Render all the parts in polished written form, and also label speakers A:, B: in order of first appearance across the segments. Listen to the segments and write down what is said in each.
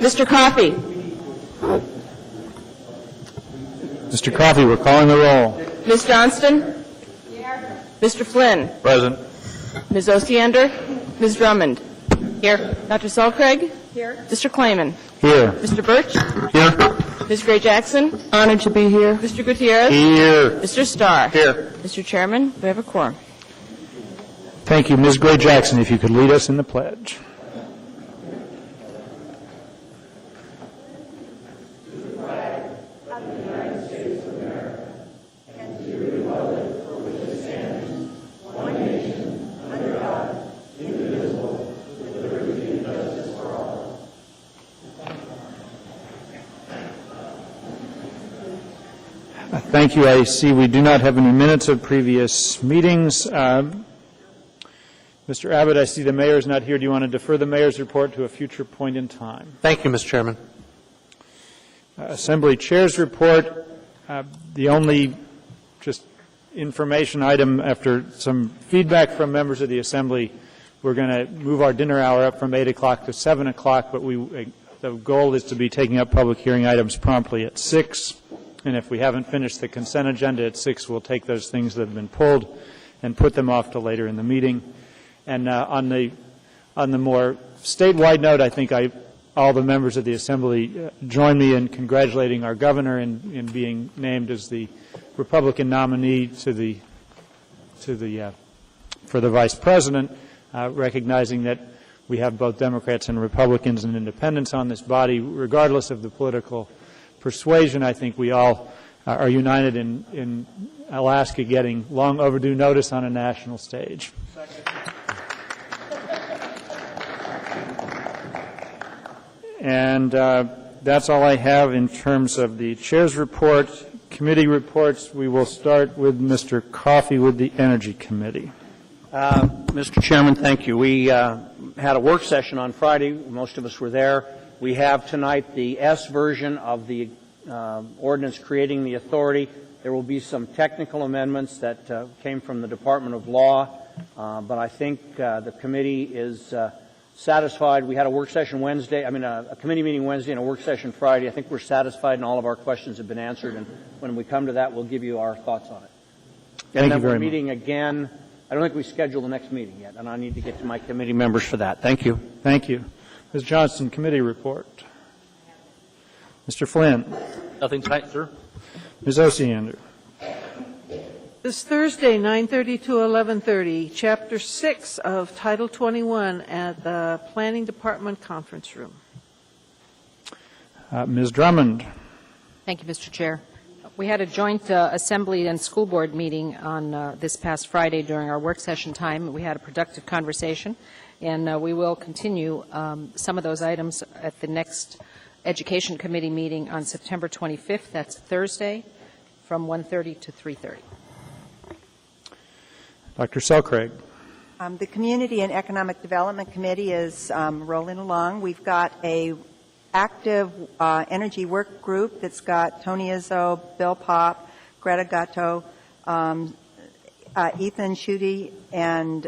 A: Mr. Coffey.
B: Mr. Coffey, we're calling the roll.
A: Ms. Johnston. Here. Mr. Flynn.
B: Present.
A: Ms. Osiander. Ms. Drummond. Here. Dr. Selcraig. Here. Mr. Klayman.
B: Here.
A: Mr. Birch.
B: Here.
A: Ms. Gray Jackson.
C: Honored to be here.
A: Mr. Gutierrez.
B: Here.
A: Mr. Starr.
B: Here.
A: Mr. Chairman, we have a quorum.
B: Thank you. Ms. Gray Jackson, if you could lead us in the pledge. Thank you. I see we do not have any minutes of previous meetings. Mr. Abbott, I see the mayor is not here. Do you want to defer the mayor's report to a future point in time?
D: Thank you, Mr. Chairman.
B: Assembly Chair's report. The only just information item after some feedback from members of the Assembly, we're going to move our dinner hour up from 8 o'clock to 7 o'clock, but the goal is to be taking up public hearing items promptly at 6. And if we haven't finished the consent agenda at 6, we'll take those things that have been pulled and put them off to later in the meeting. And on the more statewide note, I think all the members of the Assembly join me in congratulating our governor in being named as the Republican nominee for the vice president, recognizing that we have both Democrats and Republicans and independents on this body, regardless of the political persuasion. I think we all are united in Alaska getting long overdue notice on a national stage. And that's all I have in terms of the chair's report. Committee reports, we will start with Mr. Coffey with the Energy Committee.
D: Mr. Chairman, thank you. We had a work session on Friday. Most of us were there. We have tonight the S version of the ordinance creating the authority. There will be some technical amendments that came from the Department of Law, but I think the committee is satisfied. We had a work session Wednesday, a committee meeting Wednesday and a work session Friday. I think we're satisfied and all of our questions have been answered, and when we come to that, we'll give you our thoughts on it.
B: Thank you very much.
D: We're meeting again. I don't think we scheduled the next meeting yet, and I need to get to my committee members for that. Thank you.
B: Thank you. Ms. Johnston, committee report. Mr. Flynn.
D: Nothing tonight, sir.
B: Ms. Osiander.
C: This Thursday, 9:30 to 11:30, Chapter 6 of Title 21 at the Planning Department Conference Room.
B: Ms. Drummond.
E: Thank you, Mr. Chair. We had a joint Assembly and School Board meeting on this past Friday during our work session time. We had a productive conversation, and we will continue some of those items at the next Education Committee meeting on September 25th. That's Thursday, from 1:30 to 3:30.
B: Dr. Selcraig.
F: The Community and Economic Development Committee is rolling along. We've got a active energy work group that's got Tony Izzo, Bill Popp, Greta Gatto, Ethan Schutte, and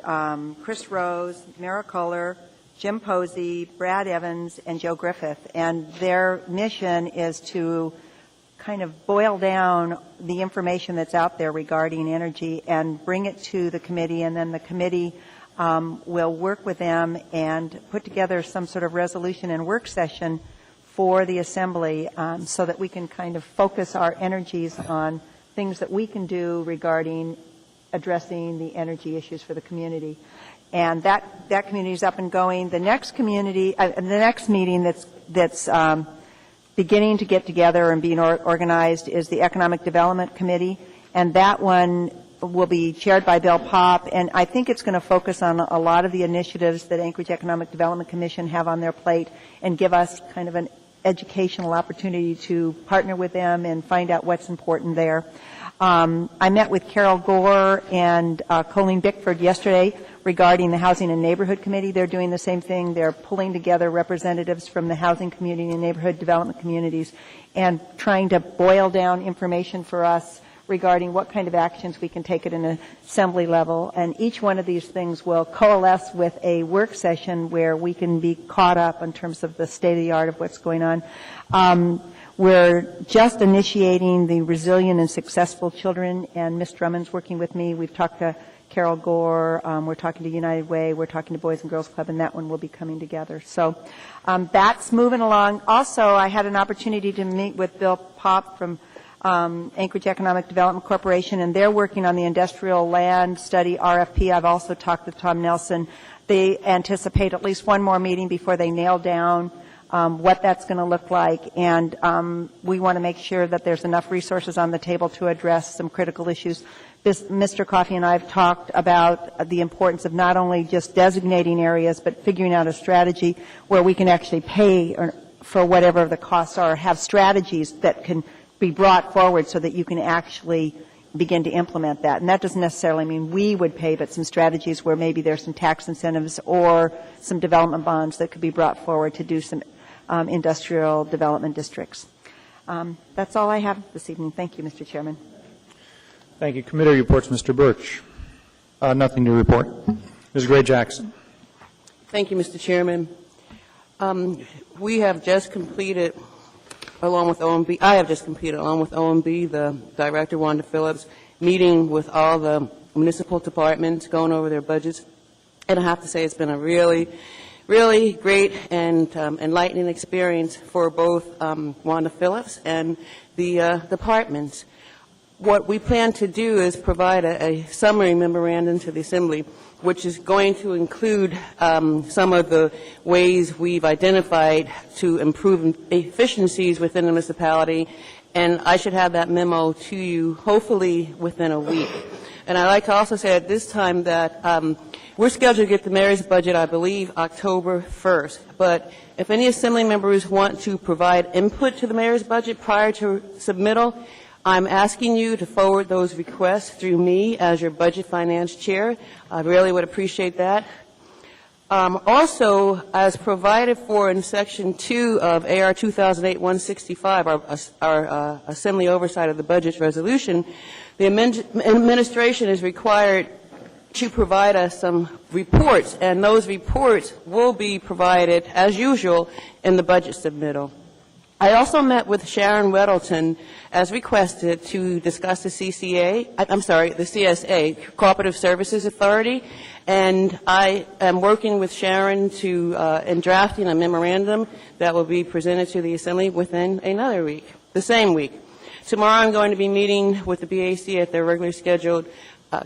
F: Chris Rose, Mara Kohler, Jim Posey, Brad Evans, and Joe Griffith. And their mission is to kind of boil down the information that's out there regarding energy and bring it to the committee, and then the committee will work with them and put together some sort of resolution and work session for the Assembly so that we can kind of focus our energies on things that we can do regarding addressing the energy issues for the community. And that community is up and going. The next community, the next meeting that's beginning to get together and being organized is the Economic Development Committee, and that one will be chaired by Bill Popp, and I think it's going to focus on a lot of the initiatives that Anchorage Economic Development Commission have on their plate and give us kind of an educational opportunity to partner with them and find out what's important there. I met with Carol Gore and Colleen Bickford yesterday regarding the Housing and Neighborhood Committee. They're doing the same thing. They're pulling together representatives from the housing community and neighborhood development communities and trying to boil down information for us regarding what kind of actions we can take at an assembly level. And each one of these things will coalesce with a work session where we can be caught up in terms of the state of the art of what's going on. We're just initiating the Resilient and Successful Children, and Ms. Drummond's working with me. We've talked to Carol Gore, we're talking to United Way, we're talking to Boys and Girls Club, and that one will be coming together. So that's moving along. Also, I had an opportunity to meet with Bill Popp from Anchorage Economic Development Corporation, and they're working on the industrial land study RFP. I've also talked with Tom Nelson. They anticipate at least one more meeting before they nail down what that's going to look like, and we want to make sure that there's enough resources on the table to address some critical issues. Mr. Coffey and I have talked about the importance of not only just designating areas, but figuring out a strategy where we can actually pay for whatever the costs are, have strategies that can be brought forward so that you can actually begin to implement that. And that doesn't necessarily mean we would pay, but some strategies where maybe there's some tax incentives or some development bonds that could be brought forward to do some industrial development districts. That's all I have this evening. Thank you, Mr. Chairman.
B: Thank you. Committee reports, Mr. Birch.
G: Nothing to report.
B: Ms. Gray Jackson.
H: Thank you, Mr. Chairman. We have just completed, along with OMB, I have just completed, along with OMB, the Director, Wanda Phillips, meeting with all the municipal departments, going over their budgets. And I have to say it's been a really great and enlightening experience for both Wanda Phillips and the departments. What we plan to do is provide a summary memorandum to the Assembly, which is going to include some of the ways we've identified to improve efficiencies within the municipality, and I should have that memo to you hopefully within a week. And I'd like to also say at this time that we're scheduled to get the mayor's budget, I believe, October 1st. But if any Assembly members want to provide input to the mayor's budget prior to submittal, I'm asking you to forward those requests through me as your Budget Finance Chair. I really would appreciate that. Also, as provided for in Section 2 of AR 2008-165, our Assembly Oversight of the Budget Resolution, the administration is required to provide us some reports, and those reports will be provided, as usual, in the budget submittal. I also met with Sharon Weddleton, as requested, to discuss the CSA, Cooperative Services Authority, and I am working with Sharon in drafting a memorandum that will be presented to the Assembly within another week, the same week. Tomorrow I'm going to be meeting with the BAC at their regularly scheduled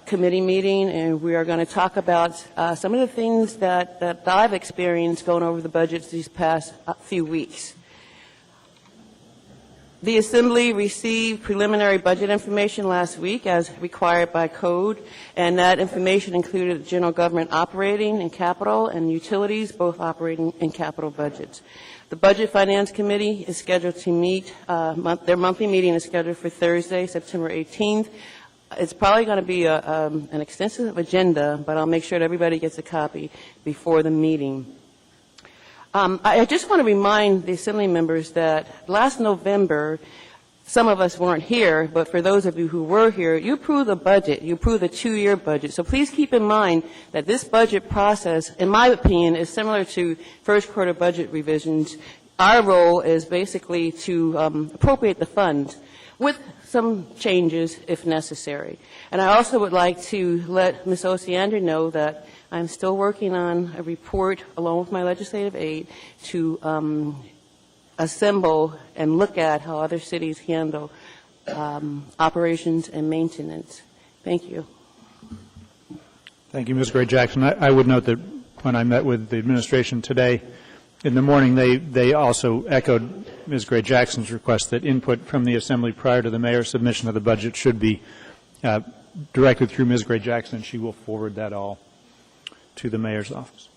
H: committee meeting, and we are going to talk about some of the things that I've experienced going over the budgets these past few weeks. The Assembly received preliminary budget information last week as required by code, and that information included general government operating and capital and utilities, both operating and capital budgets. The Budget Finance Committee is scheduled to meet, their monthly meeting is scheduled for Thursday, September 18th. It's probably going to be an extensive agenda, but I'll make sure that everybody gets a copy before the meeting. I just want to remind the Assembly members that last November, some of us weren't here, but for those of you who were here, you approved the budget. You approved the 2-year budget. So please keep in mind that this budget process, in my opinion, is similar to first quarter budget revisions. Our role is basically to appropriate the funds with some changes if necessary. And I also would like to let Ms. Osiander know that I'm still working on a report, along with my legislative aide, to assemble and look at how other cities handle operations and maintenance. Thank you.
B: Thank you, Ms. Gray Jackson. I would note that when I met with the administration today in the morning, they also echoed Ms. Gray Jackson's request that input from the Assembly prior to the mayor's submission of the budget should be directed through Ms. Gray Jackson. She will forward that all to the mayor's office.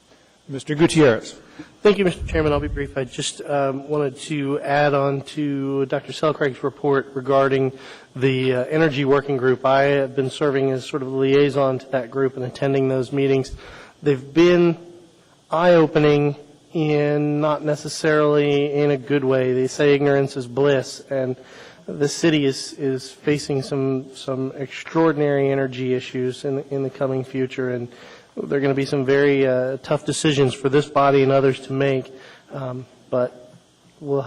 B: Mr. Gutierrez.
G: Thank you, Mr. Chairman. I'll be brief. I just wanted to add on to Dr. Selcraig's report regarding the Energy Working Group. I have been serving as sort of a liaison to that group and attending those meetings. They've been eye-opening in not necessarily in a good way. They say ignorance is bliss, and this city is facing some extraordinary energy issues in the coming future, and there are going to be some very tough decisions for this body and others to make, but we will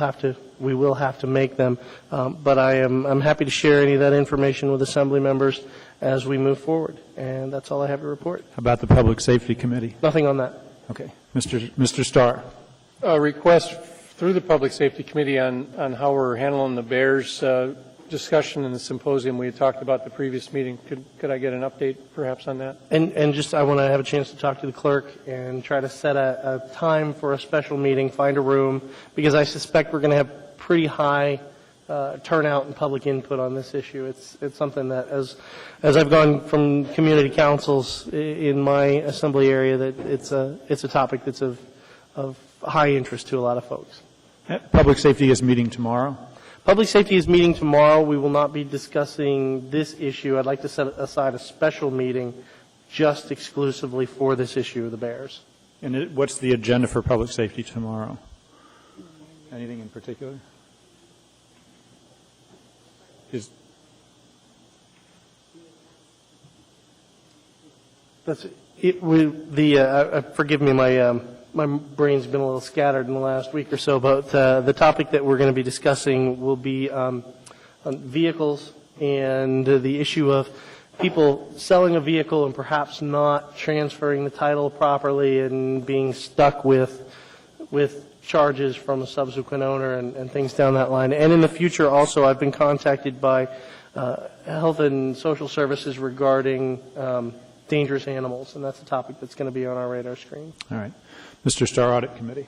G: have to make them. But I'm happy to share any of that information with Assembly members as we move forward, and that's all I have to report.
B: How about the Public Safety Committee?
G: Nothing on that.
B: Okay. Mr. Starr.
I: A request through the Public Safety Committee on how we're handling the Bears discussion in the symposium we had talked about the previous meeting. Could I get an update perhaps on that?
G: And just I want to have a chance to talk to the clerk and try to set a time for a special meeting, find a room, because I suspect we're going to have pretty high turnout and public input on this issue. It's something that, as I've gone from community councils in my assembly area, that it's a topic that's of high interest to a lot of folks.
B: Public Safety is meeting tomorrow.
G: Public Safety is meeting tomorrow. We will not be discussing this issue. I'd like to set aside a special meeting just exclusively for this issue of the Bears.
B: And what's the agenda for Public Safety tomorrow? Anything in particular?
G: That's it. Forgive me, my brain's been a little scattered in the last week or so, but the topic that we're going to be discussing will be on vehicles and the issue of people selling a vehicle and perhaps not transferring the title properly and being stuck with charges from a subsequent owner and things down that line. And in the future also, I've been contacted by Health and Social Services regarding dangerous animals, and that's a topic that's going to be on our radar screen.
B: All right. Mr. Starr, Audit Committee.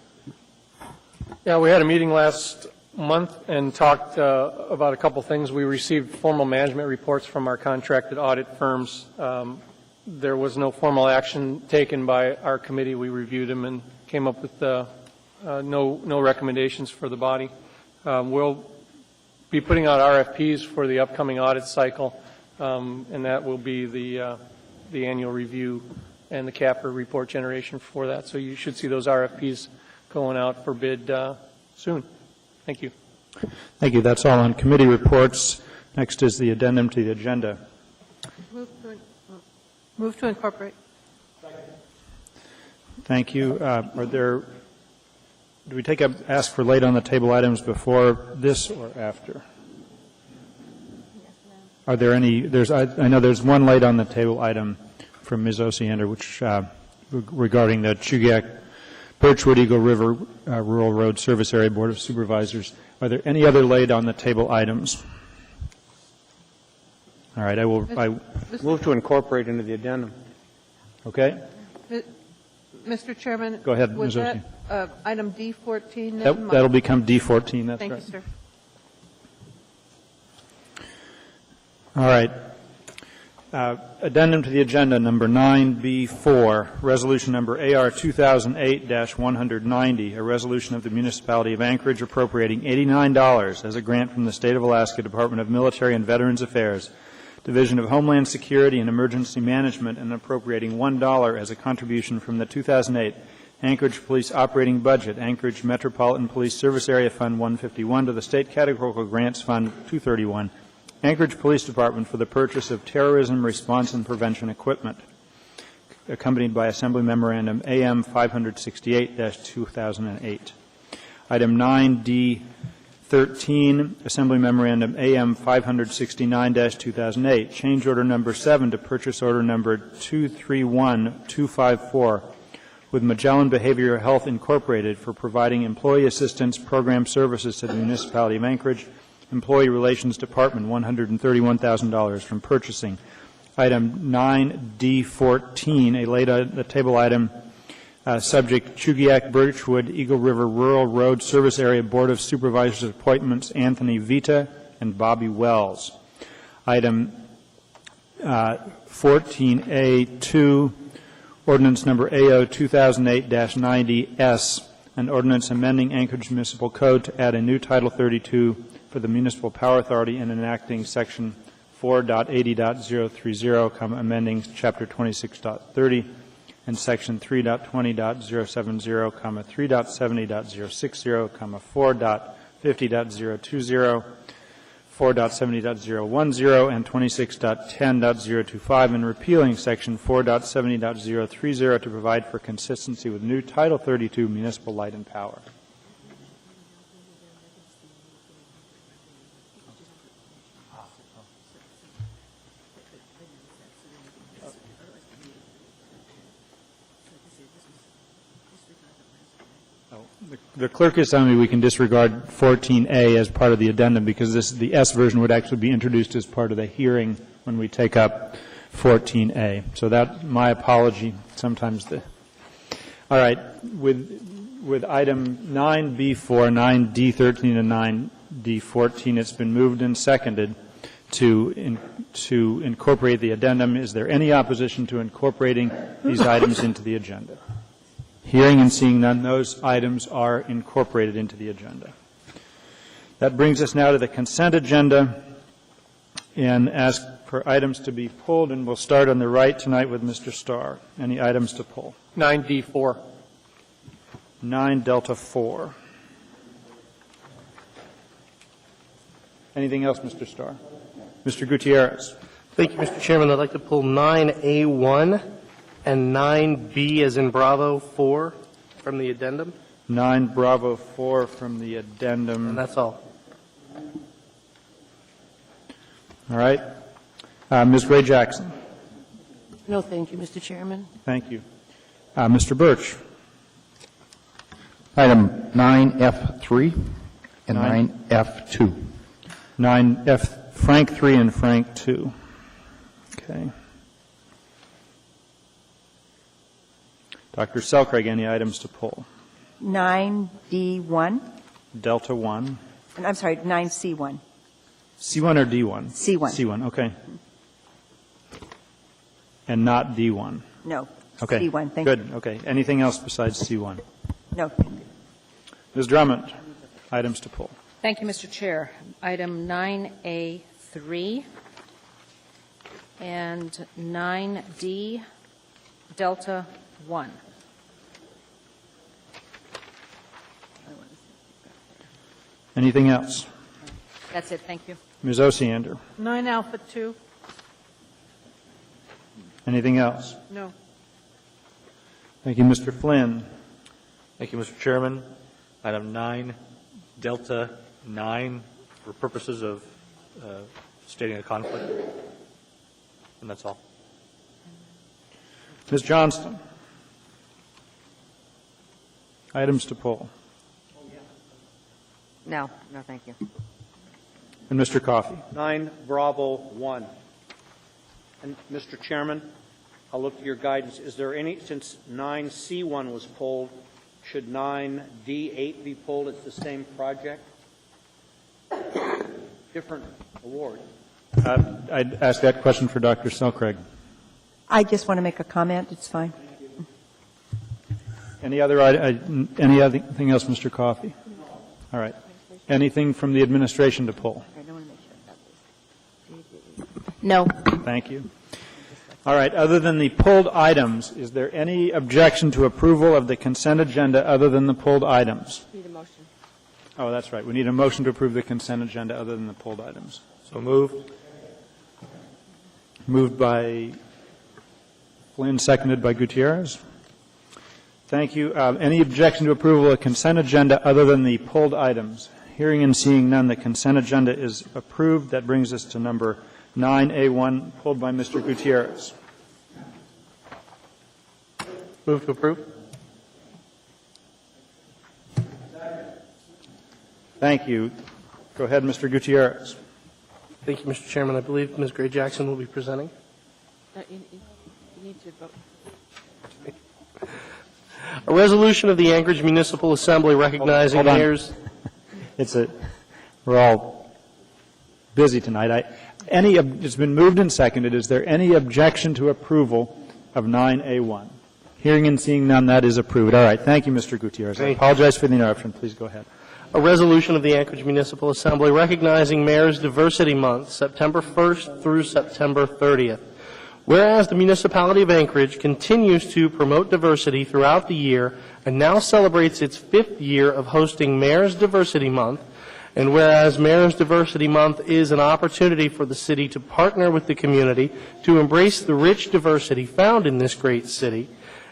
I: Yeah, we had a meeting last month and talked about a couple things. We received formal management reports from our contracted audit firms. There was no formal action taken by our committee. We reviewed them and came up with no recommendations for the body. We'll be putting out RFPs for the upcoming audit cycle, and that will be the annual review and the CAFR report generation for that. So you should see those RFPs going out for bid soon. Thank you.
B: Thank you. That's all on committee reports. Next is the addendum to the agenda.
C: Move to incorporate.
B: Thank you. Do we ask for late on the table items before this or after? Are there any, I know there's one late on the table item from Ms. Osiander, which regarding the Chugiak Birchwood Eagle River Rural Road Service Area Board of Supervisors. Are there any other laid on the table items? All right, I
D: move to incorporate into the addendum.
B: Okay.
C: Mr. Chairman.
B: Go ahead,
C: was
B: Ms.
C: that item D14? Then?
B: That'll become D14. That's
C: Thank
B: right.
C: you, sir.
B: All right. Addendum to the agenda number 9B4, resolution number AR 2008-190, a resolution of the Municipality of Anchorage appropriating $89 as a grant from the State of Alaska Department of Military and Veterans Affairs, Division of Homeland Security and Emergency Management, and appropriating $1 as a contribution from the 2008 Anchorage Police Operating Budget, Anchorage Metropolitan Police Service Area Fund 151 to the State Categorical Grants Fund 231, Anchorage Police Department for the purchase of terrorism response and prevention equipment, accompanied by Assembly Memorandum AM 568-2008. Item 9D13, Assembly Memorandum AM 569-2008, change order number 7 to purchase order number 231254 with Magellan Behavioral Health Incorporated for providing employee assistance program services to the Municipality of Anchorage, Employee Relations Department, $131,000 from purchasing. Item 9D14, a late on the table item, subject Chugiak Birchwood Eagle River Rural Road Service Area Board of Supervisors appointments Anthony Vita and Bobby Wells. Item 14A2, ordinance number AO 2008-90S, an ordinance amending Anchorage Municipal Code to add a new Title 32 for the Municipal Power Authority and enacting Section 4.80.030, amending Chapter 26.30 and Section 3.20.070, 3.70.060, 4.50.020, 4.70.010 and 26.10.025, and repealing Section 4.70.030 to provide for consistency with new Title 32 municipal light and power. The clerk is telling me we can disregard 14A as part of the addendum because the S version would actually be introduced as part of the hearing when we take up 14A. So that, my apology, sometimes all right, with item 9B4, 9D13, and 9D14, it's been moved and seconded to incorporate the addendum. Is there any opposition to incorporating these items into the agenda? Hearing and seeing none, those items are incorporated into the agenda. That brings us now to the consent agenda and ask for items to be pulled, and we'll start on the right tonight with Mr. Starr. Any items to pull?
I: 9D4.
B: 9 Delta 4. Anything else, Mr. Starr? Mr. Gutierrez.
G: Thank you, Mr. Chairman. I'd like to pull 9A1 and 9B as in Bravo 4 from the addendum.
B: 9 Bravo 4 from the addendum.
G: And that's all.
B: All right. Ms. Gray Jackson.
H: No, thank you, Mr. Chairman.
B: Thank you. Mr. Birch.
J: Item 9F3 and 9F2.
B: 9F, Frank 3 and Frank 2. Okay. Dr. Selcraig, any items to pull?
F: 9D1,
B: Delta 1.
F: and I'm sorry, 9C1.
B: C1 or D1?
F: C1.
B: C1, okay. And not D1?
F: No,
B: Okay.
F: C1, thank you.
B: Good, okay. Anything else besides C1?
F: No,
B: Ms. Drummond, items to pull.
E: Thank you, Mr. Chair. Item 9A3 and 9D Delta 1.
B: Anything else?
E: That's it, thank you.
B: Ms. Osiander,
C: 9 Alpha 2,
B: anything else?
C: no.
B: Thank you, Mr. Flynn.
K: Thank you, Mr. Chairman. Item 9, Delta 9, for purposes of stating a conflict. And that's all.
B: Ms. Johnston, items to pull.
L: No, thank you.
B: And Mr. Coffey.
D: 9 Bravo 1. And, Mr. Chairman, I'll look to your guidance. Is there any, since 9C1 was pulled, should 9D8 be pulled? It's the same project? Different award.
B: I'd ask that question for Dr. Selcraig.
F: I just want to make a comment, it's fine.
B: Anything else, Mr. Coffey? All right. Anything from the administration to pull?
A: No.
B: Thank you. All right. Other than the pulled items, is there any objection to approval of the consent agenda other than the pulled items?
H: Need a motion.
B: Oh, that's right. We need a motion to approve the consent agenda other than the pulled items.
K: So moved.
B: Moved by Flynn, seconded by Gutierrez. Thank you. Any objection to approval of the consent agenda other than the pulled items? Hearing and seeing none, the consent agenda is approved. That brings us to number 9A1, pulled by Mr. Gutierrez.
G: Move to approve.
B: Thank you. Go ahead, Mr. Gutierrez.
G: Thank you, Mr. Chairman. I believe Ms. Gray Jackson will be presenting.
H: You need to vote.
G: A resolution of the Anchorage Municipal Assembly recognizing
B: Hold on.
G: mayors.
B: We're all busy tonight. It's been moved and seconded. Is there any objection to approval of 9A1? Hearing and seeing none, that is approved. All right. Thank you, Mr. Gutierrez. I apologize for the interruption. Please go ahead.
G: A resolution of the Anchorage Municipal Assembly recognizing Mayor's Diversity Month, September 1st through September 30th. Whereas the municipality of Anchorage continues to promote diversity throughout the year and now celebrates its 5th year of hosting Mayor's Diversity Month, And whereas Mayor's Diversity Month is an opportunity for the city to partner with the community to embrace the rich diversity found in this great city,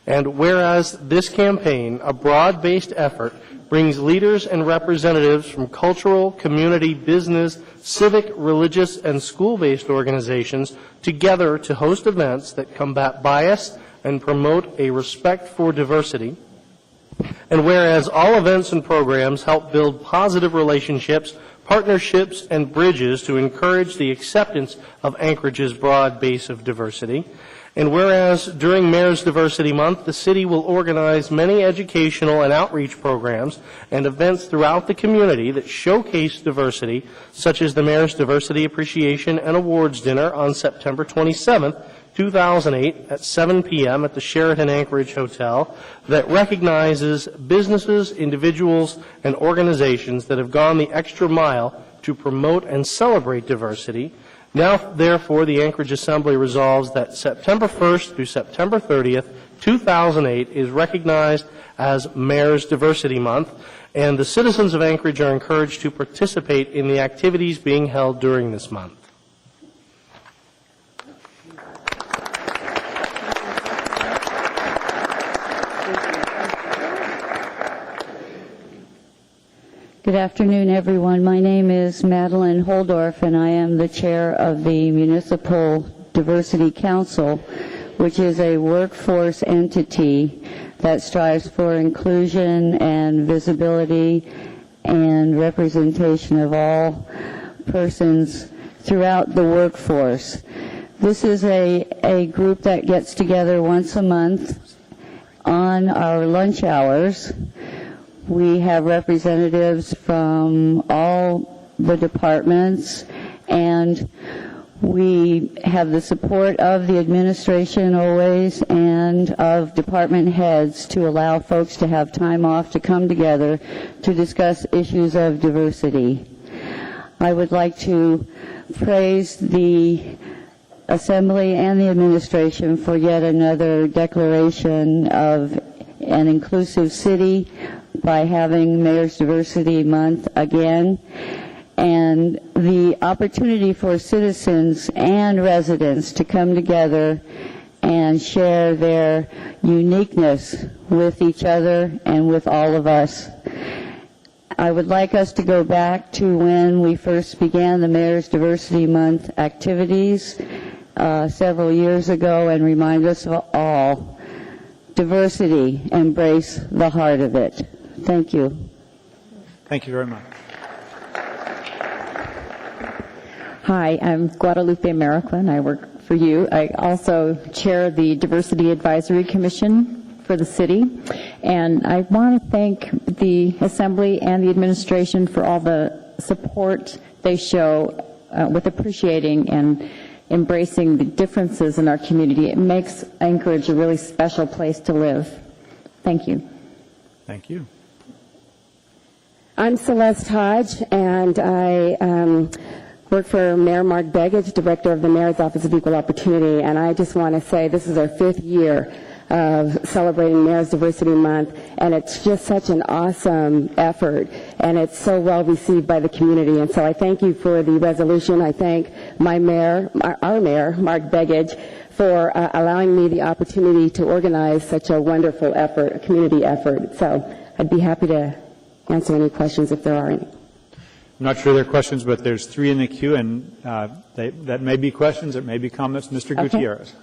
G: and whereas this campaign, a broad-based effort, brings leaders and representatives from cultural, community, business, civic, religious, and school-based organizations together to host events that combat bias and promote a respect for diversity. And whereas all events and programs help build positive relationships, partnerships, and bridges to encourage the acceptance of Anchorage's broad base of diversity. And whereas during Mayor's Diversity Month, the city will organize many educational and outreach programs and events throughout the community that showcase diversity, such as the Mayor's Diversity Appreciation and Awards Dinner on September 27th, 2008 at 7 p.m. at the Sheraton Anchorage Hotel, that recognizes businesses, individuals, and organizations that have gone the extra mile to promote and celebrate diversity. Now, therefore, the Anchorage Assembly resolves that September 1st through September 30th, 2008 is recognized as Mayor's Diversity Month, and the citizens of Anchorage are encouraged to participate in the activities being held during this month.
L: Good afternoon, everyone. My name is Madeline Holdorf, and I am the chair of the Municipal Diversity Council, which is a workforce entity that strives for inclusion and visibility and representation of all persons throughout the workforce. This is a group that gets together once a month on our lunch hours. We have representatives from all the departments, and we have the support of the administration always and of department heads to allow folks to have time off to come together to discuss issues of diversity. I would like to praise the Assembly and the administration for yet another declaration of an inclusive city by having Mayor's Diversity Month again, and the opportunity for citizens and residents to come together and share their uniqueness with each other and with all of us. I would like us to go back to when we first began the Mayor's Diversity Month activities several years ago and remind us all, diversity, embrace the heart of it. Thank you.
B: Thank you very much.
M: Hi, I'm Guadalupe Mariquin. I work for you. I also chair the Diversity Advisory Commission for the city. And I want to thank the Assembly and the administration for all the support they show with appreciating and embracing the differences in our community. It makes Anchorage a really special place to live. Thank you.
B: Thank you.
N: I'm Celeste Hodge, and I work for Mayor Mark Begich, Director of the Mayor's Office of Equal Opportunity, and I just want to say this is our 5th year of celebrating Mayor's Diversity Month, and it's just such an awesome effort, and it's so well received by the community. And so I thank you for the resolution. I thank my mayor, our mayor, Mark Begich, for allowing me the opportunity to organize such a wonderful effort, a community effort. So I'd be happy to answer any questions if there are any.
B: I'm not sure there are questions, but there's 3 in the queue, and that may be questions, it may be comments. Mr.
G: Okay.
B: Gutierrez.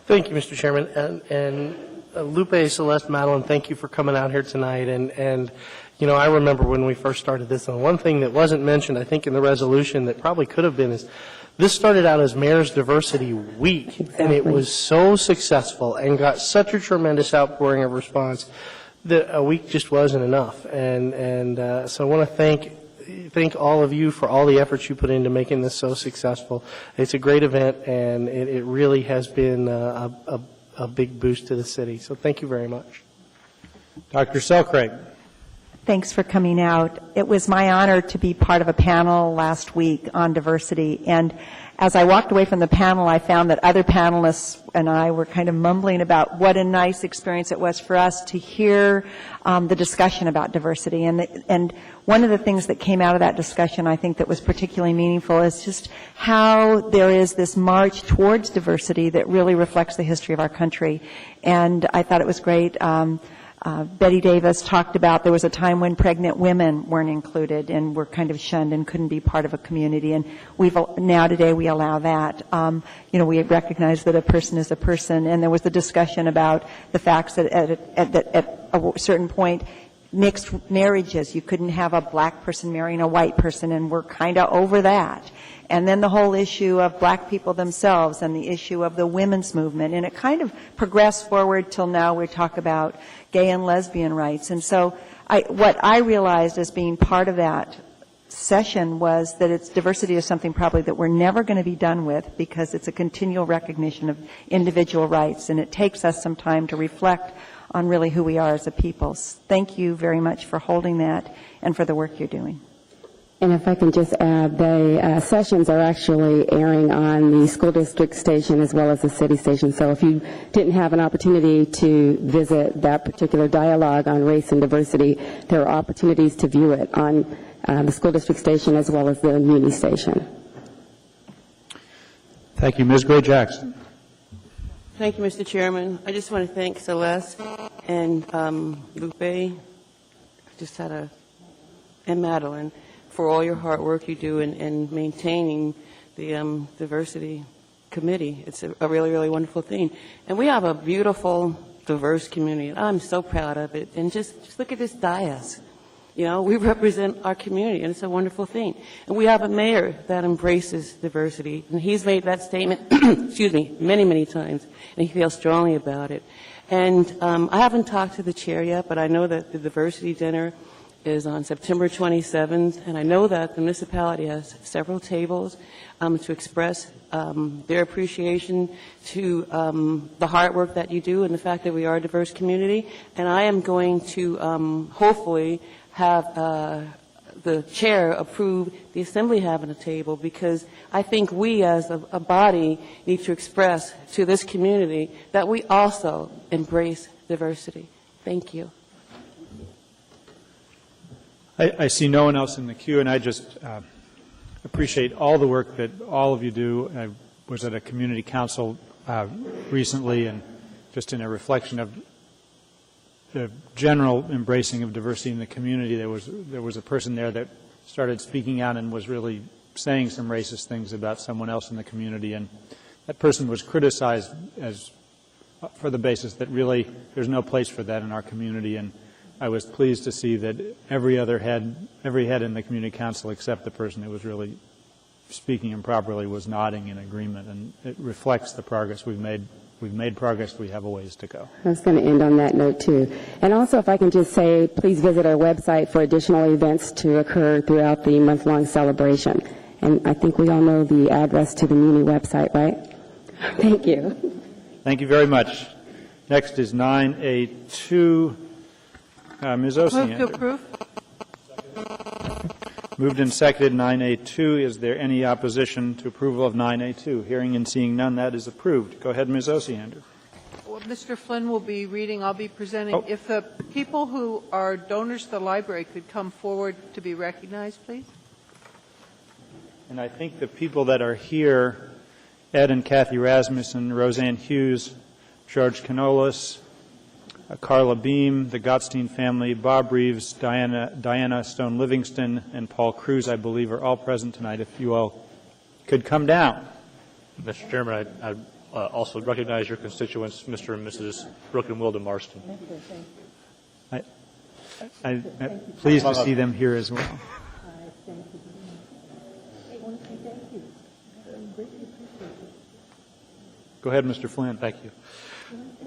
G: Thank you, Mr. Chairman. And Lupe, Celeste, Madeline, thank you for coming out here tonight. And you know, I remember when we first started this, and one thing that wasn't mentioned, I think, in the resolution that probably could have been is this started out as Mayor's Diversity Week, exactly. And it was so successful and got such a tremendous outpouring of response that a week just wasn't enough. And so I want to thank all of you for all the efforts you put into making this so successful. It's a great event, and it really has been a big boost to the city. So thank you very much.
B: Dr. Selcraig.
F: Thanks for coming out. It was my honor to be part of a panel last week on diversity, and as I walked away from the panel, I found that other panelists and I were kind of mumbling about what a nice experience it was for us to hear the discussion about diversity. And one of the things that came out of that discussion, I think, that was particularly meaningful is just how there is this march towards diversity that really reflects the history of our country. And I thought it was great. Betty Davis talked about there was a time when pregnant women weren't included and were kind of shunned and couldn't be part of a community. And now today we allow that. We recognize that a person is a person. And there was the discussion about the facts that at a certain point, mixed marriages, you couldn't have a black person marrying a white person, and we're kind of over that. And then the whole issue of black people themselves and the issue of the women's movement. And it kind of progressed forward till now we talk about gay and lesbian rights. And so what I realized as being part of that session was that diversity is something probably that we're never going to be done with, because it's a continual recognition of individual rights, and it takes us some time to reflect on really who we are as a people. Thank you very much for holding that and for the work you're doing.
N: And if I can just add, the sessions are actually airing on the school district station as well as the city station. So if you didn't have an opportunity to visit that particular dialogue on race and diversity, there are opportunities to view it on the school district station as well as the Muni station.
B: Thank you. Ms. Gray-Jackson.
H: Thank you, Mr. Chairman. I just want to thank Celeste and Lupe, and Madeline for all your hard work you do in maintaining the diversity committee. It's a really, really wonderful thing. And we have a beautiful, diverse community, and I'm so proud of it. And just look at this dais. We represent our community, and it's a wonderful thing. And we have a mayor that embraces diversity, and he's made that statement, excuse me, many, many times, and he feels strongly about it. And I haven't talked to the chair yet, but I know that the diversity dinner is on September 27th, and I know that the municipality has several tables to express their appreciation to the hard work that you do and the fact that we are a diverse community. And I am going to hopefully have the chair approve the assembly having a table, because I think we as a body need to express to this community that we also embrace diversity. Thank you.
B: I see no one else in the queue, and I just appreciate all the work that all of you do. I was at a community council recently, and just in a reflection of the general embracing of diversity in the community, there was a person there that started speaking out and was really saying some racist things about someone else in the community, and that person was criticized for the basis that really there's no place for that in our community. And I was pleased to see that every head in the community council except the person who was really speaking improperly was nodding in agreement, and it reflects the progress we've made. We've made progress. We have a ways to go.
N: I was going to end on that note, too. And also, if I can just say, please visit our website for additional events to occur throughout the month-long celebration. And I think we all know the address to the Muni website, right? Thank you.
B: Thank you very much. Next is 9A2. Ms. Ossian.
C: Move to approve.
B: Moved and seconded 9A2. Is there any opposition to approval of 9A2? Hearing and seeing none, that is approved. Go ahead, Ms. Osiander.
C: Well, Mr. Flynn will be reading. I'll be presenting. Oh. If the people who are donors to the library could come forward to be recognized, please.
B: And I think the people that are here, Ed and Kathy Rasmussen, Roseanne Hughes, George Canolis, Carla Beam, the Gottstein family, Bob Reeves, Diana Stone Livingston, and Paul Cruz, I believe, are all present tonight. If you all could come down.
K: Mr. Chairman, I also recognize your constituents, Mr. and Mrs. Brooke and Wilda Marston.
B: I'm pleased to see them here as well. Go ahead, Mr. Flynn.
K: Thank you.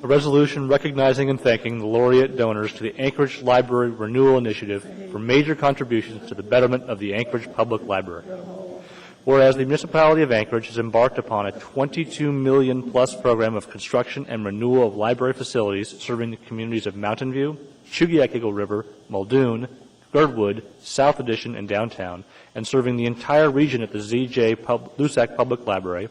K: A resolution recognizing and thanking the laureate donors to the Anchorage Library Renewal Initiative for major contributions to the betterment of the Anchorage Public Library. Whereas the municipality of Anchorage has embarked upon a $22 million-plus program of construction and renewal of library facilities serving the communities of Mountain View, Chugiak Eagle River, Muldoon, Girdwood, South Addition, and downtown, and serving the entire region at the Z.J. Lusac Public Library.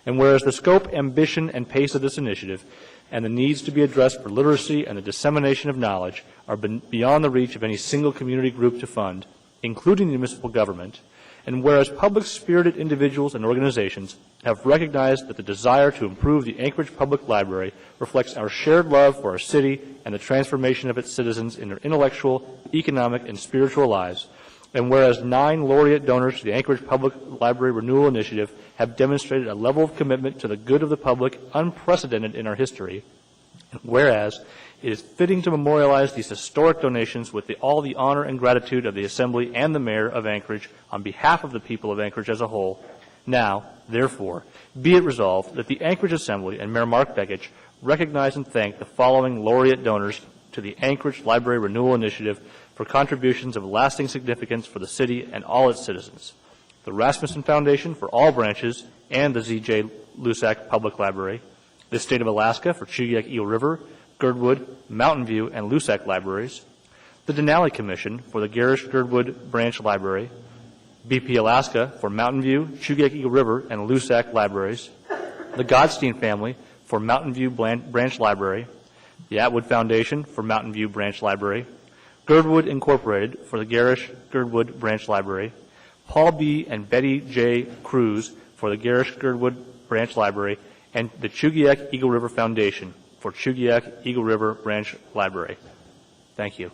K: And whereas the scope, ambition, and pace of this initiative and the needs to be addressed for literacy and the dissemination of knowledge are beyond the reach of any single community group to fund, including the municipal government, and whereas public-spirited individuals and organizations have recognized that the desire to improve the Anchorage Public Library reflects our shared love for our city and the transformation of its citizens in their intellectual, economic, and spiritual lives, and whereas 9 laureate donors to the Anchorage Public Library Renewal Initiative have demonstrated a level of commitment to the good of the public unprecedented in our history, and whereas it is fitting to memorialize these historic donations with all the honor and gratitude of the Assembly and the Mayor of Anchorage on behalf of the people of Anchorage as a whole. Now, therefore, be it resolved that the Anchorage Assembly and Mayor Mark Begich recognize and thank the following laureate donors to the Anchorage Library Renewal Initiative for contributions of lasting significance for the city and all its citizens: the Rasmussen Foundation for all branches and the Z.J. Lusac Public Library, the State of Alaska for Chugiak Eagle River, Girdwood, Mountain View, and Lusac Libraries, the Denali Commission for the Garish-Girdwood Branch Library, BP Alaska for Mountain View, Chugiak Eagle River, and Lusac Libraries, the Godstein family for Mountain View Branch Library, the Atwood Foundation for Mountain View Branch Library, Girdwood Incorporated for the Garish-Girdwood Branch Library, Paul B. and Betty J. Cruz for the Garish-Girdwood Branch Library, and the Chugiak Eagle River Foundation for Chugiak Eagle River Branch Library. Thank you.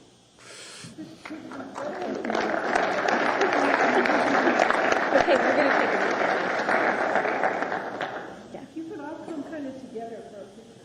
O: Okay, we're going to take a break. Yeah. You could all come kind of together for a picture.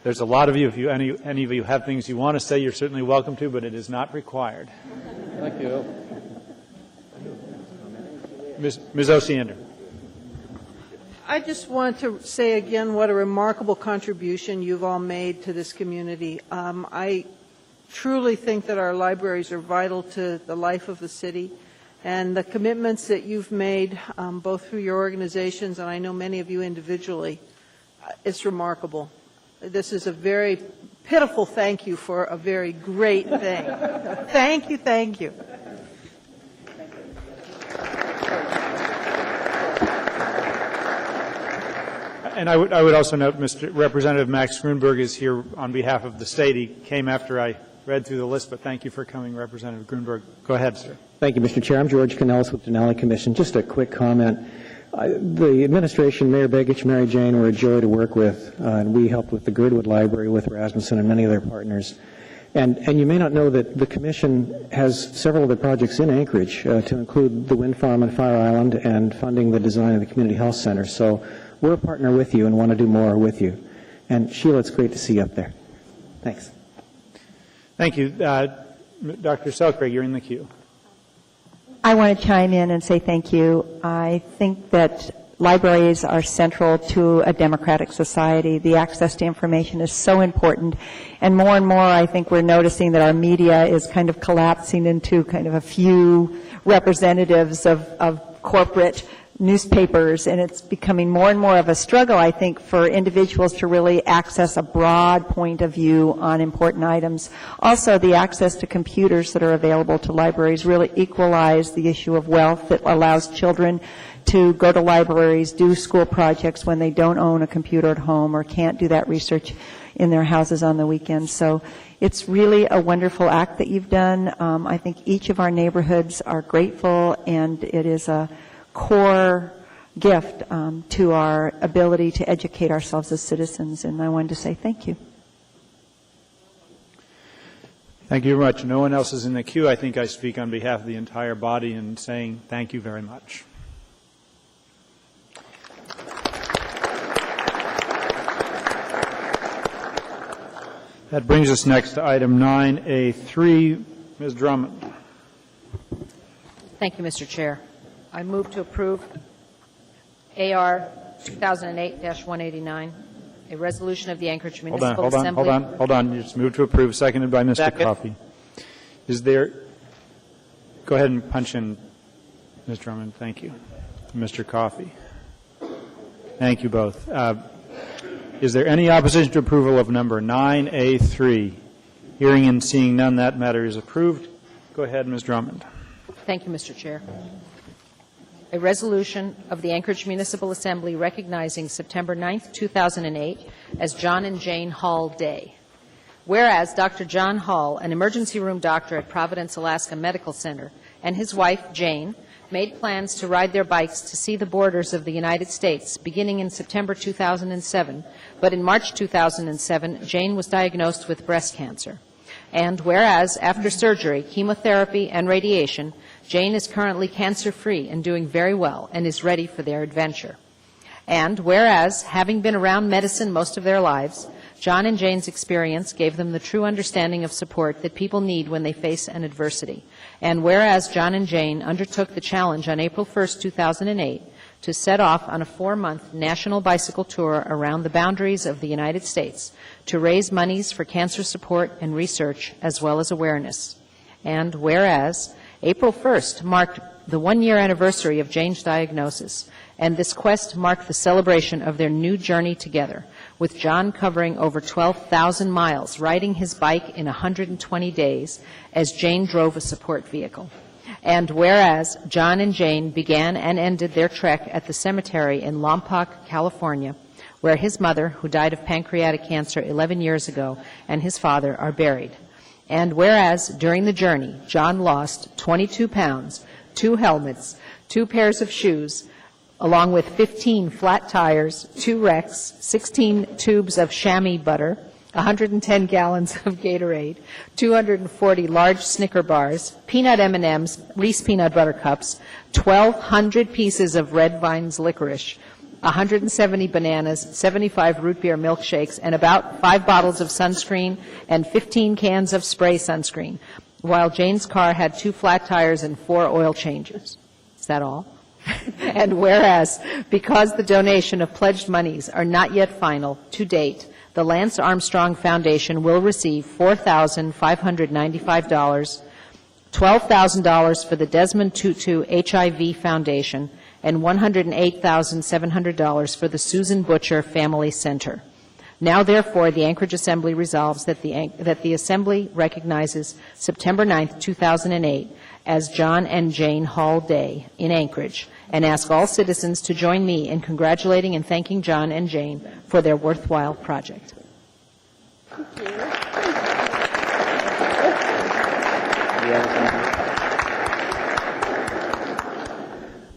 B: There's a lot of you. If any of you have things you want to say, you're certainly welcome to, but it is not required.
I: Thank you.
B: Ms. Osiander.
C: I just want to say again what a remarkable contribution you've all made to this community. I truly think that our libraries are vital to the life of the city, and the commitments that you've made, both through your organizations and I know many of you individually, it's remarkable. This is a very pitiful thank you for a very great thing. Thank you, thank you.
B: And I would also note, Mr. Representative Max Grunberg is here on behalf of the state. He came after I read through the list, but thank you for coming, Representative Grunberg. Go ahead, sir.
P: Thank you, Mr. Chair. I'm George Canellis with Denali Commission. Just a quick comment. The administration, Mayor Begich, Mary Jane, were a joy to work with, and we helped with the Girdwood Library with Rasmussen and many of their partners. And you may not know that the Commission has several other projects in Anchorage, to include the wind farm on Fire Island and funding the design of the Community Health Center. So we're a partner with you and want to do more with you. And Sheila, it's great to see you up there. Thanks.
B: Thank you. Dr. Selkirk, you're in the queue.
F: I want to chime in and say thank you. I think that libraries are central to a democratic society. The access to information is so important. And more I think we're noticing that our media is kind of collapsing into kind of a few representatives of corporate newspapers, and it's becoming more and more of a struggle, I think, for individuals to really access a broad point of view on important items. Also, the access to computers that are available to libraries really equalize the issue of wealth that allows children to go to libraries, do school projects when they don't own a computer at home or can't do that research. in their houses on the weekends. So it's really a wonderful act that you've done. I think each of our neighborhoods are grateful, and it is a core gift to our ability to educate ourselves as citizens, and I wanted to say thank you.
B: Thank you very much. No one else is in the queue. I think I speak on behalf of the entire body in saying thank you very much. That brings us next to item 9A3. Ms. Drummond.
E: Thank you, Mr. Chair. I move to approve AR 2008-189, a resolution of the Anchorage Municipal Assembly.
B: Hold on. You just moved to approve, seconded by Mr.
D: Second.
B: Coffey. Is there, go ahead and punch in, Ms. Drummond. Thank you. Mr. Coffey. Thank you both. Is there any opposition to approval of number 9A3? Hearing and seeing none, that matter is approved. Go ahead, Ms. Drummond.
E: Thank you, Mr. Chair. A resolution of the Anchorage Municipal Assembly recognizing September 9th, 2008 as John and Jane Hall Day. Whereas Dr. John Hall, an emergency room doctor at Providence, Alaska Medical Center, and his wife, Jane, made plans to ride their bikes to see the borders of the United States beginning in September 2007, but in March 2007, Jane was diagnosed with breast cancer. And whereas, after surgery, chemotherapy, and radiation, Jane is currently cancer-free and doing very well and is ready for their adventure. And whereas, having been around medicine most of their lives, John and Jane's experience gave them the true understanding of support that people need when they face an adversity. And whereas John and Jane undertook the challenge on April 1st, 2008, to set off on a 4-month national bicycle tour around the boundaries of the United States to raise monies for cancer support and research as well as awareness. And whereas April 1st marked the 1-year anniversary of Jane's diagnosis, and this quest marked the celebration of their new journey together, with John covering over 12,000 miles, riding his bike in 120 days as Jane drove a support vehicle. And whereas John and Jane began and ended their trek at the cemetery in Lompoc, California, where his mother, who died of pancreatic cancer 11 years ago, and his father are buried. And whereas during the journey, John lost 22 pounds, 2 helmets, 2 pairs of shoes, along with 15 flat tires, 2 wrecks, 16 tubes of chamois butter, 110 gallons of Gatorade, 240 large Snicker bars, peanut M&Ms, Reese peanut butter cups, 1,200 pieces of Red Vines licorice, 170 bananas, 75 root beer milkshakes, and about 5 bottles of sunscreen and 15 cans of spray sunscreen, while Jane's car had 2 flat tires and 4 oil changes. Is that all? And whereas, because the donation of pledged monies are not yet final, to date, the Lance Armstrong Foundation will receive $4,595, $12,000 for the Desmond Tutu HIV Foundation, and $108,700 for the Susan Butcher Family Center. Now, therefore, the Anchorage Assembly resolves that the Assembly recognizes September 9th, 2008 as John and Jane Hall Day in Anchorage, and ask all citizens to join me in congratulating and thanking John and Jane for their worthwhile project.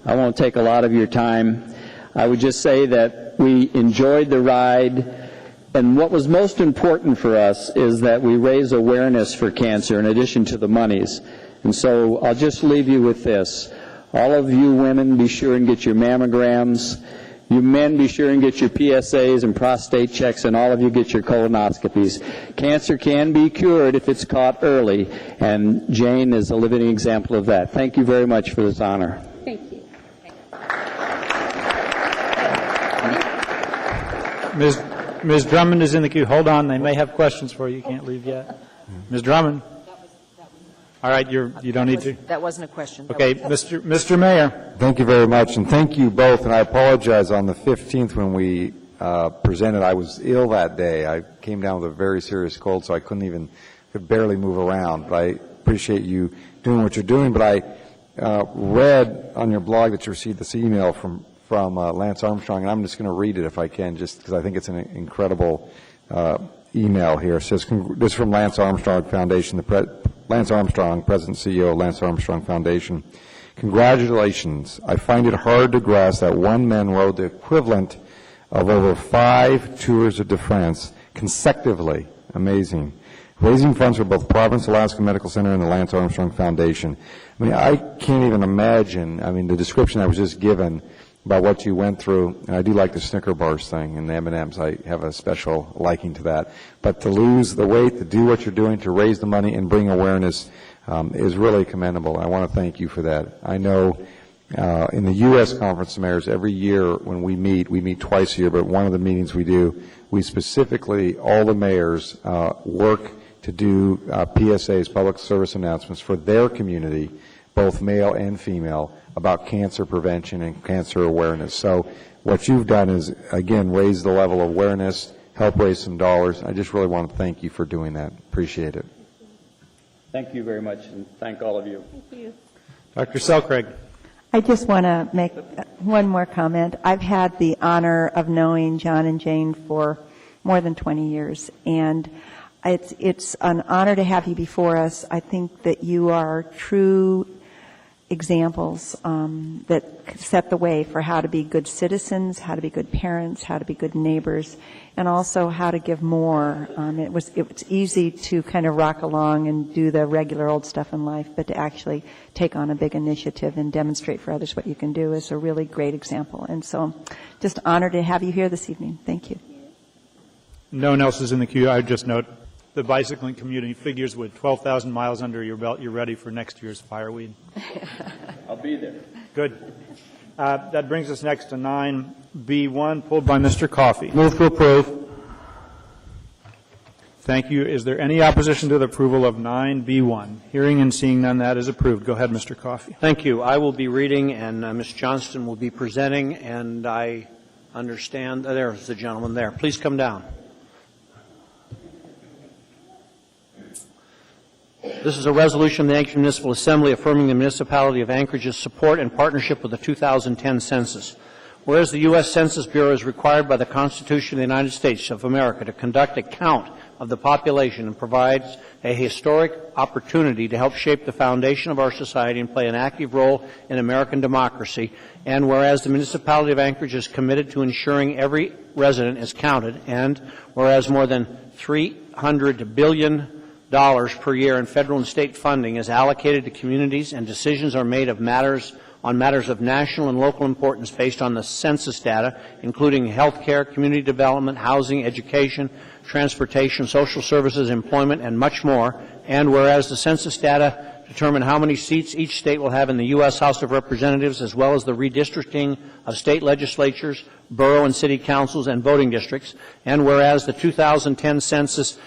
Q: I won't take a lot of your time. I would just say that we enjoyed the ride, and what was most important for us is that we raise awareness for cancer in addition to the monies. And so I'll just leave you with this. All of you women, be sure and get your mammograms. You men, be sure and get your PSAs and prostate checks, and all of you get your colonoscopies. Cancer can be cured if it's caught early, and Jane is a living example of that. Thank you very much for this honor.
E: Thank you.
B: Ms. Drummond is in the queue. Hold on. They may have questions for you. You can't leave yet. Ms. Drummond. All right, you don't need to?
E: That wasn't a question.
B: Okay, Mr. Mayor.
R: Thank you very much, and thank you both. And I apologize, on the 15th when we presented, I was ill that day. I came down with a very serious cold, so I could barely move around. But I appreciate you doing what you're doing. But I read on your blog that you received this email from Lance Armstrong, and I'm just going to read it if I can, just because I think it's an incredible email here. It says, this is from Lance Armstrong Foundation, Lance Armstrong, President and CEO of Lance Armstrong Foundation. Congratulations. I find it hard to grasp that one man rode the equivalent of over 5 tours de France consecutively. Amazing. Raising funds for both Providence Alaska Medical Center and the Lance Armstrong Foundation. I mean, I can't even imagine, the description I was just given about what you went through, and I do like the Snicker bars thing and the M&Ms. I have a special liking to that. But to lose the weight, to do what you're doing, to raise the money and bring awareness is really commendable. I want to thank you for that. I know in the U.S. Conference of Mayors, every year when we meet twice a year, but one of the meetings we do, we specifically, all the mayors work to do PSAs, public service announcements, for their community, both male and female, about cancer prevention and cancer awareness. So what you've done is, again, raise the level of awareness, help raise some dollars. I just really want to thank you for doing that. Appreciate it.
Q: Thank you very much, and thank all of you.
C: Thank you.
B: Dr. Selcraig.
F: I just want to make one more comment. I've had the honor of knowing John and Jane for more than 20 years, and it's an honor to have you before us. I think that you are true examples that set the way for how to be good citizens, how to be good parents, how to be good neighbors, and also how to give more. It was easy to kind of rock along and do the regular old stuff in life, but to actually take on a big initiative and demonstrate for others what you can do is a really great example. And so just honored to have you here this evening. Thank you.
B: No one else is in the queue. I would just note the bicycling community figures with 12,000 miles under your belt, you're ready for next year's fireweed.
Q: I'll be there.
B: Good. That brings us next to 9B1, pulled by Mr. Coffey.
K: Move to approve.
B: Thank you. Is there any opposition to the approval of 9B1? Hearing and seeing none, that is approved. Go ahead, Mr. Coffey.
D: Thank you. I will be reading, and Ms. Johnston will be presenting, and I understand, there's the gentleman there. Please come down. This is a resolution of the Anchorage Municipal Assembly affirming the municipality of Anchorage's support and partnership with the 2010 census. Whereas the U.S. Census Bureau is required by the Constitution of the United States of America to conduct a count of the population and provides a historic opportunity to help shape the foundation of our society and play an active role in American democracy, and whereas the municipality of Anchorage is committed to ensuring every resident is counted, and whereas more than $300 billion per year in federal and state funding is allocated to communities, and decisions are made on matters of national and local importance based on the census data, including health care, community development, housing, education, transportation, social services, employment, and much more. And whereas the census data determine how many seats each state will have in the U.S. House of Representatives, as well as the redistricting of state legislatures, borough and city councils, and voting districts. And whereas the 2010 census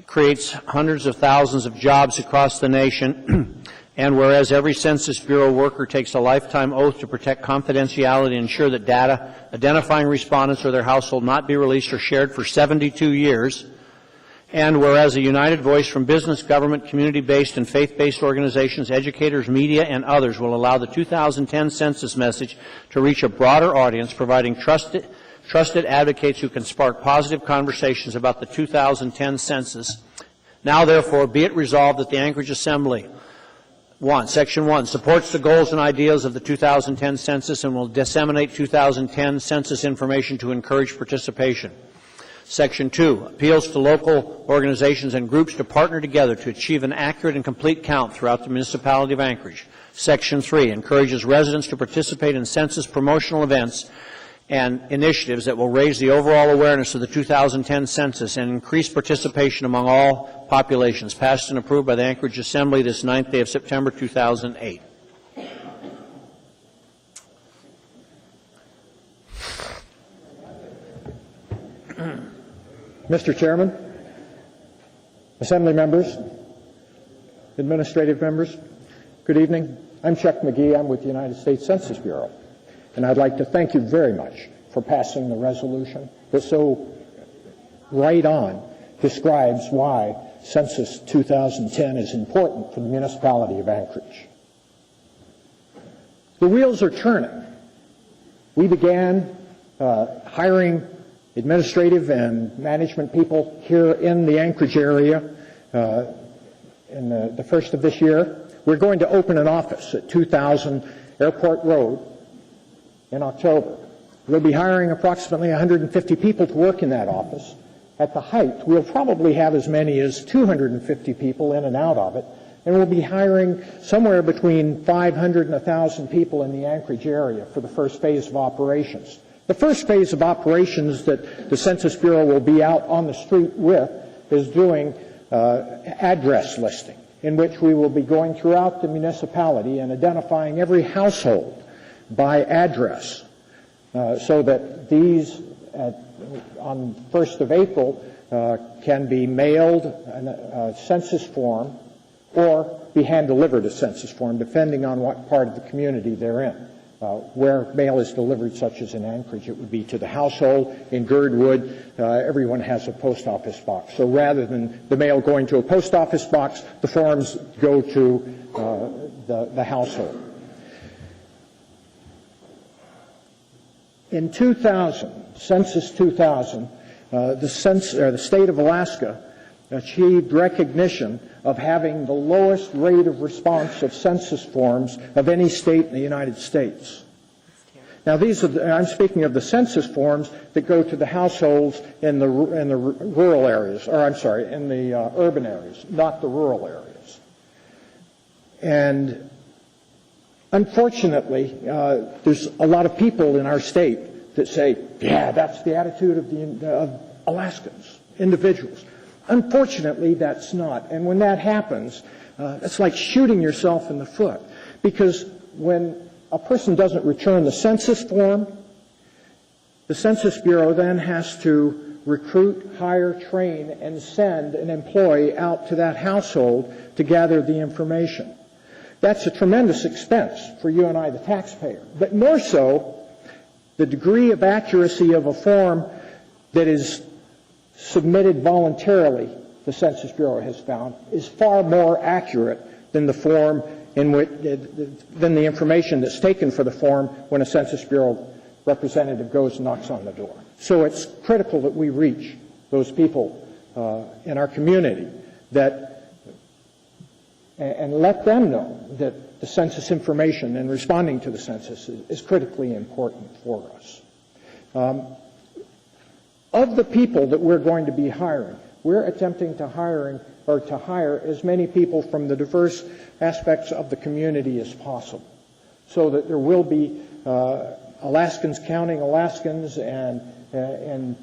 D: creates hundreds of thousands of jobs across the nation, and whereas every Census Bureau worker takes a lifetime oath to protect confidentiality and ensure that data identifying respondents or their household not be released or shared for 72 years, and whereas a united voice from business, government, community-based, and faith-based organizations, educators, media, and others will allow the 2010 census message to reach a broader audience, providing trusted advocates who can spark positive conversations about the 2010 census. Now, therefore, be it resolved that the Anchorage Assembly, Section 1, supports the goals and ideas of the 2010 census and will disseminate 2010 census information to encourage participation. Section 2, appeals to local organizations and groups to partner together to achieve an accurate and complete count throughout the municipality of Anchorage. Section 3, encourages residents to participate in census promotional events and initiatives that will raise the overall awareness of the 2010 census and increase participation among all populations, passed and approved by the Anchorage Assembly this 9th day of September 2008.
S: Mr. Chairman, Assembly members, administrative members, good evening. I'm Chuck McGee. I'm with the United States Census Bureau. And I'd like to thank you very much for passing the resolution that so right on describes why Census 2010 is important for the municipality of Anchorage. The wheels are turning. We began hiring administrative and management people here in the Anchorage area in the first of this year. We're going to open an office at 2000 Airport Road in October. We'll be hiring approximately 150 people to work in that office. At the height, we'll probably have as many as 250 people in and out of it, and we'll be hiring somewhere between 500 and 1,000 people in the Anchorage area for the first phase of operations. The first phase of operations that the Census Bureau will be out on the street with is doing address listing, in which we will be going throughout the municipality and identifying every household by address, so that these, on 1st of April, can be mailed a census form or be hand-delivered a census form, depending on what part of the community they're in. Where mail is delivered, such as in Anchorage, it would be to the household. In Girdwood, everyone has a post office box. So rather than the mail going to a post office box, the forms go to the household. In 2000, Census 2000, the state of Alaska achieved recognition of having the lowest rate of response of census forms of any state in the United States. Now, I'm speaking of the census forms that go to the households in the rural areas, or I'm sorry, in the urban areas, not the rural areas. And unfortunately, there's a lot of people in our state that say, yeah, that's the attitude of Alaskans, individuals. Unfortunately, that's not. And when that happens, it's like shooting yourself in the foot. Because when a person doesn't return the census form, the Census Bureau then has to recruit, hire, train, and send an employee out to that household to gather the information. That's a tremendous expense for you and I, the taxpayer. But more so, the degree of accuracy of a form that is submitted voluntarily, the Census Bureau has found, is far more accurate than the form than the information that's taken for the form when a Census Bureau representative goes and knocks on the door. So it's critical that we reach those people in our community and let them know that the census information and responding to the census is critically important for us. Of the people that we're going to be hiring, we're attempting to hire as many people from the diverse aspects of the community as possible, so that there will be Alaskans counting Alaskans and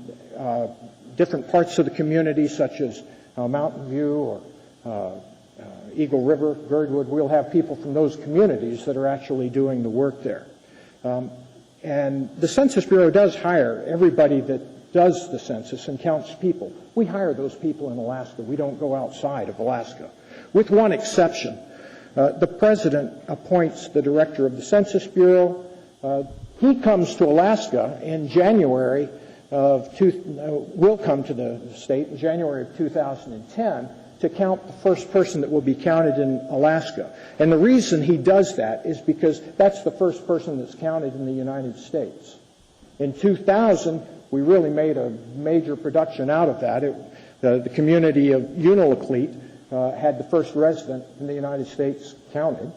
S: different parts of the community, such as Mountain View or Eagle River, Girdwood. We'll have people from those communities that are actually doing the work there. And the Census Bureau does hire everybody that does the census and counts people. We hire those people in Alaska. We don't go outside of Alaska, with one exception. The President appoints the Director of the Census Bureau. He comes to Alaska in January will come to the state in January of 2010 to count the first person that will be counted in Alaska. And the reason he does that is because that's the first person that's counted in the United States. In 2000, we really made a major production out of that. The community of Unalakleet had the first resident in the United States counted.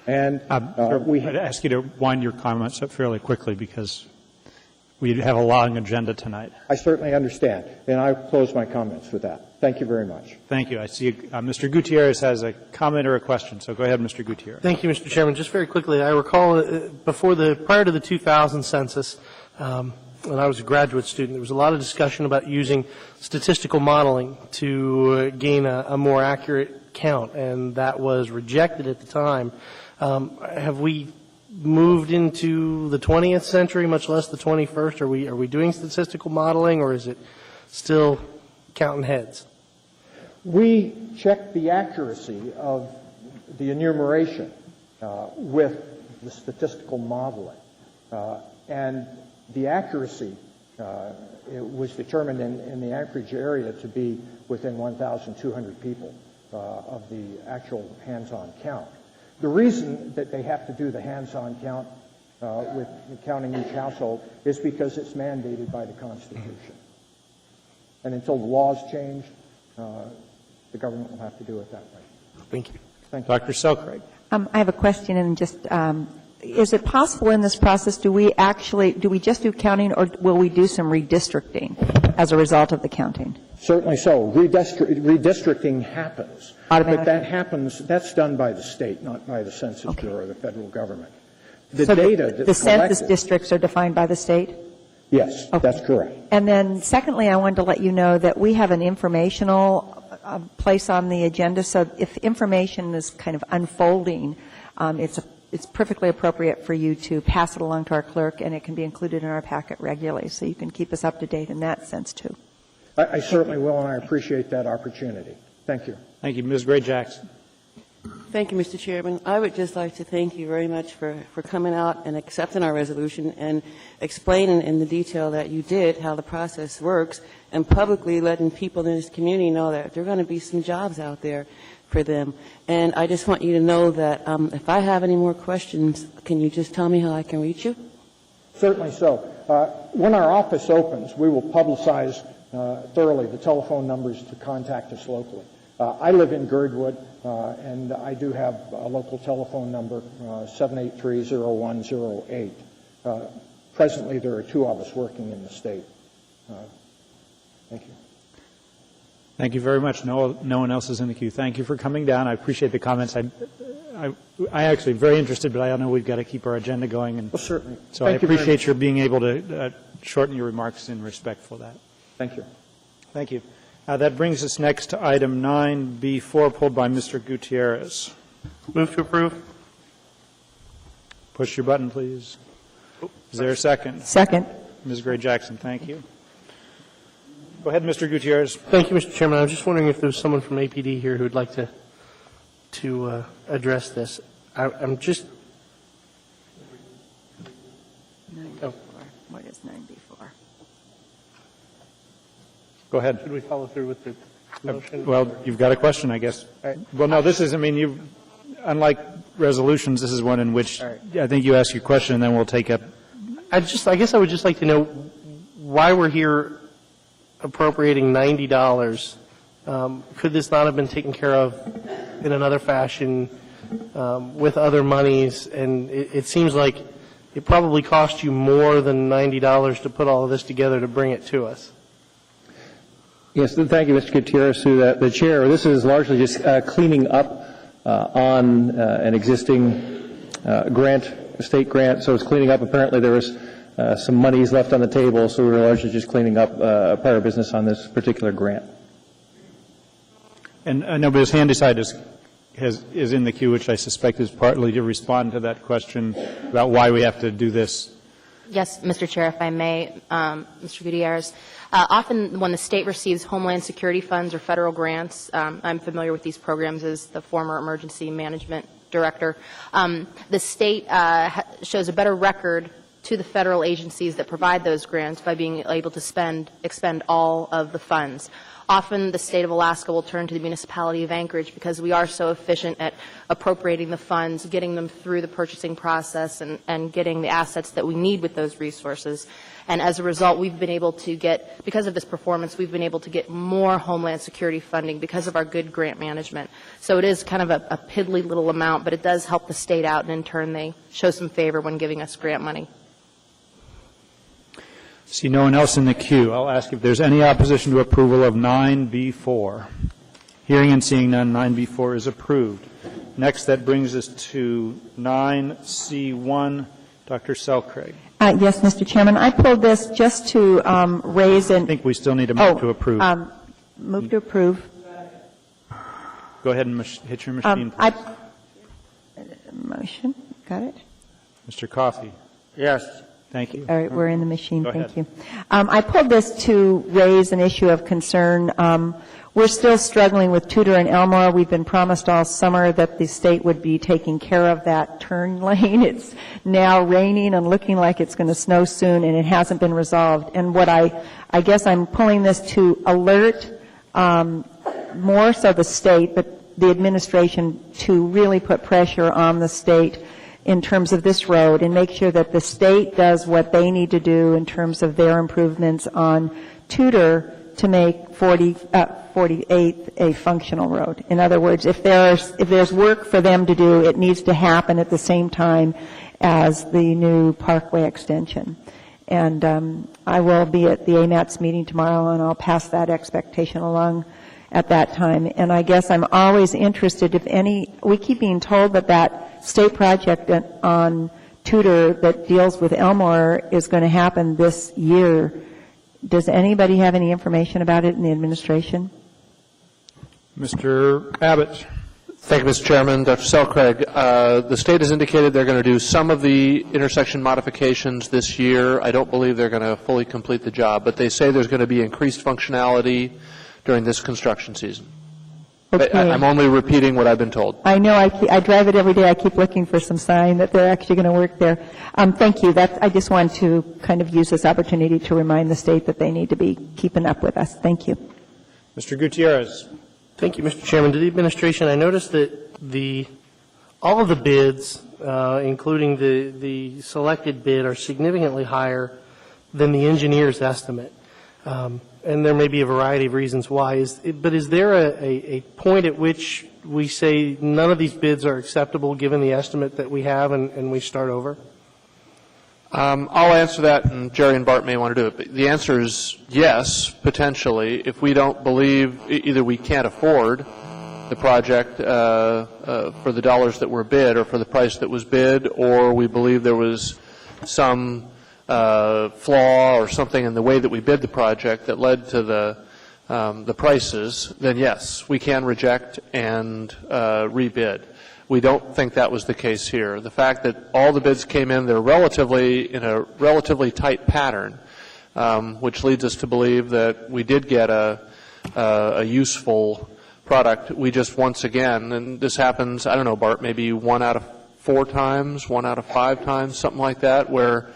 S: And
B: I'd ask you to wind your comments up fairly quickly because we have a long agenda tonight.
S: I certainly understand, and I close my comments with that. Thank you very much.
B: Thank you. I see Mr. Gutierrez has a comment or a question, so go ahead, Mr. Gutierrez.
G: Thank you, Mr. Chairman. Just very quickly, I recall prior to the 2000 census, when I was a graduate student, there was a lot of discussion about using statistical modeling to gain a more accurate count, and that was rejected at the time. Have we moved into the 20th century, much less the 21st? Are we doing statistical modeling, or is it still counting heads?
S: We check the accuracy of the enumeration with the statistical modeling, and the accuracy it was determined in the Anchorage area to be within 1,200 people of the actual hands-on count. The reason that they have to do the hands-on count with counting each household is because it's mandated by the Constitution. And until the laws change, the government will have to do it that way.
G: Thank you.
S: Thank you.
B: Dr. Selkirk.
F: I have a question, and just, is it possible in this process, do we just do counting, or will we do some redistricting as a result of the counting?
S: Certainly so. Redistricting happens. But that happens, that's done by the state, not by the Census Bureau or the federal government. The
F: census districts are defined by the state?
S: Yes, that's correct.
F: And then secondly, I wanted to let you know that we have an informational place on the agenda, so if information is kind of unfolding, it's perfectly appropriate for you to pass it along to our clerk, and it can be included in our packet regularly, so you can keep us up to date in that sense, too.
S: I certainly will, and I appreciate that opportunity. Thank you.
B: Thank you. Ms. Gray-Jackson.
H: Thank you, Mr. Chairman. I would just like to thank you very much for coming out and accepting our resolution and explaining in the detail that you did how the process works, and publicly letting people in this community know that there are going to be some jobs out there for them. And I just want you to know that if I have any more questions, can you just tell me how I can reach you?
S: Certainly so. When our office opens, we will publicize thoroughly the telephone numbers to contact us locally. I live in Girdwood, and I do have a local telephone number, 783-0108. Presently, there are two of us working in the state. Thank you.
B: Thank you very much. No one else is in the queue. Thank you for coming down. I appreciate the comments. I actually am very interested, but I know we've got to keep our agenda going. And
S: well, certainly.
B: So I appreciate your being able to shorten your remarks in respect for that.
S: Thank you.
B: Thank you. That brings us next to item 9B4, pulled by Mr. Gutierrez.
G: Move to approve.
B: Push your button, please. Is there a second?
F: Second.
B: Ms. Gray-Jackson, thank you. Go ahead, Mr. Gutierrez.
G: Thank you, Mr. Chairman. I was just wondering if there's someone from APD here who would like to address this. I'm just.
F: Oh. What is 9B4?
B: Go ahead.
G: Should we follow through with the motion?
B: Well, you've got a question, I guess. Well, no, this is, unlike resolutions, this is one in which I think you ask your question and then we'll take up.
G: I guess I would just like to know why we're here appropriating $90. Could this not have been taken care of in another fashion with other monies? And it seems like it probably cost you more than $90 to put all of this together to bring it to us.
P: Yes, thank you, Mr. Gutierrez, to the chair. This is largely just cleaning up on an existing grant, a state grant. So it's cleaning up. Apparently there was some monies left on the table, so we were largely just cleaning up prior business on this particular grant.
B: And I know Ms. Handyside is in the queue, which I suspect is partly to respond to that question about why we have to do this.
T: Yes, Mr. Chair, if I may, Mr. Gutierrez. Often when the state receives Homeland Security funds or federal grants, I'm familiar with these programs as the former emergency management director, the state shows a better record to the federal agencies that provide those grants by being able to expend all of the funds. Often the state of Alaska will turn to the municipality of Anchorage because we are so efficient at appropriating the funds, getting them through the purchasing process, and getting the assets that we need with those resources. And as a result, we've been able to get, because of this performance, we've been able to get more Homeland Security funding because of our good grant management. So it is kind of a piddly little amount, but it does help the state out, and in turn they show some favor when giving us grant money.
B: See no one else in the queue. I'll ask if there's any opposition to approval of 9B4. Hearing and seeing none, 9B4 is approved. Next, that brings us to 9C1. Dr. Selkirk.
F: Yes, Mr. Chairman. I pulled this just to raise an...
B: I think we still need to move to approve.
F: Move to approve.
B: Go ahead and hit your machine, please.
F: Motion. Got it.
B: Mr. Coffey.
D: Yes.
B: Thank you.
F: All right, we're in the machine.
B: Go
F: Thank
B: ahead.
F: you. I pulled this to raise an issue of concern. We're still struggling with Tudor and Elmore. We've been promised all summer that the state would be taking care of that turn lane. It's now raining and looking like it's going to snow soon, and it hasn't been resolved. And what I guess I'm pulling this to alert more so the state, but the administration, to really put pressure on the state in terms of this road and make sure that the state does what they need to do in terms of their improvements on Tudor to make 48th a functional road. In other words, if there's work for them to do, it needs to happen at the same time as the new Parkway extension. And I will be at the AMATS meeting tomorrow, and I'll pass that expectation along at that time. And I guess I'm always interested we keep being told that state project on Tudor that deals with Elmore is going to happen this year. Does anybody have any information about it in the administration?
B: Mr. Abbott.
U: Thank you, Mr. Chairman. Dr. Selcraig, the state has indicated they're going to do some of the intersection modifications this year. I don't believe they're going to fully complete the job, but they say there's going to be increased functionality during this construction season.
F: Okay.
U: I'm only repeating what I've been told.
F: I know. I drive it every day. I keep looking for some sign that they're actually going to work there. Thank you. I just want to kind of use this opportunity to remind the state that they need to be keeping up with us. Thank you.
B: Mr. Gutierrez.
G: Thank you, Mr. Chairman. To the administration, I noticed that all of the bids, including the selected bid, are significantly higher than the engineer's estimate. And there may be a variety of reasons why. But is there a point at which we say none of these bids are acceptable given the estimate that we have and we start over?
U: I'll answer that, and Jerry and Bart may want to do it. But the answer is yes, potentially, if we don't believe either we can't afford the project for the dollars that were bid or for the price that was bid, or we believe there was some flaw or something in the way that we bid the project that led to the prices, then yes, we can reject and rebid. We don't think that was the case here. The fact that all the bids came in, they're in a relatively tight pattern, which leads us to believe that we did get a useful product. We just once again, and this happens, I don't know, Bart, maybe 1 out of 4 times, 1 out of 5 times, something like that, where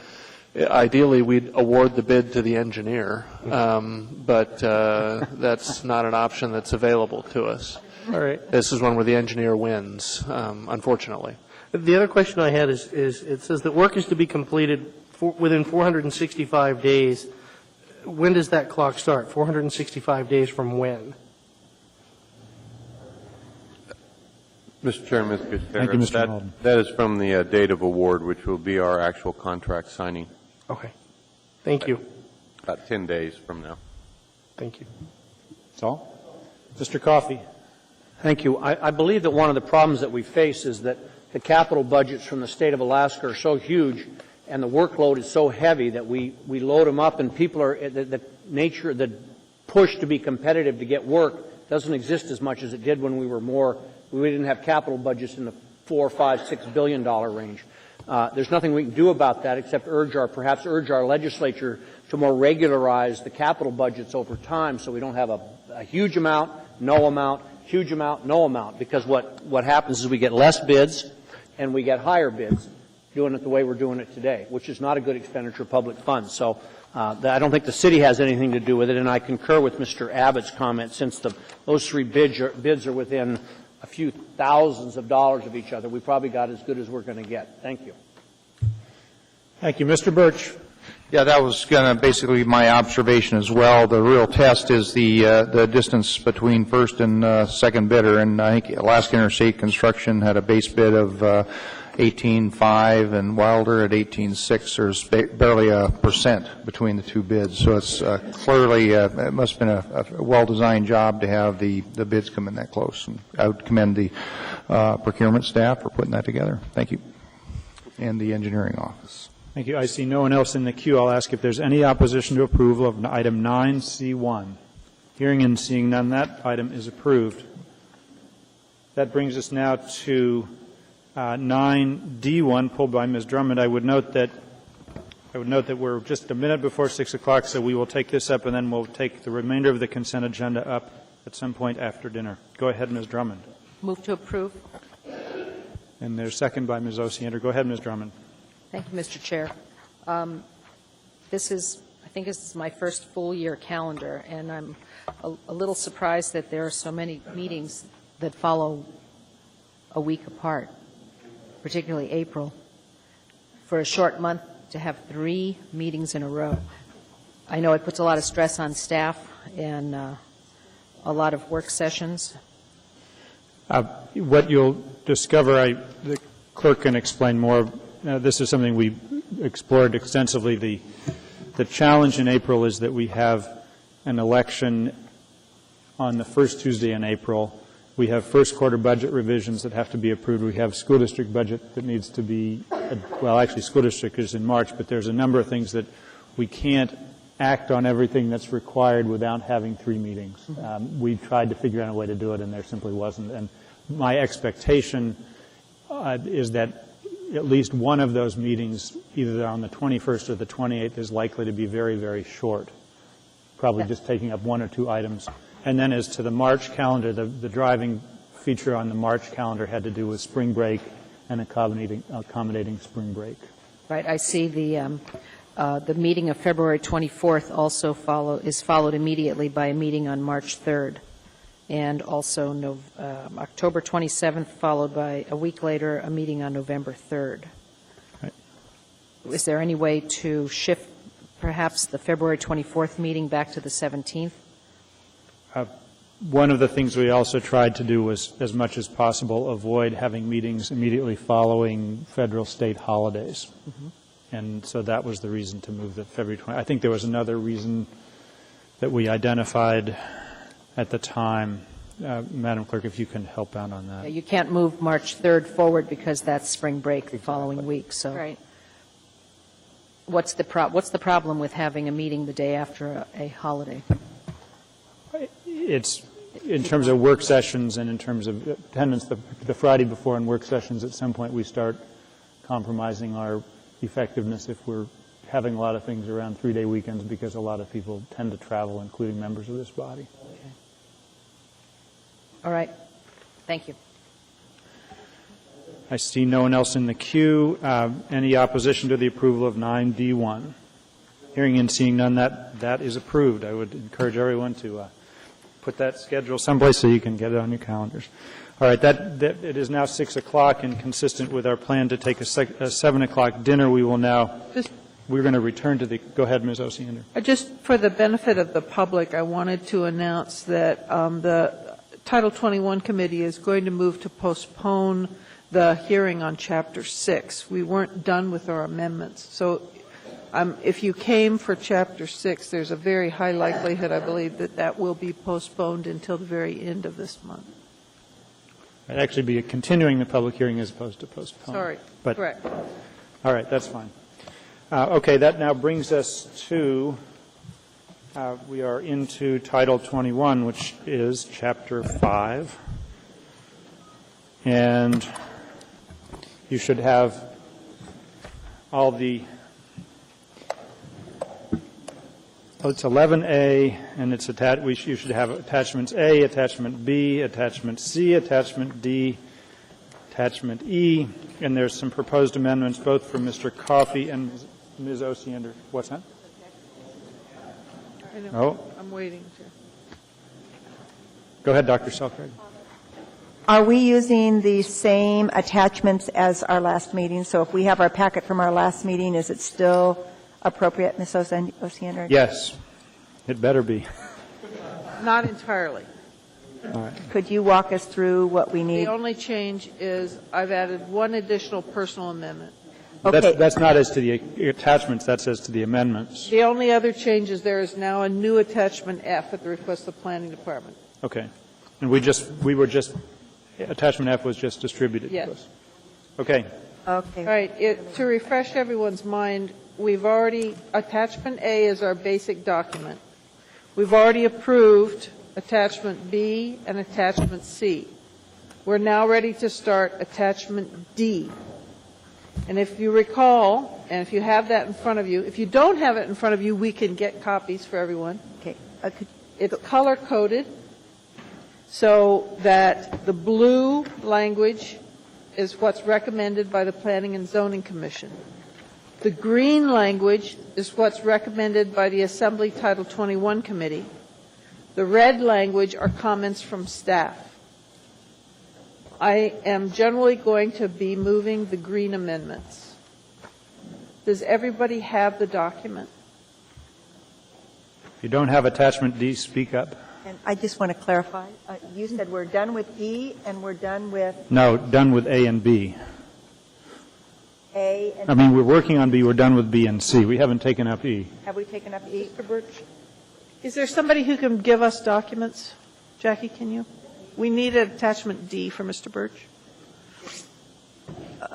U: ideally we'd award the bid to the engineer, but that's not an option that's available to us.
G: All right.
U: This is one where the engineer wins, unfortunately.
G: The other question I had is it says that work is to be completed within 465 days. When does that clock start? 465 days from when?
V: Mr. Chairman, Mr. Gutierrez,
B: Thank you, Mr. Malden.
V: that is from the date of award, which will be our actual contract signing.
G: Okay. Thank you.
V: About 10 days from now.
G: Thank you.
B: That's all? Mr. Coffey.
D: Thank you. I believe that one of the problems that we face is that the capital budgets from the state of Alaska are so huge and the workload is so heavy that we load them up and people are, the push to be competitive to get work doesn't exist as much as it did when we didn't have capital budgets in the $4, $5, $6 billion range. There's nothing we can do about that except perhaps urge our legislature to more regularize the capital budgets over time so we don't have a huge amount, no amount, huge amount, no amount, because what happens is we get less bids and we get higher bids doing it the way we're doing it today, which is not a good expenditure of public funds. So I don't think the city has anything to do with it, and I concur with Mr. Abbott's comment since those 3 bids are within a few thousands of dollars of each other. We probably got as good as we're going to get. Thank you.
B: Thank you. Mr. Birch.
J: Yeah, that was going to basically my observation as well. The real test is the distance between first and second bidder, and I think Alaska Interstate Construction had a base bid of 18.5 and Wilder at 18.6. There's barely a percent between the 2 bids, so it's clearly it must have been a well-designed job to have the bids come in that close. And I would commend the procurement staff for putting that together. Thank you, and the engineering office.
B: Thank you. I see no one else in the queue. I'll ask if there's any opposition to approval of item 9C1. Hearing and seeing none, that item is approved. That brings us now to 9D1, pulled by Ms. Drummond. I would note that we're just a minute before 6 o'clock, so we will take this up, and then we'll take the remainder of the consent agenda up at some point after dinner. Go ahead, Ms. Drummond.
E: Move to approve.
B: And there's second by Ms. Osiander. Go ahead, Ms. Drummond.
E: Thank you, Mr. Chair. I think this is my first full year calendar, and I'm a little surprised that there are so many meetings that follow a week apart, particularly April. for a short month to have 3 meetings in a row. I know it puts a lot of stress on staff and a lot of work sessions.
B: What you'll discover, the clerk can explain more. This is something we explored extensively. The challenge in April is that we have an election on the first Tuesday in April. We have first quarter budget revisions that have to be approved. We have school district budget that needs to be, well, actually school district is in March, but there's a number of things that we can't act on everything that's required without having 3 meetings. We tried to figure out a way to do it, and there simply wasn't. And my expectation is that at least one of those meetings, either on the 21st or the 28th, is likely to be very, very short, probably just taking up 1 or 2 items. And then as to the March calendar, the driving feature on the March calendar had to do with spring break and accommodating spring break.
E: Right. I see the meeting of February 24th also is followed immediately by a meeting on March 3rd, and also October 27th, followed by a week later a meeting on November 3rd.
B: Right.
E: Is there any way to shift perhaps the February 24th meeting back to the 17th?
B: One of the things we also tried to do was, as much as possible, avoid having meetings immediately following federal state holidays. And so that was the reason to move the February 20th. I think there was another reason that we identified at the time. Madam Clerk, if you can help out on that.
E: You can't move March 3rd forward because that's spring break the following week. So
T: Right.
E: what's the problem with having a meeting the day after a holiday?
B: It's in terms of work sessions and in terms of attendance, the Friday before in work sessions, at some point we start compromising our effectiveness if we're having a lot of things around 3-day weekends, because a lot of people tend to travel, including members of this body.
E: Okay. All right. Thank you.
B: I see no one else in the queue. Any opposition to the approval of 9D1? Hearing and seeing none, that is approved. I would encourage everyone to put that schedule someplace so you can get it on your calendars. All right, it is now 6 o'clock, and consistent with our plan to take a 7 o'clock dinner, we're going to return to go ahead, Ms. Osiander.
C: Just for the benefit of the public, I wanted to announce that the Title 21 Committee is going to move to postpone the hearing on Chapter 6. We weren't done with our amendments. So if you came for Chapter 6, there's a very high likelihood, I believe, that will be postponed until the very end of this month.
B: It'd actually be continuing the public hearing as opposed to postponing.
C: Sorry,
B: But,
C: correct.
B: All right, that's fine. Okay, that now brings us to, we are into Title 21, which is Chapter 5. And you should have all the, it's 11A, and it's you should have attachments A, attachment B, attachment C, attachment D, attachment E, and there's some proposed amendments both from Mr. Coffey and Ms. Osiander. What's that?
C: I know.
B: Oh.
C: I'm waiting to.
B: Go ahead, Dr. Selkirk.
F: Are we using the same attachments as our last meeting? So if we have our packet from our last meeting, is it still appropriate, Ms. Osiander?
B: Yes, it better be.
C: Not entirely.
B: All right.
F: Could you walk us through what we need?
C: The only change is I've added one additional personal amendment.
F: Okay.
B: That's not as to the attachments, that's as to the amendments.
C: The only other change is there is now a new attachment F at the request of the Planning Department.
B: Okay. And attachment F was just distributed
C: Yes.
B: to us. Okay.
F: Okay.
C: All right. To refresh everyone's mind, attachment A is our basic document. We've already approved attachment B and attachment C. We're now ready to start attachment D. And if you recall, and if you have that in front of you, if you don't have it in front of you, we can get copies for everyone.
F: Okay.
C: It's color-coded so that the blue language is what's recommended by the Planning and Zoning Commission. The green language is what's recommended by the Assembly Title 21 Committee. The red language are comments from staff. I am generally going to be moving the green amendments. Does everybody have the document?
B: If you don't have attachment D, speak up.
F: And I just want to clarify, you said we're done with E and we're done with
B: No, done with A and B.
F: A and
B: I mean, we're working on B, we're done with B and C. We haven't taken up E.
F: Have we taken up E?
C: Mr. Birch, is there somebody who can give us documents? Jackie, can you? We need an attachment D for Mr. Birch.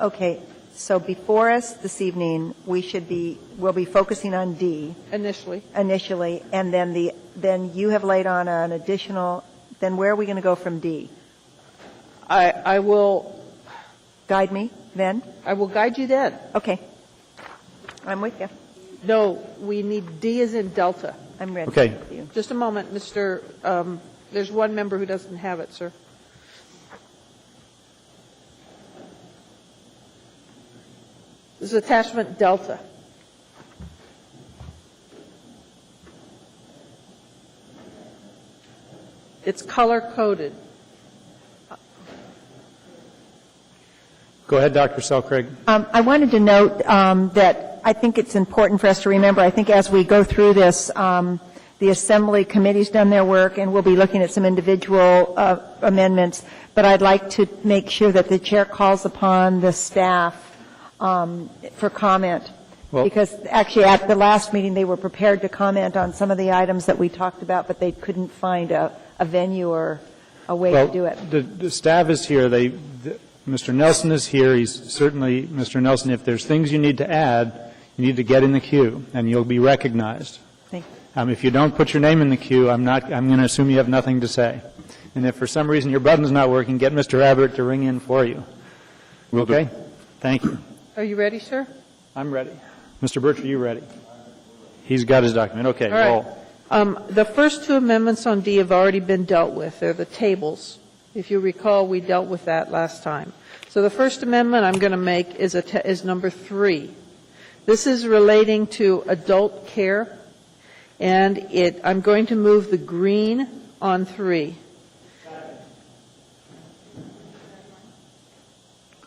F: Okay, so before us this evening, we'll be focusing on D.
C: Initially,
F: and then you have laid on an additional, then where are we going to go from D?
C: I will
F: guide me then?
C: I will guide you then.
F: Okay. I'm with you.
C: No, we need D as in Delta.
F: I'm ready.
B: Okay.
C: Just a moment, Mr. There's one member who doesn't have it, sir. This is attachment Delta. It's color-coded.
B: Go ahead, Dr. Selcraig.
F: I wanted to note that I think it's important for us to remember, I think as we go through this, the Assembly Committee's done their work, and we'll be looking at some individual amendments, but I'd like to make sure that the Chair calls upon the staff for comment.
B: Well,
F: because actually at the last meeting, they were prepared to comment on some of the items that we talked about, but they couldn't find a venue or a way to do it.
B: The staff is here. Mr. Nelson is here. He's certainly, Mr. Nelson, if there's things you need to add, you need to get in the queue, and you'll be recognized.
F: Thank
B: you. If you don't put your name in the queue, I'm going to assume you have nothing to say. And if for some reason your button's not working, get Mr. Abbott to ring in for you. Okay? Thank you.
C: Are you ready, sir?
B: I'm ready. Mr. Birch, are you ready? He's got his document. Okay,
C: all right. The first two amendments on D have already been dealt with. They're the tables. If you recall, we dealt with that last time. So the first amendment I'm going to make is number 3. This is relating to adult care, and I'm going to move the green on 3.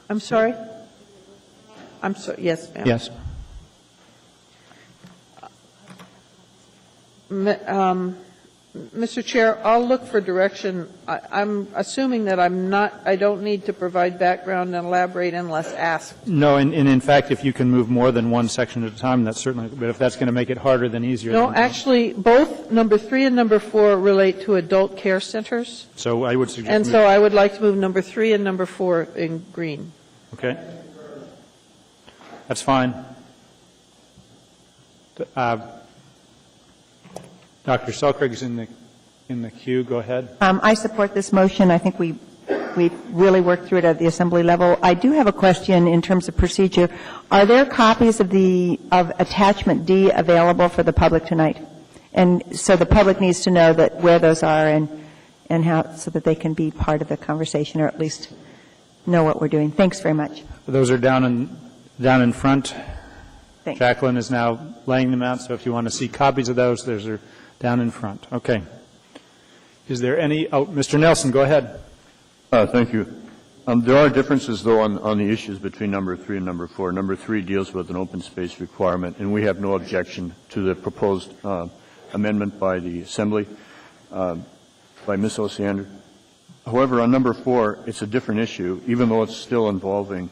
C: I'm sorry? Yes, ma'am.
B: Yes.
C: Mr. Chair, I'll look for direction. I'm assuming that I don't need to provide background and elaborate unless asked.
B: No, and in fact, if you can move more than one section at a time, that's certainly, but if that's going to make it harder than easier.
C: No, actually, both number 3 and number 4 relate to adult care centers.
B: So I would suggest.
C: And so I would like to move number 3 and number 4 in green.
B: Okay. That's fine. Dr. Selcraig is in the queue. Go ahead.
F: I support this motion. I think we really worked through it at the Assembly level. I do have a question in terms of procedure. Are there copies of attachment D available for the public tonight? And so the public needs to know that where those are and how, so that they can be part of the conversation or at least know what we're doing. Thanks very much.
B: Those are down in front.
F: Thanks.
B: Jacqueline is now laying them out, so if you want to see copies of those are down in front. Okay. Is there any? Oh, Mr. Nelson, go ahead.
A: Thank you. There are differences, though, on the issues between number 3 and number 4. Number 3 deals with an open space requirement, and we have no objection to the proposed amendment by the Assembly, by Ms. Osiander. However, on number 4, it's a different issue, even though it's still involving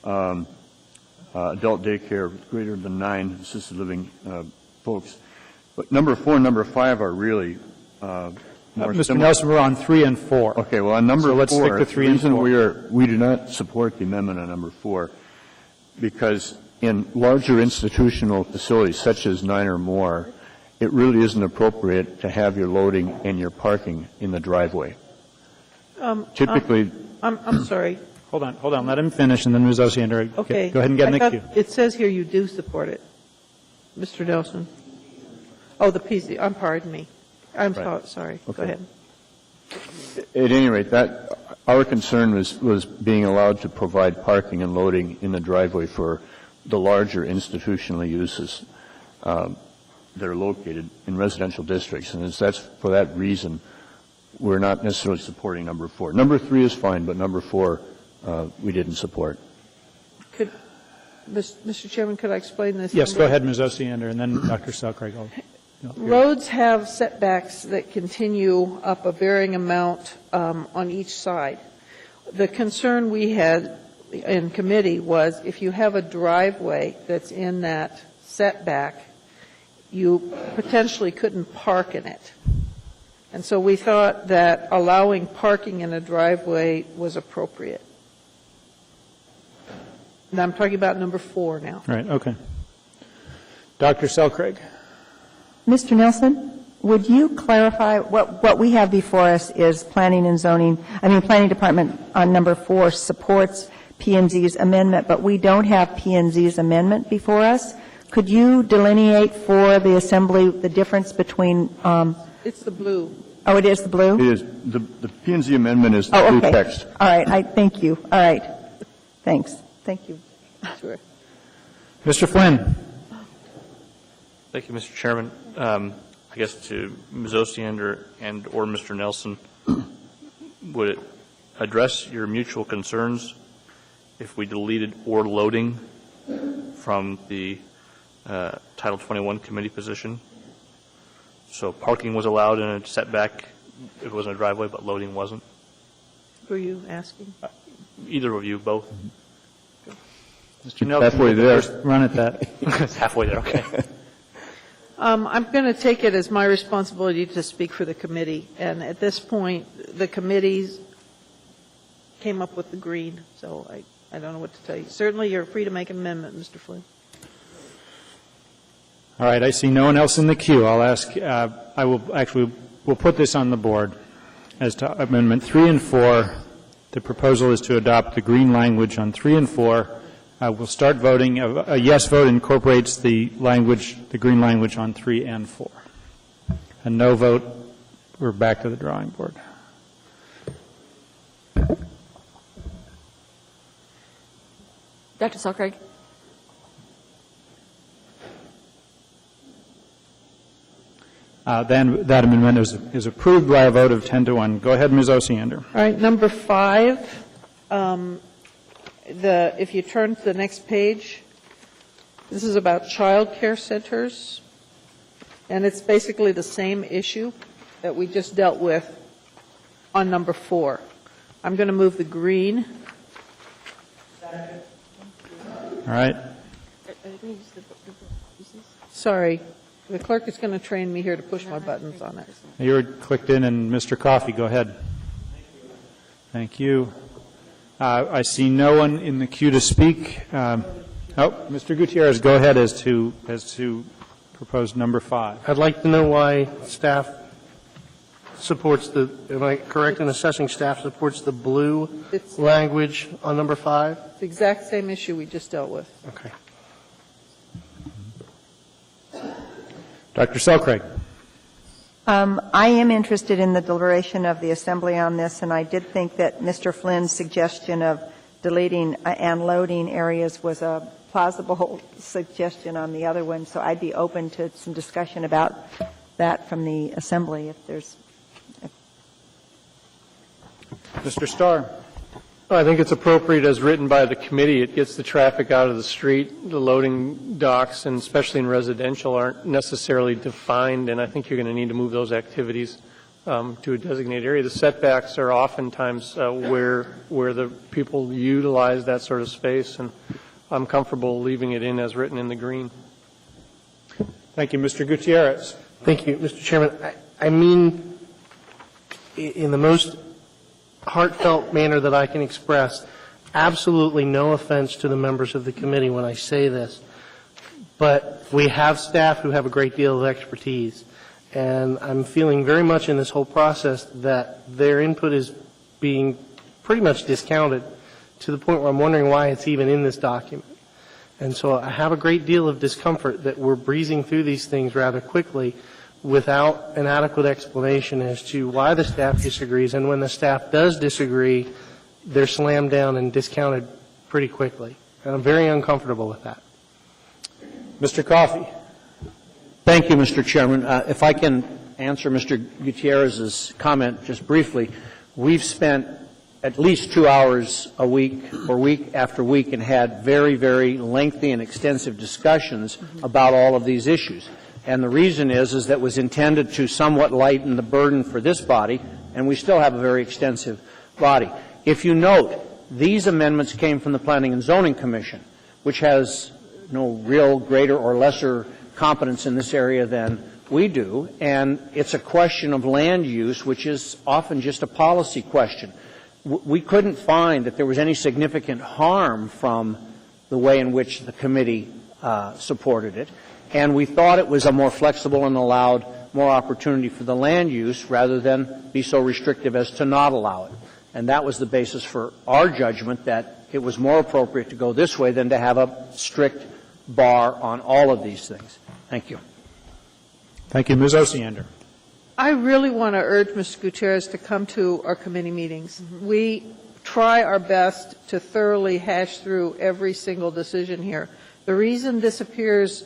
A: adult daycare greater than 9 assisted living folks. But number 4 and number 5 are really more
B: Mr.
A: similar.
B: Nelson, we're on 3 and 4.
A: Okay, well, on number 4,
B: let's stick to 3 and 4.
A: the reason we do not support the amendment on number 4, because in larger institutional facilities, such as 9 or more, it really isn't appropriate to have your loading and your parking in the driveway. Typically,
C: I'm sorry.
B: Hold on. Let him finish, and then Ms. Osiander,
C: Okay.
B: go ahead and get in the queue.
C: It says here you do support it, Mr. Nelson. Oh, the PC. Pardon me. I'm
A: Right.
C: sorry.
A: Okay.
C: Go ahead.
A: At any rate, our concern was being allowed to provide parking and loading in the driveway for the larger institutional uses that are located in residential districts, and that's for that reason we're not necessarily supporting number 4. Number 3 is fine, but number 4 we didn't support.
C: Mr. Chairman, could I explain this?
B: Yes, go ahead, Ms. Osiander, and then Dr. Selcraig.
C: Roads have setbacks that continue up a varying amount on each side. The concern we had in committee was if you have a driveway that's in that setback, you potentially couldn't park in it. And so we thought that allowing parking in a driveway was appropriate. And I'm talking about number 4 now.
B: Right, okay. Dr. Selcraig.
F: Mr. Nelson, would you clarify what we have before us is planning department on number 4 supports P&Z's amendment, but we don't have P&Z's amendment before us. Could you delineate for the Assembly the difference between
C: It's the blue.
F: Oh, it is the blue?
A: It is. The P&Z amendment is the blue
F: okay.
A: text.
F: All right. Thank you. All right. Thanks. Thank you.
C: Sure.
B: Mr. Flynn.
K: Thank you, Mr. Chairman. I guess to Ms. Osiander and or Mr. Nelson, would it address your mutual concerns if we deleted "or loading" from the Title 21 committee position? So parking was allowed in a setback if it wasn't a driveway, but loading wasn't?
C: Were you asking?
K: Either of you, both.
B: Mr. Nelson, halfway there. First run at that.
K: It's halfway there, okay.
C: I'm going to take it as my responsibility to speak for the committee. And at this point, the committees came up with the green, so I don't know what to tell you. Certainly, you're free to make an amendment, Mr. Flynn.
B: All right, I see no one else in the queue. I'll ask, we'll put this on the board as to Amendment 3 and 4. The proposal is to adopt the green language on 3 and 4. We'll start voting. A yes vote incorporates the language, the green language on 3 and 4. A no vote, we're back to the drawing board.
T: Dr. Selcraig?
B: Then that amendment is approved by a vote of 10-1. Go ahead, Ms. Osiander.
C: All right, number 5, if you turn to the next page, this is about child care centers, and it's basically the same issue that we just dealt with on number 4. I'm going to move the green.
B: All right.
C: Sorry. The clerk is going to train me here to push my buttons on it.
B: You're clicked in, and Mr. Coffey, go ahead. Thank you. I see no one in the queue to speak. Mr. Gutierrez, go ahead as to proposed number 5.
G: I'd like to know why staff supports am I correct in assessing staff supports the blue language on number 5?
C: It's the exact same issue we just dealt with.
G: Okay.
B: Dr. Selcraig.
F: I am interested in the deliberation of the Assembly on this, and I did think that Mr. Flynn's suggestion of deleting and loading areas was a plausible suggestion on the other one, so I'd be open to some discussion about that from the Assembly if there's...
B: Mr. Starr.
I: I think it's appropriate as written by the committee. It gets the traffic out of the street. The loading docks, and especially in residential, aren't necessarily defined, and I think you're going to need to move those activities to a designated area. The setbacks are oftentimes where the people utilize that sort of space, and I'm comfortable leaving it in as written in the green.
B: Thank you. Mr. Gutierrez.
G: Thank you, Mr. Chairman. I mean, in the most heartfelt manner that I can express, absolutely no offense to the members of the committee when I say this, but we have staff who have a great deal of expertise, and I'm feeling very much in this whole process that their input is being pretty much discounted to the point where I'm wondering why it's even in this document. And so I have a great deal of discomfort that we're breezing through these things rather quickly without an adequate explanation as to why the staff disagrees, and when the staff does disagree, they're slammed down and discounted pretty quickly. And I'm very uncomfortable with that.
B: Mr. Coffey.
D: Thank you, Mr. Chairman. If I can answer Mr. Gutierrez's comment just briefly, we've spent at least 2 hours a week or week after week and had very, very lengthy and extensive discussions about all of these issues. And the reason is that it was intended to somewhat lighten the burden for this body, and we still have a very extensive body. If you note, these amendments came from the Planning and Zoning Commission, which has no real greater or lesser competence in this area than we do, and it's a question of land use, which is often just a policy question. We couldn't find that there was any significant harm from the way in which the committee supported it, and we thought it was a more flexible and allowed more opportunity for the land use rather than be so restrictive as to not allow it. And that was the basis for our judgment that it was more appropriate to go this way than to have a strict bar on all of these things. Thank you.
B: Thank you. Ms. Osiander.
C: I really want to urge Mr. Gutierrez to come to our committee meetings. We try our best to thoroughly hash through every single decision here. The reason this appears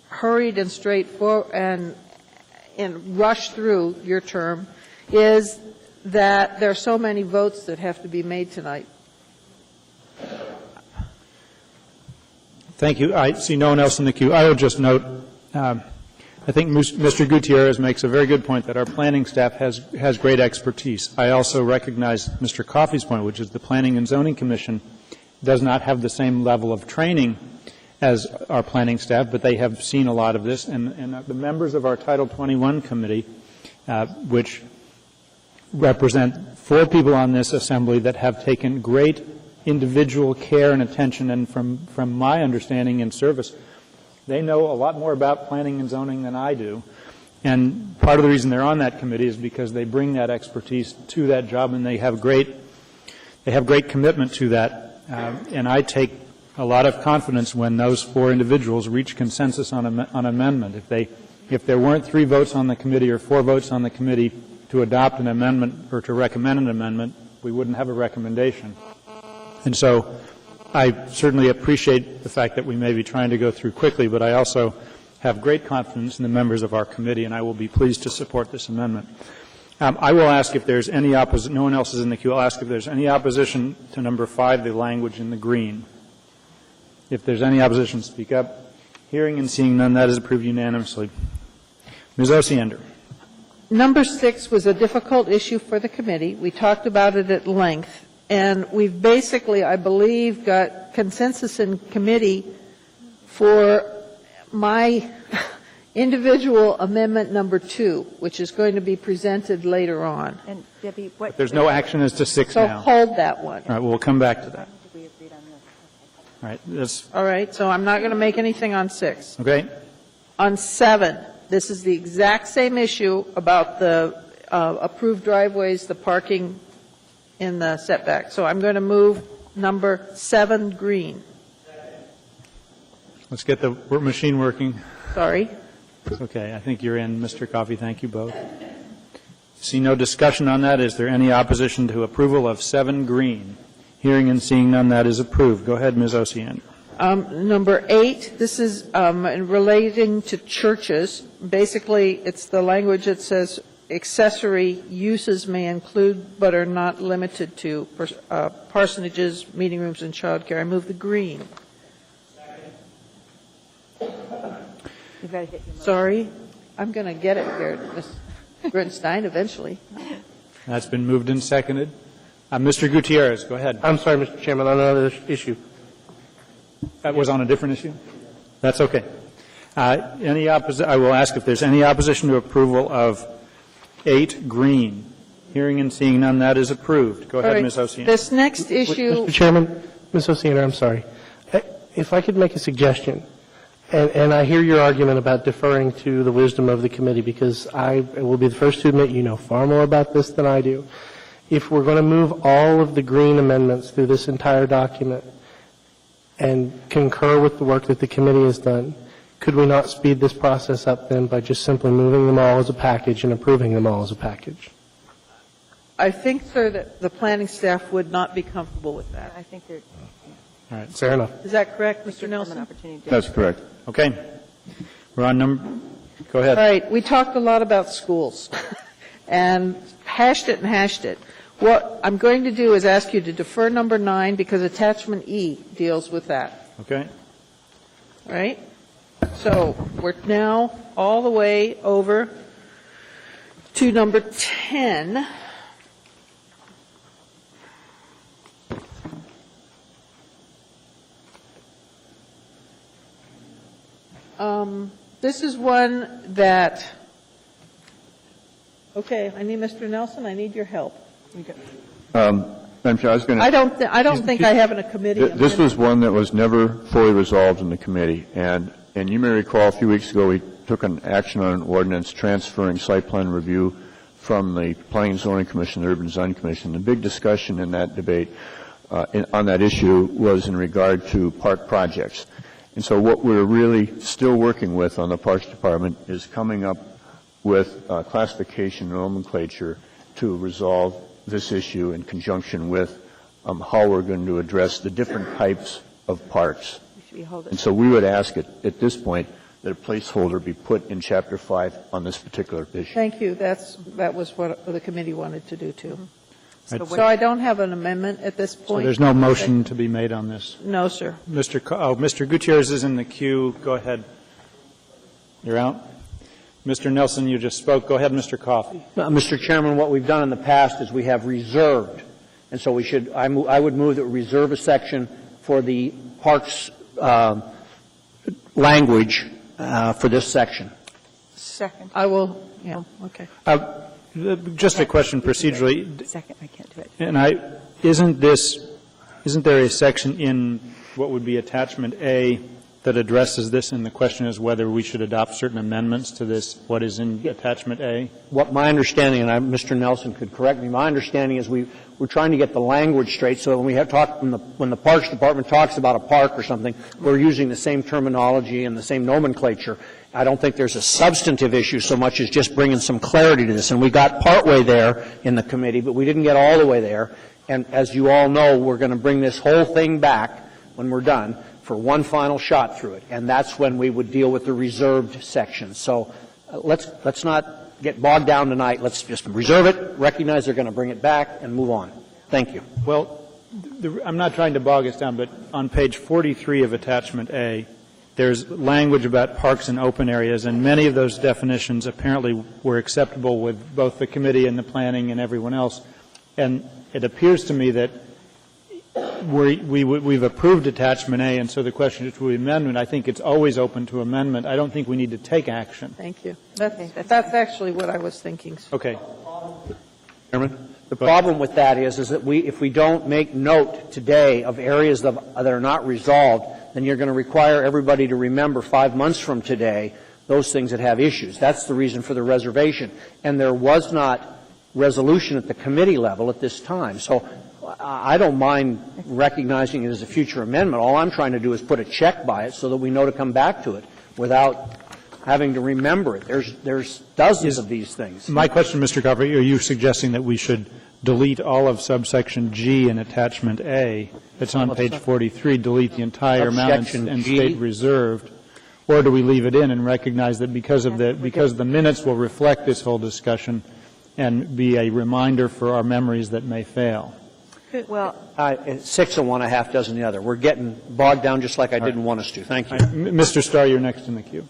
C: hurried and straightforward and rushed through your term is that there are so many votes that have to be made tonight.
B: Thank you. I see no one else in the queue. I will just note, I think Mr. Gutierrez makes a very good point that our planning staff has great expertise. I also recognize Mr. Coffey's point, which is the Planning and Zoning Commission does not have the same level of training as our planning staff, but they have seen a lot of this. And the members of our Title 21 committee, which represent 4 people on this assembly that have taken great individual care and attention, and from my understanding in service, they know a lot more about planning and zoning than I do. And part of the reason they're on that committee is because they bring that expertise to that job, and they have great commitment to that. And I take a lot of confidence when those 4 individuals reach consensus on amendment. If there weren't 3 votes on the committee or 4 votes on the committee to adopt an amendment or to recommend an amendment, we wouldn't have a recommendation. And so I certainly appreciate the fact that we may be trying to go through quickly, but I also have great confidence in the members of our committee, and I will be pleased to support this amendment. I will ask if there's any opposition. No one else is in the queue. I'll ask if there's any opposition to number 5, the language in the green. If there's any opposition, speak up. Hearing and seeing none, that is approved unanimously. Ms. Osiander.
C: Number 6 was a difficult issue for the committee. We talked about it at length, and we've basically, I believe, got consensus in committee for my individual amendment number 2, which is going to be presented later on.
F: And Debbie, what?
B: But there's no action as to 6
C: So
B: now.
C: hold that one.
B: All right, we'll come back to that.
F: We agreed on this.
B: All right, this,
C: All right, so I'm not going to make anything on 6.
B: okay?
C: On 7, this is the exact same issue about the approved driveways, the parking in the setback. So I'm going to move number 7 green.
B: Let's get the machine working.
C: Sorry.
B: Okay, I think you're in, Mr. Coffey. Thank you both. See no discussion on that. Is there any opposition to approval of 7 green? Hearing and seeing none, that is approved. Go ahead, Ms. Osiander.
C: Number 8, this is relating to churches. Basically, it's the language that says accessory uses may include but are not limited to parsonages, meeting rooms, and childcare. I move the green.
F: You've got to hit your motion.
C: Sorry, I'm going to get it here, Ms. Grinstein, eventually.
B: That's been moved and seconded. Mr. Gutierrez, go ahead.
G: I'm sorry, Mr. Chairman, on another issue.
B: That was on a different issue? That's okay. I will ask if there's any opposition to approval of 8 green. Hearing and seeing none, that is approved. Go ahead,
C: All right,
B: Ms. Osiander.
C: This next issue.
G: Mr. Chairman, Ms. Osiander, I'm sorry. If I could make a suggestion, and I hear your argument about deferring to the wisdom of the committee, because I will be the first to admit you know far more about this than I do. If we're going to move all of the green amendments through this entire document and concur with the work that the committee has done, could we not speed this process up then by just simply moving them all as a package and approving them all as a package?
C: I think, sir, that the planning staff would not be comfortable with that.
F: I think they're.
B: All right.
G: Fair enough.
C: Is that correct, Mr. Nelson?
A: That's correct.
B: Okay. We're on number. Go ahead.
C: All right. We talked a lot about schools and hashed it. What I'm going to do is ask you to defer number 9 because attachment E deals with that.
B: Okay?
C: All right? So we're now all the way over to number 10. This is one that, okay, I need Mr. Nelson, I need your help.
A: Madam Chair, I was going to...
C: I don't think I have in a committee.
A: This was one that was never fully resolved in the committee, and you may recall a few weeks ago we took an action on an ordinance transferring site plan review from the Planning and Zoning Commission to the Urban Design Commission. The big discussion in that debate on that issue was in regard to park projects. And so what we're really still working with on the Parks Department is coming up with classification and nomenclature to resolve this issue in conjunction with how we're going to address the different types of parks. And so we would ask at this point that a placeholder be put in Chapter 5 on this particular issue.
C: Thank you. That was what the committee wanted to do, too. So I don't have an amendment at this point.
B: So there's no motion to be made on this?
C: No, sir.
B: Mr. Gutierrez is in the queue. Go ahead. You're out. Mr. Nelson, you just spoke. Go ahead, Mr. Coffey.
D: Mr. Chairman, what we've done in the past is we have reserved, and so I would move that we reserve a section for the parks language for this section.
F: Second.
C: I will, yeah, okay.
B: Just a question procedurally.
F: Second, I can't do it.
B: And isn't there a section in what would be attachment A that addresses this, and the question is whether we should adopt certain amendments to this, what is in attachment A?
D: What my understanding, and Mr. Nelson could correct me, my understanding is we're trying to get the language straight, so when we have talked, when the Parks Department talks about a park or something, we're using the same terminology and the same nomenclature. I don't think there's a substantive issue so much as just bringing some clarity to this. And we got partway there in the committee, but we didn't get all the way there. And as you all know, we're going to bring this whole thing back when we're done for one final shot through it. And that's when we would deal with the reserved section. So let's not get bogged down tonight. Let's just reserve it, recognize they're going to bring it back, and move on. Thank you.
B: Well, I'm not trying to bog us down, but on page 43 of attachment A, there's language about parks and open areas, and many of those definitions apparently were acceptable with both the committee and the planning and everyone else. And it appears to me that we've approved attachment A, and so the question is to amendment. I think it's always open to amendment. I don't think we need to take action.
C: Thank you. That's actually what I was thinking.
B: Okay.
D: Chairman? The problem with that is that if we don't make note today of areas that are not resolved, then you're going to require everybody to remember 5 months from today those things that have issues. That's the reason for the reservation. And there was not resolution at the committee level at this time. So I don't mind recognizing it as a future amendment. All I'm trying to do is put a check by it so that we know to come back to it without having to remember it. There's dozens of these things.
B: My question, Mr. Coffey, are you suggesting that we should delete all of subsection G in attachment A? It's on page 43, delete the entire amount and state reserved. Or do we leave it in and recognize that because the minutes will reflect this whole discussion and be a reminder for our memories that may fail?
D: Well, 6 of one, a half dozen the other. We're getting bogged down just like I didn't want us to. Thank you.
B: Mr. Starr, you're next in the queue.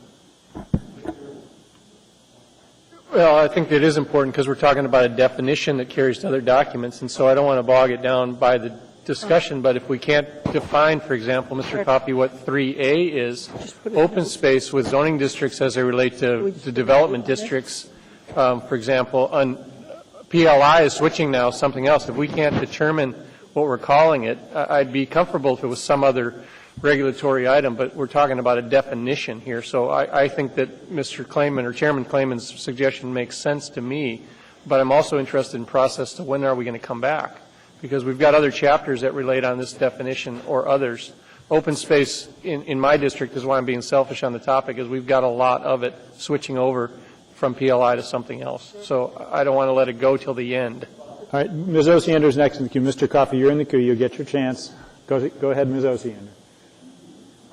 I: Well, I think it is important because we're talking about a definition that carries to other documents, and so I don't want to bog it down by the discussion, but if we can't define, for example, Mr. Coffey, what 3A is, open space with zoning districts as they relate to development districts, for example, on PLI is switching now something else. If we can't determine what we're calling it, I'd be comfortable if it was some other regulatory item, but we're talking about a definition here. So I think that Mr. Klayman or Chairman Klayman's suggestion makes sense to me, but I'm also interested in process to when are we going to come back? Because we've got other chapters that relate on this definition or others. Open space in my district is why I'm being selfish on the topic, is we've got a lot of it switching over from PLI to something else. So I don't want to let it go till the end.
B: All right, Ms. Osiander is next in the queue. Mr. Coffey, you're in the queue. You'll get your chance. Go ahead, Ms. Osiander.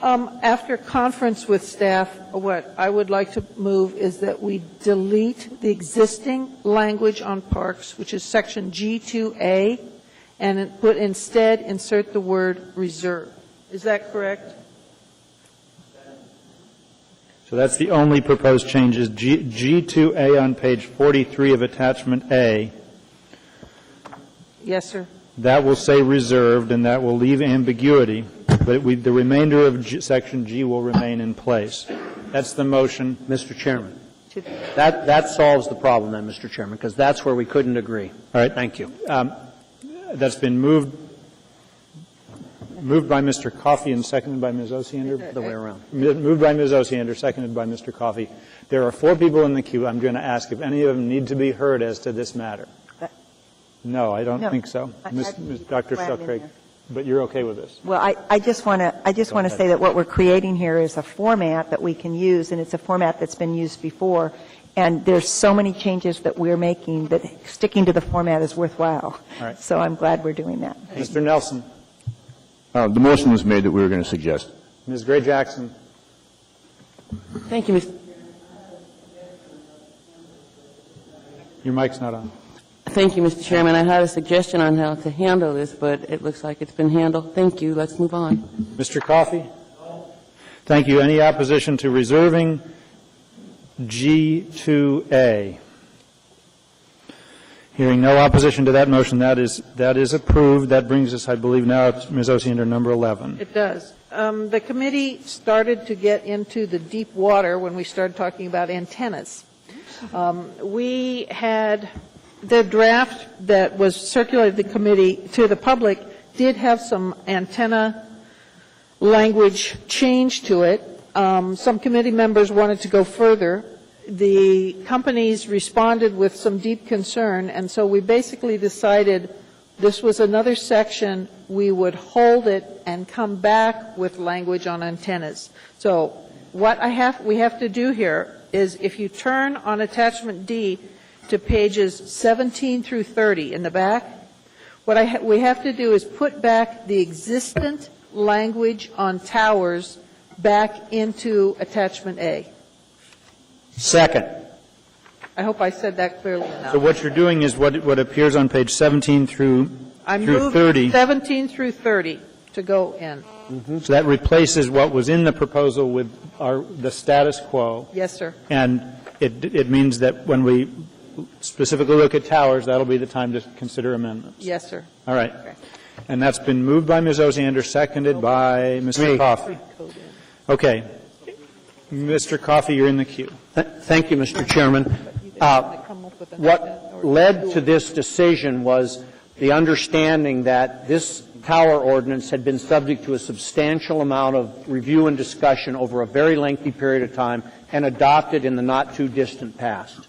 C: After conference with staff, what I would like to move is that we delete the existing language on parks, which is section G2A, and instead insert the word reserve. Is that correct?
B: So that's the only proposed changes. G2A on page 43 of attachment A.
C: Yes, sir.
B: That will say reserved, and that will leave ambiguity, but the remainder of section G will remain in place. That's the motion.
D: Mr. Chairman, that solves the problem then, Mr. Chairman, because that's where we couldn't agree.
B: All right.
D: Thank you.
B: That's been moved by Mr. Coffey and seconded by Ms. Osiander.
D: The way around.
B: Moved by Ms. Osiander, seconded by Mr. Coffey. There are 4 people in the queue. I'm going to ask if any of them need to be heard as to this matter. No, I don't think so. Dr. Selcraig, but you're okay with this?
F: Well, I just want to say that what we're creating here is a format that we can use, and it's a format that's been used before. And there's so many changes that we're making that sticking to the format is worthwhile.
B: All right.
F: So I'm glad we're doing that.
B: Mr. Nelson.
A: The motion was made that we were going to suggest.
B: Ms. Gray Jackson.
H: Thank you, Mr.
B: Your mic's not on.
H: Thank you, Mr. Chairman. I had a suggestion on how to handle this, but it looks like it's been handled. Thank you. Let's move on.
B: Mr. Coffey? Thank you. Any opposition to reserving G2A? Hearing no opposition to that motion, that is approved. That brings us, I believe, now to Ms. Osiander, number 11.
C: It does. The committee started to get into the deep water when we started talking about antennas. We had the draft that was circulated to the committee to the public did have some antenna language change to it. Some committee members wanted to go further. The companies responded with some deep concern, and so we basically decided this was another section. We would hold it and come back with language on antennas. So what we have to do here is if you turn on attachment D to pages 17 through 30 in the back, what we have to do is put back the existent language on towers back into attachment A.
D: Second.
C: I hope I said that clearly enough.
B: So what you're doing is what appears on page 17 through 30.
C: I moved 17 through 30 to go in.
B: Mm-hmm. So that replaces what was in the proposal with the status quo.
C: Yes, sir.
B: And it means that when we specifically look at towers, that'll be the time to consider amendments.
C: Yes, sir.
B: All right. Okay. And that's been moved by Ms. Osiander, seconded by Mr. Coffey. Okay. Mr. Coffey, you're in the queue.
D: Thank you, Mr. Chairman. What led to this decision was the understanding that this tower ordinance had been subject to a substantial amount of review and discussion over a very lengthy period of time and adopted in the not-too-distant past.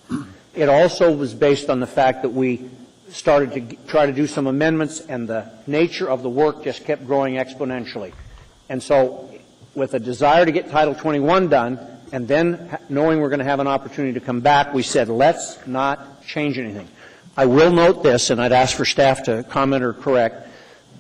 D: It also was based on the fact that we started to try to do some amendments, and the nature of the work just kept growing exponentially. And so with a desire to get Title 21 done, and then knowing we're going to have an opportunity to come back, we said, let's not change anything. I will note this, and I'd ask for staff to comment or correct.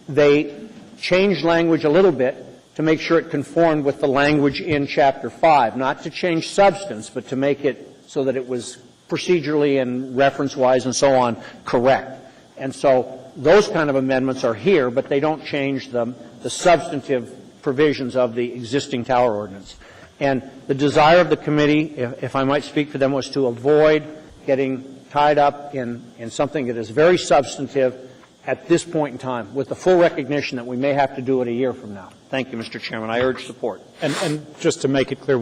D: They changed language a little bit to make sure it conformed with the language in Chapter 5, not to change substance, but to make it so that it was procedurally and reference-wise and so on correct. And so those kind of amendments are here, but they don't change the substantive provisions of the existing tower ordinance. And the desire of the committee, if I might speak for them, was to avoid getting tied up in something that is very substantive at this point in time, with the full recognition that we may have to do it a year from now. Thank you, Mr. Chairman. I urge support.
B: And just to make it clear,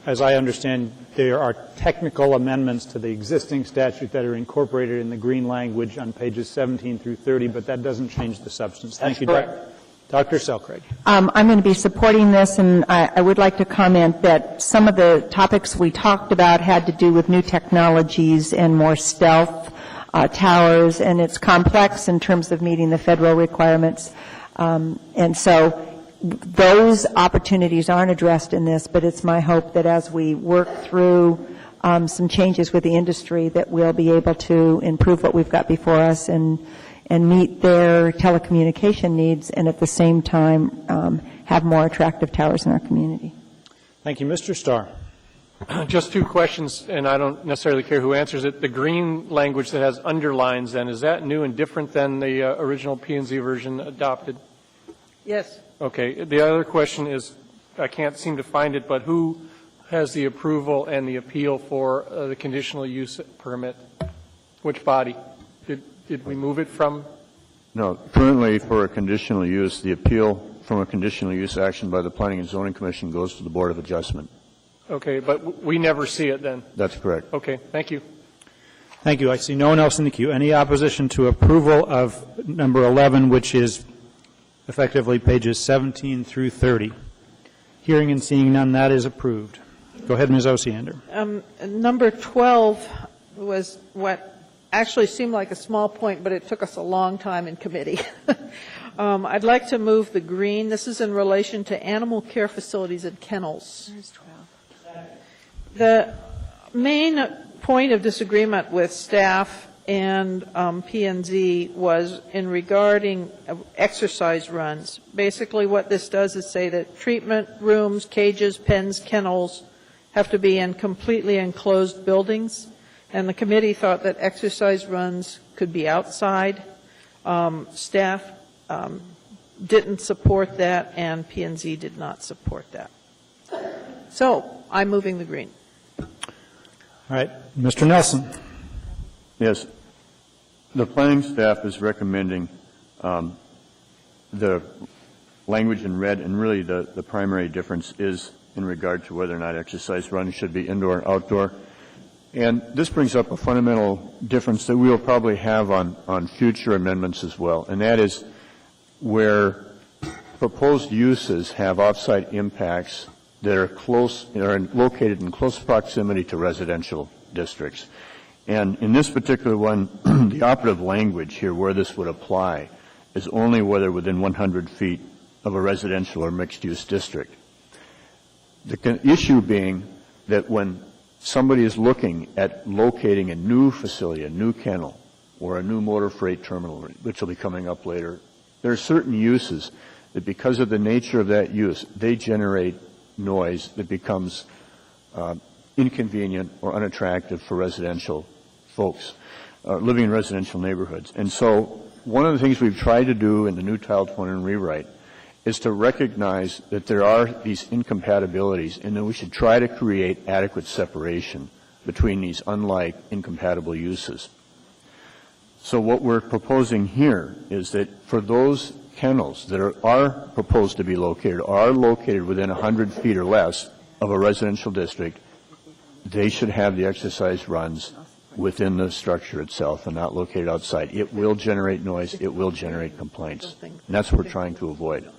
B: as I understand, there are technical amendments to the existing statute that are incorporated in the green language on pages 17 through 30, but that doesn't change the substance. Thank you,
D: correct.
B: Dr. Selcraig.
F: I'm going to be supporting this, and I would like to comment that some of the topics we talked about had to do with new technologies and more stealth towers, and it's complex in terms of meeting the federal requirements. And so those opportunities aren't addressed in this, but it's my hope that as we work through some changes with the industry that we'll be able to improve what we've got before us and meet their telecommunication needs, and at the same time
L: have more attractive towers in our community.
B: Thank you. Mr. Starr.
I: Just two questions, and I don't necessarily care who answers it. The green language that has underlines, then, is that new and different than the original P&Z version adopted?
C: Yes.
I: Okay. The other question is, I can't seem to find it, but who has the approval and the appeal for the conditional use permit? Which body? Did we move it from?
A: No. Currently, for a conditional use, the appeal from a conditional use action by the Planning and Zoning Commission goes to the Board of Adjustment.
I: Okay, but we never see it then?
A: That's correct.
I: Okay, thank you.
B: Thank you. I see no one else in the queue. Any opposition to approval of number 11, which is effectively pages 17 through 30? Hearing and seeing none, that is approved. Go ahead, Ms. Osiander.
C: Number 12 was what actually seemed like a small point, but it took us a long time in committee. I'd like to move the green. This is in relation to animal care facilities and kennels.
L: There's 12.
C: The main point of disagreement with staff and P&Z was in regarding exercise runs. Basically, what this does is say that treatment rooms, cages, pens, kennels have to be in completely enclosed buildings, and the committee thought that exercise runs could be outside. Staff didn't support that, and P&Z did not support that. So I'm moving the green.
B: All right. Mr. Nelson.
A: Yes. The planning staff is recommending the language in red, and really the primary difference is in regard to whether or not exercise runs should be indoor or outdoor. And this brings up a fundamental difference that we will probably have on future amendments as well, and that is where proposed uses have off-site impacts that are located in close proximity to residential districts. And in this particular one, the operative language here where this would apply is only whether within 100 feet of a residential or mixed-use district. The issue being that when somebody is looking at locating a new facility, a new kennel, or a new motor freight terminal, which will be coming up later, there are certain uses that because of the nature of that use, they generate noise that becomes inconvenient or unattractive for residential folks living in residential neighborhoods. And so one of the things we've tried to do in the new Title 21 rewrite is to recognize that there are these incompatibilities and that we should try to create adequate separation between these unlike incompatible uses. So what we're proposing here is that for those kennels that are proposed to be located within 100 feet or less of a residential district, they should have the exercise runs within the structure itself and not located outside. It will generate noise. It will generate complaints. And that's what we're trying to avoid.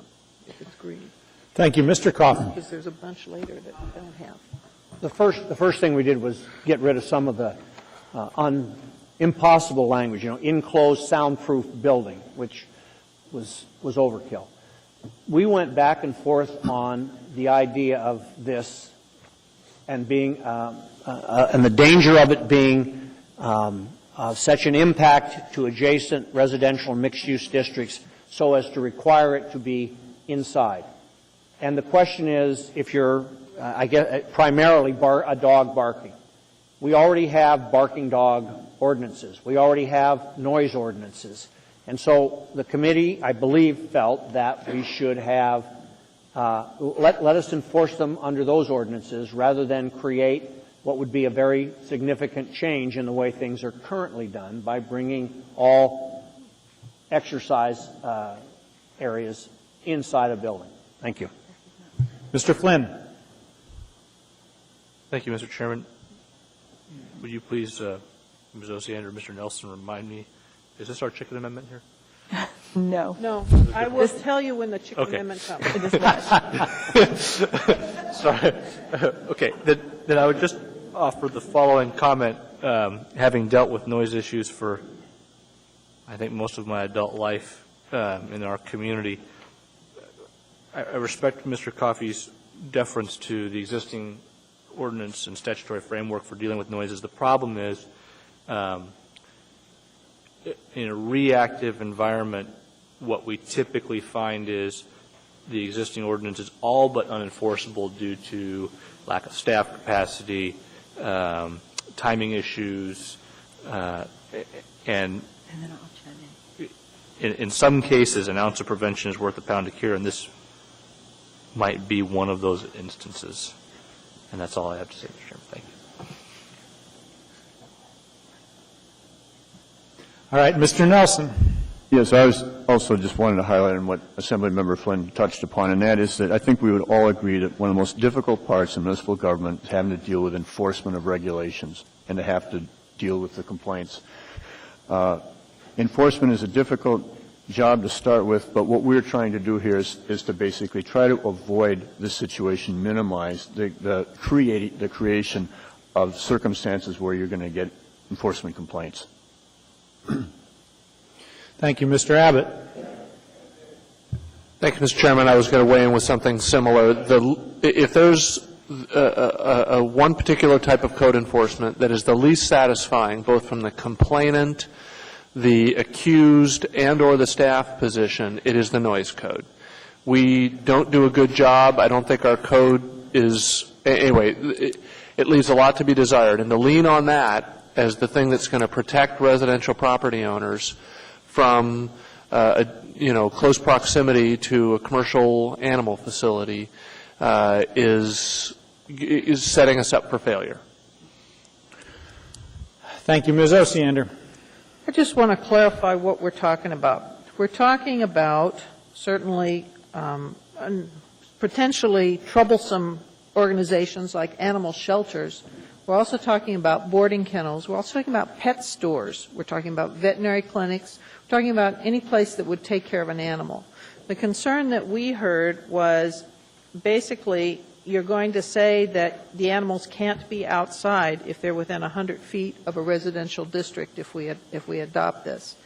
B: Thank you. Mr. Coffin.
C: Because there's a bunch later that we don't have.
D: The first thing we did was get rid of some of the impossible language, enclosed soundproof building, which was overkill. We went back and forth on the idea of this and being and the danger of it being such an impact to adjacent residential and mixed-use districts so as to require it to be inside. And the question is, if you're, I guess, primarily a dog barking. We already have barking dog ordinances. We already have noise ordinances. And so the committee, I believe, felt that we should have, let us enforce them under those ordinances rather than create what would be a very significant change in the way things are currently done by bringing all exercise areas inside a building. Thank you.
B: Mr. Flynn.
K: Thank you, Mr. Chairman. Would you please, Ms. Osiander, Mr. Nelson, remind me, is this our chicken amendment here?
L: No.
C: No. I will tell you when the chicken amendment comes.
K: Sorry. Okay. Then I would just offer the following comment. Having dealt with noise issues for, I think, most of my adult life in our community, I respect Mr. Coffey's deference to the existing ordinance and statutory framework for dealing with noises. The problem is, in a reactive environment, what we typically find is the existing ordinance is all but unenforceable due to lack of staff capacity, timing issues, and in some cases, an ounce of prevention is worth a pound of cure, and this might be one of those instances. And that's all I have to say, Mr. Chairman. Thank you.
B: All right, Mr. Nelson.
A: Yes, I was also just wanted to highlight on what Assemblymember Flynn touched upon, and that is that I think we would all agree that one of the most difficult parts of municipal government is having to deal with enforcement of regulations and to have to deal with the complaints. Enforcement is a difficult job to start with, but what we're trying to do here is to basically try to avoid this situation, minimize the creation of circumstances where you're going to get enforcement complaints.
B: Thank you, Mr. Abbott.
U: Thank you, Mr. Chairman. I was going to weigh in with something similar. If there's one particular type of code enforcement that is the least satisfying, both from the complainant, the accused, and or the staff position, it is the noise code. We don't do a good job. I don't think our code is, anyway, it leaves a lot to be desired. And to lean on that as the thing that's going to protect residential property owners from close proximity to a commercial animal facility is setting us up for failure.
B: Thank you, Ms. Osiander.
C: I just want to clarify what we're talking about. We're talking about certainly potentially troublesome organizations like animal shelters. We're also talking about boarding kennels. We're also talking about pet stores. We're talking about veterinary clinics. We're talking about any place that would take care of an animal. The concern that we heard was basically you're going to say that the animals can't be outside if they're within 100 feet of a residential district if we adopt this.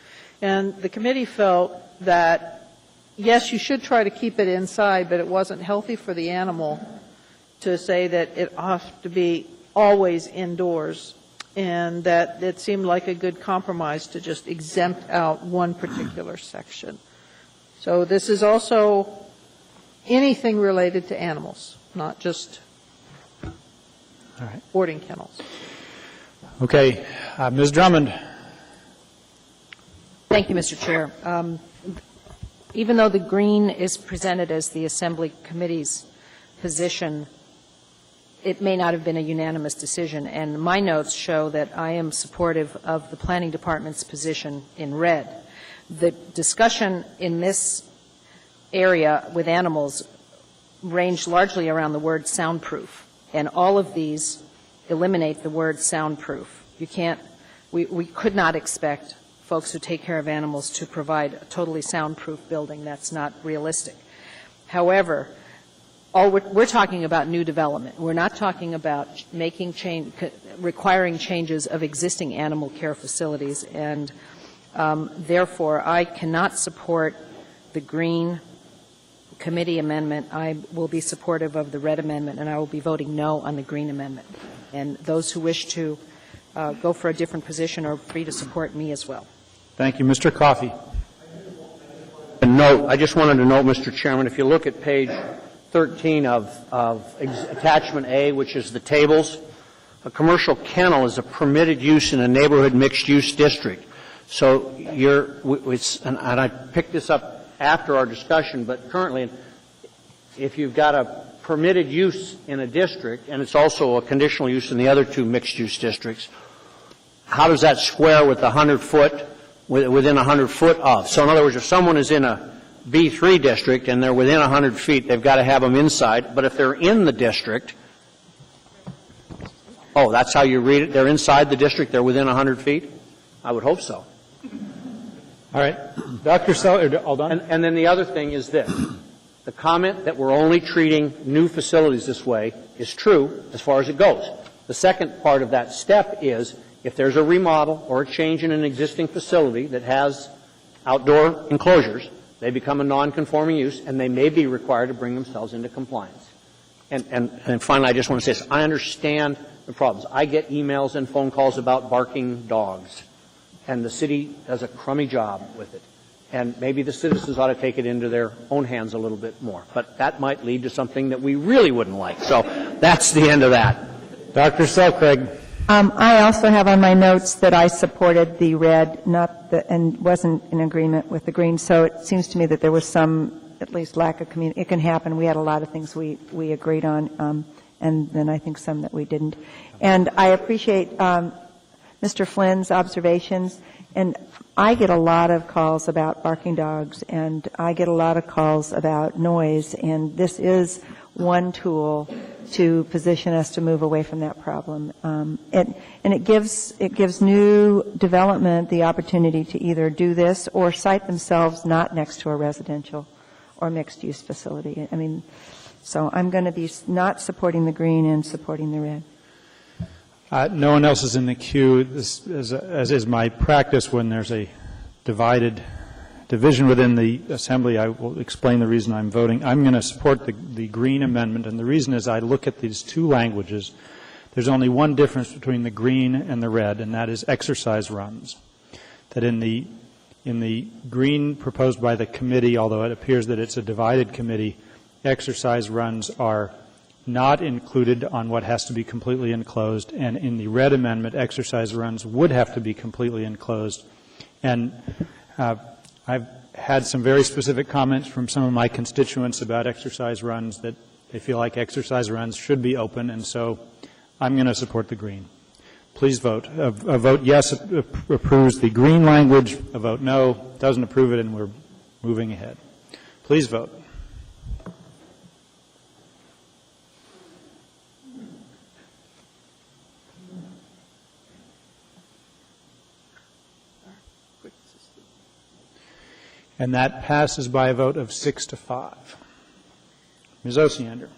C: And the committee felt that, yes, you should try to keep it inside, but it wasn't healthy for the animal to say that it ought to be always indoors, and that it seemed like a good compromise to just exempt out one particular section. So this is also anything related to animals, not just boarding kennels.
B: Okay. Ms. Drummond.
E: Thank you, Mr. Chair. Even though the green is presented as the Assembly Committee's position, it may not have been a unanimous decision, and my notes show that I am supportive of the Planning Department's position in red. The discussion in this area with animals ranged largely around the word soundproof, and all of these eliminate the word soundproof. You can't, we could not expect folks who take care of animals to provide a totally soundproof building. That's not realistic. However, we're talking about new development. We're not talking about requiring changes of existing animal care facilities, and therefore I cannot support the green committee amendment. I will be supportive of the red amendment, and I will be voting no on the green amendment. And those who wish to go for a different position are free to support me as well.
B: Thank you. Mr. Coffey.
D: I just wanted to note, Mr. Chairman, if you look at page 13 of attachment A, which is the tables, a commercial kennel is a permitted use in a neighborhood mixed-use district. So and I picked this up after our discussion, but currently, if you've got a permitted use in a district, and it's also a conditional use in the other two mixed-use districts, how does that square with the 100-foot, within 100 foot of? So in other words, if someone is in a B3 district and they're within 100 feet, they've got to have them inside. But if they're in the district, that's how you read it? They're inside the district, they're within 100 feet? I would hope so.
B: All right. Dr. Aldon.
D: And then the other thing is this. The comment that we're only treating new facilities this way is true as far as it goes. The second part of that step is if there's a remodel or a change in an existing facility that has outdoor enclosures, they become a non-conforming use, and they may be required to bring themselves into compliance. And finally, I just want to say this. I understand the problems. I get emails and phone calls about barking dogs, and the city does a crummy job with it. And maybe the citizens ought to take it into their own hands a little bit more. But that might lead to something that we really wouldn't like. So that's the end of that.
B: Dr. Selcraig.
L: I also have on my notes that I supported the red, and wasn't in agreement with the green. So it seems to me that there was some, at least, lack of communication. It can happen. We had a lot of things we agreed on, and then I think some that we didn't. And I appreciate Mr. Flynn's observations. And I get a lot of calls about barking dogs, and I get a lot of calls about noise, and this is one tool to position us to move away from that problem. And it gives new development the opportunity to either do this or site themselves not next to a residential or mixed-use facility. I mean, so I'm going to be not supporting the green and supporting the red.
B: No one else is in the queue. This is, as is my practice when there's a division within the Assembly, I will explain the reason I'm voting. I'm going to support the green amendment, and the reason is I look at these two languages. There's only one difference between the green and the red, and that is exercise runs. That in the green proposed by the committee, although it appears that it's a divided committee, exercise runs are not included on what has to be completely enclosed, and in the red amendment, exercise runs would have to be completely enclosed. And I've had some very specific comments from some of my constituents about exercise runs, that they feel like exercise runs should be open, and so I'm going to support the green. Please vote. A vote yes approves the green language. A vote no doesn't approve it, and we're moving ahead. Please vote. And that passes by a vote of 6-5. Ms. Osiander.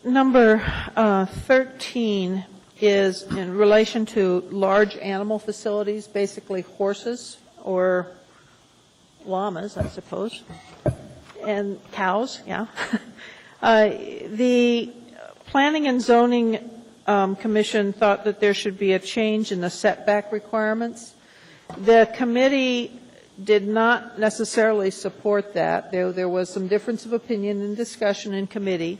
C: Number 13 is in relation to large animal facilities, basically horses or llamas, I suppose, and cows, yeah. The Planning and Zoning Commission thought that there should be a change in the setback requirements. The committee did not necessarily support that. There was some difference of opinion and discussion in committee.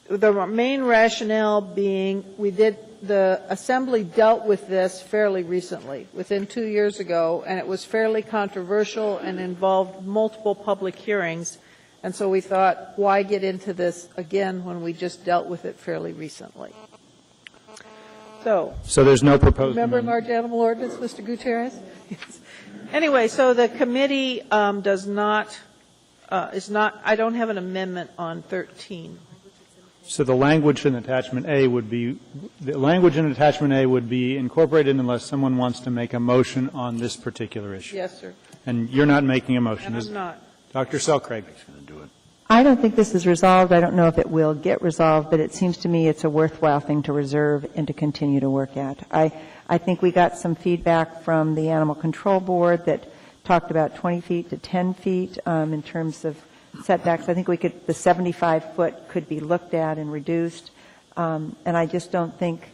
C: The main rationale being the Assembly dealt with this fairly recently, within 2 years ago, and it was fairly controversial and involved multiple public hearings. And so we thought, why get into this again when we just dealt with it fairly recently? So
B: there's no proposed
C: remember
B: amendment.
C: large animal ordinance, Mr. Gutierrez? Yes. Anyway, so the committee does not, I don't have an amendment on 13.
B: So the language in attachment A would be incorporated unless someone wants to make a motion on this particular issue.
C: Yes, sir.
B: And you're not making a motion.
C: And I'm not.
B: Dr. Selcraig.
L: I don't think this is resolved. I don't know if it will get resolved, but it seems to me it's a worthwhile thing to reserve and to continue to work at. I think we got some feedback from the Animal Control Board that talked about 20 feet to 10 feet in terms of setbacks. I think the 75-foot could be looked at and reduced. And I just don't think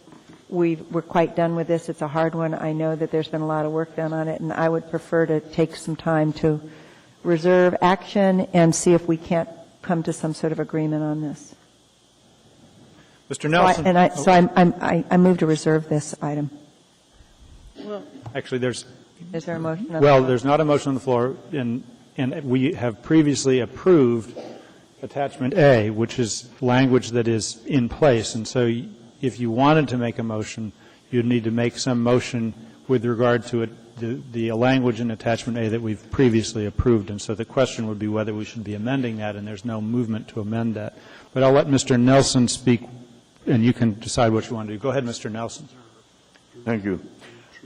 L: we're quite done with this. It's a hard one. I know that there's been a lot of work done on it, and I would prefer to take some time to reserve action and see if we can't come to some sort of agreement on this.
B: Mr. Nelson.
L: I move to reserve this item.
C: Well,
B: actually,
L: is there a motion?
B: There's not a motion on the floor, and we have previously approved attachment A, which is language that is in place. And so if you wanted to make a motion, you'd need to make some motion with regard to it, the language in attachment A that we've previously approved. And so the question would be whether we should be amending that, and there's no movement to amend that. But I'll let Mr. Nelson speak, and you can decide what you want to do. Go ahead, Mr. Nelson.
A: Thank you.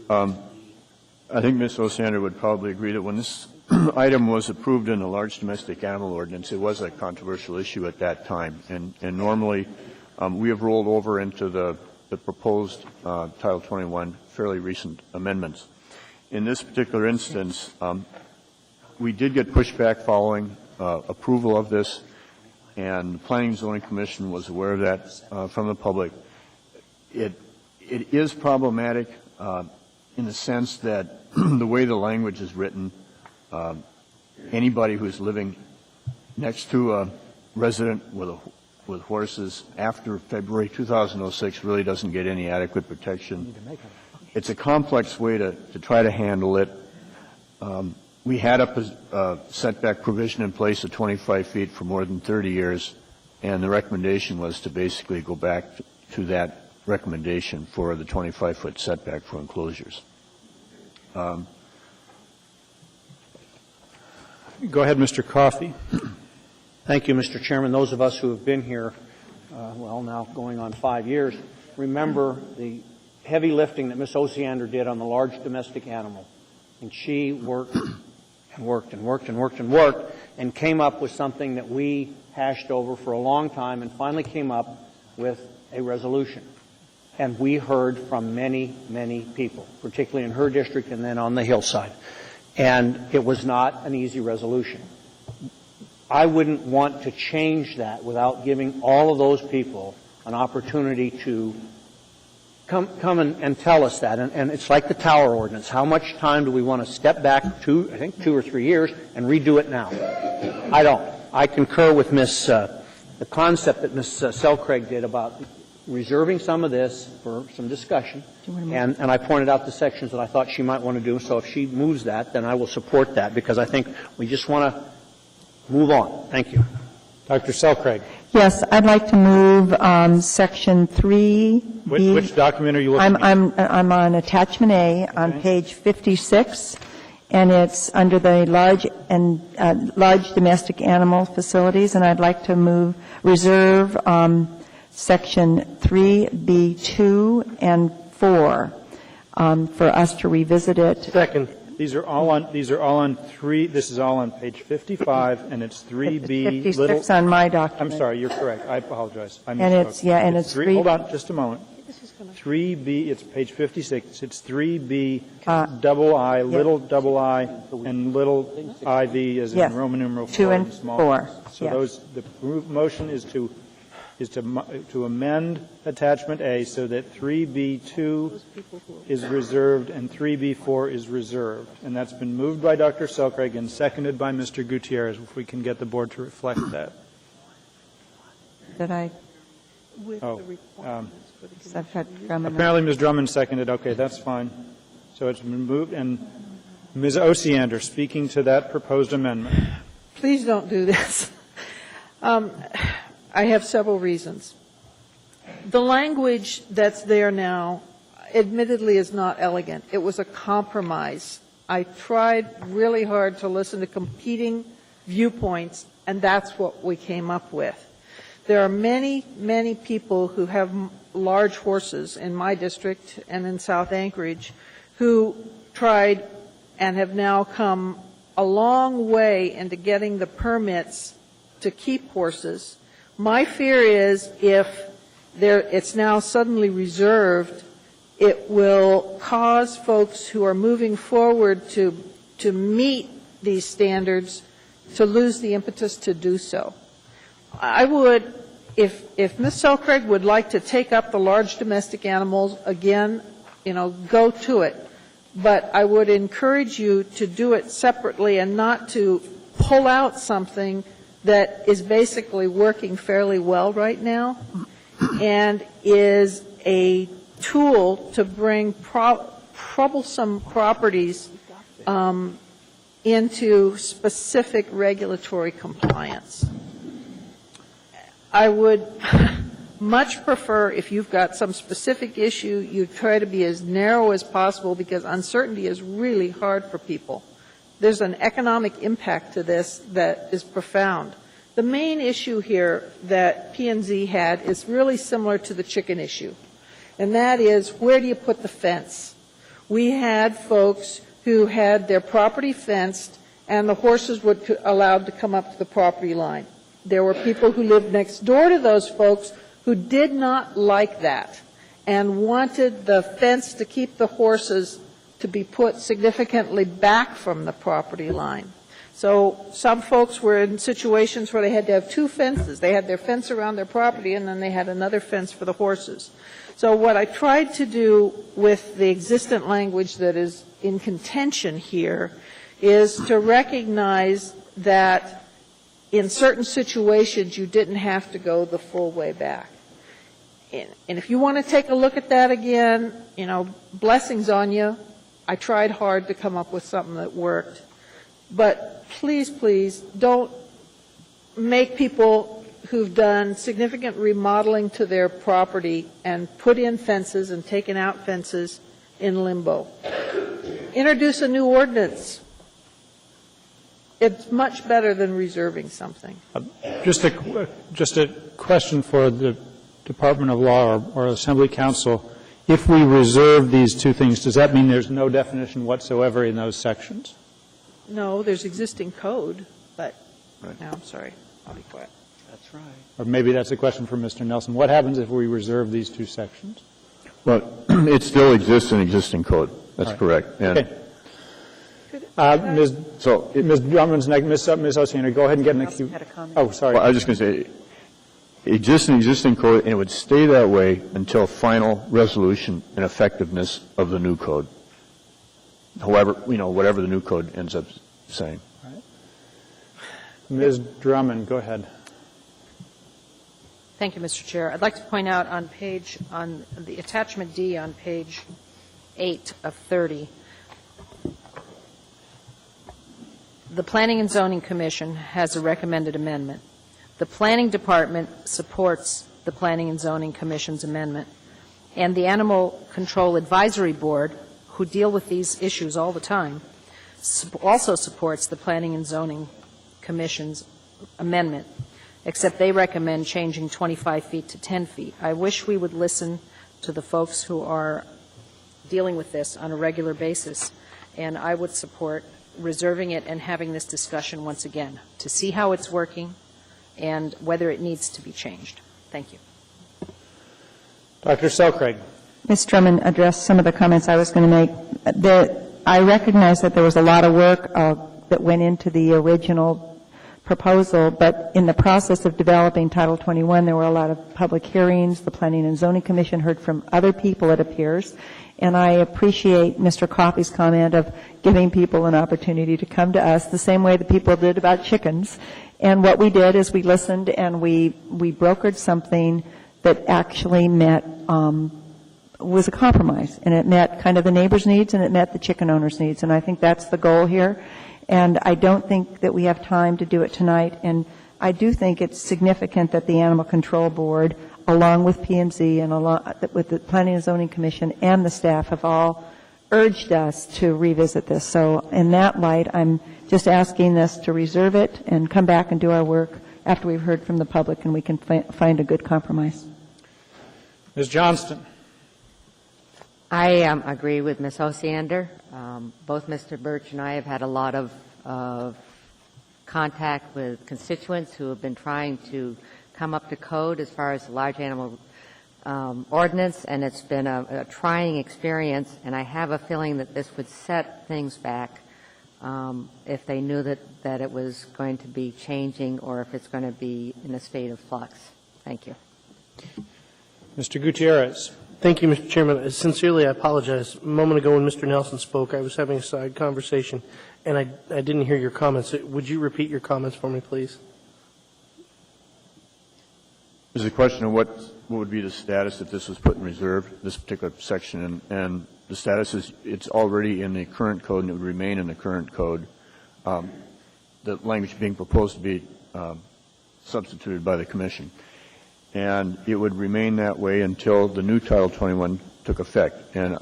A: I think Ms. Osiander would probably agree that when this item was approved in the large domestic animal ordinance, it was a controversial issue at that time. And normally we have rolled over into the proposed Title 21 fairly recent amendments. In this particular instance, we did get pushback following approval of this, and the Planning and Zoning Commission was aware of that from the public. It is problematic in the sense that the way the language is written, anybody who's living next to a resident with horses after February 2006 really doesn't get any adequate protection. It's a complex way to try to handle it. We had a setback provision in place of 25 feet for more than 30 years, and the recommendation was to basically go back to that recommendation for the 25-foot setback for enclosures.
B: Go ahead, Mr. Coffey.
D: Thank you, Mr. Chairman. Those of us who have been here, now going on 5 years, remember the heavy lifting that Ms. Osiander did on the large domestic animal. And she worked and worked and worked and worked and worked and came up with something that we hashed over for a long time and finally came up with a resolution. And we heard from many, many people, particularly in her district and then on the hillside. And it was not an easy resolution. I wouldn't want to change that without giving all of those people an opportunity to come and tell us that. And it's like the tower ordinance. How much time do we want to step back I think 2 or 3 years and redo it now? I don't. I concur with the concept that Ms. Selcraig did about reserving some of this for some discussion. And I pointed out the sections that I thought she might want to do. So if she moves that, then I will support that because I think we just want to move on. Thank you.
B: Dr. Selcraig.
L: Yes, I'd like to move Section 3.
B: Which document are you looking at?
L: I'm on Attachment A on page 56, and it's under the large domestic animal facilities, and I'd like to reserve Section 3B2 and 4 for us to revisit it.
G: Second.
B: These are all on 3. This is all on page 55, and it's 3B.
L: 56 on my document.
B: I'm sorry, you're correct. I apologize. I
L: and it's
B: it's 3. Hold on, just a moment. 3B. It's page 56. It's 3B, double I, little double I, and little IV as in Roman numeral 4
L: 2 and
B: small.
L: 4.
B: So the motion is to amend Attachment A so that 3B2 is reserved and 3B4 is reserved. And that's been moved by Dr. Selcraig and seconded by Mr. Gutierrez, if we can get the board to reflect that.
L: Did I?
B: Apparently Ms. Drummond seconded. Okay, that's fine. So it's been moved. And Ms. Osiander, speaking to that proposed amendment.
C: Please don't do this. I have several reasons. The language that's there now, admittedly, is not elegant. It was a compromise. I tried really hard to listen to competing viewpoints, and that's what we came up with. There are many, many people who have large horses in my district and in South Anchorage who tried and have now come a long way into getting the permits to keep horses. My fear is if it's now suddenly reserved, it will cause folks who are moving forward to meet these standards to lose the impetus to do so. I would, if Ms. Selcraig would like to take up the large domestic animals again, go to it. But I would encourage you to do it separately and not to pull out something that is basically working fairly well right now and is a tool to bring troublesome properties into specific regulatory compliance. I would much prefer, if you've got some specific issue, you try to be as narrow as possible because uncertainty is really hard for people. There's an economic impact to this that is profound. The main issue here that P&Z had is really similar to the chicken issue, and that is, where do you put the fence? We had folks who had their property fenced and the horses were allowed to come up to the property line. There were people who lived next door to those folks who did not like that and wanted the fence to keep the horses to be put significantly back from the property line. So some folks were in situations where they had to have two fences. They had their fence around their property and then they had another fence for the horses. So what I tried to do with the existent language that is in contention here is to recognize that in certain situations you didn't have to go the full way back. And if you want to take a look at that again, blessings on you. I tried hard to come up with something that worked. But please, please, don't make people who've done significant remodeling to their property and put in fences and taken out fences in limbo. Introduce a new ordinance. It's much better than reserving something.
B: Just a question for the Department of Law or Assembly Council. If we reserve these two things, does that mean there's no definition whatsoever in those sections?
C: No, there's existing code, but no, I'm sorry. I'll be quiet.
D: That's right.
B: Or maybe that's a question for Mr. Nelson. What happens if we reserve these two sections?
A: Well, it still exists in existing code. That's correct. And
B: okay. Ms. Drummond's next. Ms. Oceana, go ahead and get in the queue. Oh, sorry.
A: Well, I was just going to say, existing code, and it would stay that way until final resolution and effectiveness of the new code. However, whatever the new code ends up saying.
B: Right. Ms. Drummond, go ahead.
E: Thank you, Mr. Chair. I'd like to point out on the attachment D on page 8 of 30, the Planning and Zoning Commission has a recommended amendment. The Planning Department supports the Planning and Zoning Commission's amendment, and the Animal Control Advisory Board, who deal with these issues all the time, also supports the Planning and Zoning Commission's amendment, except they recommend changing 25 feet to 10 feet. I wish we would listen to the folks who are dealing with this on a regular basis, and I would support reserving it and having this discussion once again to see how it's working and whether it needs to be changed. Thank you.
B: Dr. Selcraig.
L: Ms. Drummond addressed some of the comments I was going to make. I recognize that there was a lot of work that went into the original proposal, but in the process of developing Title 21, there were a lot of public hearings. The Planning and Zoning Commission heard from other people, it appears, and I appreciate Mr. Coffey's comment of giving people an opportunity to come to us the same way the people did about chickens. And what we did is we listened and we brokered something that actually met was a compromise, and it met kind of the neighbors' needs and it met the chicken owners' needs, and I think that's the goal here. And I don't think that we have time to do it tonight, and I do think it's significant that the Animal Control Board, along with P&Z and along with the Planning and Zoning Commission and the staff, have all urged us to revisit this. So in that light, I'm just asking this to reserve it and come back and do our work after we've heard from the public and we can find a good compromise.
B: Ms. Johnston.
M: I agree with Ms. Osiander. Both Mr. Birch and I have had a lot of contact with constituents who have been trying to come up to code as far as the large animal ordinance, and it's been a trying experience, and I have a feeling that this would set things back if they knew that it was going to be changing or if it's going to be in a state of flux. Thank you.
B: Mr. Gutierrez.
G: Thank you, Mr. Chairman. Sincerely, I apologize. A moment ago when Mr. Nelson spoke, I was having a side conversation, and I didn't hear your comments. Would you repeat your comments for me, please?
A: There's a question of what would be the status if this was put in reserve, this particular section, and the status is it's already in the current code and it would remain in the current code. The language being proposed to be substituted by the Commission. And it would remain that way until the new Title 21 took effect. And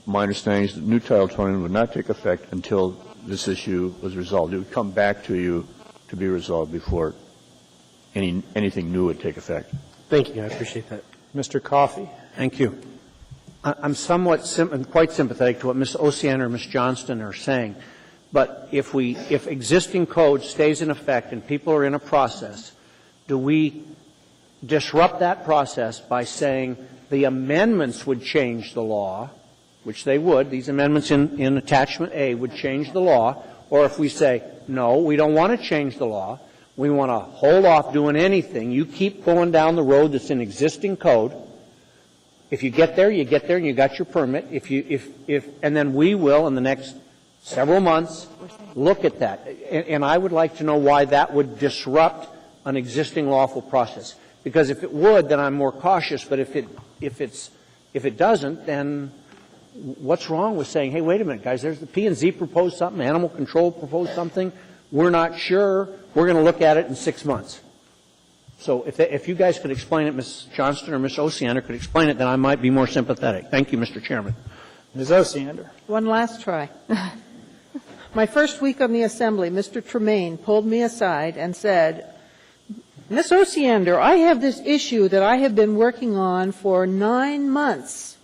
A: my understanding is that new Title 21 would not take effect until this issue was resolved. It would come back to you to be resolved before anything new would take effect.
G: Thank you. I appreciate that.
B: Mr. Coffey.
D: Thank you. I'm somewhat quite sympathetic to what Ms. Oceander and Ms. Johnston are saying. But if existing code stays in effect and people are in a process, do we disrupt that process by saying the amendments would change the law, which they would, these amendments in Attachment A would change the law, or if we say, no, we don't want to change the law, we want to hold off doing anything, you keep going down the road that's in existing code, if you get there, and you got your permit, and then we will, in the next several months, look at that. And I would like to know why that would disrupt an existing lawful process. Because if it would, then I'm more cautious. But if it doesn't, then what's wrong with saying, hey, wait a minute, guys, there's the P&Z proposed something, animal control proposed something. We're not sure. We're going to look at it in 6 months. So if you guys could explain it, Ms. Johnston or Ms. Osiander could explain it, then I might be more sympathetic. Thank you, Mr. Chairman.
B: Ms. Osiander.
C: One last try. My first week on the Assembly, Mr. Tremaine pulled me aside and said, Ms. Osiander, I have this issue that I have been working on for 9 months,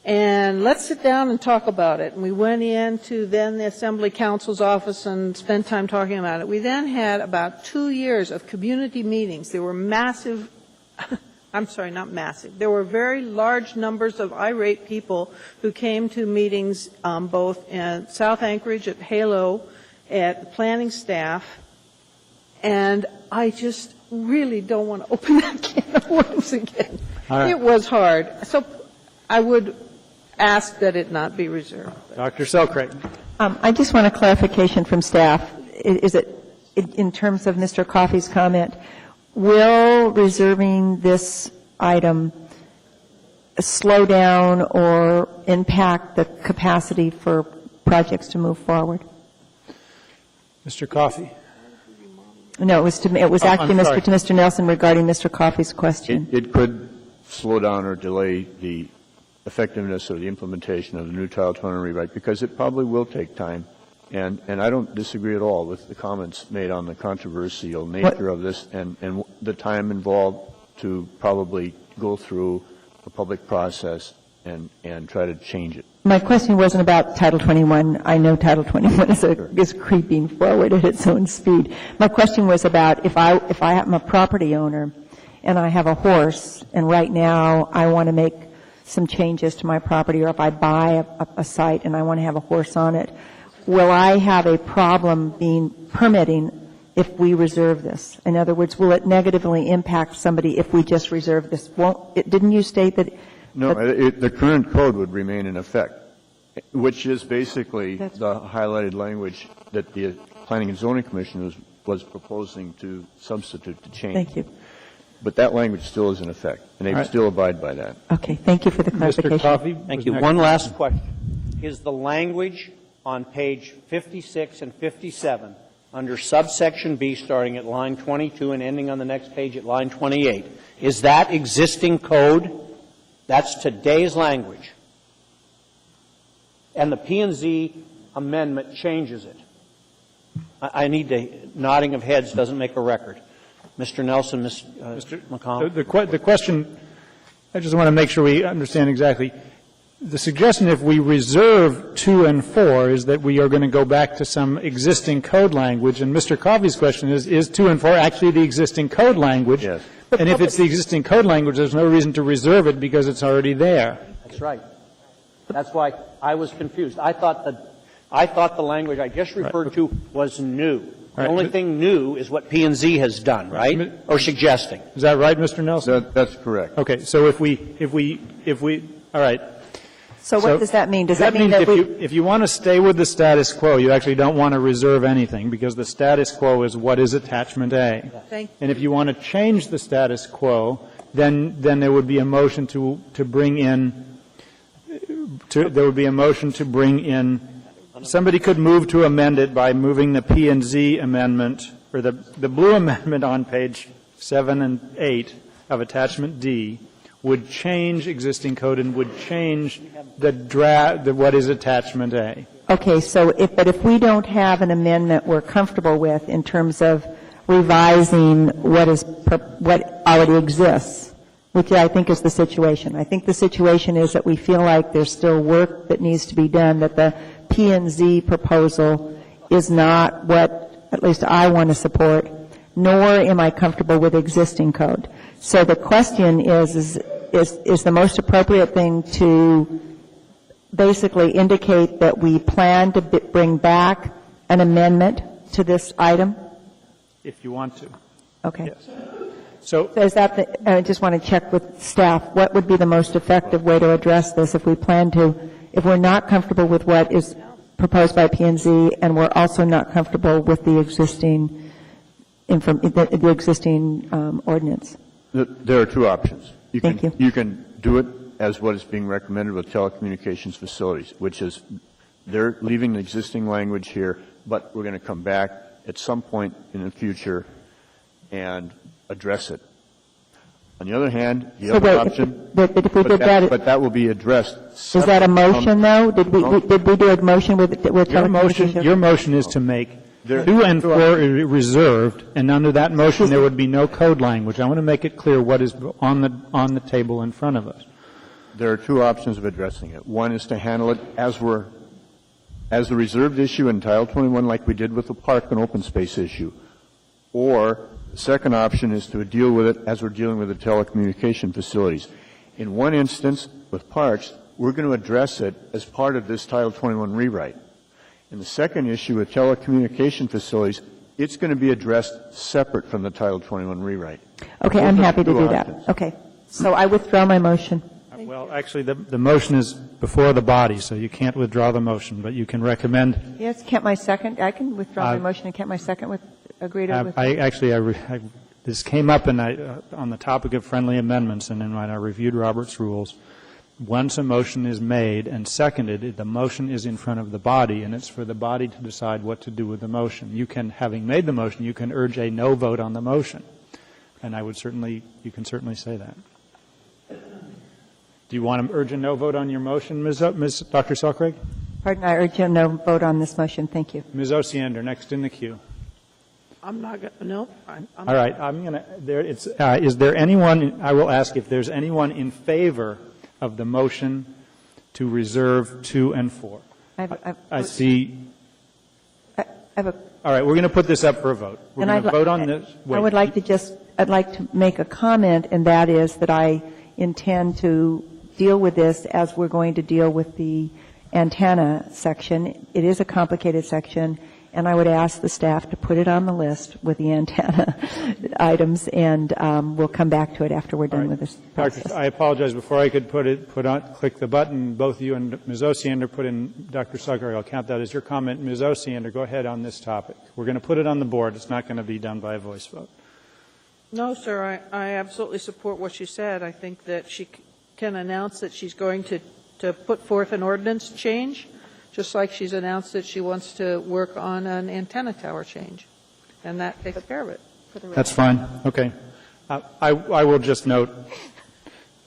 C: and let's sit down and talk about it. And we went into then the Assembly Counsel's office and spent time talking about it. We then had about 2 years of community meetings. There were massive I'm sorry, not massive. There were very large numbers of irate people who came to meetings both in South Anchorage at Halo, at the planning staff, and I just really don't want to open that can of worms again.
B: Right.
C: It was hard. So I would ask that it not be reserved.
B: Dr. Selcraig.
L: I just want a clarification from staff. Is it, in terms of Mr. Coffey's comment, will reserving this item slow down or impact the capacity for projects to move forward?
B: Mr. Coffey.
L: No, it was actually to Mr. Nelson regarding Mr. Coffey's question.
A: It could slow down or delay the effectiveness of the implementation of the new Title 20 rewrite because it probably will take time. And I don't disagree at all with the comments made on the controversial nature of this and the time involved to probably go through a public process and try to change it.
L: My question wasn't about Title 21. I know Title 21 is creeping forward at its own speed. My question was about if I am a property owner and I have a horse and right now I want to make some changes to my property, or if I buy a site and I want to have a horse on it, will I have a problem being permitting if we reserve this? In other words, will it negatively impact somebody if we just reserve this? Didn't you state that?
A: No, the current code would remain in effect, which is basically the highlighted language that the Planning and Zoning Commission was proposing to substitute, to change.
L: Thank you.
A: But that language still is in effect, and they still abide by that.
L: Okay, thank you for the clarification.
B: Mr. Coffey.
D: Thank you. One last question. Is the language on page 56 and 57 under subsection B starting at line 22 and ending on the next page at line 28, is that existing code? That's today's language. And the P&Z amendment changes it. I need the nodding of heads doesn't make a record. Mr. Nelson, Mr. McConnell.
B: The question, I just want to make sure we understand exactly. The suggestion, if we reserve 2 and 4, is that we are going to go back to some existing code language. And Mr. Coffey's question is 2 and 4 actually the existing code language?
A: Yes.
B: And if it's the existing code language, there's no reason to reserve it because it's already there.
D: That's right. That's why I was confused. I thought the language I just referred to was new. The only thing new is what P&Z has done, right? Or suggesting.
B: Is that right, Mr. Nelson?
A: That's correct.
B: Okay. So if we, all right.
L: So what does that mean? Does that mean that
B: if you want to stay with the status quo, you actually don't want to reserve anything because the status quo is what is attachment A. And if you want to change the status quo, then there would be a motion to bring in somebody could move to amend it by moving the P&Z amendment or the blue amendment on page 7 and 8 of attachment D would change existing code and would change what is attachment A.
L: Okay, so if we don't have an amendment we're comfortable with in terms of revising what already exists, which I think is the situation. I think the situation is that we feel like there's still work that needs to be done, that the P&Z proposal is not what at least I want to support, nor am I comfortable with existing code. So the question is the most appropriate thing to basically indicate that we plan to bring back an amendment to this item?
B: If you want to.
L: Okay.
B: Yes. So
L: is that I just want to check with staff, what would be the most effective way to address this if we plan to, if we're not comfortable with what is proposed by P&Z, and we're also not comfortable with the existing ordinance.
A: There are two options.
L: Thank you.
A: You can do it as what is being recommended with telecommunications facilities, which is they're leaving the existing language here, but we're going to come back at some point in the future and address it. On the other hand, the other option,
L: but if we did that,
A: but that will be addressed.
L: Is that a motion, though? Did we do a motion with telecommunications?
B: Your motion is to make 2 and 4 reserved, and under that motion there would be no code language. I want to make it clear what is on the table in front of us.
A: There are two options of addressing it. One is to handle it as the reserved issue in Title 21, like we did with the park and open space issue, or the second option is to deal with it as we're dealing with the telecommunication facilities. In one instance, with parks, we're going to address it as part of this Title 21 rewrite. In the second issue with telecommunication facilities, it's going to be addressed separate from the Title 21 rewrite.
L: Okay, I'm happy to do that. Okay. So I withdraw my motion.
B: Well, actually, the motion is before the body, so you can't withdraw the motion, but you can recommend.
L: Yes, can't my second? I can withdraw my motion and can't my second agree to withdraw?
B: This came up on the topic of friendly amendments, and when I reviewed Robert's rules, once a motion is made and seconded, the motion is in front of the body, and it's for the body to decide what to do with the motion. You can, having made the motion, you can urge a no vote on the motion, and you can certainly say that. Do you want to urge a no vote on your motion, Ms. Dr. Selkirk?
L: Pardon, I urge a no vote on this motion. Thank you.
B: Ms. Osiander, next in the queue.
C: I'm not going to, no.
B: All right, I'm going to, is there anyone, I will ask if there's anyone in favor of the motion to reserve 2 and 4. I see.
L: I have a.
B: All right, we're going to put this up for a vote. We're going to vote on this. Wait.
L: I'd like to make a comment, and that is that I intend to deal with this as we're going to deal with the antenna section. It is a complicated section, and I would ask the staff to put it on the list with the antenna items, and we'll come back to it after we're done with this process.
B: Doctor, I apologize. Before I could click the button, both you and Ms. Osiander put in Dr. Selkirk. I'll count that as your comment. Ms. Osiander, go ahead on this topic. We're going to put it on the board. It's not going to be done by a voice vote.
C: No, sir, I absolutely support what you said. I think that she can announce that she's going to put forth an ordinance change, just like she's announced that she wants to work on an antenna tower change. And that takes care of it.
B: That's fine. Okay. I will just note,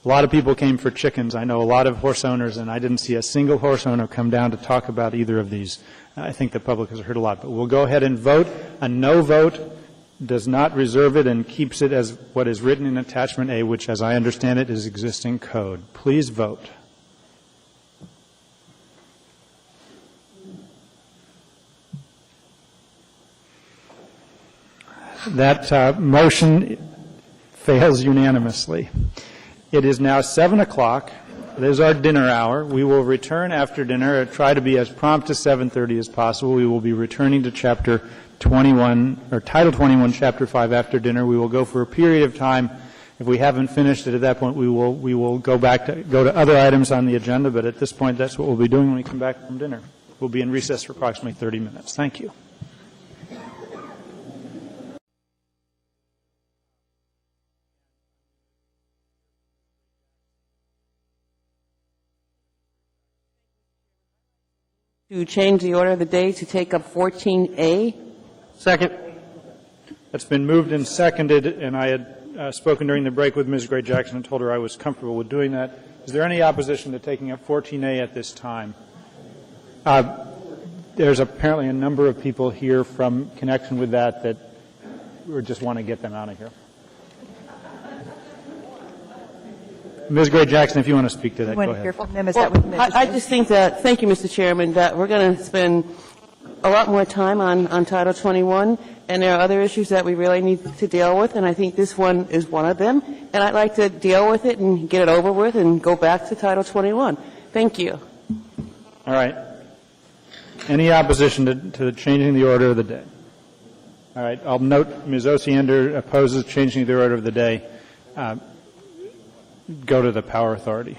B: a lot of people came for chickens. I know a lot of horse owners, and I didn't see a single horse owner come down to talk about either of these. I think the public has heard a lot. But we'll go ahead and vote. A no vote does not reserve it and keeps it as what is written in Attachment A, which, as I understand it, is existing code. Please vote. That motion fails unanimously. It is now 7 o'clock. It is our dinner hour. We will return after dinner, try to be as prompt to 7:30 as possible. We will be returning to Chapter 21, or Title 21, Chapter 5 after dinner. We will go for a period of time. If we haven't finished it at that point, we will go to other items on the agenda, but at this point, that's what we'll be doing when we come back from dinner. We'll be in recess for approximately 30 minutes. Thank you.
H: To change the order of the day to take up 14A.
B: Second. That's been moved and seconded, and I had spoken during the break with Ms. Gray-Jackson and told her I was comfortable with doing that. Is there any opposition to taking up 14A at this time? There's apparently a number of people here from connection with that we just want to get them out of here. Ms. Gray-Jackson, if you want to speak to that, go ahead.
L: Hear from them. Is that what
H: I just think that, thank you, Mr. Chairman, that we're going to spend a lot more time on Title 21, and there are other issues that we really need to deal with, and I think this one is one of them. And I'd like to deal with it and get it over with and go back to Title 21. Thank you.
B: All right. Any opposition to changing the order of the day? All right. I'll note Ms. Osiander opposes changing the order of the day. Go to the Power Authority.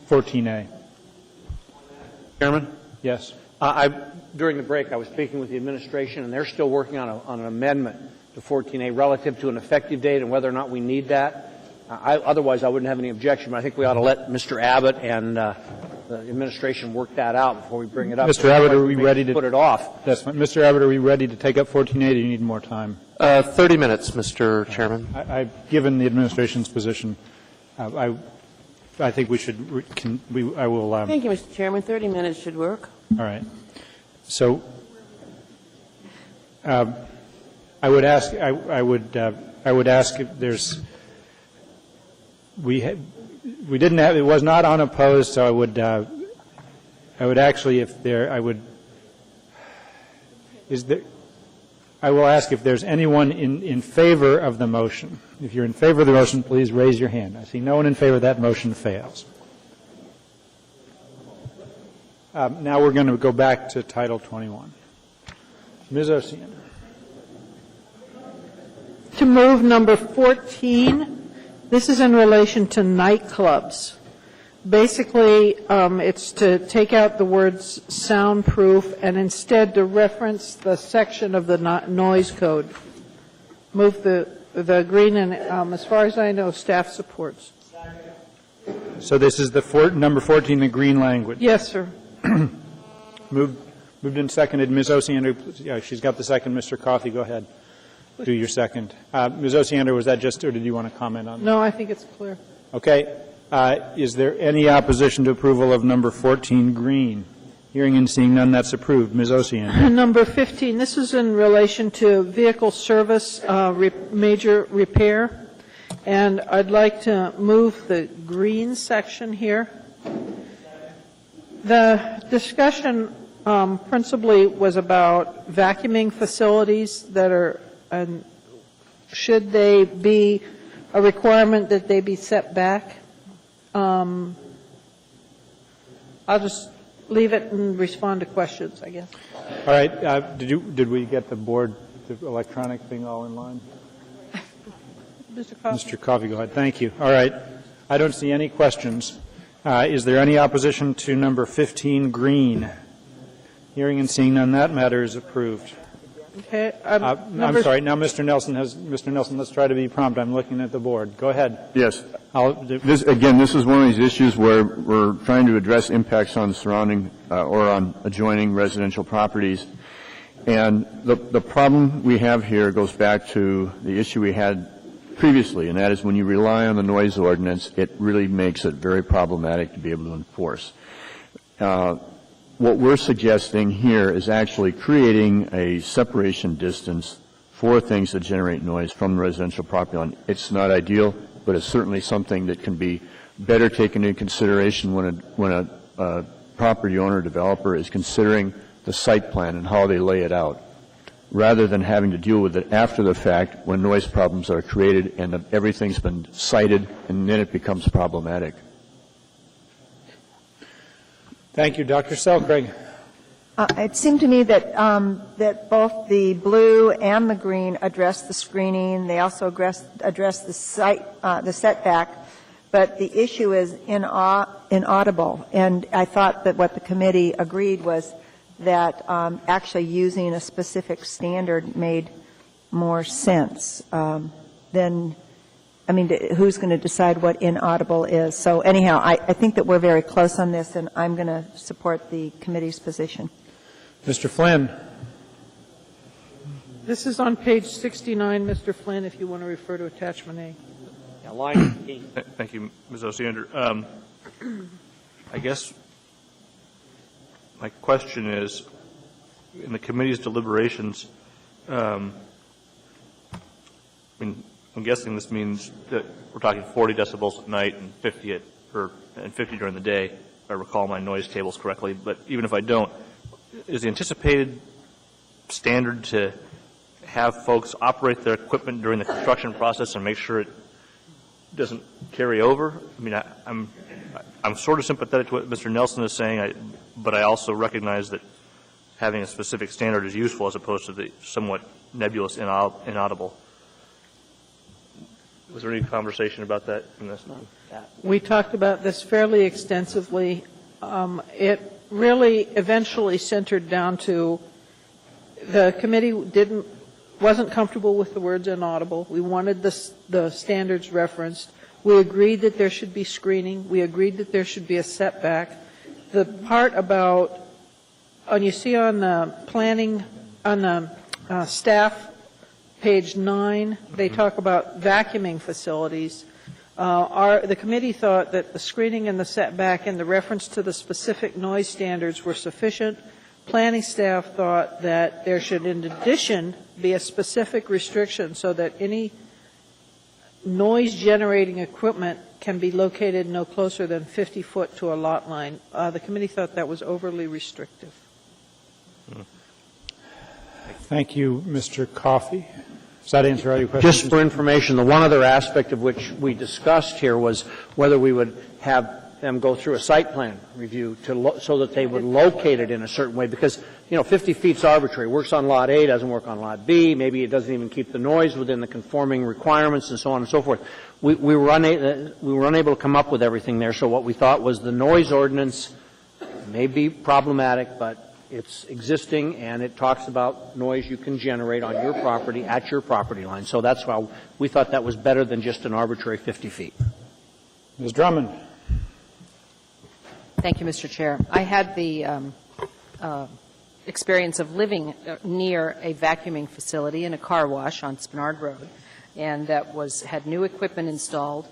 B: 14A.
U: Chairman?
B: Yes.
D: During the break, I was speaking with the administration, and they're still working on an amendment to 14A relative to an effective date and whether or not we need that. Otherwise, I wouldn't have any objection, but I think we ought to let Mr. Abbott and the administration work that out before we bring it up.
B: Mr. Abbott, are we ready to
D: put it off?
B: That's fine. Mr. Abbott, are we ready to take up 14A? Do you need more time?
U: 30 minutes, Mr. Chairman.
B: I've given the administration's position. I think we should. I will.
H: Thank you, Mr. Chairman. 30 minutes should work.
B: All right. So I would ask. I would ask if there's. We didn't have. It was not unopposed. So I would actually, if there, I would. Is there? I will ask if there's anyone in favor of the motion. If you're in favor of the motion, please raise your hand. I see no one in favor. That motion fails. Now we're going to go back to Title 21. Ms. Osiander.
C: To move number 14, this is in relation to nightclubs. Basically, it's to take out the words soundproof and instead to reference the section of the noise code. Move the green, and as far as I know, staff supports.
B: So this is the number 14, the green language.
C: Yes, sir.
B: Moved and seconded. Ms. Osiander, she's got the second. Mr. Coffey, go ahead. Do your second. Ms. Osiander, was that just, or did you want to comment on that?
C: No, I think it's clear.
B: Okay. Is there any opposition to approval of number 14, green? Hearing and seeing none, that's approved. Ms. Osiander.
C: Number 15, this is in relation to vehicle service major repair, and I'd like to move the green section here. The discussion principally was about vacuuming facilities that are, should they be a requirement that they be set back? I'll just leave it and respond to questions, I guess.
B: All right. Did we get the board, the electronic thing all in line?
C: Mr. Coffey.
B: Mr. Coffey, go ahead. Thank you. All right. I don't see any questions. Is there any opposition to number 15, green? Hearing and seeing none, that matter is approved.
C: Okay.
B: I'm sorry. Now Mr. Nelson, let's try to be prompt. I'm looking at the board. Go ahead.
A: Yes. This is one of these issues where we're trying to address impacts on surrounding or on adjoining residential properties. And the problem we have here goes back to the issue we had previously, and that is when you rely on the noise ordinance, it really makes it very problematic to be able to enforce. What we're suggesting here is actually creating a separation distance for things that generate noise from the residential property line. It's not ideal, but it's certainly something that can be better taken into consideration when a property owner or developer is considering the site plan and how they lay it out, rather than having to deal with it after the fact when noise problems are created and everything's been cited and then it becomes problematic.
B: Thank you. Dr. Selcraig.
F: It seemed to me that that both the blue and the green address the screening. They also address the setback, but the issue is inaudible. And I thought that what the committee agreed was that actually using a specific standard made more sense than. I mean, who's going to decide what inaudible is? So anyhow, I think that we're very close on this, and I'm going to support the committee's position.
B: Mr. Flynn.
C: This is on page 69, Mr. Flynn, if you want to refer to attachment A.
D: Yeah, line 8.
K: Thank you, Ms. Osiander. I guess my question is, in the committee's deliberations, I mean, I'm guessing this means that we're talking 40 decibels at night and 50 during the day, if I recall my noise tables correctly. But even if I don't, is the anticipated standard to have folks operate their equipment during the construction process and make sure it doesn't carry over? I mean, I'm sort of sympathetic to what Mr. Nelson is saying, but I also recognize that having a specific standard is useful as opposed to the somewhat nebulous inaudible. Was there any conversation about that in this?
C: We talked about this fairly extensively. It really eventually centered down to the committee wasn't comfortable with the words inaudible. We wanted the standards referenced. We agreed that there should be screening. We agreed that there should be a setback. The part about, you see on the planning, on the staff, page 9, they talk about vacuuming facilities. The committee thought that the screening and the setback and the reference to the specific noise standards were sufficient. Planning staff thought that there should, in addition, be a specific restriction so that any noise-generating equipment can be located no closer than 50 foot to a lot line. The committee thought that was overly restrictive.
B: Thank you, Mr. Coffey. Does that answer all your questions?
D: Just for information, the one other aspect of which we discussed here was whether we would have them go through a site plan review so that they would locate it in a certain way, because, 50 feet's arbitrary. Works on Lot A, doesn't work on Lot B. Maybe it doesn't even keep the noise within the conforming requirements and so on and so forth. We were unable to come up with everything there, so what we thought was the noise ordinance may be problematic, but it's existing, and it talks about noise you can generate on your property at your property line. So that's why we thought that was better than just an arbitrary 50 feet.
B: Ms. Drummond.
E: Thank you, Mr. Chair. I had the experience of living near a vacuuming facility in a car wash on Spenard Road, and that had new equipment installed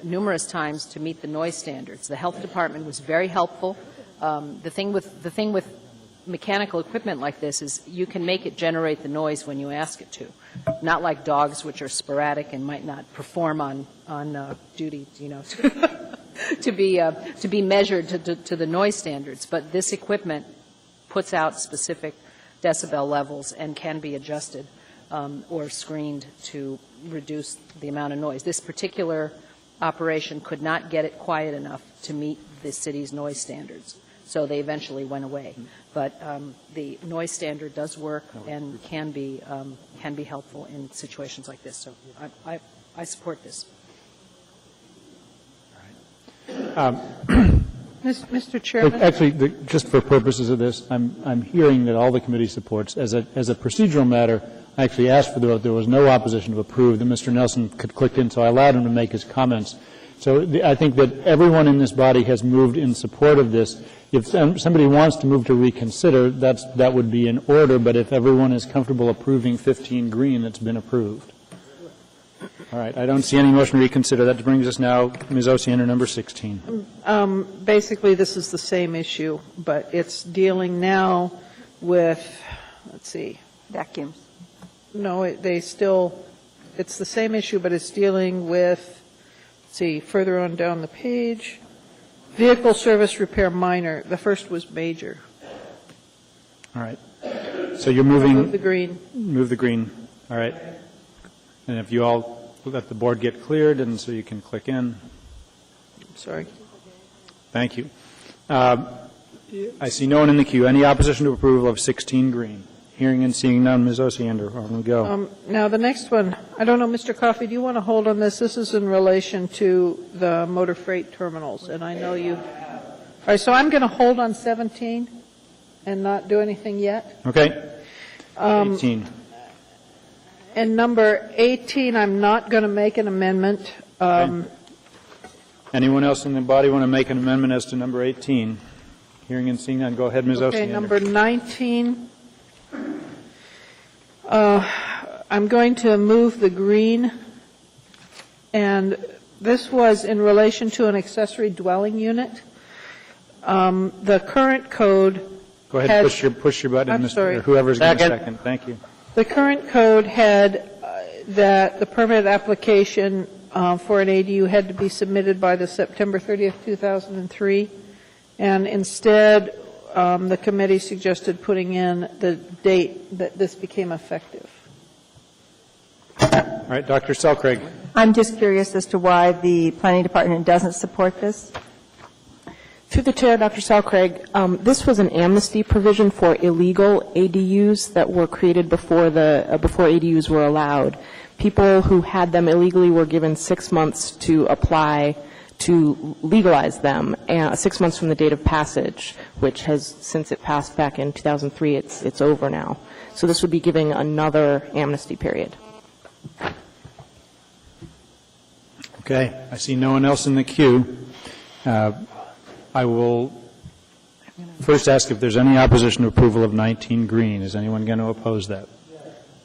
E: numerous times to meet the noise standards. The health department was very helpful. The thing with mechanical equipment like this is you can make it generate the noise when you ask it to, not like dogs, which are sporadic and might not perform on duty, to be measured to the noise standards. But this equipment puts out specific decibel levels and can be adjusted or screened to reduce the amount of noise. This particular operation could not get it quiet enough to meet the city's noise standards, so they eventually went away. But the noise standard does work and can be helpful in situations like this. So I support this.
C: Mr. Chairman?
B: Actually, just for purposes of this, I'm hearing that all the committee supports. As a procedural matter, I actually asked for the vote. There was no opposition to approve. That Mr. Nelson could click in, so I allowed him to make his comments. So I think that everyone in this body has moved in support of this. If somebody wants to move to reconsider, that would be in order, but if everyone is comfortable approving 15 green, it's been approved. All right. I don't see any motion to reconsider. That brings us now, Ms. Osiander, number 16.
C: Basically, this is the same issue, but it's dealing now with, let's see.
F: Vacuums.
C: No, it's the same issue, but it's dealing with, let's see, further on down the page. Vehicle service repair minor. The first was major.
B: All right. So you're moving.
C: Move the green.
B: Move the green. All right. And if you all let the board get cleared, and so you can click in.
C: Sorry.
B: Thank you. I see no one in the queue. Any opposition to approval of 16 green? Hearing and seeing none, Ms. Osiander, on we go.
C: Now, the next one, I don't know, Mr. Coffey, do you want to hold on this? This is in relation to the motor freight terminals, and I know you. All right, so I'm going to hold on 17 and not do anything yet.
B: Okay. 18.
C: And number 18, I'm not going to make an amendment.
B: Okay. Anyone else in the body want to make an amendment as to number 18? Hearing and seeing none, go ahead, Ms. Osiander.
C: Okay, number 19. I'm going to move the green, and this was in relation to an accessory dwelling unit. The current code.
B: Go ahead, push your button,
C: I'm sorry.
B: Whoever's going to second. Thank you.
C: The current code had that the permit application for an ADU had to be submitted by the September 30th, 2003, and instead the committee suggested putting in the date that this became effective.
B: All right, Dr. Selcraig.
L: I'm just curious as to why the Planning Department doesn't support this.
N: Through the chair, Dr. Selcraig, this was an amnesty provision for illegal ADUs that were created before ADUs were allowed. People who had them illegally were given 6 months to apply to legalize them 6 months from the date of passage, which has, since it passed back in 2003, it's over now. So this would be giving another amnesty period.
B: Okay, I see no one else in the queue. I will first ask if there's any opposition to approval of 19 green. Is anyone going to oppose that?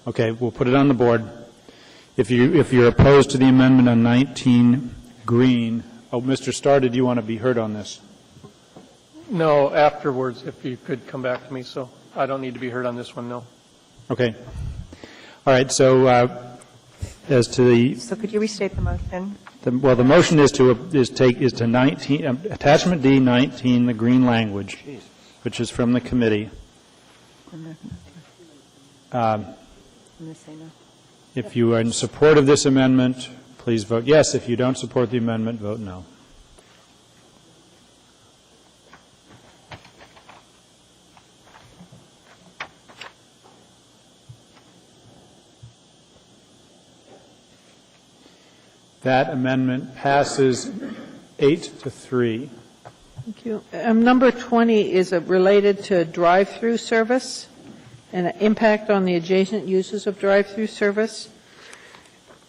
B: Okay, we'll put it on the board. If you're opposed to the amendment on 19 green, Mr. Starr, did you want to be heard on this?
I: No, afterwards, if you could come back to me, so I don't need to be heard on this one, no.
B: Okay. All right, so as to the...
F: So could you restate the motion?
B: The motion is to 19, attachment D 19, the green language, which is from the committee. If you are in support of this amendment, please vote yes. If you don't support the amendment, vote no. That amendment passes 8-3.
C: Thank you. Number 20 is related to drive-through service and an impact on the adjacent uses of drive-through service.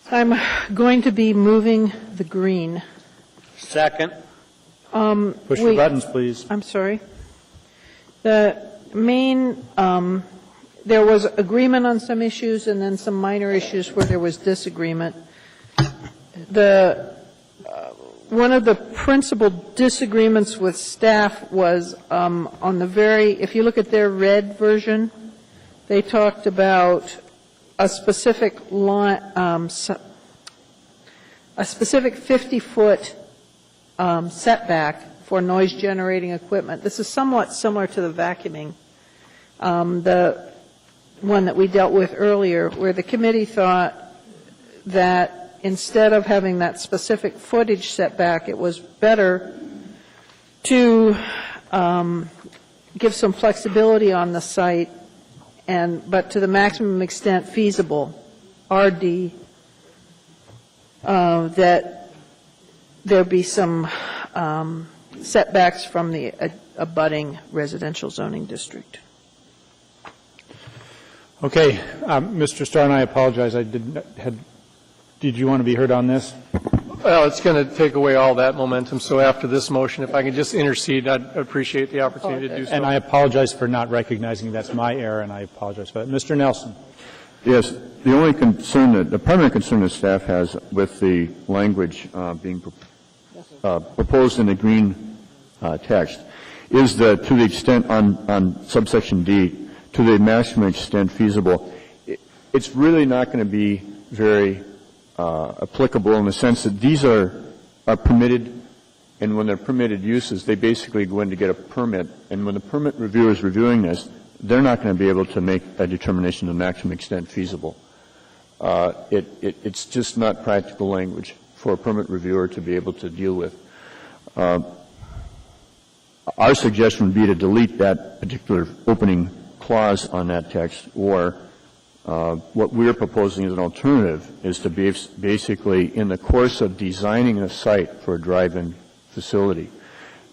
C: I'm going to be moving the green.
D: Second.
B: Push your buttons, please.
C: I'm sorry. The main, there was agreement on some issues and then some minor issues where there was disagreement. One of the principal disagreements with staff was on the if you look at their red version, they talked about a specific line, a specific 50-foot setback for noise-generating equipment. This is somewhat similar to the vacuuming, the one that we dealt with earlier, where the committee thought that instead of having that specific footage setback, it was better to give some flexibility on the site, but to the maximum extent feasible, RD, that there be some setbacks from the abutting residential zoning district.
B: Okay, Mr. Starr, and I apologize. Did you want to be heard on this?
I: Well, it's going to take away all that momentum, so after this motion, if I can just intercede, I'd appreciate the opportunity to do so.
B: And I apologize for not recognizing that's my error, and I apologize for that. Mr. Nelson.
A: Yes, the only concern the primary concern that staff has with the language being proposed in the green text is that to the extent on subsection D, to the maximum extent feasible, it's really not going to be very applicable in the sense that these are permitted, and when they're permitted uses, they basically go in to get a permit, and when the permit reviewer is reviewing this, they're not going to be able to make a determination of the maximum extent feasible. It's just not practical language for a permit reviewer to be able to deal with. Our suggestion would be to delete that particular opening clause on that text, or what we're proposing as an alternative is to be basically, in the course of designing a site for a drive-in facility,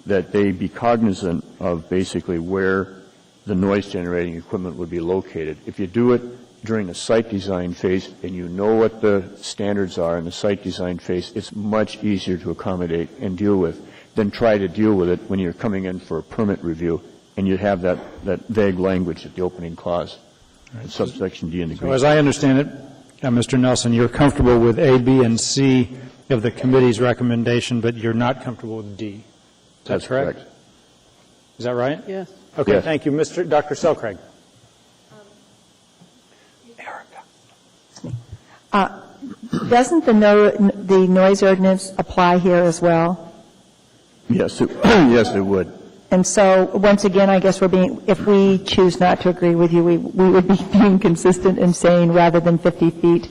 A: that they be cognizant of basically where the noise-generating equipment would be located. If you do it during the site design phase and you know what the standards are in the site design phase, it's much easier to accommodate and deal with than try to deal with it when you're coming in for a permit review and you have that vague language at the opening clause. Right. Subsection D in the green.
B: So as I understand it, Mr. Nelson, you're comfortable with A, B, and C of the committee's recommendation, but you're not comfortable with D.
A: That's correct.
B: Is that right?
C: Yes.
B: Okay,
A: yes.
B: Thank you. Dr. Selcraig.
L: Doesn't the noise ordinance apply here as well?
A: Yes, yes, it would.
L: And so, once again, I guess if we choose not to agree with you, we would be being consistent in saying rather than 50 feet,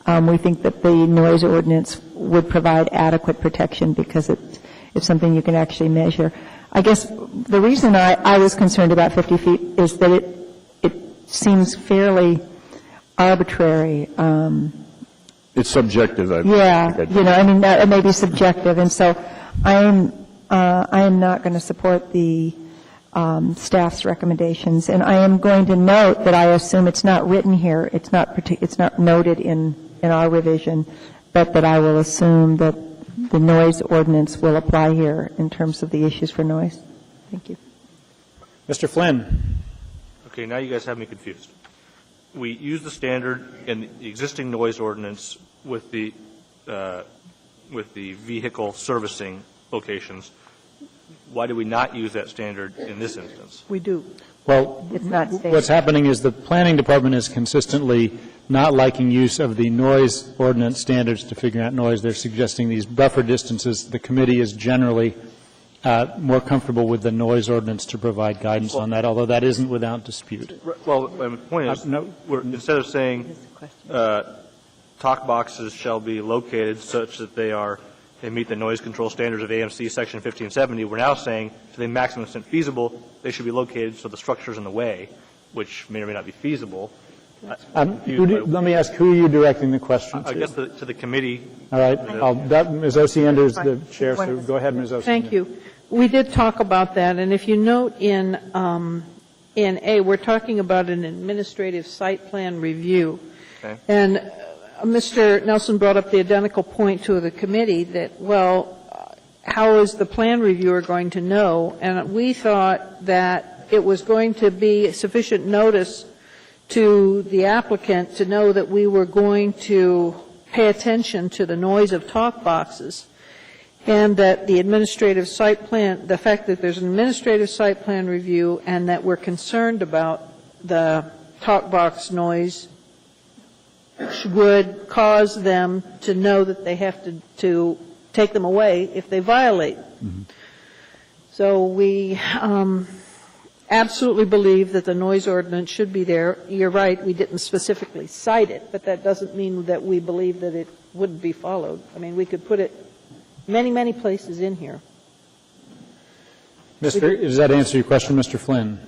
L: we think that the noise ordinance would provide adequate protection because it's something you can actually measure. I guess the reason I was concerned about 50 feet is that it seems fairly arbitrary.
A: It's subjective.
L: It may be subjective. And so I am not going to support the staff's recommendations, and I am going to note that I assume it's not written here, it's not noted in our revision, but that I will assume that the noise ordinance will apply here in terms of the issues for noise. Thank you.
B: Mr. Flynn.
K: Okay, now you guys have me confused. We use the standard in the existing noise ordinance with the vehicle servicing locations. Why do we not use that standard in this instance?
C: We do.
B: Well,
L: It's not stated.
B: what's happening is the planning department is consistently not liking use of the noise ordinance standards to figure out noise. They're suggesting these buffer distances. The committee is generally more comfortable with the noise ordinance to provide guidance on that, although that isn't without dispute.
K: Well, my point is, instead of saying talk boxes shall be located such that they meet the noise control standards of AMC Section 1570, we're now saying to the maximum extent feasible, they should be located so the structure's in the way, which may or may not be feasible.
B: Let me ask, who are you directing the question to?
K: I guess to the committee.
B: All right. Ms. Osiander is the chair, so go ahead, Ms. Osiander.
C: Thank you. We did talk about that, and if you note in A, we're talking about an administrative site plan review.
K: Okay.
C: And Mr. Nelson brought up the identical point to the committee that, well, how is the plan reviewer going to know? And we thought that it was going to be sufficient notice to the applicant to know that we were going to pay attention to the noise of talk boxes, and that the administrative site plan, the fact that there's an administrative site plan review and that we're concerned about the talk box noise would cause them to know that they have to take them away if they violate.
B: Mm-hmm.
C: So we absolutely believe that the noise ordinance should be there. You're right, we didn't specifically cite it, but that doesn't mean that we believe that it wouldn't be followed. I mean, we could put it many, many places in here.
B: Does that answer your question, Mr. Flynn?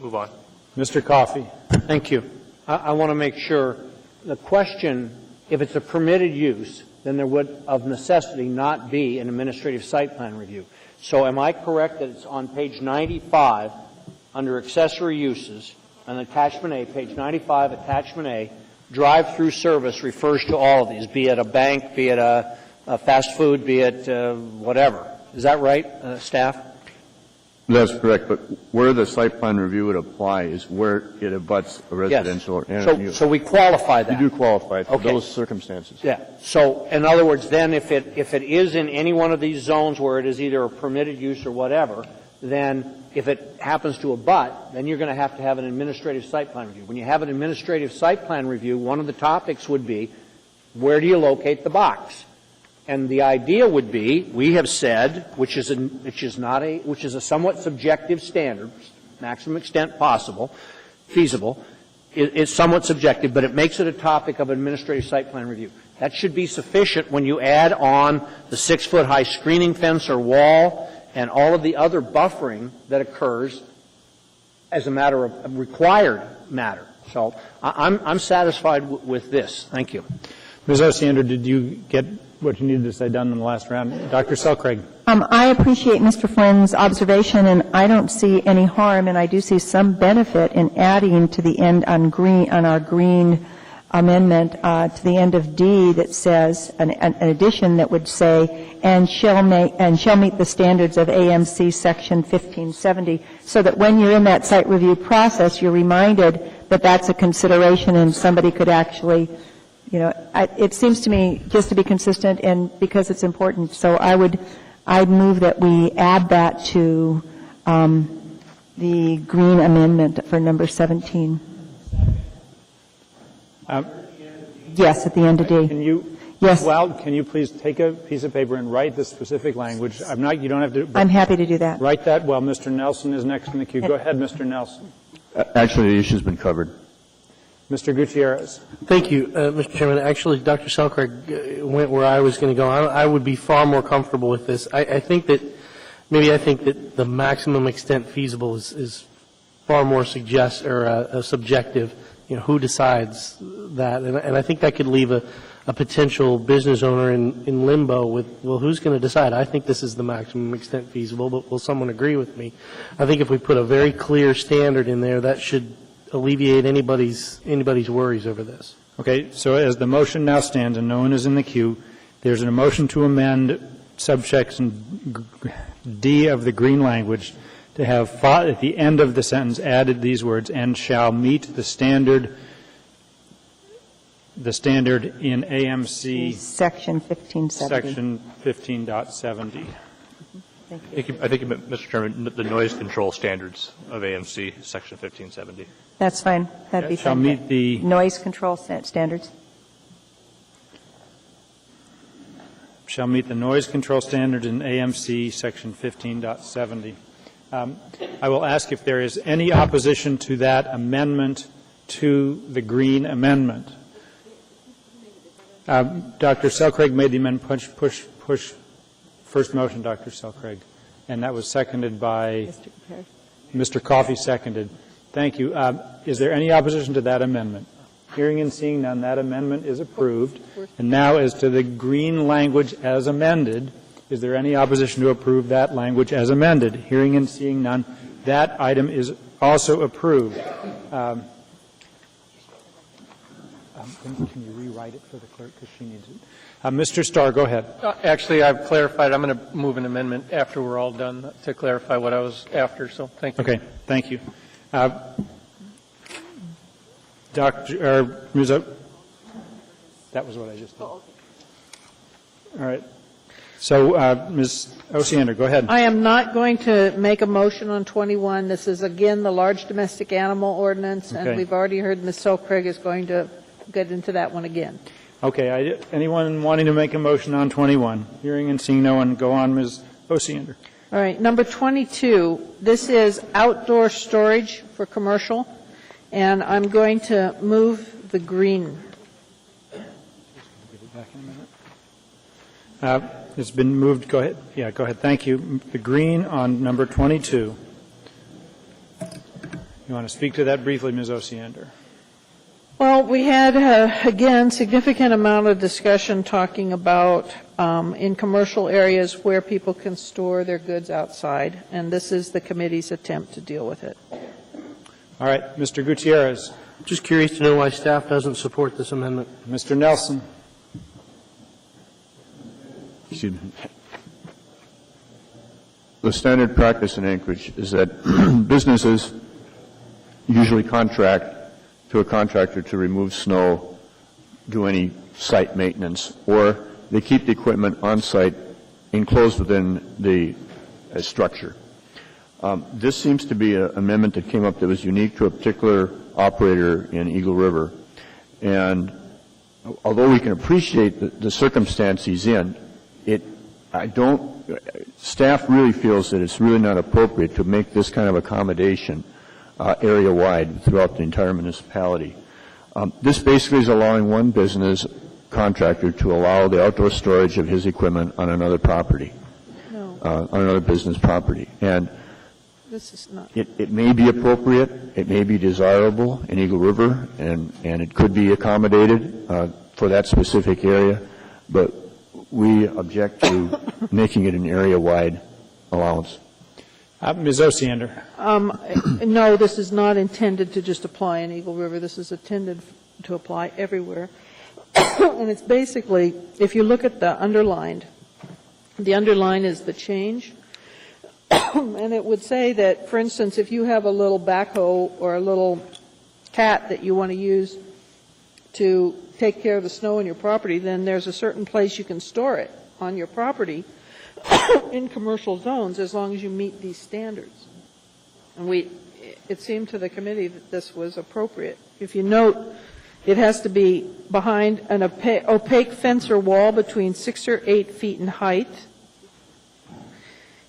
K: Move on.
B: Mr. Coffey.
D: Thank you. I want to make sure the question, if it's a permitted use, then there would of necessity not be an administrative site plan review. So am I correct that it's on page 95 under accessory uses and attachment A, page 95, attachment A, drive-through service refers to all of these, be it a bank, be it a fast food, be it whatever. Is that right, staff?
A: That's correct, but where the site plan review would apply is where it abuts a residential
D: Yes. So we qualify that.
A: You do qualify for
D: Okay.
A: those circumstances.
D: Yeah. So, in other words, then if it is in any one of these zones where it is either a permitted use or whatever, then if it happens to abut, then you're going to have an administrative site plan review. When you have an administrative site plan review, one of the topics would be, where do you locate the box? And the idea would be, we have said, which is a somewhat subjective standard, maximum extent possible, feasible. It's somewhat subjective, but it makes it a topic of administrative site plan review. That should be sufficient when you add on the 6-foot high screening fence or wall and all of the other buffering that occurs as a matter of a required matter. So I'm satisfied with this. Thank you.
B: Ms. Osiander, did you get what you needed to say done in the last round? Dr. Selcraig.
L: I appreciate Mr. Flynn's observation, and I don't see any harm, and I do see some benefit in adding to the end on our green amendment to the end of D that says an addition that would say and shall meet the standards of AMC Section 1570, so that when you're in that site review process, you're reminded that that's a consideration and somebody could actually. It seems to me just to be consistent and because it's important. So I'd move that we add that to the green amendment for number 17. Yes, at the end of D. Yes.
B: Well, can you please take a piece of paper and write the specific language? You don't have to.
L: I'm happy to do that.
B: Write that. Well, Mr. Nelson is next in the queue. Go ahead, Mr. Nelson.
A: Actually, the issue's been covered.
B: Mr. Gutierrez.
G: Thank you, Mr. Chairman. Actually, Dr. Selcraig went where I was going to go. I would be far more comfortable with this. I think that the maximum extent feasible is far more subjective. Who decides that? And I think that could leave a a potential business owner in limbo with, well, who's going to decide? I think this is the maximum extent feasible, but will someone agree with me? I think if we put a very clear standard in there, that should alleviate anybody's worries over this.
B: Okay, so as the motion now stands and no one is in the queue, there's a motion to amend subsection D of the green language to have at the end of the sentence added these words, and shall meet the standard in AMC
L: Section 1570.
B: Section 15.70.
K: I think, Mr. Chairman, the noise control standards of AMC, Section 1570.
L: That's fine. That'd be
B: Shall
L: fine.
B: meet the
L: Noise control standards.
B: shall meet the noise control standards in AMC Section 15.70. I will ask if there is any opposition to that amendment to the Green amendment. Dr. Selcraig made the amendment. Push. First motion, Dr. Selcraig. And that was seconded by Mr. Coffey, seconded. Thank you. Is there any opposition to that amendment? Hearing and seeing none, that amendment is approved. And now as to the Green language as amended, is there any opposition to approve that language as amended? Hearing and seeing none, that item is also approved. Can you rewrite it for the clerk because she needs it? Mr. Starr, go ahead.
I: Actually, I've clarified. I'm going to move an amendment after we're all done to clarify what I was after, so thank you.
B: Okay, thank you. Ms. That was what I just did. All right. So, Ms. Osiander, go ahead.
C: I am not going to make a motion on 21. This is, again, the large domestic animal ordinance, and we've already heard Ms. Selcraig is going to get into that one again.
B: Okay. Anyone wanting to make a motion on 21? Hearing and seeing no one, go on, Ms. Osiander.
C: All right. Number 22, this is outdoor storage for commercial, and I'm going to move the green.
B: It's been moved. Go ahead. Yeah, go ahead. Thank you. The green on number 22. You want to speak to that briefly, Ms. Osiander?
C: Well, we had, again, significant amount of discussion talking about in commercial areas where people can store their goods outside, and this is the committee's attempt to deal with it.
B: All right. Mr. Gutierrez.
G: Just curious to know why staff doesn't support this amendment.
B: Mr. Nelson.
A: Excuse me. The standard practice in Anchorage is that businesses usually contract to a contractor to remove snow, do any site maintenance, or they keep the equipment on site enclosed within the structure. This seems to be an amendment that came up that was unique to a particular operator in Eagle River. And although we can appreciate the circumstance he's in, staff really feels that it's really not appropriate to make this kind of accommodation area-wide throughout the entire municipality. This basically is allowing one business contractor to allow the outdoor storage of his equipment on another property, on another business property. And
C: this is not.
A: It may be appropriate, it may be desirable in Eagle River, and it could be accommodated for that specific area, but we object to making it an area-wide allowance.
B: Ms. Osiander.
C: No, this is not intended to just apply in Eagle River. This is intended to apply everywhere. And it's basically, if you look at the underlined is the change. And it would say that, for instance, if you have a little backhoe or a little cat that you want to use to take care of the snow in your property, then there's a certain place you can store it on your property in commercial zones as long as you meet these standards. And it seemed to the committee that this was appropriate. If you note, it has to be behind an opaque fence or wall between 6 or 8 feet in height,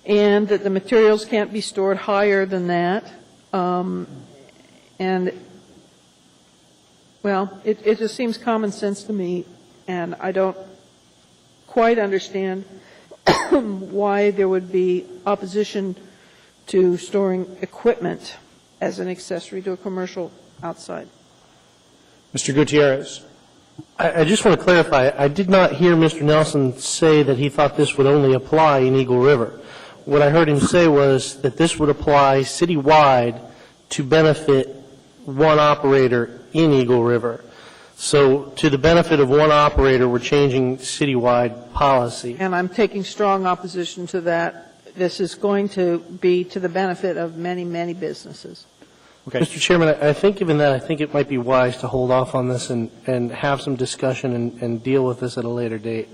C: and that the materials can't be stored higher than that. And, well, it just seems common sense to me, and I don't quite understand why there would be opposition to storing equipment as an accessory to a commercial outside.
B: Mr. Gutierrez.
G: I just want to clarify, I did not hear Mr. Nelson say that he thought this would only apply in Eagle River. What I heard him say was that this would apply citywide to benefit one operator in Eagle River. So to the benefit of one operator, we're changing citywide policy.
C: And I'm taking strong opposition to that. This is going to be to the benefit of many, many businesses.
G: Okay. Mr. Chairman, I think given that, I think it might be wise to hold off on this and have some discussion and deal with this at a later date.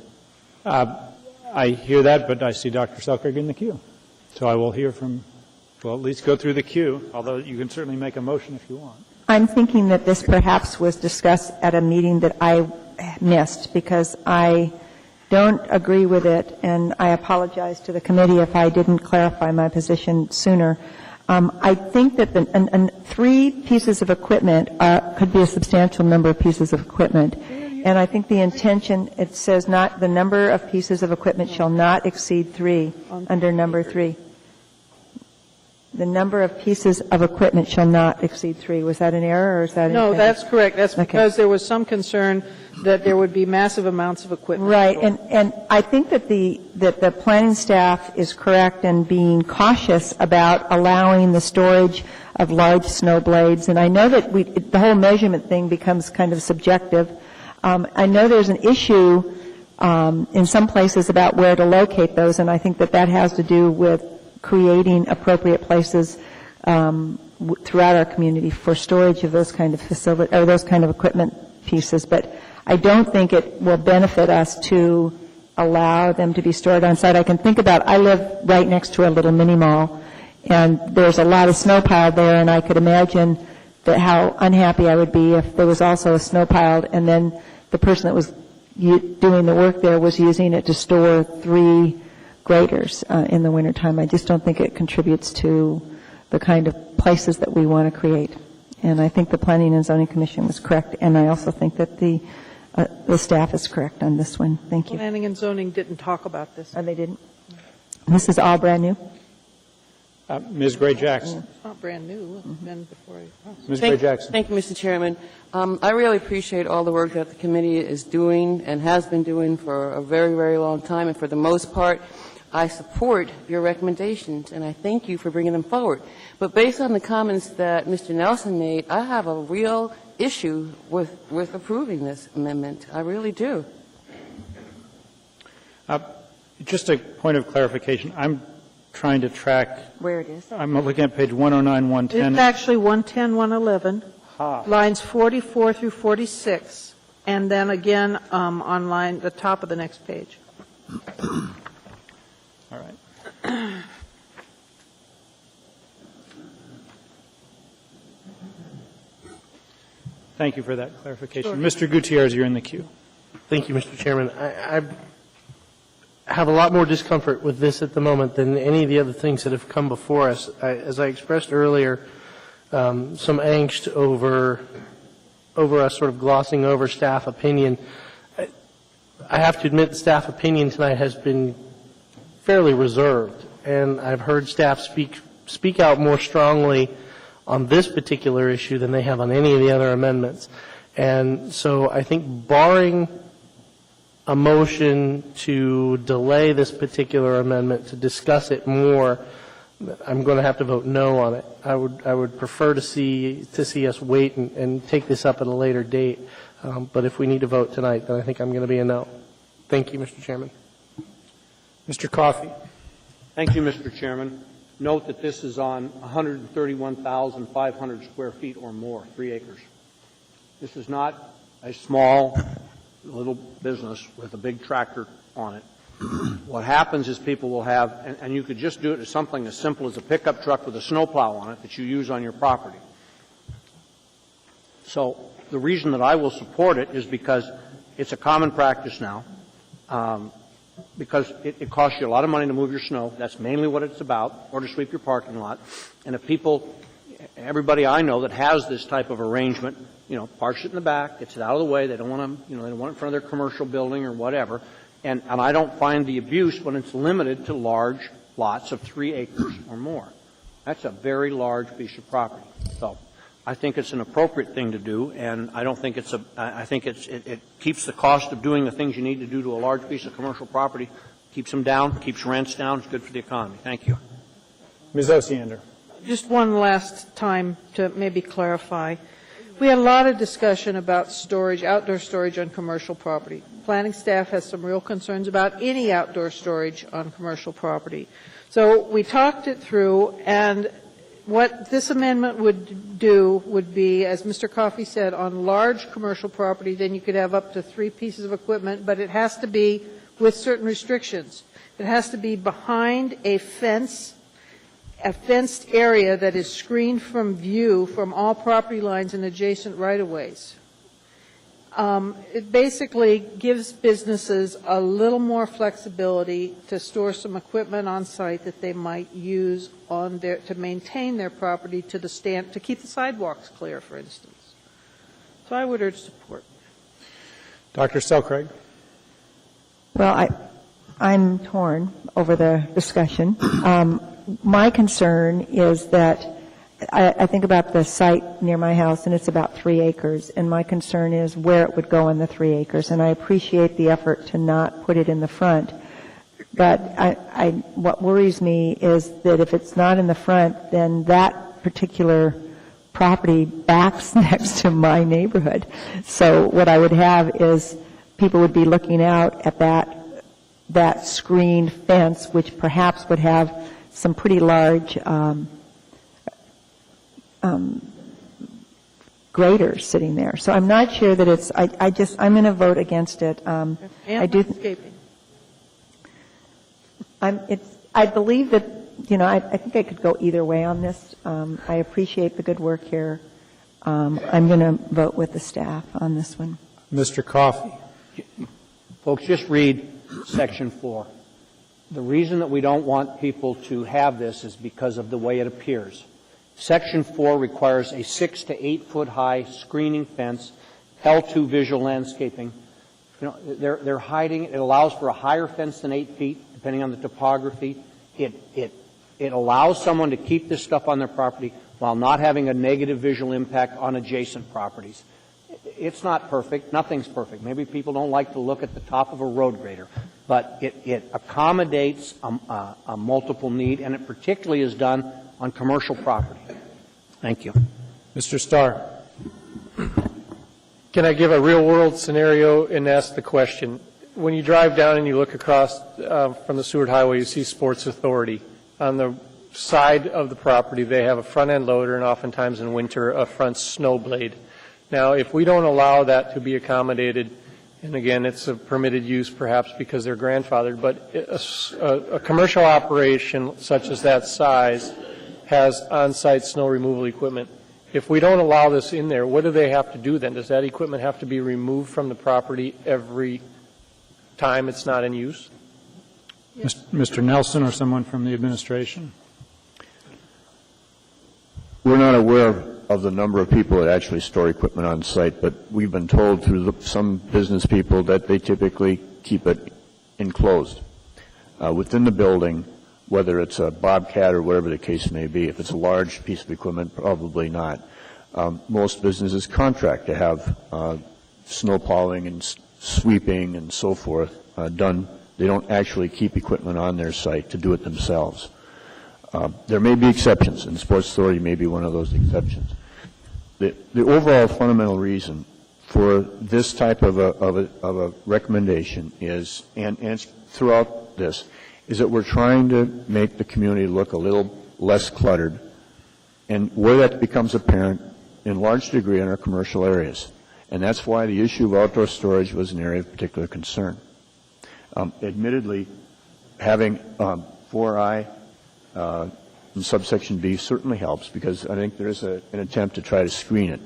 B: I hear that, but I see Dr. Selkirk in the queue. So I will hear from, well, at least go through the queue, although you can certainly make a motion if you want.
L: I'm thinking that this perhaps was discussed at a meeting that I missed because I don't agree with it, and I apologize to the committee if I didn't clarify my position sooner. I think that three pieces of equipment could be a substantial number of pieces of equipment. And I think the intention, it says not the number of pieces of equipment shall not exceed 3 under number 3. The number of pieces of equipment shall not exceed 3. Was that an error or is that
C: No,
L: intended?
C: that's correct. That's because there was some concern that there would be massive amounts of equipment.
L: Right, and I think that the planning staff is correct in being cautious about allowing the storage of large snow blades. And I know that the whole measurement thing becomes kind of subjective. I know there's an issue in some places about where to locate those, and I think that has to do with creating appropriate places throughout our community for storage of those kind of facility or those kind of equipment pieces. But I don't think it will benefit us to allow them to be stored on site. I can think about, I live right next to a little mini mall, and there's a lot of snow piled there, and I could imagine that how unhappy I would be if there was also a snow piled, and then the person that was doing the work there was using it to store 3 graders in the wintertime. I just don't think it contributes to the kind of places that we want to create. And I think the Planning and Zoning Commission was correct, and I also think that the staff is correct on this one. Thank you.
C: Planning and Zoning didn't talk about this.
L: Oh, they didn't? This is all brand new?
B: Ms. Gray-Jackson.
C: It's not brand new. It's been before.
B: Ms. Gray-Jackson.
H: Thank you, Mr. Chairman. I really appreciate all the work that the committee is doing and has been doing for a very, very long time. And for the most part, I support your recommendations, and I thank you for bringing them forward. But based on the comments that Mr. Nelson made, I have a real issue with approving this amendment. I really do.
B: Just a point of clarification. I'm trying to track.
L: Where it is?
B: I'm looking at page 109, 110.
C: It's actually 110, 111, lines 44 through 46, and then again on line, the top of the next page.
B: All right. Thank you for that clarification.
C: Sure.
B: Mr. Gutierrez, you're in the queue.
G: Thank you, Mr. Chairman. I have a lot more discomfort with this at the moment than any of the other things that have come before us. As I expressed earlier, some angst over us sort of glossing over staff opinion. I have to admit the staff opinion tonight has been fairly reserved, and I've heard staff speak out more strongly on this particular issue than they have on any of the other amendments. And so I think barring a motion to delay this particular amendment, to discuss it more, I'm going to have to vote no on it. I would prefer to see us wait and take this up at a later date. But if we need to vote tonight, then I think I'm going to be a no. Thank you, Mr. Chairman.
B: Mr. Coffey.
D: Thank you, Mr. Chairman. Note that this is on 131,500 square feet or more, 3 acres. This is not a small little business with a big tractor on it. What happens is people will have, and you could just do it as something as simple as a pickup truck with a snowplow on it that you use on your property. So the reason that I will support it is because it's a common practice now. Because it costs you a lot of money to move your snow. That's mainly what it's about, or to sweep your parking lot. And if everybody I know that has this type of arrangement, parks it in the back, gets it out of the way. They don't want to, they don't want it in front of their commercial building or whatever. And I don't find the abuse when it's limited to large lots of 3 acres or more. That's a very large piece of property. So I think it's an appropriate thing to do, and I don't think I think it keeps the cost of doing the things you need to do to a large piece of commercial property, keeps them down, keeps rents down. It's good for the economy. Thank you.
B: Ms. Osiander.
C: Just one last time to maybe clarify. We had a lot of discussion about storage, outdoor storage on commercial property. Planning staff has some real concerns about any outdoor storage on commercial property. So we talked it through, and what this amendment would do would be, as Mr. Coffey said, on large commercial property, then you could have up to 3 pieces of equipment, but it has to be with certain restrictions. It has to be behind a fenced area that is screened from view from all property lines and adjacent right-of-ways. It basically gives businesses a little more flexibility to store some equipment on site that they might use to maintain their property to keep the sidewalks clear, for instance. So I would urge support.
B: Dr. Selcraig.
L: Well, I'm torn over the discussion. My concern is that I think about the site near my house, and it's about 3 acres, and my concern is where it would go in the 3 acres. And I appreciate the effort to not put it in the front, but what worries me is that if it's not in the front, then that particular property backs next to my neighborhood. So what I would have is people would be looking out at that screened fence, which perhaps would have some pretty large graders sitting there. So I'm not sure that it's, I'm going to vote against it. I do. I believe that, I think I could go either way on this. I appreciate the good work here. I'm going to vote with the staff on this one.
B: Mr. Coffey.
D: Folks, just read Section 4. The reason that we don't want people to have this is because of the way it appears. Section 4 requires a 6 to 8 foot high screening fence, L2 visual landscaping. They're hiding it. It allows for a higher fence than 8 feet, depending on the topography. It allows someone to keep this stuff on their property while not having a negative visual impact on adjacent properties. It's not perfect. Nothing's perfect. Maybe people don't like to look at the top of a road grader, but it accommodates a multiple need, and it particularly is done on commercial property. Thank you.
B: Mr. Starr.
I: Can I give a real-world scenario and ask the question? When you drive down and you look across from the Seward Highway, you see Sports Authority. On the side of the property, they have a front-end loader and oftentimes in winter a front snow blade. Now, if we don't allow that to be accommodated, and again, it's a permitted use perhaps because they're grandfathered, but a commercial operation such as that size has on-site snow removal equipment. If we don't allow this in there, what do they have to do then? Does that equipment have to be removed from the property every time it's not in use?
B: Yes. Mr. Nelson or someone from the administration?
A: We're not aware of the number of people that actually store equipment on site, but we've been told through some business people that they typically keep it enclosed within the building, whether it's a Bobcat or whatever the case may be. If it's a large piece of equipment, probably not. Most businesses contract to have snow plowing and sweeping and so forth done. They don't actually keep equipment on their site to do it themselves. There may be exceptions, and Sports Authority may be one of those exceptions. The overall fundamental reason for this type of a recommendation is, and throughout this, is that we're trying to make the community look a little less cluttered, and where that becomes apparent in large degree in our commercial areas. And that's why the issue of outdoor storage was an area of particular concern. Admittedly, having 4I in subsection B certainly helps, because I think there is an attempt to try to screen it.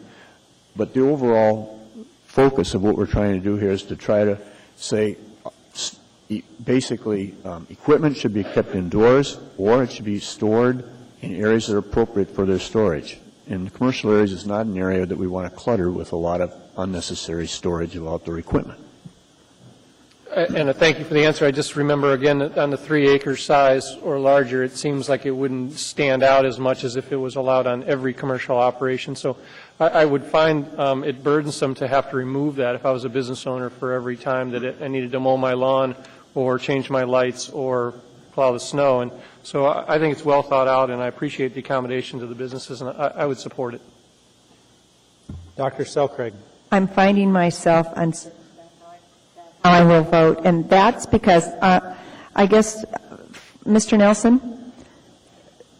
A: But the overall focus of what we're trying to do here is to try to say basically equipment should be kept indoors, or it should be stored in areas that are appropriate for their storage. And commercial areas is not an area that we want to clutter with a lot of unnecessary storage of outdoor equipment.
I: And thank you for the answer. I just remember, again, on the 3-acre size or larger, it seems like it wouldn't stand out as much as if it was allowed on every commercial operation. So I would find it burdensome to have to remove that if I was a business owner for every time that I needed to mow my lawn or change my lights or plow the snow. And so I think it's well thought out, and I appreciate the accommodation to the businesses, and I would support it.
B: Dr. Selcraig.
L: I'm finding myself uncertain how I will vote, and that's because I guess, Mr. Nelson,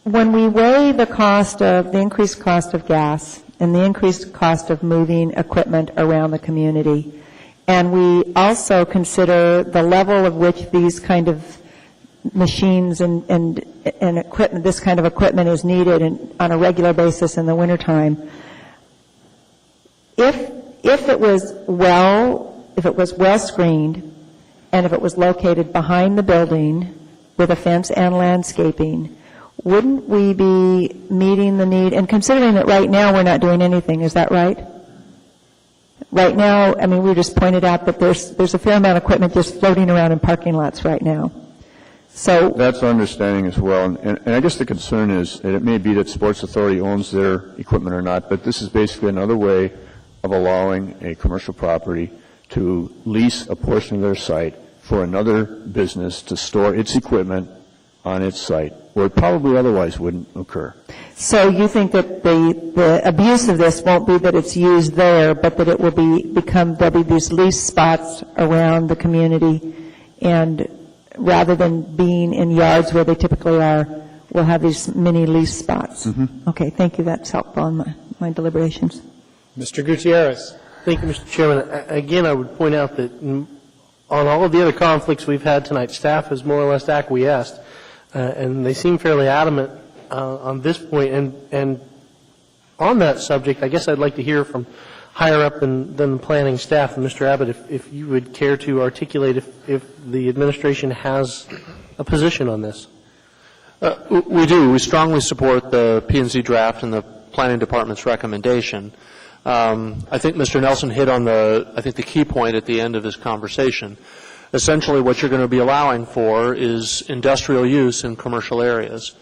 L: when we weigh the increased cost of gas and the increased cost of moving equipment around the community, and we also consider the level of which these kind of machines and equipment, this kind of equipment is needed on a regular basis in the wintertime, if it was well screened, and if it was located behind the building with a fence and landscaping, wouldn't we be meeting the need? And considering that right now we're not doing anything, is that right? Right now, I mean, we just pointed out that there's a fair amount of equipment just floating around in parking lots right now. So
A: that's our understanding as well. And I guess the concern is that it may be that Sports Authority owns their equipment or not, but this is basically another way of allowing a commercial property to lease a portion of their site for another business to store its equipment on its site, where it probably otherwise wouldn't occur.
L: So you think that the abuse of this won't be that it's used there, but that it will there'll be these lease spots around the community, and rather than being in yards where they typically are, we'll have these mini lease spots.
A: Mm-hmm.
L: Okay, thank you. That's helpful in my deliberations.
B: Mr. Gutierrez.
G: Thank you, Mr. Chairman. Again, I would point out that on all of the other conflicts we've had tonight, staff has more or less acquiesced, and they seem fairly adamant on this point. And on that subject, I guess I'd like to hear from higher up than the planning staff, and Mr. Abbott, if you would care to articulate if the administration has a position on this.
U: We do. We strongly support the P&Z draft and the Planning Department's recommendation. I think Mr. Nelson hit on the key point at the end of this conversation. Essentially, what you're going to be allowing for is industrial use in commercial areas.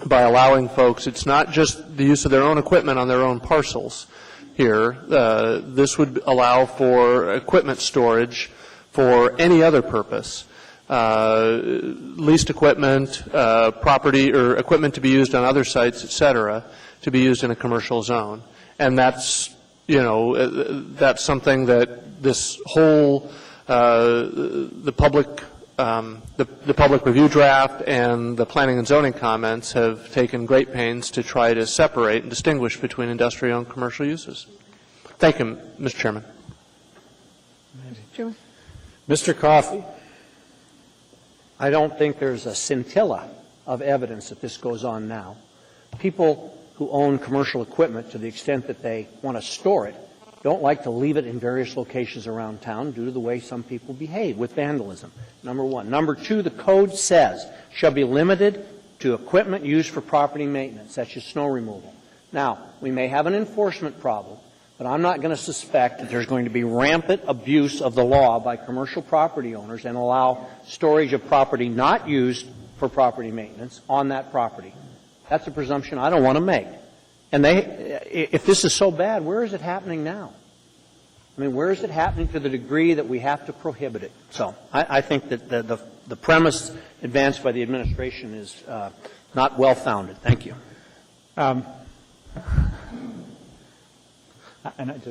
U: By allowing folks, it's not just the use of their own equipment on their own parcels here. This would allow for equipment storage for any other purpose. Leased equipment, property, or equipment to be used on other sites, et cetera, to be used in a commercial zone. And that's, that's something that this whole, the public review draft and the planning and zoning comments have taken great pains to try to separate and distinguish between industrial and commercial uses. Thank you, Mr. Chairman.
B: Mr. Coffey.
D: I don't think there's a scintilla of evidence that this goes on now. People who own commercial equipment, to the extent that they want to store it, don't like to leave it in various locations around town due to the way some people behave with vandalism, number one. Number two, the code says shall be limited to equipment used for property maintenance, such as snow removal. Now, we may have an enforcement problem, but I'm not going to suspect that there's going to be rampant abuse of the law by commercial property owners and allow storage of property not used for property maintenance on that property. That's a presumption I don't want to make. And if this is so bad, where is it happening now? I mean, where is it happening to the degree that we have to prohibit it? So I think that the premise advanced by the administration is not well-founded. Thank you.
B: And I can't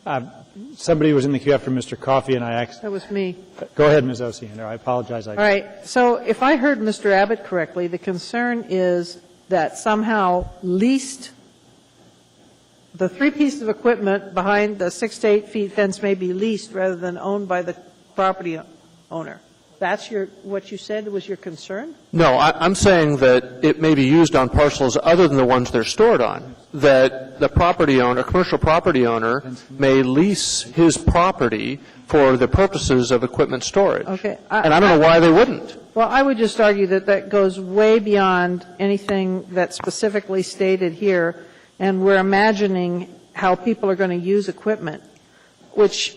B: remember. Somebody was in the queue after Mr. Coffey, and I asked.
C: That was me.
B: Go ahead, Ms. Osiander. I apologize.
C: All right. So if I heard Mr. Abbott correctly, the concern is that somehow the 3 pieces of equipment behind the 6 to 8 feet fence may be leased rather than owned by the property owner. That's what you said was your concern?
U: No, I'm saying that it may be used on parcels other than the ones they're stored on, that the property owner, commercial property owner, may lease his property for the purposes of equipment storage.
C: Okay.
U: And I don't know why they wouldn't.
C: Well, I would just argue that that goes way beyond anything that's specifically stated here, and we're imagining how people are going to use equipment. which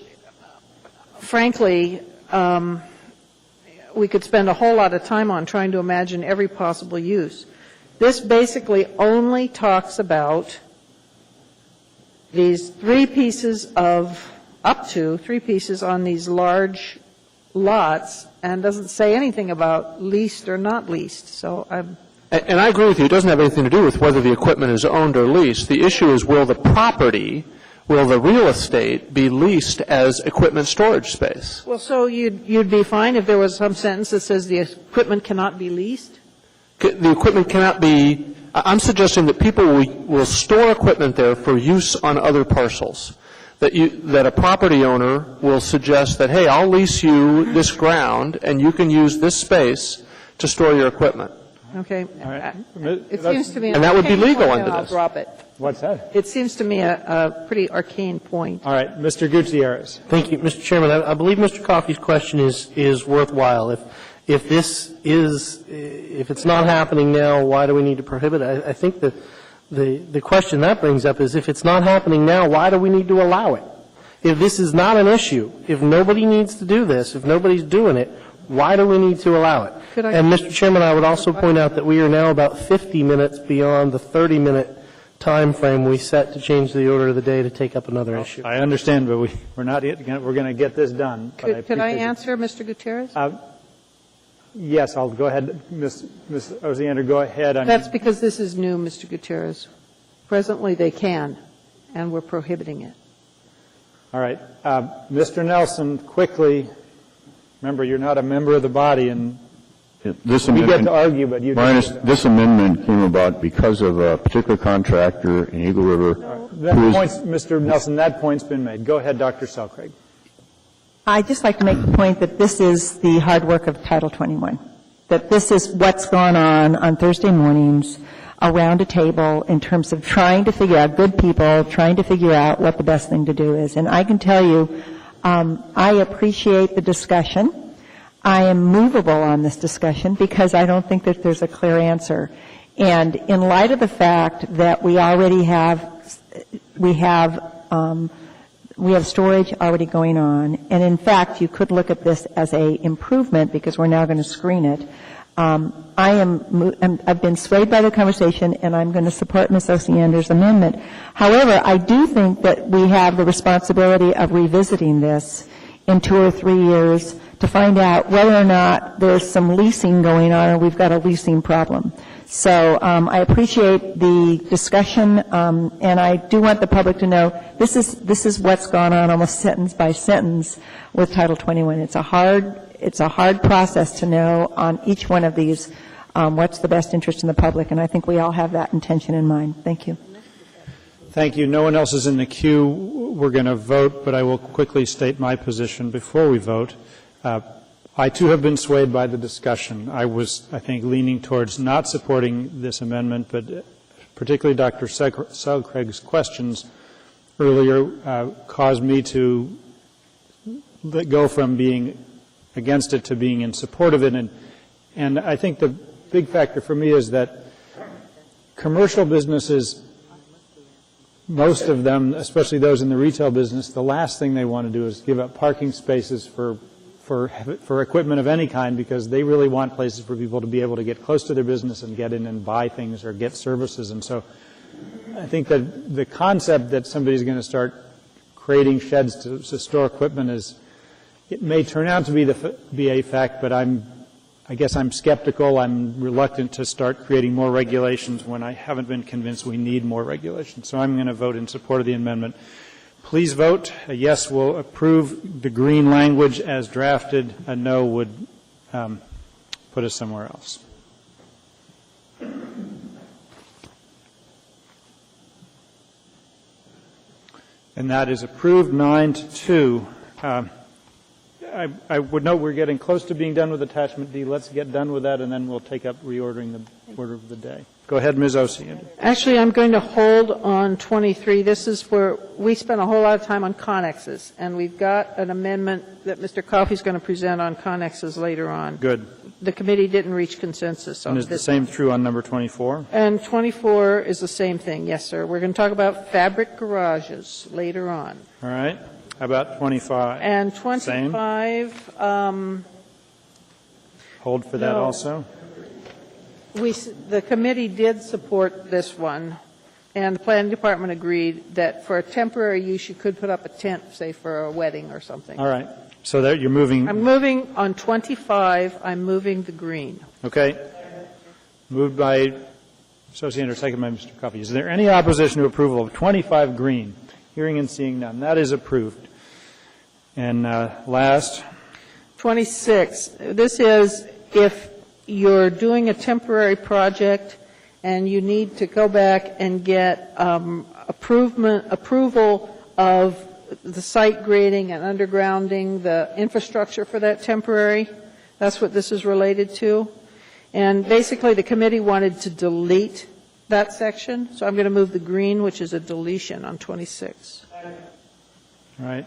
C: frankly, we could spend a whole lot of time on trying to imagine every possible use. This basically only talks about these up to three pieces on these large lots, and doesn't say anything about leased or not leased. So
U: And I agree with you. It doesn't have anything to do with whether the equipment is owned or leased. The issue is, will the real estate be leased as equipment storage space?
C: Well, so you'd be fine if there was some sentence that says the equipment cannot be leased?
U: The equipment cannot be, I'm suggesting that people will store equipment there for use on other parcels. That a property owner will suggest that, hey, I'll lease you this ground and you can use this space to store your equipment.
C: Okay.
B: All right.
C: It seems to me.
U: And that would be legal
C: point,
U: under
C: I'll
U: this.
C: drop it.
B: What's that?
C: It seems to me a pretty arcane point.
B: All right, Mr. Gutierrez.
G: Thank you, Mr. Chairman. I believe Mr. Coffey's question is worthwhile. If it's not happening now, why do we need to prohibit it? I think that the question that brings up is, if it's not happening now, why do we need to allow it? If this is not an issue, if nobody needs to do this, if nobody's doing it, why do we need to allow it? And, Mr. Chairman, I would also point out that we are now about 50 minutes beyond the 30-minute time frame we set to change the order of the day to take up another issue.
B: I understand, but we're not yet we're going to get this done.
C: Could I answer, Mr. Gutierrez?
B: Yes, I'll go ahead. Ms. Osiander, go ahead.
C: That's because this is new, Mr. Gutierrez. Presently, they can, and we're prohibiting it.
B: All right. Mr. Nelson, quickly, remember, you're not a member of the body, and we get to argue, but you don't.
A: This amendment came about because of a particular contractor in Eagle River.
B: Mr. Nelson, that point's been made. Go ahead, Dr. Selcraig.
L: I'd just like to make the point that this is the hard work of Title 21, that this is what's gone on Thursday mornings around a table in terms of trying to figure out, good people, trying to figure out what the best thing to do is. And I can tell you, I appreciate the discussion. I am movable on this discussion because I don't think that there's a clear answer. And in light of the fact that we already have storage already going on, and in fact, you could look at this as a improvement because we're now going to screen it. I've been swayed by the conversation, and I'm going to support Ms. Osiander's amendment. However, I do think that we have the responsibility of revisiting this in 2 or 3 years to find out whether or not there's some leasing going on or we've got a leasing problem. So I appreciate the discussion, and I do want the public to know this is what's gone on almost sentence by sentence with Title 21. It's a hard process to know on each one of these what's the best interest in the public, and I think we all have that intention in mind. Thank you.
B: Thank you. No one else is in the queue. We're going to vote, but I will quickly state my position before we vote. I, too, have been swayed by the discussion. I was, I think, leaning towards not supporting this amendment, but particularly Dr. Selcraig's questions earlier caused me to go from being against it to being in support of it. And I think the big factor for me is that commercial businesses, most of them, especially those in the retail business, the last thing they want to do is give up parking spaces for equipment of any kind, because they really want places for people to be able to get close to their business and get in and buy things or get services. And so I think that the concept that somebody's going to start creating sheds to store equipment it may turn out to be a fact, but I guess I'm skeptical. I'm reluctant to start creating more regulations when I haven't been convinced we need more regulations. So I'm going to vote in support of the amendment. Please vote. A yes will approve the green language as drafted. A no would put us somewhere else. And that is approved 9-2. I would note we're getting close to being done with Attachment D. Let's get done with that, and then we'll take up reordering the order of the day. Go ahead, Ms. Osiander.
C: Actually, I'm going to hold on 23. This is where we spent a whole lot of time on connexes, and we've got an amendment that Mr. Coffey's going to present on connexes later on.
B: Good.
C: The committee didn't reach consensus on
B: And
C: this.
B: is the same true on number 24?
C: And 24 is the same thing, yes, sir. We're going to talk about fabric garages later on.
B: All right. How about 25?
C: And
B: Same?
C: 25,
B: Hold for that
C: No.
B: also?
C: the committee did support this one, and the planning department agreed that for a temporary use, you could put up a tent, say, for a wedding or something.
B: All right. So that you're moving,
C: I'm moving on 25, I'm moving the green.
B: okay. Moved by Associate Senator, second by Mr. Coffey. Is there any opposition to approval of 25 green? Hearing and seeing none. That is approved. And last,
C: 26, this is if you're doing a temporary project and you need to go back and get approval of the site grading and undergrounding, the infrastructure for that temporary. That's what this is related to. And basically, the committee wanted to delete that section, so I'm going to move the green, which is a deletion on 26.
B: all right.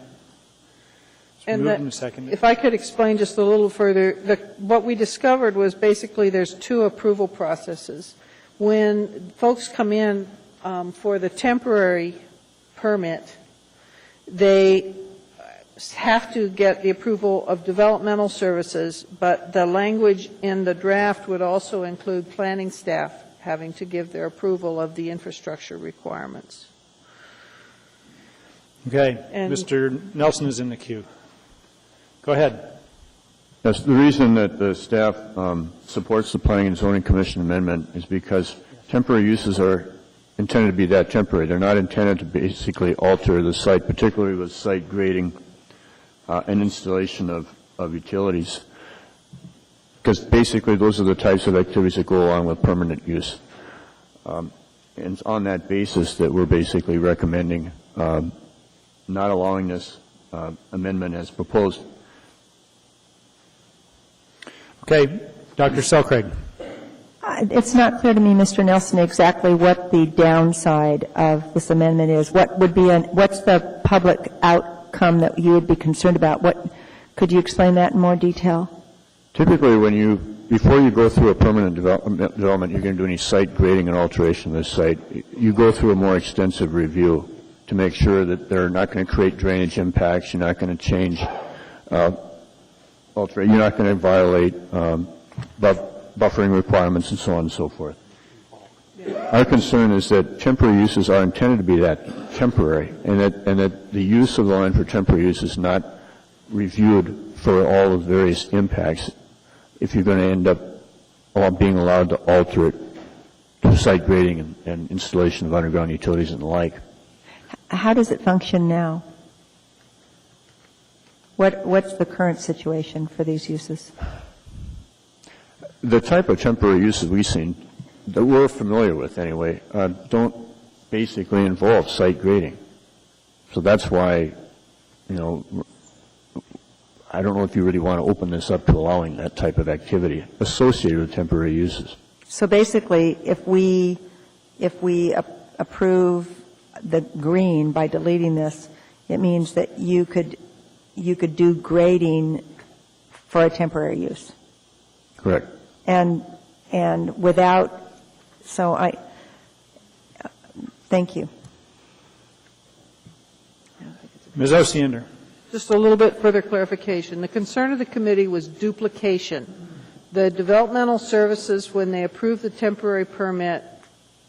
B: It's
C: And
B: moved
C: that-
B: and seconded.
C: If I could explain just a little further, what we discovered was basically there's two approval processes. When folks come in for the temporary permit, they have to get the approval of developmental services, but the language in the draft would also include planning staff having to give their approval of the infrastructure requirements.
B: Okay.
C: And-
B: Mr. Nelson is in the queue. Go ahead.
A: Yes, the reason that the staff supports the Planning and Zoning Commission amendment is because temporary uses are intended to be that temporary. They're not intended to basically alter the site, particularly with site grading and installation of utilities, because basically those are the types of activities that go along with permanent use. And it's on that basis that we're basically recommending not allowing this amendment as proposed.
B: Okay. Dr. Selcraig.
L: It's not clear to me, Mr. Nelson, exactly what the downside of this amendment is. What would be what's the public outcome that you would be concerned about? Could you explain that in more detail?
A: Typically, before you go through a permanent development, you're going to do any site grading and alteration of the site, you go through a more extensive review to make sure that they're not going to create drainage impacts, you're not going to change, you're not going to violate buffering requirements and so on and so forth. Our concern is that temporary uses are intended to be that temporary, and that the use of the land for temporary use is not reviewed for all the various impacts if you're going to end up being allowed to alter it to site grading and installation of underground utilities and the like.
L: How does it function now? What's the current situation for these uses?
A: The type of temporary uses we've seen, that we're familiar with anyway, don't basically involve site grading. So that's why, I don't know if you really want to open this up to allowing that type of activity associated with temporary uses.
L: So basically, if we approve the green by deleting this, it means that you could do grading for a temporary use.
A: Correct.
L: And without, thank you.
B: Ms. Osiander.
C: Just a little bit further clarification. The concern of the committee was duplication. The developmental services, when they approve the temporary permit,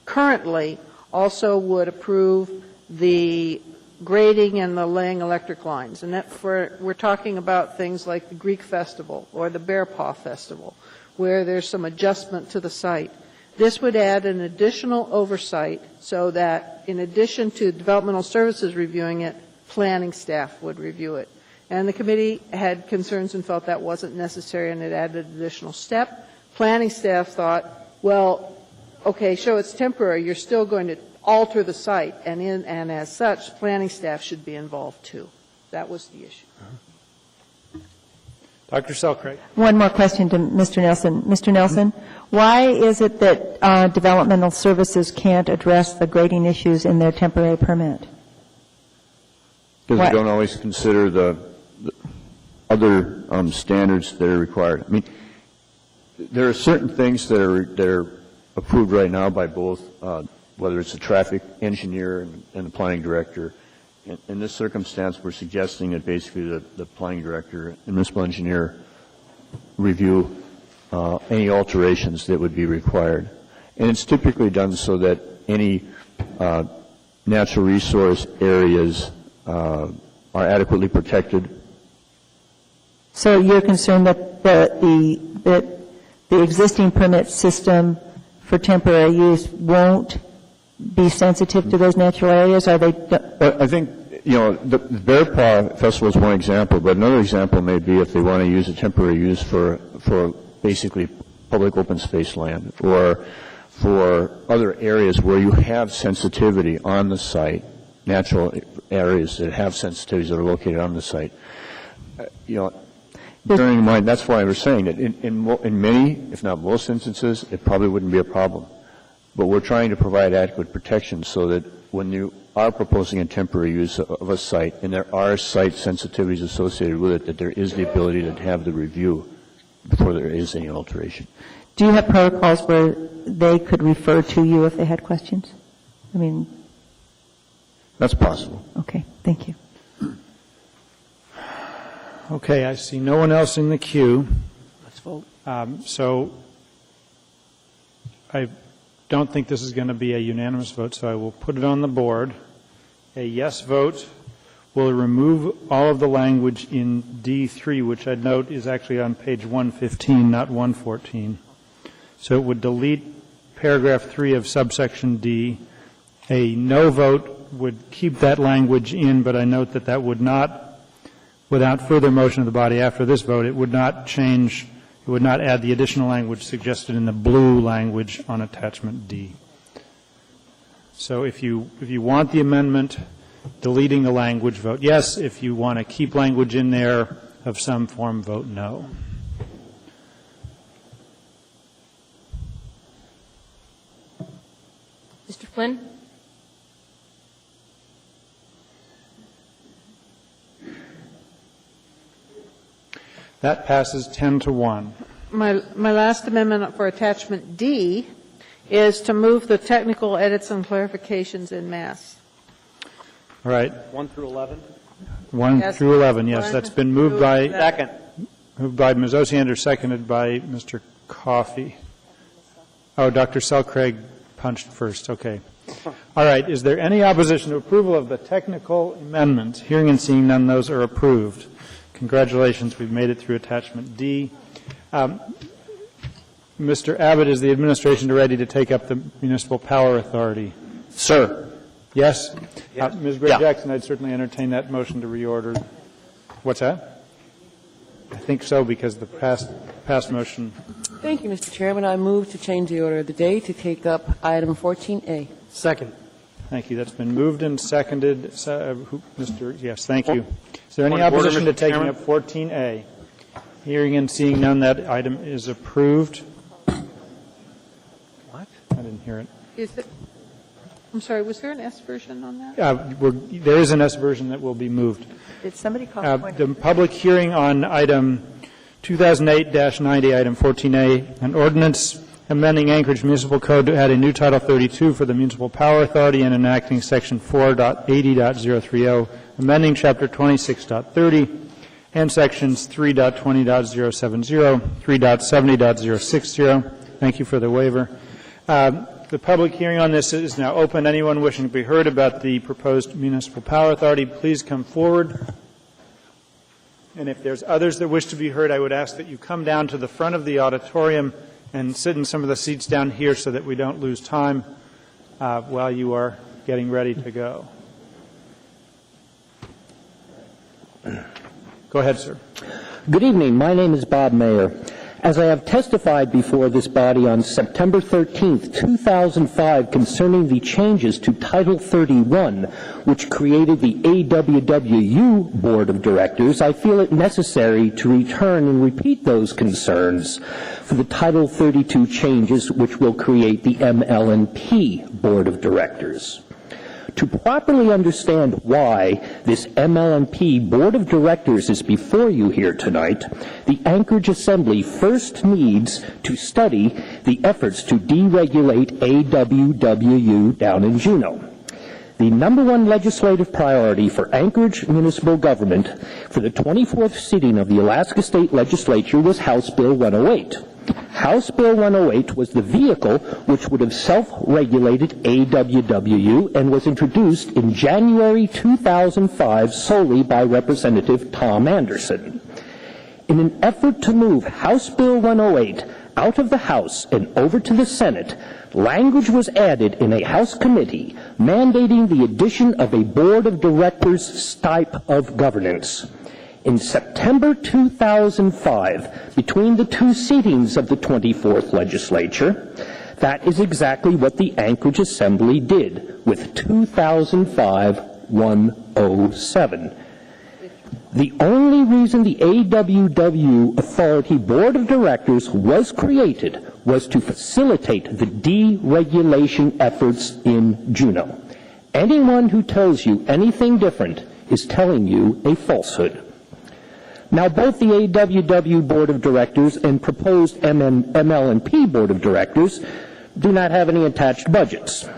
C: currently also would approve the grading and the laying electric lines. And we're talking about things like the Greek Festival or the Bear Paw Festival, where there's some adjustment to the site. This would add an additional oversight so that in addition to developmental services reviewing it, planning staff would review it. And the committee had concerns and felt that wasn't necessary and it added an additional step. Planning staff thought, well, okay, so it's temporary, you're still going to alter the site, and as such, planning staff should be involved too. That was the issue.
B: Dr. Selcraig.
L: One more question to Mr. Nelson. Mr. Nelson, why is it that developmental services can't address the grading issues in their temporary permit?
A: Because we don't always consider the other standards that are required. I mean, there are certain things that are approved right now by both, whether it's the traffic engineer and the planning director, in this circumstance, we're suggesting that basically the planning director and municipal engineer review any alterations that would be required. And it's typically done so that any natural resource areas are adequately protected.
L: So you're concerned that the existing permit system for temporary use won't be sensitive to those natural areas? Are they?
A: I think, the Bear Paw Festival is one example, but another example may be if they want to use a temporary use for basically public open space land, or for other areas where you have sensitivity on the site, natural areas that have sensitivities that are located on the site. Bearing in mind, that's why I was saying that in many, if not most instances, it probably wouldn't be a problem. But we're trying to provide adequate protection so that when you are proposing a temporary use of a site, and there are site sensitivities associated with it, that there is the ability to have the review before there is any alteration.
L: Do you have protocols where they could refer to you if they had questions? I mean,
A: that's possible.
L: Okay, thank you.
B: Okay, I see no one else in the queue.
D: Let's vote.
B: So I don't think this is going to be a unanimous vote, so I will put it on the board. A yes vote will remove all of the language in D3, which I note is actually on page 115, not 114. So it would delete paragraph 3 of subsection D. A no vote would keep that language in, but I note that that would not, without further motion of the body after this vote, it would not change, it would not add the additional language suggested in the blue language on attachment D. So if you want the amendment deleting the language, vote yes. If you want to keep language in there of some form, vote no.
E: Mr. Flynn?
B: That passes 10-1.
C: My last amendment for attachment D is to move the technical edits and clarifications in mass.
B: All right.
D: 1 through 11?
B: 1
C: Yes.
B: through 11, yes. That's been moved by...
D: Second.
B: Moved by Ms. Osiander, seconded by Mr. Coffey. Oh, Dr. Selcraig punched first. Okay. All right. Is there any opposition to approval of the technical amendment? Hearing and seeing none, those are approved. Congratulations. We've made it through attachment D. Mr. Abbott, is the administration ready to take up the Municipal Power Authority?
D: Sir.
B: Yes?
D: Yes.
B: Ms. Gray-Jackson, I'd certainly entertain that motion to reorder. What's that? I think so, because the past motion.
H: Thank you, Mr. Chairman. I move to change the order of the day to take up item 14A.
G: Second.
B: Thank you. That's been moved and seconded. Mr. Yes, thank you. Is there any
U: Point of order,
B: opposition to
U: Mr.
B: taking
U: Chairman?
B: up 14A? Hearing and seeing none, that item is approved.
G: What?
B: I didn't hear it.
C: I'm sorry, was there an S version on that?
B: There is an S version that will be moved.
F: Did somebody call the point?
B: The public hearing on item 2008-90, item 14A, an ordinance amending Anchorage Municipal Code to add a new Title 32 for the Municipal Power Authority and enacting Section 4.80.030, amending Chapter 26.30 and Sections 3.20.070, 3.70.060. Thank you for the waiver. The public hearing on this is now open. Anyone wishing to be heard about the proposed Municipal Power Authority, please come forward. And if there's others that wish to be heard, I would ask that you come down to the front of the auditorium and sit in some of the seats down here so that we don't lose time while you are getting ready to go. Go ahead, sir.
O: Good evening. My name is Bob Mayer. As I have testified before this body on September 13th, 2005, concerning the changes to Title 31, which created the AWWU Board of Directors, I feel it necessary to return and repeat those concerns for the Title 32 changes which will create the ML&P Board of Directors. To properly understand why this ML&P Board of Directors is before you here tonight, the Anchorage Assembly first needs to study the efforts to deregulate AWWU down in Juneau. The number one legislative priority for Anchorage municipal government for the 24th sitting of the Alaska State Legislature was House Bill 108. House Bill 108 was the vehicle which would have self-regulated AWWU and was introduced in January 2005 solely by Representative Tom Anderson. In an effort to move House Bill 108 out of the House and over to the Senate, language was added in a House committee mandating the addition of a board of directors type of governance. In September 2005, between the two sittings of the 24th legislature, that is exactly what the Anchorage Assembly did with 2005-107. The only reason the AWW Authority Board of Directors was created was to facilitate the deregulation efforts in Juneau. Anyone who tells you anything different is telling you a falsehood. Now, both the AWW Board of Directors and proposed ML&P Board of Directors do not have any attached budgets.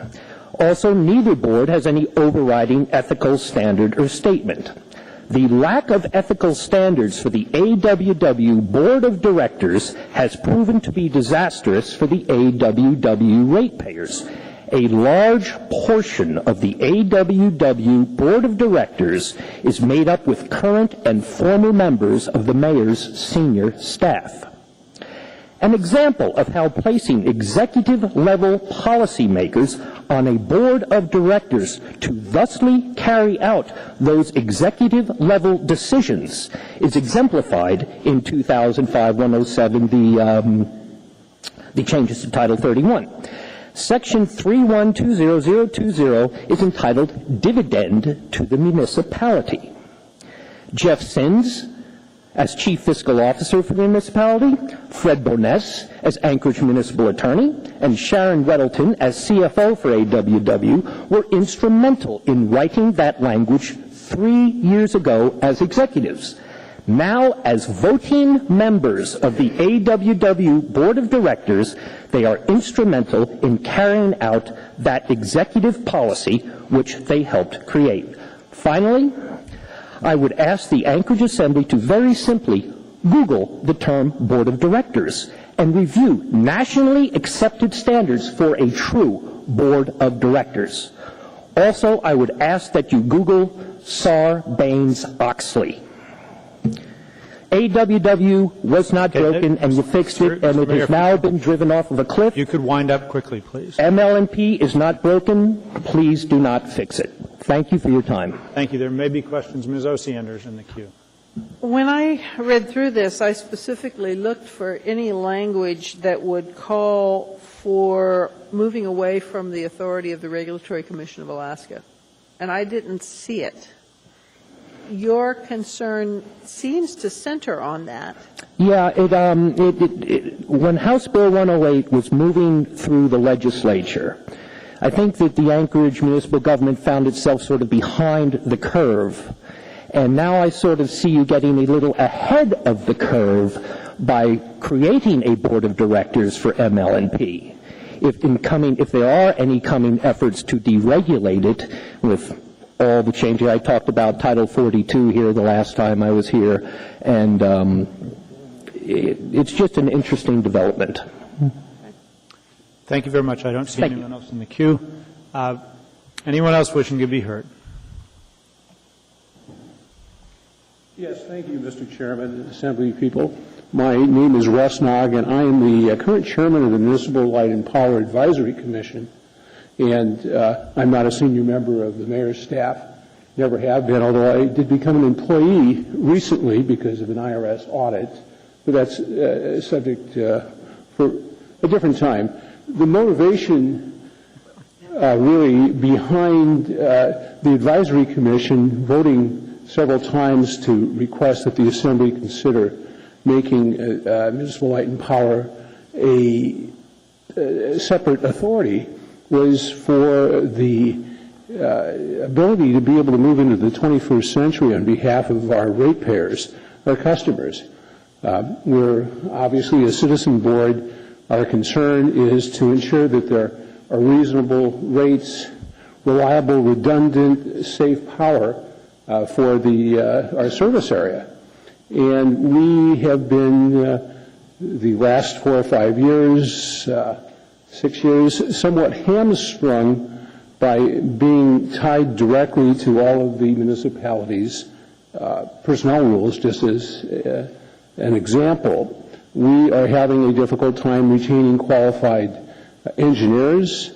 O: Also, neither board has any overriding ethical standard or statement. The lack of ethical standards for the AWW Board of Directors has proven to be disastrous for the AWW ratepayers. A large portion of the AWW Board of Directors is made up with current and former members of the mayor's senior staff. An example of how placing executive-level policymakers on a board of directors to thusly carry out those executive-level decisions is exemplified in 2005-107, the changes to Title 31. Section 3120020 is entitled Dividend to the Municipality. Jeff Sins, as Chief Fiscal Officer for the municipality, Fred Boness as Anchorage Municipal Attorney, and Sharon Weddleton as CFO for AWW were instrumental in writing that language 3 years ago as executives. Now, as voting members of the AWW Board of Directors, they are instrumental in carrying out that executive policy which they helped create. Finally, I would ask the Anchorage Assembly to very simply Google the term Board of Directors and review nationally accepted standards for a true Board of Directors. Also, I would ask that you Google Sarbanes-Oxley. AWW was not broken, and you fixed it, and it has now been driven off of a cliff.
B: You could wind up quickly, please.
O: ML&P is not broken. Please do not fix it. Thank you for your time.
B: Thank you. There may be questions. Ms. Osiander's in the queue.
C: When I read through this, I specifically looked for any language that would call for moving away from the authority of the Regulatory Commission of Alaska, and I didn't see it. Your concern seems to center on that.
O: Yeah, when House Bill 108 was moving through the legislature, I think that the Anchorage municipal government found itself sort of behind the curve. And now I sort of see you getting a little ahead of the curve by creating a board of directors for ML&P. If there are any coming efforts to deregulate it with all the changes. I talked about Title 42 here the last time I was here, and it's just an interesting development.
B: Thank you very much. I don't see anyone else in the queue. Anyone else wishing to be heard?
Q: Yes, thank you, Mr. Chairman and Assembly people. My name is Russ Nog, and I am the current chairman of the Municipal Light and Power Advisory Commission. And I'm not a senior member of the mayor's staff, never have been, although I did become an employee recently because of an IRS audit, but that's a subject for a different time. The motivation really behind the advisory commission voting several times to request that the Assembly consider making Municipal Light and Power a separate authority was for the ability to be able to move into the 21st century on behalf of our ratepayers, our customers. We're obviously a citizen board. Our concern is to ensure that there are reasonable rates, reliable, redundant, safe power for our service area. And we have been, the last 4 or 5 years, 6 years, somewhat hamstrung by being tied directly to all of the municipalities' personnel rules. Just as an example, we are having a difficult time retaining qualified engineers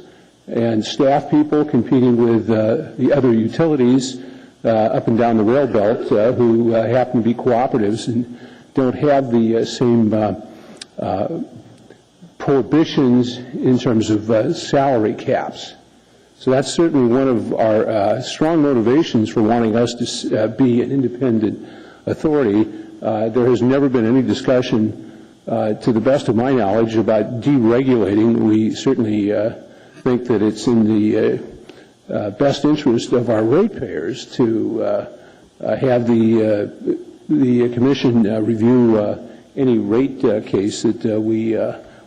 Q: and staff people competing with the other utilities up and down the rail belt who happen to be cooperatives and don't have the same prohibitions in terms of salary caps. So that's certainly one of our strong motivations for wanting us to be an independent authority. There has never been any discussion, to the best of my knowledge, about deregulating. We certainly think that it's in the best interest of our ratepayers to have the Commission review any rate case that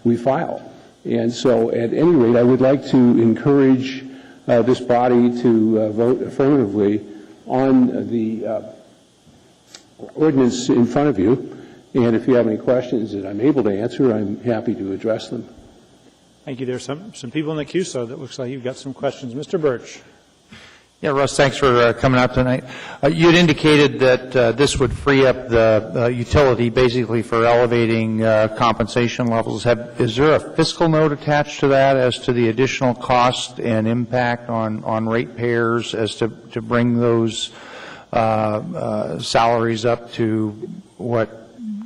Q: we file. And so at any rate, I would like to encourage this body to vote affirmatively on the ordinance in front of you. And if you have any questions that I'm able to answer, I'm happy to address them.
B: Thank you. There's some people in the queue, so that looks like you've got some questions. Mr. Birch.
J: Yeah, Russ, thanks for coming out tonight. You had indicated that this would free up the utility basically for elevating compensation levels. Is there a fiscal note attached to that as to the additional cost and impact on ratepayers as to bring those salaries up to what?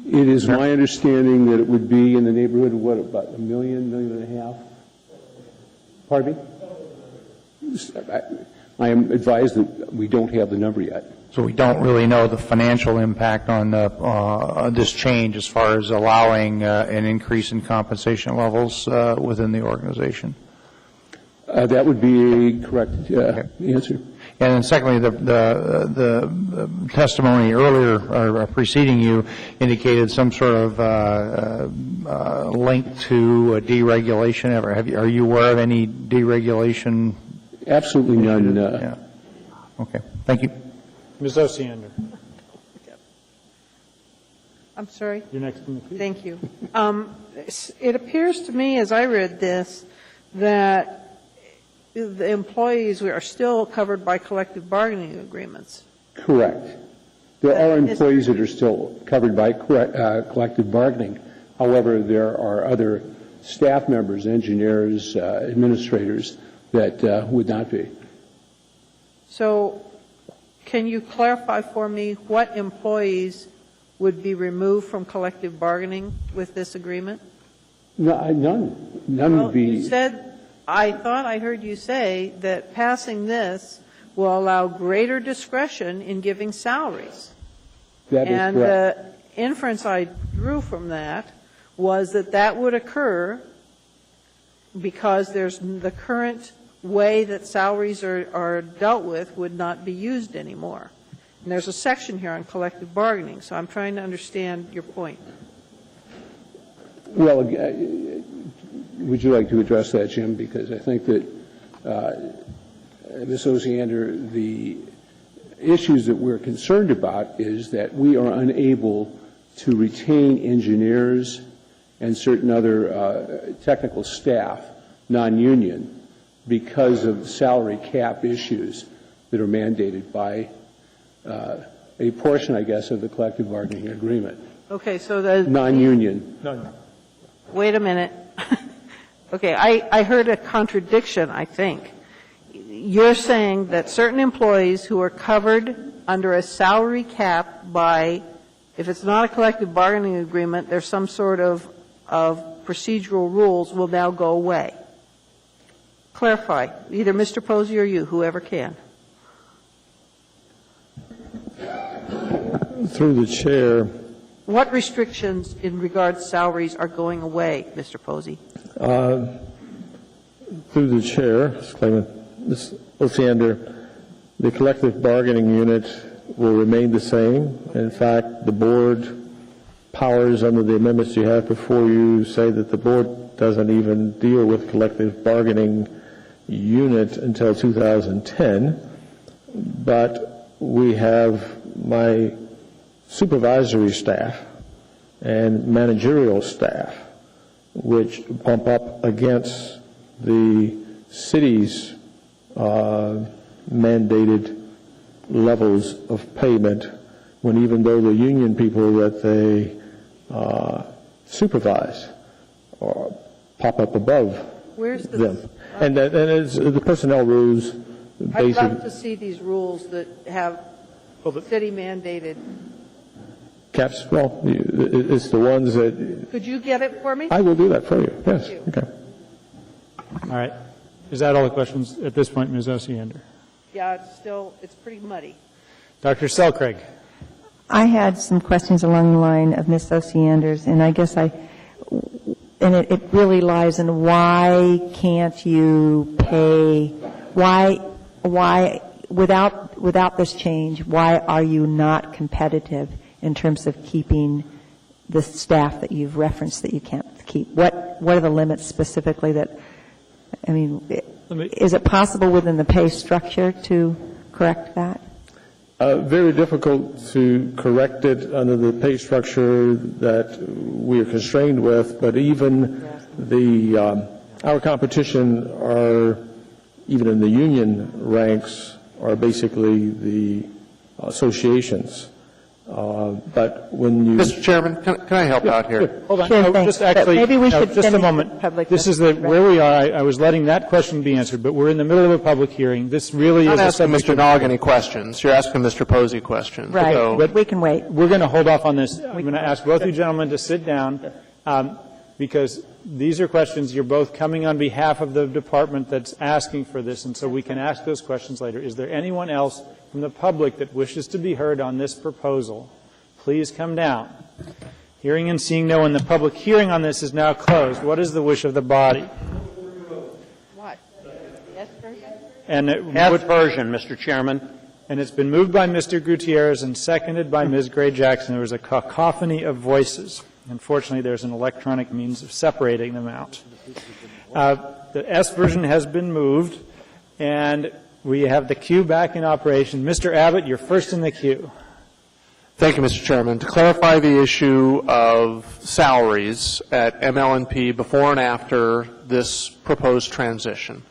Q: It is my understanding that it would be in the neighborhood of what, about $1 million, $1.5 million? Pardon me? I am advised that we don't have the number yet.
J: So we don't really know the financial impact on this change as far as allowing an increase in compensation levels within the organization?
Q: That would be a correct answer.
J: And then secondly, the testimony earlier or preceding you indicated some sort of link to deregulation. Are you aware of any deregulation?
Q: Absolutely none.
J: Yeah. Okay. Thank you.
B: Ms. Osiander.
C: I'm sorry?
B: You're next in the queue.
C: Thank you. It appears to me, as I read this, that the employees are still covered by collective bargaining agreements.
Q: Correct. There are employees that are still covered by collective bargaining. However, there are other staff members, engineers, administrators that would not be.
C: So can you clarify for me what employees would be removed from collective bargaining with this agreement?
Q: No, none would be.
C: You said, I thought I heard you say that passing this will allow greater discretion in giving salaries.
Q: That is
C: and
Q: correct.
C: The inference I drew from that was that that would occur because there's the current way that salaries are dealt with would not be used anymore. And there's a section here on collective bargaining, so I'm trying to understand your point.
Q: Well, would you like to address that, Jim? Because I think that, Ms. Osiander, the issues that we're concerned about is that we are unable to retain engineers and certain other technical staff, non-union, because of salary cap issues that are mandated by a portion, I guess, of the collective bargaining agreement.
C: Okay, so the
Q: non-union.
B: No.
C: Wait a minute. Okay, I heard a contradiction, I think. You're saying that certain employees who are covered under a salary cap by, if it's not a collective bargaining agreement, there's some sort of procedural rules will now go away. Clarify, either Mr. Posey or you, whoever can.
R: Through the chair.
C: What restrictions in regards to salaries are going away, Mr. Posey?
R: Through the chair, Ms. Osiander, the collective bargaining unit will remain the same. In fact, the board powers under the amendments you have before you say that the board doesn't even deal with collective bargaining unit until 2010, but we have my supervisory staff and managerial staff, which bump up against the city's mandated levels of payment, when even though the union people that they supervise pop up above
C: Where's the,
R: them. And it's the personnel rules
C: I'd
R: basically.
C: love to see these rules that have city mandated.
R: Caps, well, it's the ones that,
C: Could you get it for me?
R: I will do that for you, yes.
C: Thank you.
R: Okay.
B: All right. Is that all the questions at this point, Ms. Osiander?
C: Yeah, it's pretty muddy.
B: Dr. Selcraig.
L: I had some questions along the line of Ms. Osiander's, and I guess it really lies in why can't you pay, why, without this change, why are you not competitive in terms of keeping the staff that you've referenced that you can't keep? What are the limits specifically that, I mean, is it possible within the pay structure to correct that?
R: Very difficult to correct it under the pay structure that we are constrained with, but even our competition are, even in the union ranks, are basically the associations. But when you...
U: Mr. Chairman, can I help out here?
B: Hold on.
L: Sure,
B: Just actually,
L: maybe we should
B: just a
L: finish
B: moment.
L: public
B: This is where we are. I was letting that question be answered, but we're in the middle of a public hearing. This really
U: You're
B: is
U: not
B: a
U: asking
B: subject
U: Mr. Nog any questions. You're asking Mr. Posey questions.
L: Right,
U: So,
L: but we can wait.
B: We're going to hold off on this. I'm going to ask both you gentlemen to sit down, because these are questions, you're both coming on behalf of the department that's asking for this, and so we can ask those questions later. Is there anyone else from the public that wishes to be heard on this proposal? Please come down. Hearing and seeing no one, the public hearing on this is now closed. What is the wish of the body?
C: What? Yes, version?
B: And
D: F version, Mr. Chairman.
B: And it's been moved by Mr. Gutierrez and seconded by Ms. Gray Jackson. There was a cacophony of voices. Unfortunately, there's an electronic means of separating them out. The S version has been moved, and we have the queue back in operation. Mr. Abbott, you're first in the queue.
U: Thank you, Mr. Chairman. To clarify the issue of salaries at ML&P before and after this proposed transition.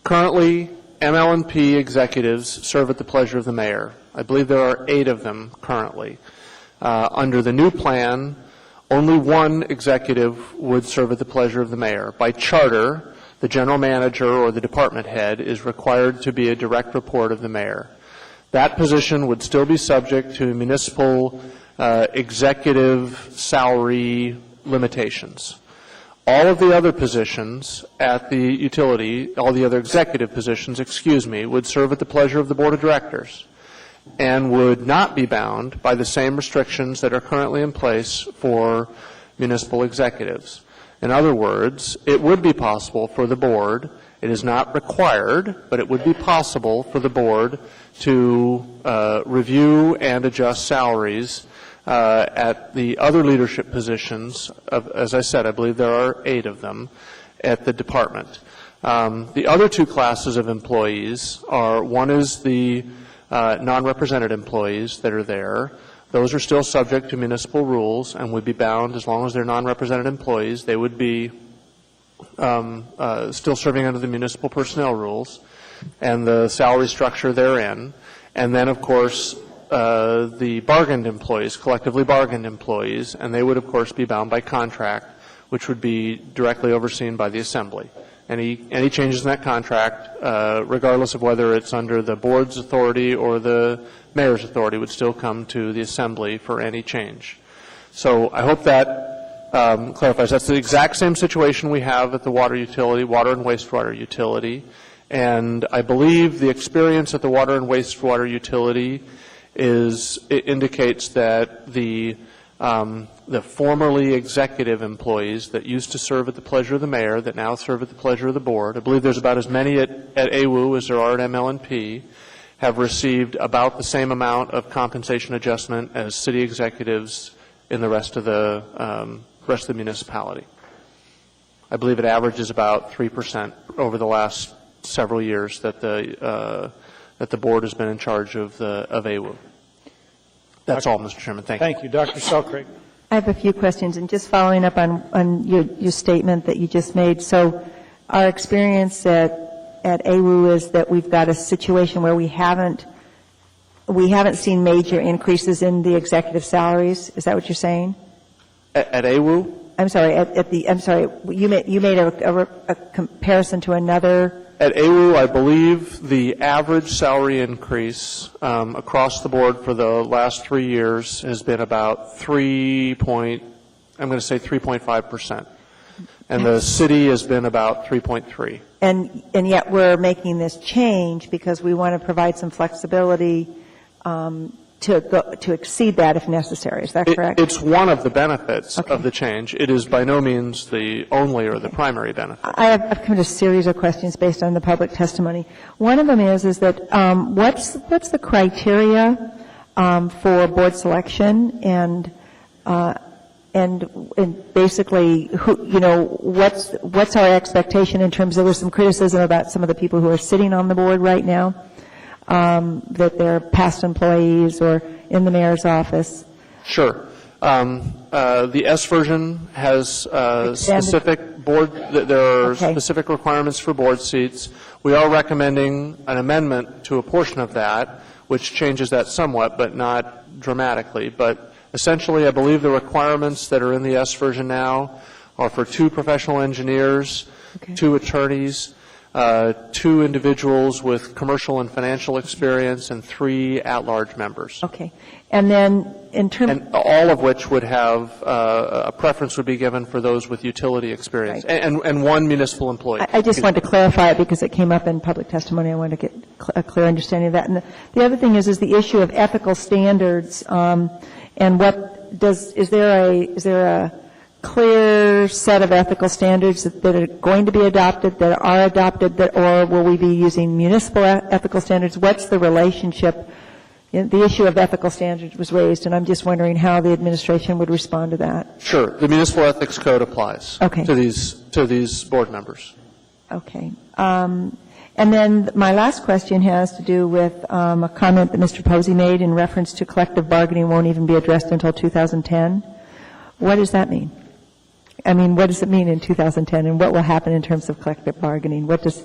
U: Currently, ML&P executives serve at the pleasure of the mayor. I believe there are 8 of them currently. Under the new plan, only one executive would serve at the pleasure of the mayor. By charter, the general manager or the department head is required to be a direct report of the mayor. That position would still be subject to municipal executive salary limitations. All of the other positions at the utility, all the other executive positions, would serve at the pleasure of the board of directors and would not be bound by the same restrictions that are currently in place for municipal executives. In other words, it would be possible for the board, it is not required, but it would be possible for the board to review and adjust salaries at the other leadership positions, as I said, I believe there are 8 of them, at the department. The other 2 classes of employees are, one is the non-represented employees that are there. Those are still subject to municipal rules and would be bound as long as they're non-represented employees. They would be still serving under the municipal personnel rules and the salary structure therein. And then, of course, the bargained employees, collectively bargained employees, and they would, of course, be bound by contract, which would be directly overseen by the Assembly. Any changes in that contract, regardless of whether it's under the board's authority or the mayor's authority, would still come to the Assembly for any change. So I hope that clarifies. That's the exact same situation we have at the water utility, water and wastewater utility. And I believe the experience at the water and wastewater utility indicates that the formerly executive employees that used to serve at the pleasure of the mayor, that now serve at the pleasure of the board, I believe there's about as many at AWU as there are at ML&P, have received about the same amount of compensation adjustment as city executives in the rest of the municipality. I believe it averages about 3% over the last several years that the board has been in charge of AWU. That's all, Mr. Chairman. Thank you.
B: Thank you. Dr. Selkirk.
L: I have a few questions, and just following up on your statement that you just made. So our experience at AWU is that we've got a situation where we haven't seen major increases in the executive salaries. Is that what you're saying?
U: At AWU?
L: I'm sorry. I'm sorry. You made a comparison to another.
U: At AWU, I believe the average salary increase across the board for the last 3 years has been about 3.5%. And the city has been about 3.3.
L: And yet we're making this change because we want to provide some flexibility to exceed that if necessary. Is that correct?
U: It's one of the benefits of the change. It is by no means the only or the primary benefit.
L: I've come to a series of questions based on the public testimony. One of them is that what's the criteria for board selection and basically what's our expectation in terms of there was some criticism about some of the people who are sitting on the board right now. That they're past employees or in the mayor's office?
U: Sure. The S version has specific board, there are specific requirements for board seats. We are recommending an amendment to a portion of that, which changes that somewhat, but not dramatically. But essentially, I believe the requirements that are in the S version now are for 2 professional engineers, 2 attorneys, 2 individuals with commercial and financial experience, and 3 at-large members.
L: Okay. And then in terms...
U: And all of which would have, a preference would be given for those with utility experience, and 1 municipal employee.
L: I just wanted to clarify it because it came up in public testimony. I wanted to get a clear understanding of that. And the other thing is the issue of ethical standards, and is there a clear set of ethical standards that are going to be adopted, that are adopted, or will we be using municipal ethical standards? What's the relationship? The issue of ethical standards was raised, and I'm just wondering how the administration would respond to that.
U: Sure. The Municipal Ethics Code applies to these board members.
L: Okay. And then my last question has to do with a comment that Mr. Posey made in reference to collective bargaining won't even be addressed until 2010. What does that mean? I mean, what does it mean in 2010, and what will happen in terms of collective bargaining? What does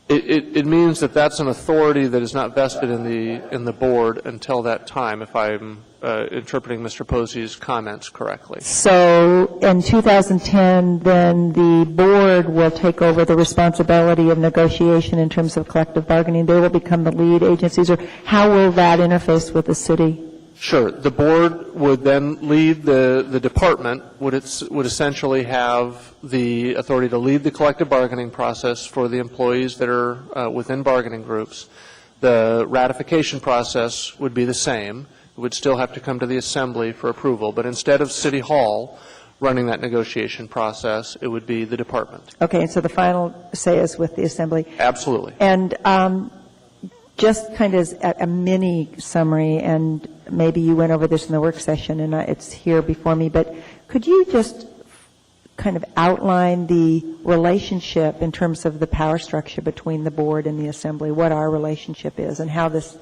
U: it means that that's an authority that is not vested in the board until that time, if I'm interpreting Mr. Posey's comments correctly.
L: So in 2010, then the board will take over the responsibility of negotiation in terms of collective bargaining. They will become the lead agencies, or how will that interface with the city?
U: Sure. The board would then lead the department, would essentially have the authority to lead the collective bargaining process for the employees that are within bargaining groups. The ratification process would be the same. It would still have to come to the assembly for approval, but instead of City Hall running that negotiation process, it would be the department.
L: Okay, and so the final say is with the assembly.
U: Absolutely.
L: And just kind of a mini summary, and maybe you went over this in the work session, and it's here before me, but could you just kind of outline the relationship in terms of the power structure between the board and the assembly, what our relationship is, and how this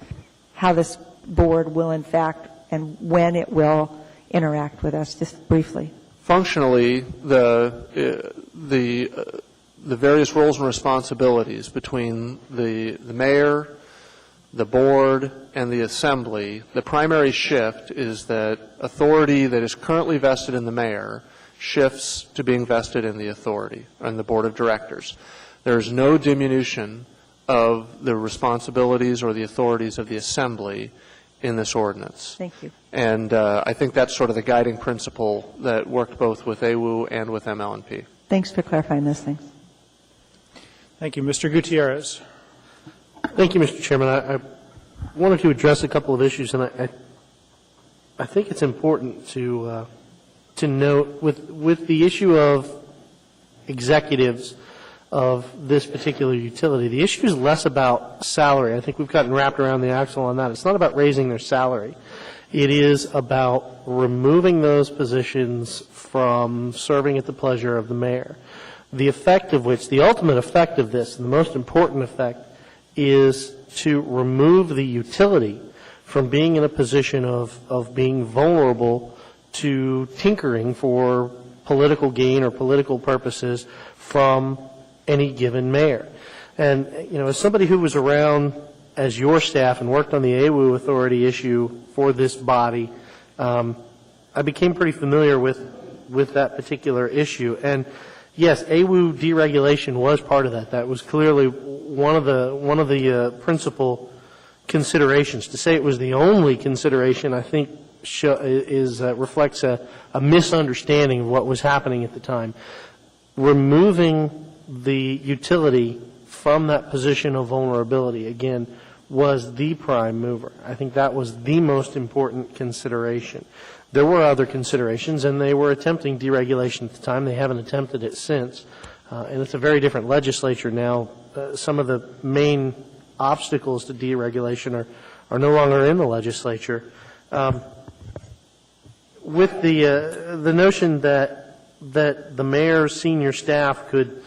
L: board will in fact, and when it will interact with us, just briefly?
U: Functionally, the various roles and responsibilities between the mayor, the board, and the assembly, the primary shift is that authority that is currently vested in the mayor shifts to being vested in the authority and the board of directors. There is no diminution of the responsibilities or the authorities of the assembly in this ordinance.
L: Thank you.
U: And I think that's sort of the guiding principle that worked both with AWU and with ML&P.
L: Thanks for clarifying those things.
B: Thank you. Mr. Gutierrez.
G: Thank you, Mr. Chairman. I wanted to address a couple of issues, and I think it's important to note with the issue of executives of this particular utility, the issue is less about salary. I think we've gotten wrapped around the axle on that. It's not about raising their salary. It is about removing those positions from serving at the pleasure of the mayor. the effect of which, the ultimate effect of this, and the most important effect, is to remove the utility from being in a position of being vulnerable to tinkering for political gain or political purposes from any given mayor. And, as somebody who was around as your staff and worked on the AWU authority issue for this body, I became pretty familiar with that particular issue. And yes, AWU deregulation was part of that. That was clearly one of the principal considerations. To say it was the only consideration, I think, reflects a misunderstanding of what was happening at the time. Removing the utility from that position of vulnerability, again, was the prime mover. I think that was the most important consideration. There were other considerations, and they were attempting deregulation at the time. They haven't attempted it since, and it's a very different legislature now. Some of the main obstacles to deregulation are no longer in the legislature. With the notion that the mayor's senior staff could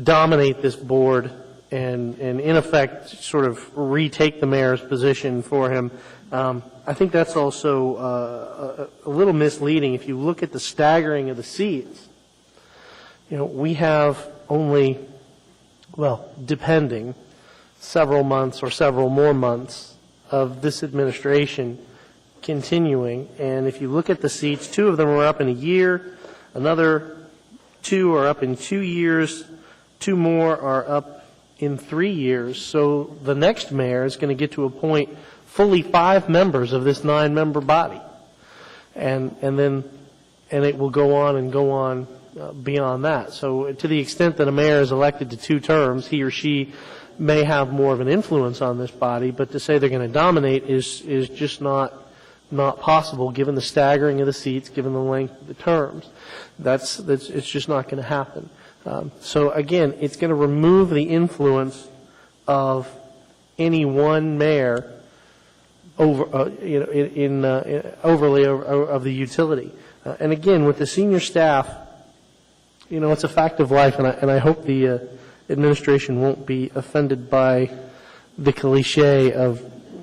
G: dominate this board and in effect sort of retake the mayor's position for him, I think that's also a little misleading. If you look at the staggering of the seats, we have only, depending, several months or several more months of this administration continuing. And if you look at the seats, 2 of them are up in a year, another 2 are up in 2 years, 2 more are up in 3 years. So the next mayor is going to get to appoint fully 5 members of this 9-member body. And it will go on and go on beyond that. So to the extent that a mayor is elected to 2 terms, he or she may have more of an influence on this body, but to say they're going to dominate is just not possible given the staggering of the seats, given the length of the terms. It's just not going to happen. So again, it's going to remove the influence of any one mayor overly of the utility. And again, with the senior staff, it's a fact of life, and I hope the administration won't be offended by the cliche of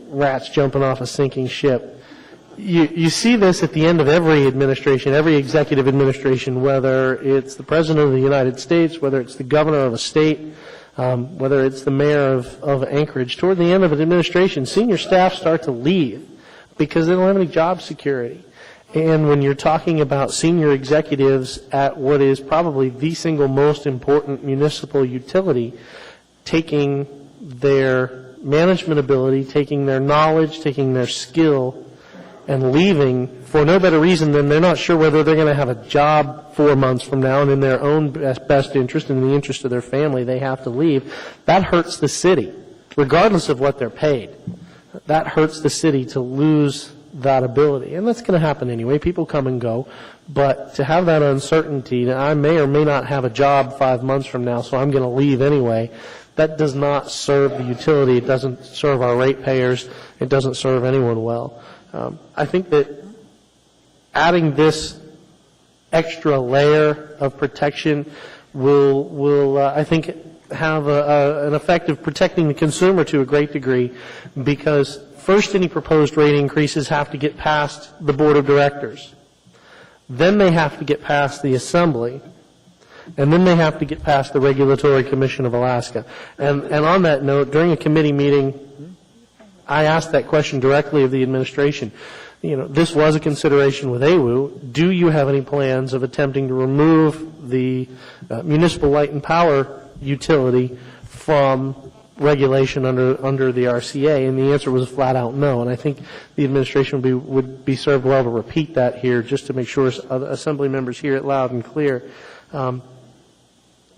G: rats jumping off a sinking ship. You see this at the end of every administration, every executive administration, whether it's the President of the United States, whether it's the governor of a state, whether it's the mayor of Anchorage. Toward the end of an administration, senior staff start to leave because they don't have any job security. And when you're talking about senior executives at what is probably the single most important municipal utility, taking their management ability, taking their knowledge, taking their skill, and leaving for no better reason than they're not sure whether they're going to have a job 4 months from now, and in their own best interest and in the interest of their family, they have to leave. That hurts the city, regardless of what they're paid. That hurts the city to lose that ability. And that's going to happen anyway. People come and go. But to have that uncertainty, that I may or may not have a job 5 months from now, so I'm going to leave anyway, that does not serve the utility. It doesn't serve our ratepayers. It doesn't serve anyone well. I think that adding this extra layer of protection will I think, have an effect of protecting the consumer to a great degree, because first any proposed rate increases have to get past the Board of Directors. Then they have to get past the Assembly. And then they have to get past the Regulatory Commission of Alaska. And on that note, during a committee meeting, I asked that question directly of the administration. This was a consideration with AWU. Do you have any plans of attempting to remove the municipal light and power utility from regulation under the RCA? And the answer was a flat-out no. And I think the administration would be served well to repeat that here, just to make sure Assembly members hear it loud and clear.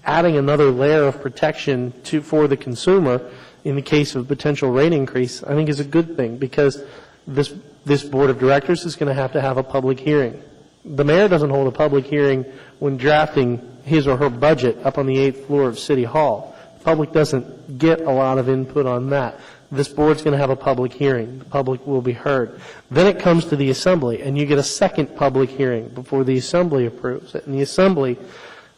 G: Adding another layer of protection for the consumer in the case of potential rate increase, I think is a good thing, because this Board of Directors is going to have a public hearing. The mayor doesn't hold a public hearing when drafting his or her budget up on the 8th floor of City Hall. The public doesn't get a lot of input on that. This board's going to have a public hearing. The public will be heard. Then it comes to the Assembly, and you get a second public hearing before the Assembly approves it. And the Assembly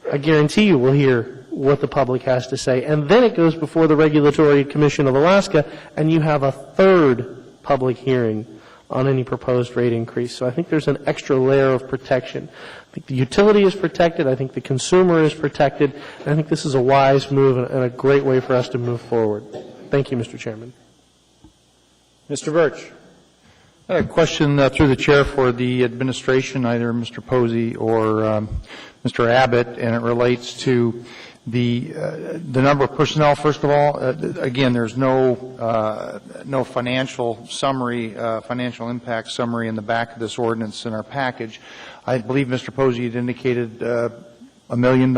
G: I guarantee you we'll hear what the public has to say. And then it goes before the Regulatory Commission of Alaska, and you have a third public hearing on any proposed rate increase. So I think there's an extra layer of protection. I think the utility is protected. I think the consumer is protected. And I think this is a wise move and a great way for us to move forward. Thank you, Mr. Chairman.
B: Mr. Birch.
J: I have a question through the chair for the administration, either Mr. Posey or Mr. Abbott, and it relates to the number of personnel. First of all, again, there's no financial summary, financial impact summary in the back of this ordinance in our package. I believe Mr. Posey had indicated $1 million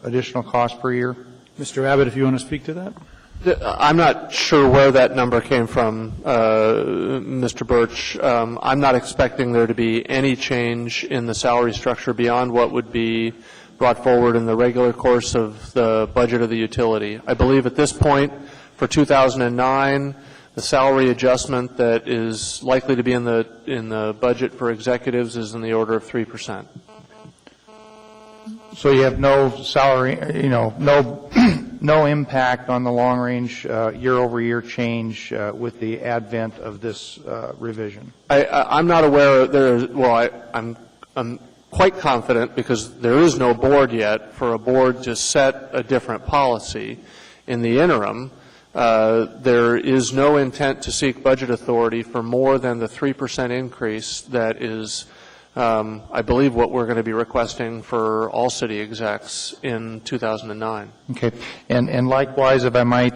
J: additional cost per year.
B: Mr. Abbott, if you want to speak to that.
U: I'm not sure where that number came from, Mr. Birch. I'm not expecting there to be any change in the salary structure beyond what would be brought forward in the regular course of the budget of the utility. I believe at this point for 2009, the salary adjustment that is likely to be in the budget for executives is in the order of 3%.
J: So you have no salary, no impact on the long-range year-over-year change with the advent of this revision?
U: I'm not aware I'm quite confident, because there is no board yet, for a board to set a different policy. In the interim, there is no intent to seek budget authority for more than the 3% increase that is, I believe, what we're going to be requesting for all city execs in 2009.
J: Okay. And likewise, if I might,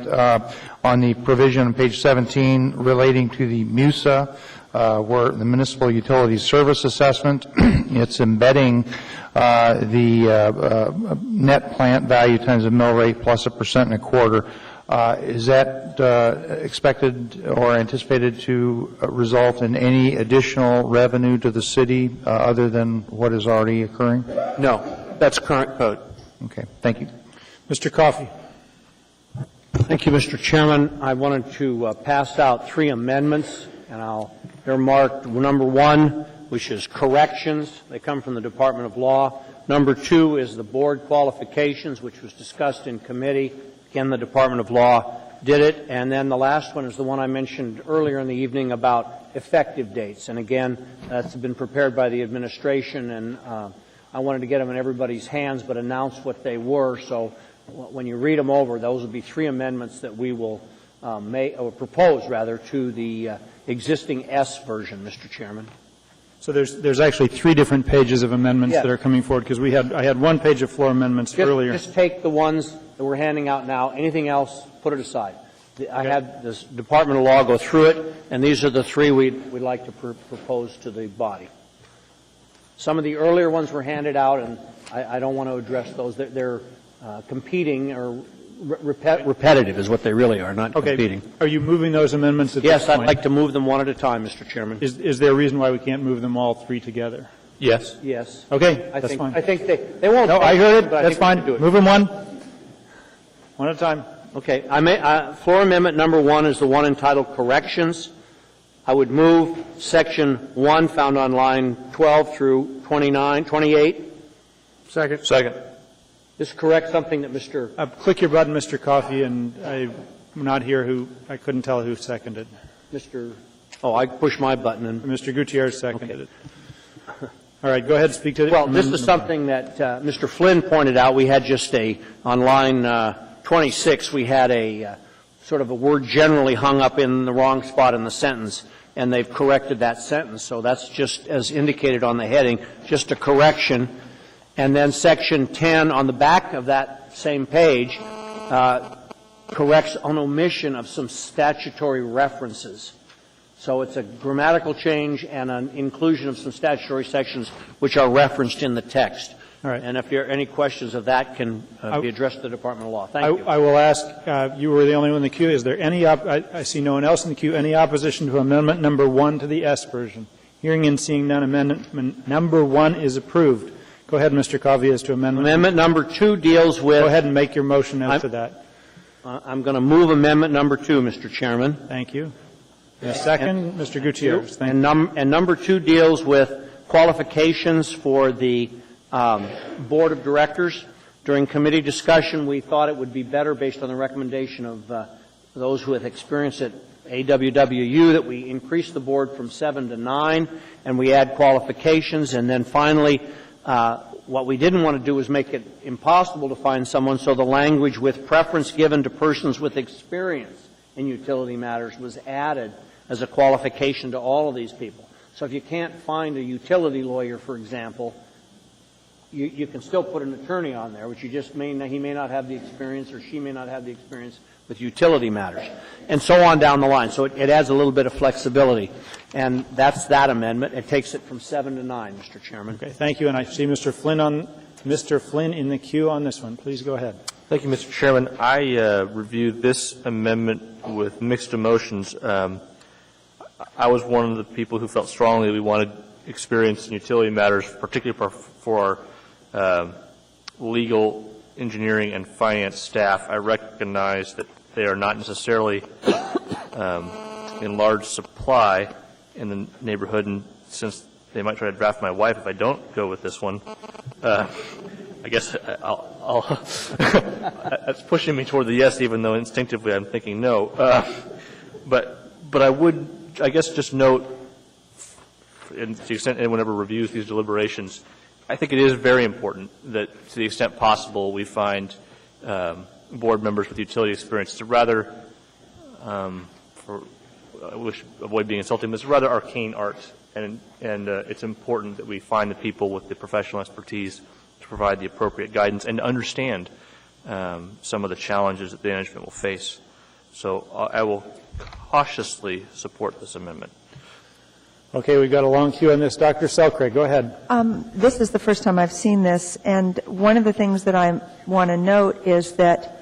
J: on the provision on page 17 relating to the MUSA, where the Municipal Utilities Service Assessment, it's embedding the net plant value times the mill rate plus 1.25%. Is that expected or anticipated to result in any additional revenue to the city other than what is already occurring?
U: No, that's current code.
J: Okay, thank you.
B: Mr. Coffey.
D: Thank you, Mr. Chairman. I wanted to pass out 3 amendments, and they're marked number 1, which is corrections. They come from the Department of Law. Number 2 is the board qualifications, which was discussed in committee. Again, the Department of Law did it. And then the last one is the one I mentioned earlier in the evening about effective dates. And again, that's been prepared by the administration, and I wanted to get them in everybody's hands but announce what they were. So when you read them over, those will be 3 amendments that we will propose, rather, to the existing S version, Mr. Chairman.
B: So there's actually 3 different pages of amendments that are coming forward, because I had 1 page of floor amendments earlier.
D: Just take the ones that we're handing out now. Anything else, put it aside. I had this Department of Law go through it, and these are the 3 we'd like to propose to the body. Some of the earlier ones were handed out, and I don't want to address those. They're competing or repetitive is what they really are, not competing.
B: Are you moving those amendments at this point?
D: Yes, I'd like to move them one at a time, Mr. Chairman.
B: Is there a reason why we can't move them all 3 together?
K: Yes.
D: Yes.
B: Okay, that's fine.
D: I think they won't.
B: No, I heard it.
D: But
B: That's fine. Move them one at a time.
D: Okay. Floor amendment number 1 is the one entitled corrections. I would move section 1 found on line 12 through 28.
K: Second.
D: This corrects something that Mr.
B: Click your button, Mr. Coffey, and I'm not here I couldn't tell who seconded.
D: I pushed my button. And
B: Mr. Gutierrez seconded it. All right, go ahead and speak to it.
D: Well, this is something that Mr. Flynn pointed out. We had just on line 26, we had a sort of a word generally hung up in the wrong spot in the sentence, and they've corrected that sentence. So that's just as indicated on the heading, just a correction. And then section 10 on the back of that same page corrects an omission of some statutory references. So it's a grammatical change and an inclusion of some statutory sections which are referenced in the text.
B: All right.
D: And if there are any questions of that, can be addressed to the Department of Law. Thank you.
B: I will ask, you were the only one in the queue. Is there any, I see no one else in the queue, any opposition to amendment number 1 to the S version? Hearing and seeing none, amendment number 1 is approved. Go ahead, Mr. Coffey, as to amendment.
D: Amendment number 2 deals with...
B: Go ahead and make your motion as to that.
D: I'm going to move amendment number 2, Mr. Chairman.
B: Thank you. And a second, Mr. Gutierrez.
D: And number 2 deals with qualifications for the Board of Directors. During committee discussion, we thought it would be better, based on the recommendation of those who have experience at AWWU, that we increase the board from 7 to 9, and we add qualifications. And then finally, what we didn't want to do was make it impossible to find someone, so the language "with preference given to persons with experience in utility matters" was added as a qualification to all of these people. So if you can't find a utility lawyer, for example, you can still put an attorney on there, which he may not have the experience, or she may not have the experience with utility matters, and so on down the line. So it adds a little bit of flexibility, and that's that amendment. It takes it from 7 to 9, Mr. Chairman.
B: Okay, thank you. And I see Mr. Flynn in the queue on this one. Please go ahead.
P: Thank you, Mr. Chairman. I reviewed this amendment with mixed emotions. I was one of the people who felt strongly we wanted experience in utility matters, particularly for our legal, engineering, and finance staff. I recognize that they are not necessarily in large supply in the neighborhood, and since they might try to draft my wife if I don't go with this one, I guess I'll that's pushing me toward the yes, even though instinctively I'm thinking no. But I would, I guess, just note, to the extent anyone ever reviews these deliberations, I think it is very important that, to the extent possible, we find board members with utility experience. It's a rather, I wish avoid being insulting, but it's a rather arcane art, and it's important that we find the people with the professional expertise to provide the appropriate guidance and to understand some of the challenges that the management will face. So I will cautiously support this amendment.
B: Okay, we've got a long queue on this. Dr. Selkirk, go ahead.
L: This is the first time I've seen this, and one of the things that I want to note is that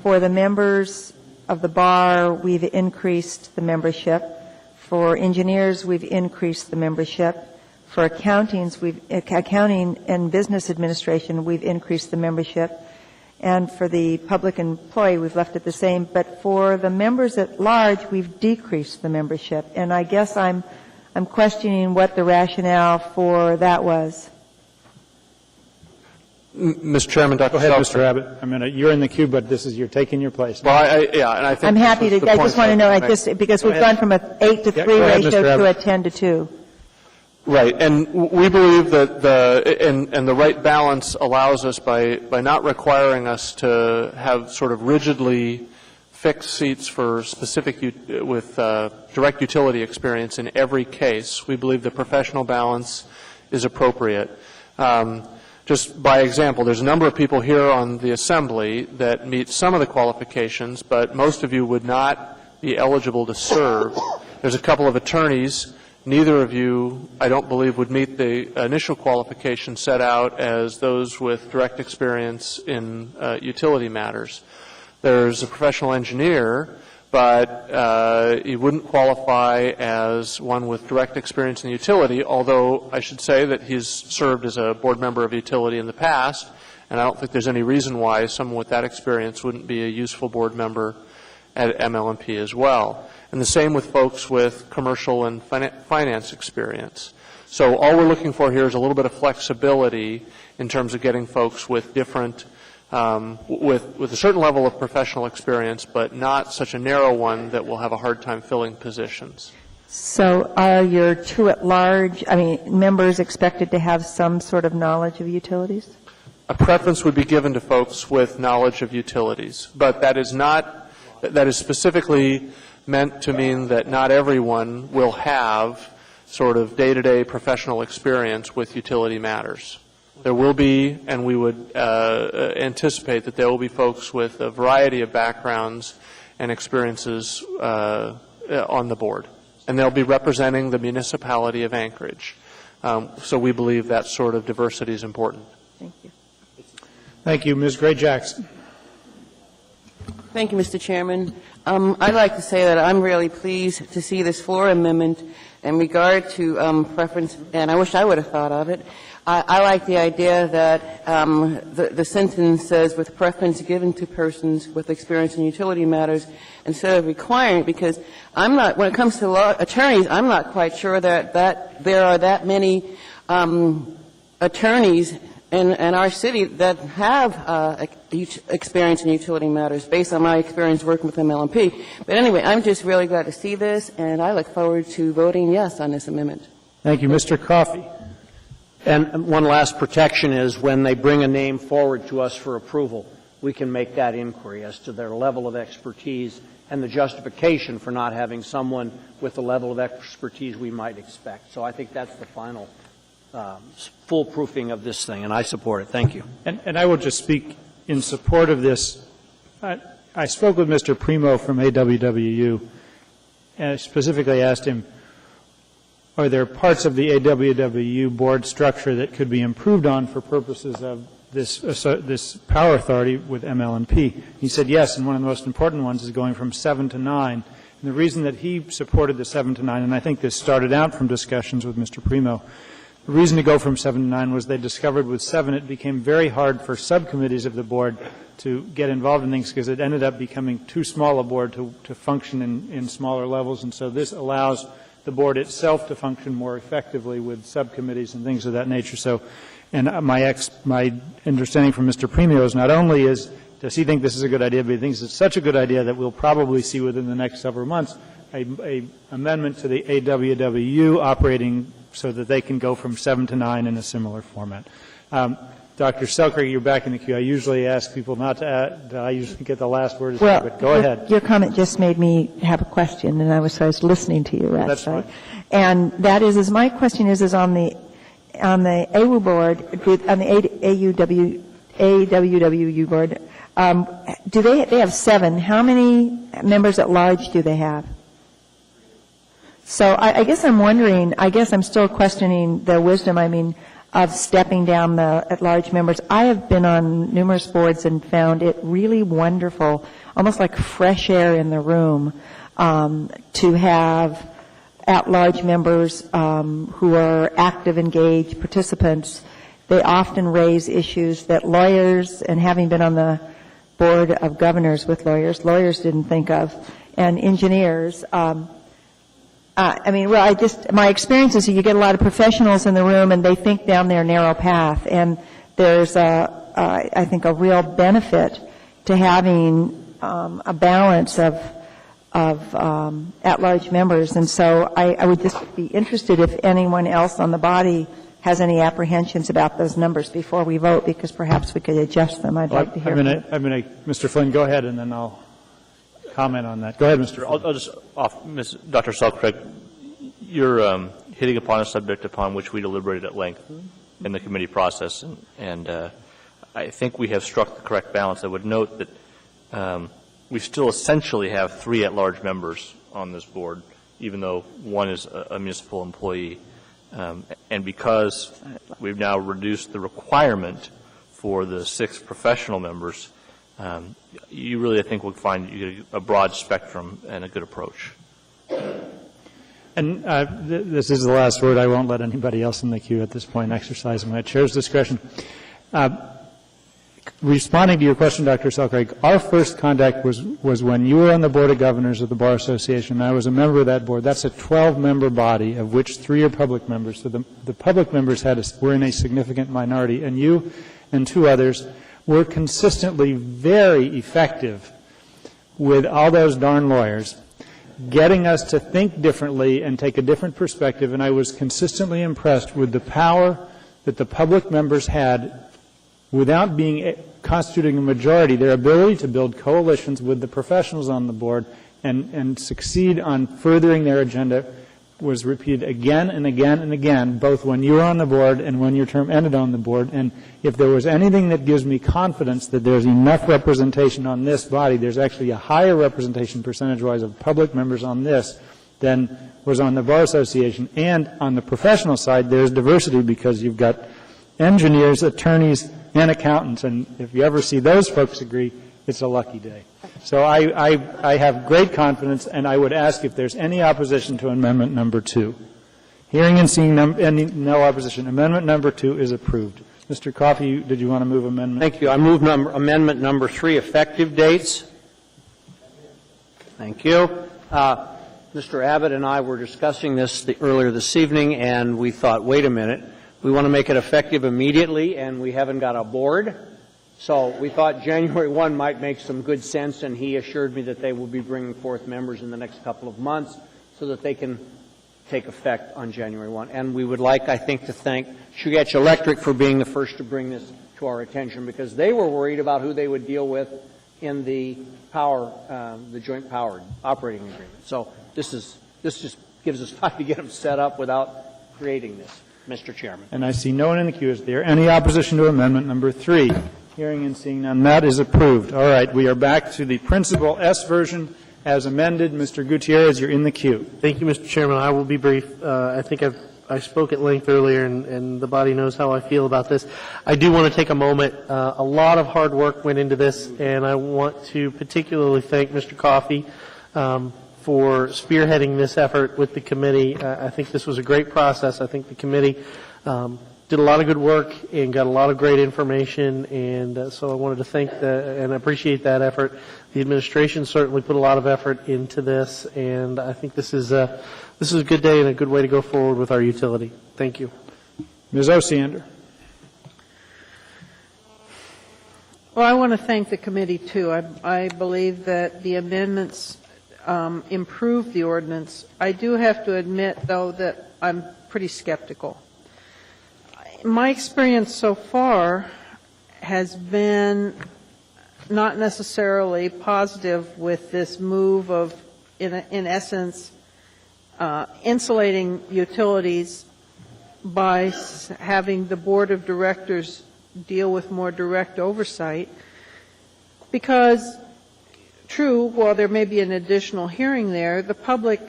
L: for the members of the bar, we've increased the membership. For engineers, we've increased the membership. For accounting and business administration, we've increased the membership. And for the public employee, we've left it the same. But for the members at large, we've decreased the membership. And I guess I'm questioning what the rationale for that was.
U: Mr. Chairman, Dr.
B: Go ahead,
U: Selkirk.
B: Mr. Abbott. You're in the queue, but you're taking your place.
U: Well, and I think
L: I'm happy to. I just want to know. Because we've gone from an 8 to 3 ratio to a 10 to 2.
U: Right, and we believe that the right balance allows us, by not requiring us to have sort of rigidly fixed seats for specific with direct utility experience in every case. We believe the professional balance is appropriate. Just by example, there's a number of people here on the Assembly that meet some of the qualifications, but most of you would not be eligible to serve. There's a couple of attorneys. Neither of you, I don't believe, would meet the initial qualifications set out as those with direct experience in utility matters. There's a professional engineer, but he wouldn't qualify as one with direct experience in utility, although I should say that he's served as a board member of utility in the past, and I don't think there's any reason why someone with that experience wouldn't be a useful board member at ML&P as well. And the same with folks with commercial and finance experience. So all we're looking for here is a little bit of flexibility in terms of getting folks with different, with a certain level of professional experience, but not such a narrow one that will have a hard time filling positions.
L: So are your two at large, members expected to have some sort of knowledge of utilities?
U: A preference would be given to folks with knowledge of utilities, but that is specifically meant to mean that not everyone will have sort of day-to-day professional experience with utility matters. There will be, and we would anticipate that there will be folks with a variety of backgrounds and experiences on the board, and they'll be representing the municipality of Anchorage. So we believe that sort of diversity is important.
L: Thank you.
B: Thank you. Ms. Gray-Jackson.
H: Thank you, Mr. Chairman. I'd like to say that I'm really pleased to see this floor amendment in regard to preference, and I wish I would have thought of it. I like the idea that the sentence says, with preference given to persons with experience in utility matters, instead of requiring it, because I'm not, when it comes to law attorneys, I'm not quite sure that there are that many attorneys in our city that have experience in utility matters based on my experience working with MLMP. But anyway, I'm just really glad to see this, and I look forward to voting yes on this amendment.
B: Thank you. Mr. Coffey.
D: And one last protection is when they bring a name forward to us for approval, we can make that inquiry as to their level of expertise and the justification for not having someone with the level of expertise we might expect. So I think that's the final foolproofing of this thing, and I support it. Thank you.
B: And I will just speak in support of this. I spoke with Mr. Primo from AWWU, and I specifically asked him, are there parts of the AWWU board structure that could be improved on for purposes of this power authority with MLNP? He said yes, and one of the most important ones is going from 7 to 9. And the reason that he supported the 7 to 9, and I think this started out from discussions with Mr. Primo, the reason to go from 7 to 9 was they discovered with 7 it became very hard for subcommittees of the board to get involved in things because it ended up becoming too small a board to function in smaller levels. And so this allows the board itself to function more effectively with subcommittees and things of that nature. So, and my understanding from Mr. Primo is not only does he think this is a good idea, but he thinks it's such a good idea that we'll probably see within the next several months a amendment to the AWWU operating so that they can go from 7 to 9 in a similar format. Dr. Selkirk, you're back in the queue. I usually ask people not to add. I usually get the last word, but go ahead.
L: Your comment just made me have a question, and I was listening to you.
B: That's fine.
L: And that is my question is on the AWU board, on the AWWU board, do they have 7? How many members at large do they have? So I guess I'm wondering, I'm still questioning the wisdom, of stepping down the at-large members. I have been on numerous boards and found it really wonderful, almost like fresh air in the room, to have at-large members who are active, engaged participants. They often raise issues that lawyers, and having been on the board of governors with lawyers didn't think of, and engineers. My experience is you get a lot of professionals in the room and they think down their narrow path, and there's I think a real benefit to having a balance of at-large members. And so I would just be interested if anyone else on the body has any apprehensions about those numbers before we vote, because perhaps we could adjust them. I'd like to hear.
B: Mr. Flynn, go ahead, and then I'll comment on that. Go ahead, Mr.
P: I'll just Dr. Selkirk, you're hitting upon a subject upon which we deliberated at length in the committee process, and I think we have struck the correct balance. I would note that we still essentially have 3 at-large members on this board, even though one is a municipal employee. And because we've now reduced the requirement for the 6 professional members, you really, I think, will find you get a broad spectrum and a good approach.
B: And this is the last word. I won't let anybody else in the queue at this point exercise my chair's discretion. Responding to your question, Dr. Selkirk, our first contact was when you were on the Board of Governors of the Bar Association. I was a member of that board. That's a 12-member body, of which 3 are public members. So the public members were in a significant minority, and you and 2 others were consistently very effective with all those darn lawyers, getting us to think differently and take a different perspective. And I was consistently impressed with the power that the public members had without constituting a majority, their ability to build coalitions with the professionals on the board and succeed on furthering their agenda was repeated again and again and again, both when you were on the board and when your term ended on the board. And if there was anything that gives me confidence that there's enough representation on this body, there's actually a higher representation percentage-wise of public members on this than was on the Bar Association. And on the professional side, there's diversity because you've got engineers, attorneys, and accountants. And if you ever see those folks agree, it's a lucky day. So I have great confidence, and I would ask if there's any opposition to amendment number 2. Hearing and seeing no opposition. Amendment number 2 is approved. Mr. Coffey, did you want to move amendment?
D: Thank you. I move amendment number 3, effective dates. Thank you. Mr. Abbott and I were discussing this earlier this evening, and we thought, wait a minute, we want to make it effective immediately, and we haven't got a board. So we thought January 1 might make some good sense, and he assured me that they will be bringing forth members in the next couple of months so that they can take effect on January 1. And we would like, I think, to thank Chugach Electric for being the first to bring this to our attention, because they were worried about who they would deal with in the the joint power operating agreement. So this just gives us time to get them set up without creating this, Mr. Chairman.
B: And I see no one in the queue. Is there any opposition to amendment number 3? Hearing and seeing none, that is approved. All right, we are back to the principal S version as amended. Mr. Gutierrez, you're in the queue.
G: Thank you, Mr. Chairman. I will be brief. I think I spoke at length earlier, and the body knows how I feel about this. I do want to take a moment. A lot of hard work went into this, and I want to particularly thank Mr. Coffey for spearheading this effort with the committee. I think this was a great process. I think the committee did a lot of good work and got a lot of great information, and so I wanted to thank and appreciate that effort. The administration certainly put a lot of effort into this, and I think this is a good day and a good way to go forward with our utility. Thank you.
B: Ms. Osiander.
C: Well, I want to thank the committee, too. I believe that the amendments improve the ordinance. I do have to admit, though, that I'm pretty skeptical. My experience so far has been not necessarily positive with this move of, in essence, insulating utilities by having the board of directors deal with more direct oversight, because, true, while there may be an additional hearing there, the public,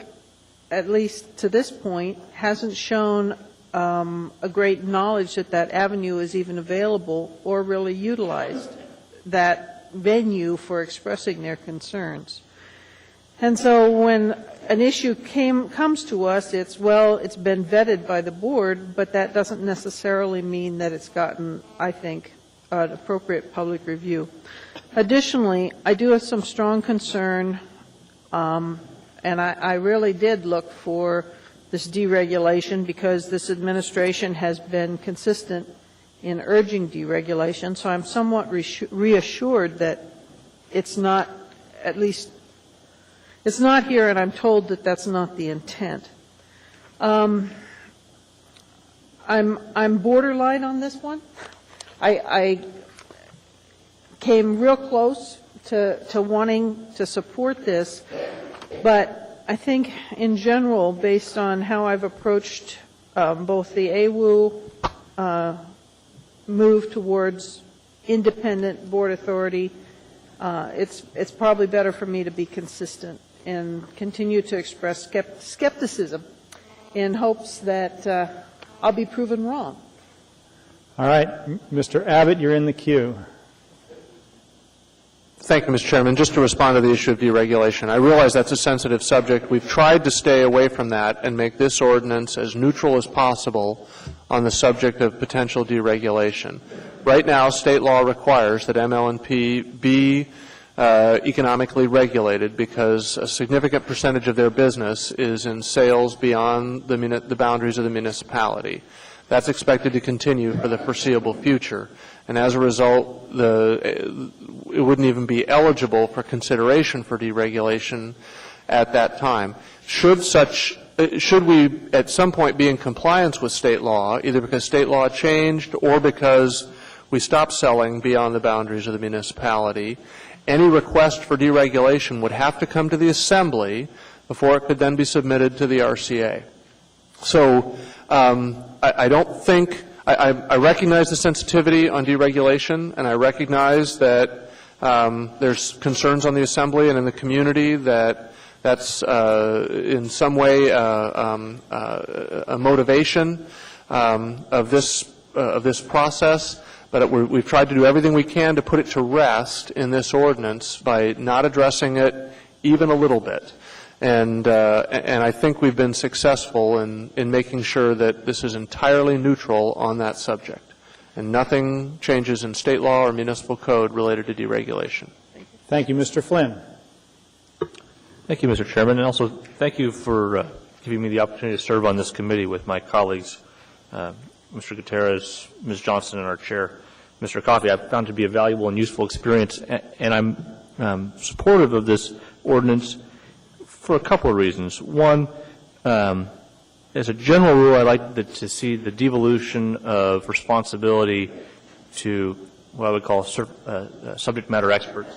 C: at least to this point, hasn't shown a great knowledge that that avenue is even available or really utilized that venue for expressing their concerns. And so when an issue comes to us, it's been vetted by the board, but that doesn't necessarily mean that it's gotten, I think, an appropriate public review. Additionally, I do have some strong concern, and I really did look for this deregulation because this administration has been consistent in urging deregulation, so I'm somewhat reassured that it's not, at least it's not here, and I'm told that that's not the intent. I'm borderline on this one. I came real close to wanting to support this, but I think in general, based on how I've approached both the AWU move towards independent board authority, it's probably better for me to be consistent and continue to express skepticism in hopes that I'll be proven wrong.
B: All right, Mr. Abbott, you're in the queue.
U: Thank you, Mr. Chairman. Just to respond to the issue of deregulation, I realize that's a sensitive subject. We've tried to stay away from that and make this ordinance as neutral as possible on the subject of potential deregulation. Right now, state law requires that ML&P be economically regulated because a significant percentage of their business is in sales beyond the boundaries of the municipality. That's expected to continue for the foreseeable future. And as a result, it wouldn't even be eligible for consideration for deregulation at that time. Should we at some point be in compliance with state law, either because state law changed or because we stopped selling beyond the boundaries of the municipality, any request for deregulation would have to come to the Assembly before it could then be submitted to the RCA. So I don't think I recognize the sensitivity on deregulation, and I recognize that there's concerns on the Assembly and in the community that that's in some way a motivation of this process. But we've tried to do everything we can to put it to rest in this ordinance by not addressing it even a little bit. And I think we've been successful in making sure that this is entirely neutral on that subject, and nothing changes in state law or municipal code related to deregulation.
B: Thank you, Mr. Flynn.
P: Thank you, Mr. Chairman, and also thank you for giving me the opportunity to serve on this committee with my colleagues, Mr. Gutierrez, Ms. Johnson, and our chair, Mr. Coffey, I've found to be a valuable and useful experience, and I'm supportive of this ordinance for a couple of reasons. One, as a general rule, I like to see the devolution of responsibility to what I would call subject matter experts.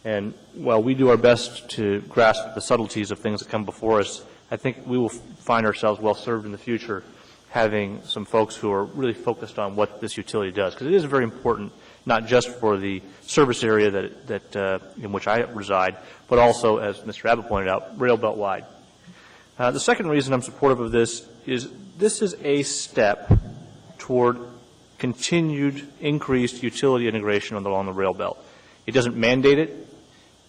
P: And while we do our best to grasp the subtleties of things that come before us, I think we will find ourselves well served in the future having some folks who are really focused on what this utility does, because it is very important, not just for the service area that in which I reside, but also, as Mr. Abbott pointed out, rail belt wide. The second reason I'm supportive of this is a step toward continued increased utility integration along the rail belt. It doesn't mandate it.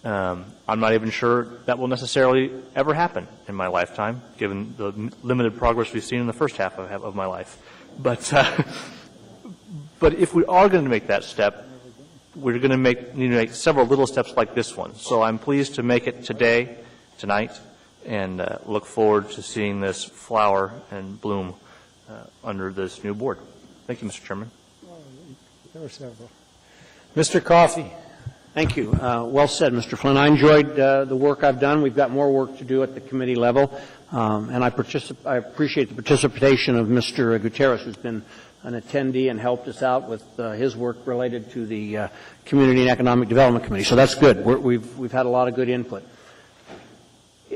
P: I'm not even sure that will necessarily ever happen in my lifetime, given the limited progress we've seen in the first half of my life. But if we are going to make that step, we're going to need to make several little steps like this one. So I'm pleased to make it tonight, and look forward to seeing this flower and bloom under this new board. Thank you, Mr. Chairman.
B: There were several. Mr. Coffey.
D: Thank you. Well said, Mr. Flynn. I enjoyed the work I've done. We've got more work to do at the committee level, and I appreciate the participation of Mr. Gutierrez, who's been an attendee and helped us out with his work related to the Community and Economic Development Committee. So that's good. We've had a lot of good input.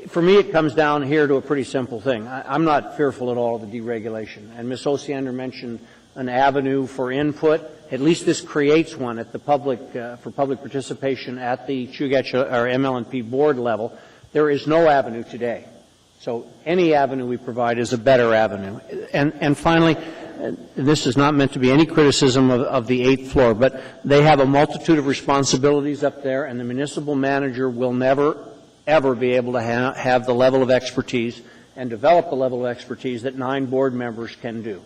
D: For me, it comes down here to a pretty simple thing. I'm not fearful at all of the deregulation, and Ms. Osiander mentioned an avenue for input. At least this creates one at the public for public participation at the Chugach or ML&P board level. There is no avenue today. So any avenue we provide is a better avenue. And finally, this is not meant to be any criticism of the 8th floor, but they have a multitude of responsibilities up there, and the municipal manager will never, ever be able to have the level of expertise and develop the level of expertise that 9 board members can do.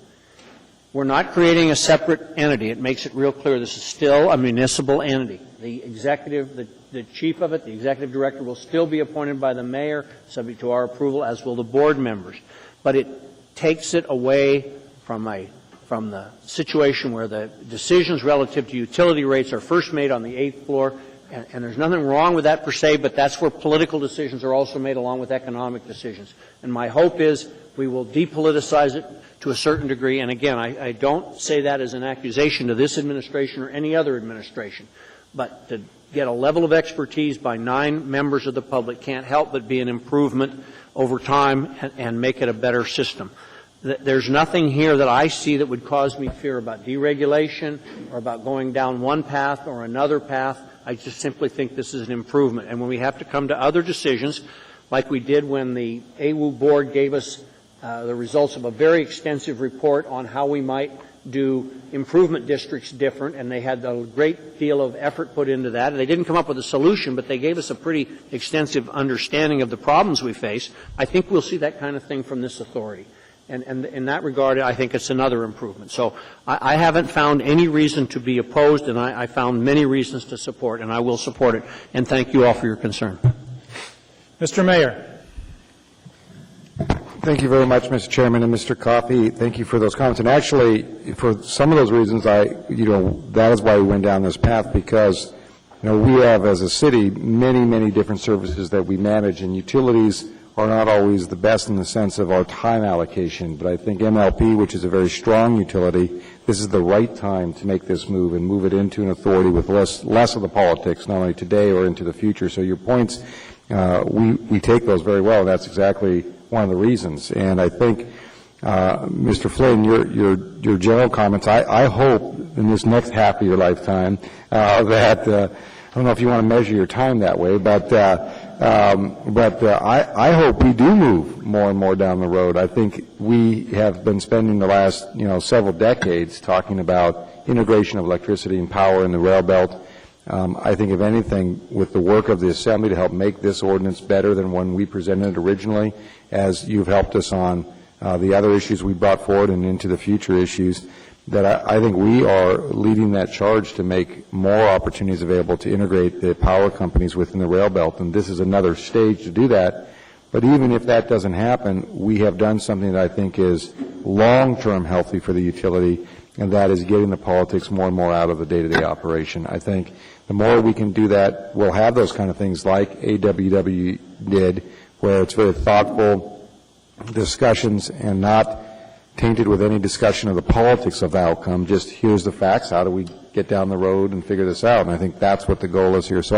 D: We're not creating a separate entity. It makes it real clear this is still a municipal entity. The executive, the chief of it, the executive director will still be appointed by the mayor, subject to our approval, as will the board members. But it takes it away from the situation where the decisions relative to utility rates are first made on the 8th floor, and there's nothing wrong with that per se, but that's where political decisions are also made along with economic decisions. And my hope is we will depoliticize it to a certain degree. And again, I don't say that as an accusation to this administration or any other administration, but to get a level of expertise by 9 members of the public can't help but be an improvement over time and make it a better system. There's nothing here that I see that would cause me fear about deregulation or about going down one path or another path. I just simply think this is an improvement. And when we have to come to other decisions, like we did when the AWU board gave us the results of a very extensive report on how we might do improvement districts different, and they had a great deal of effort put into that. And they didn't come up with a solution, but they gave us a pretty extensive understanding of the problems we face. I think we'll see that kind of thing from this authority. And in that regard, I think it's another improvement. So I haven't found any reason to be opposed, and I found many reasons to support, and I will support it. And thank you all for your concern.
B: Mr. Mayor.
S: Thank you very much, Mr. Chairman, and Mr. Coffey. Thank you for those comments. And actually, for some of those reasons, that is why we went down this path, because, we have, as a city, many, many different services that we manage, and utilities are not always the best in the sense of our time allocation. But I think MLP, which is a very strong utility, this is the right time to make this move and move it into an authority with less of the politics, not only today or into the future. So your points, we take those very well, and that's exactly one of the reasons. And I think, Mr. Flynn, your general comments, I hope in this next half of your lifetime that, I don't know if you want to measure your time that way, but I hope we do move more and more down the road. I think we have been spending the last, several decades talking about integration of electricity and power in the rail belt. I think, if anything, with the work of the Assembly to help make this ordinance better than when we presented it originally, as you've helped us on the other issues we brought forward and into the future issues, that I think we are leading that charge to make more opportunities available to integrate the power companies within the rail belt. And this is another stage to do that. But even if that doesn't happen, we have done something that I think is long-term healthy for the utility, and that is getting the politics more and more out of the day-to-day operation. I think the more we can do that, we'll have those kind of things like AWW did, where it's very thoughtful discussions and not tainted with any discussion of the politics of the outcome, just here's the facts, how do we get down the road and figure this out? And I think that's what the goal is here. So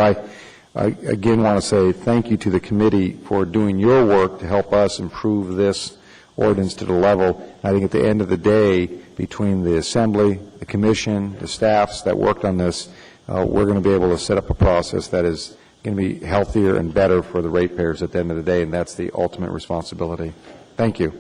S: I again want to say thank you to the committee for doing your work to help us improve this ordinance to the level. I think at the end of the day, between the Assembly, the Commission, the staffs that worked on this, we're going to be able to set up a process that is going to be healthier and better for the ratepayers at the end of the day, and that's the ultimate responsibility. Thank you.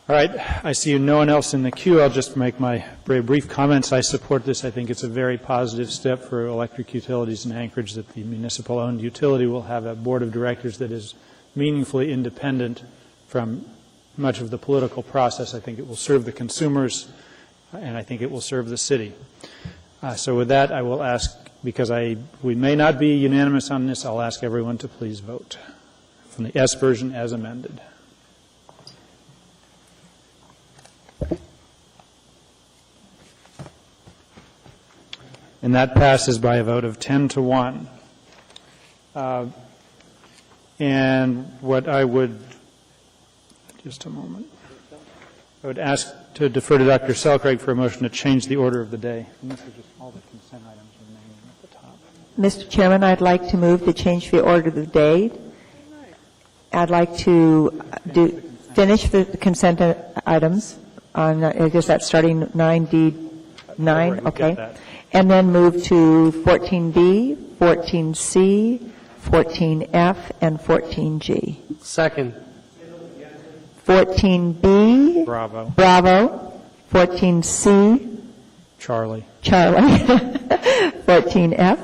B: All right. I see no one else in the queue. I'll just make my very brief comments. I support this. I think it's a very positive step for electric utilities in Anchorage that the municipal-owned utility will have a board of directors that is meaningfully independent from much of the political process. I think it will serve the consumers, and I think it will serve the city. So with that, I will ask, because we may not be unanimous on this, I'll ask everyone to please vote from the S version as amended. And that passes by a vote of 10-1. And what I would, just a moment, I would ask to defer to Dr. Selcraig for a motion to change the order of the day. And this is just all the consent items remaining at the top.
L: Mr. Chairman, I'd like to move to change the order of the day. I'd like to finish the consent items on, I guess that's starting 9D9, okay? And then move to 14B, 14C, 14F, and 14G.
G: Second.
L: 14B.
B: Bravo.
L: Bravo. 14C.
B: Charlie.
L: 14F.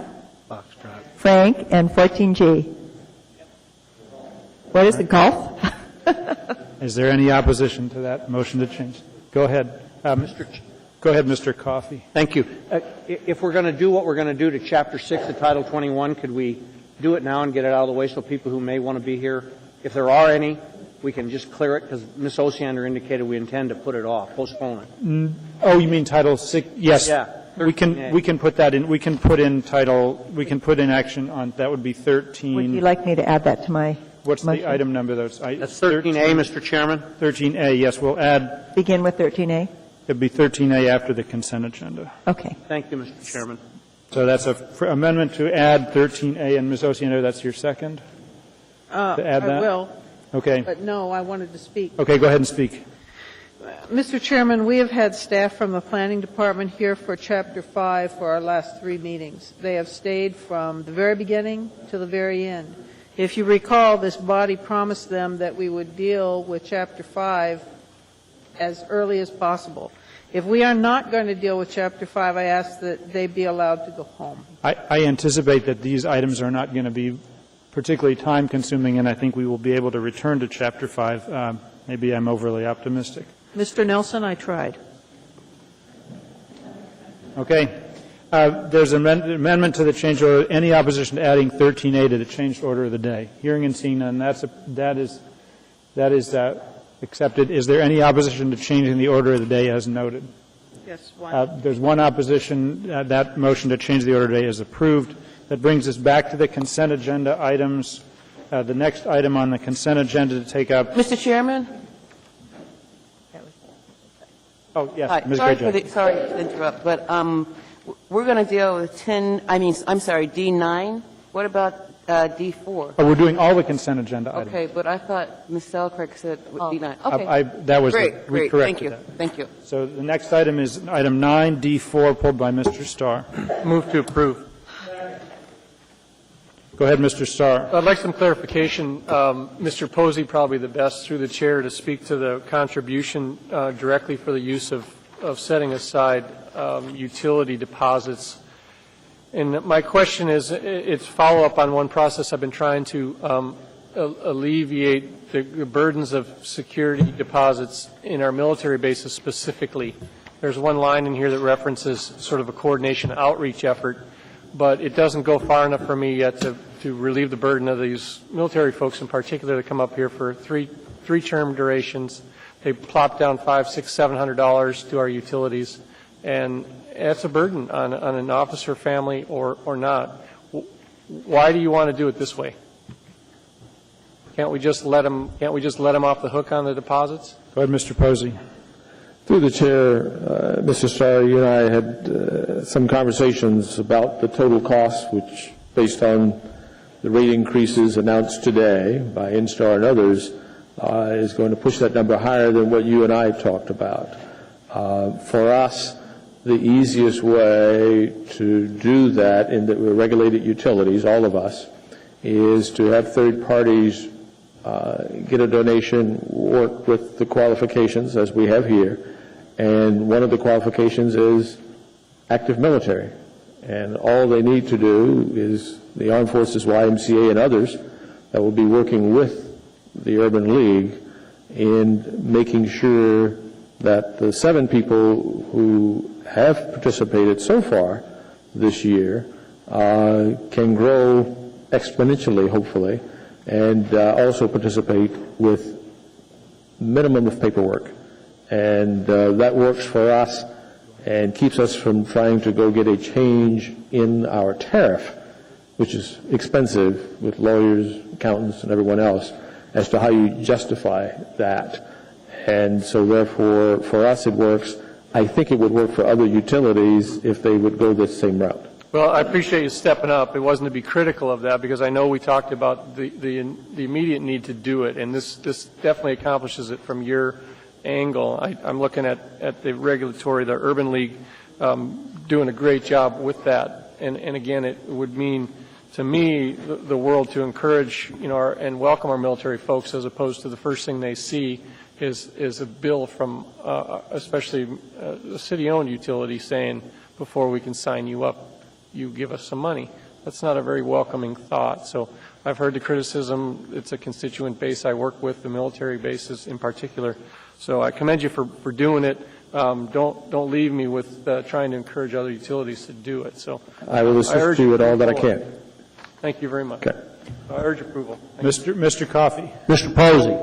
L: Frank. And 14G. What is it, golf?
B: Is there any opposition to that motion to change? Go ahead. Go ahead, Mr. Coffey.
D: Thank you. If we're going to do what we're going to do to Chapter 6 of Title 21, could we do it now and get it out of the way so people who may want to be here, if there are any, we can just clear it, because Ms. Osiander indicated we intend to put it off, postpone it.
B: Oh, you mean Title 6? Yes.
D: Yeah.
B: We can put that in. We can put in put in action on, that would be 13.
L: Would you like me to add that to my
B: What's
L: motion?
B: the item number? That's
D: 13A, Mr. Chairman.
B: 13A, yes. We'll add.
L: Begin with 13A?
B: It'd be 13A after the consent agenda.
L: Okay.
D: Thank you, Mr. Chairman.
B: So that's a amendment to add 13A, and Ms. Osiander, that's your second? To add that?
C: I will.
B: Okay.
C: But no, I wanted to speak.
B: Okay, go ahead and speak.
C: Mr. Chairman, we have had staff from the Planning Department here for Chapter 5 for our last 3 meetings. They have stayed from the very beginning to the very end. If you recall, this body promised them that we would deal with Chapter 5 as early as possible. If we are not going to deal with Chapter 5, I ask that they be allowed to go home.
B: I anticipate that these items are not going to be particularly time-consuming, and I think we will be able to return to Chapter 5. Maybe I'm overly optimistic.
C: Mr. Nelson, I tried.
B: Okay. There's an amendment to the change order. Any opposition to adding 13A to the changed order of the day? Hearing and seeing none, that is accepted. Is there any opposition to changing the order of the day as noted?
C: Yes, one.
B: There's one opposition. That motion to change the order of the day is approved. That brings us back to the consent agenda items. The next item on the consent agenda to take up.
H: Mr. Chairman?
B: Oh, yes,
H: Hi.
B: Ms.
H: Sorry
B: Grayjoy.
H: sorry to interrupt, but we're going to deal with D9. What about D4?
B: Oh, we're doing all the consent agenda items.
H: Okay, but I thought Ms. Selkirk said D9. Okay.
B: That was
H: great.
B: we
H: Great.
B: corrected
H: Thank you.
B: that.
H: Thank you.
B: So the next item is item 9D4, pulled by Mr. Starr.
I: Move to approve.
B: Go ahead, Mr. Starr.
I: I'd like some clarification. Mr. Posey, probably the best through the chair to speak to the contribution directly for the use of setting aside utility deposits. And my question is, it's follow-up on one process I've been trying to alleviate the burdens of security deposits in our military bases specifically. There's one line in here that references sort of a coordination outreach effort, but it doesn't go far enough for me yet to relieve the burden of these military folks in particular that come up here for three-term durations. they plop down $500, $600, $700 to our utilities, and it's a burden on an officer family or not. Why do you want to do it this way? Can't we just let them off the hook on the deposits?
B: Go ahead, Mr. Posey.
R: Through the chair, Mr. Starr, you and I had some conversations about the total cost, which, based on the rate increases announced today by Instar and others, is going to push that number higher than what you and I talked about. For us, the easiest way to do that, in that we're regulated utilities, all of us, is to have third parties get a donation, work with the qualifications as we have here, and one of the qualifications is active military. And all they need to do is the Armed Forces, YMCA, and others that will be working with the Urban League in making sure that the 7 people who have participated so far this year can grow exponentially, hopefully, and also participate with minimum of paperwork. And that works for us and keeps us from trying to go get a change in our tariff, which is expensive with lawyers, accountants, and everyone else, as to how you justify that. And so therefore, for us it works. I think it would work for other utilities if they would go this same route.
I: Well, I appreciate you stepping up. It wasn't to be critical of that, because I know we talked about the immediate need to do it, and this definitely accomplishes it from your angle. I'm looking at the regulatory, the Urban League, doing a great job with that. And again, it would mean to me the world to encourage, and welcome our military folks, as opposed to the first thing they see is a bill from especially a city-owned utility saying, before we can sign you up, you give us some money. That's not a very welcoming thought. So I've heard the criticism. It's a constituent base I work with, the military bases in particular. So I commend you for doing it. Don't leave me with trying to encourage other utilities to do it. So
R: I will assist you with all that I can.
I: Thank you very much.
R: Okay.
I: I urge approval.
B: Mr. Coffey.
D: Mr. Posey,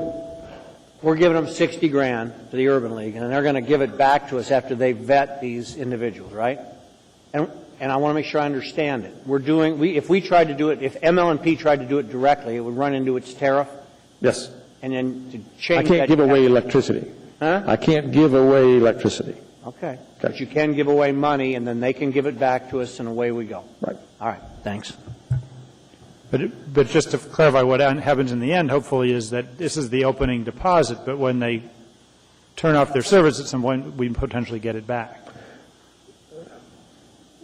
D: we're giving them $60,000 to the Urban League, and they're going to give it back to us after they vet these individuals, right? And I want to make sure I understand it. If we tried to do it, if ML&P tried to do it directly, it would run into its tariff?
R: Yes.
D: And then to change
R: I can't give away electricity.
D: Huh?
R: I can't give away electricity.
D: Okay. But you can give away money, and then they can give it back to us, and away we go.
R: Right.
D: All right. Thanks.
B: But just to clarify, what happens in the end, hopefully, is that this is the opening deposit, but when they turn off their service at some point, we can potentially get it back.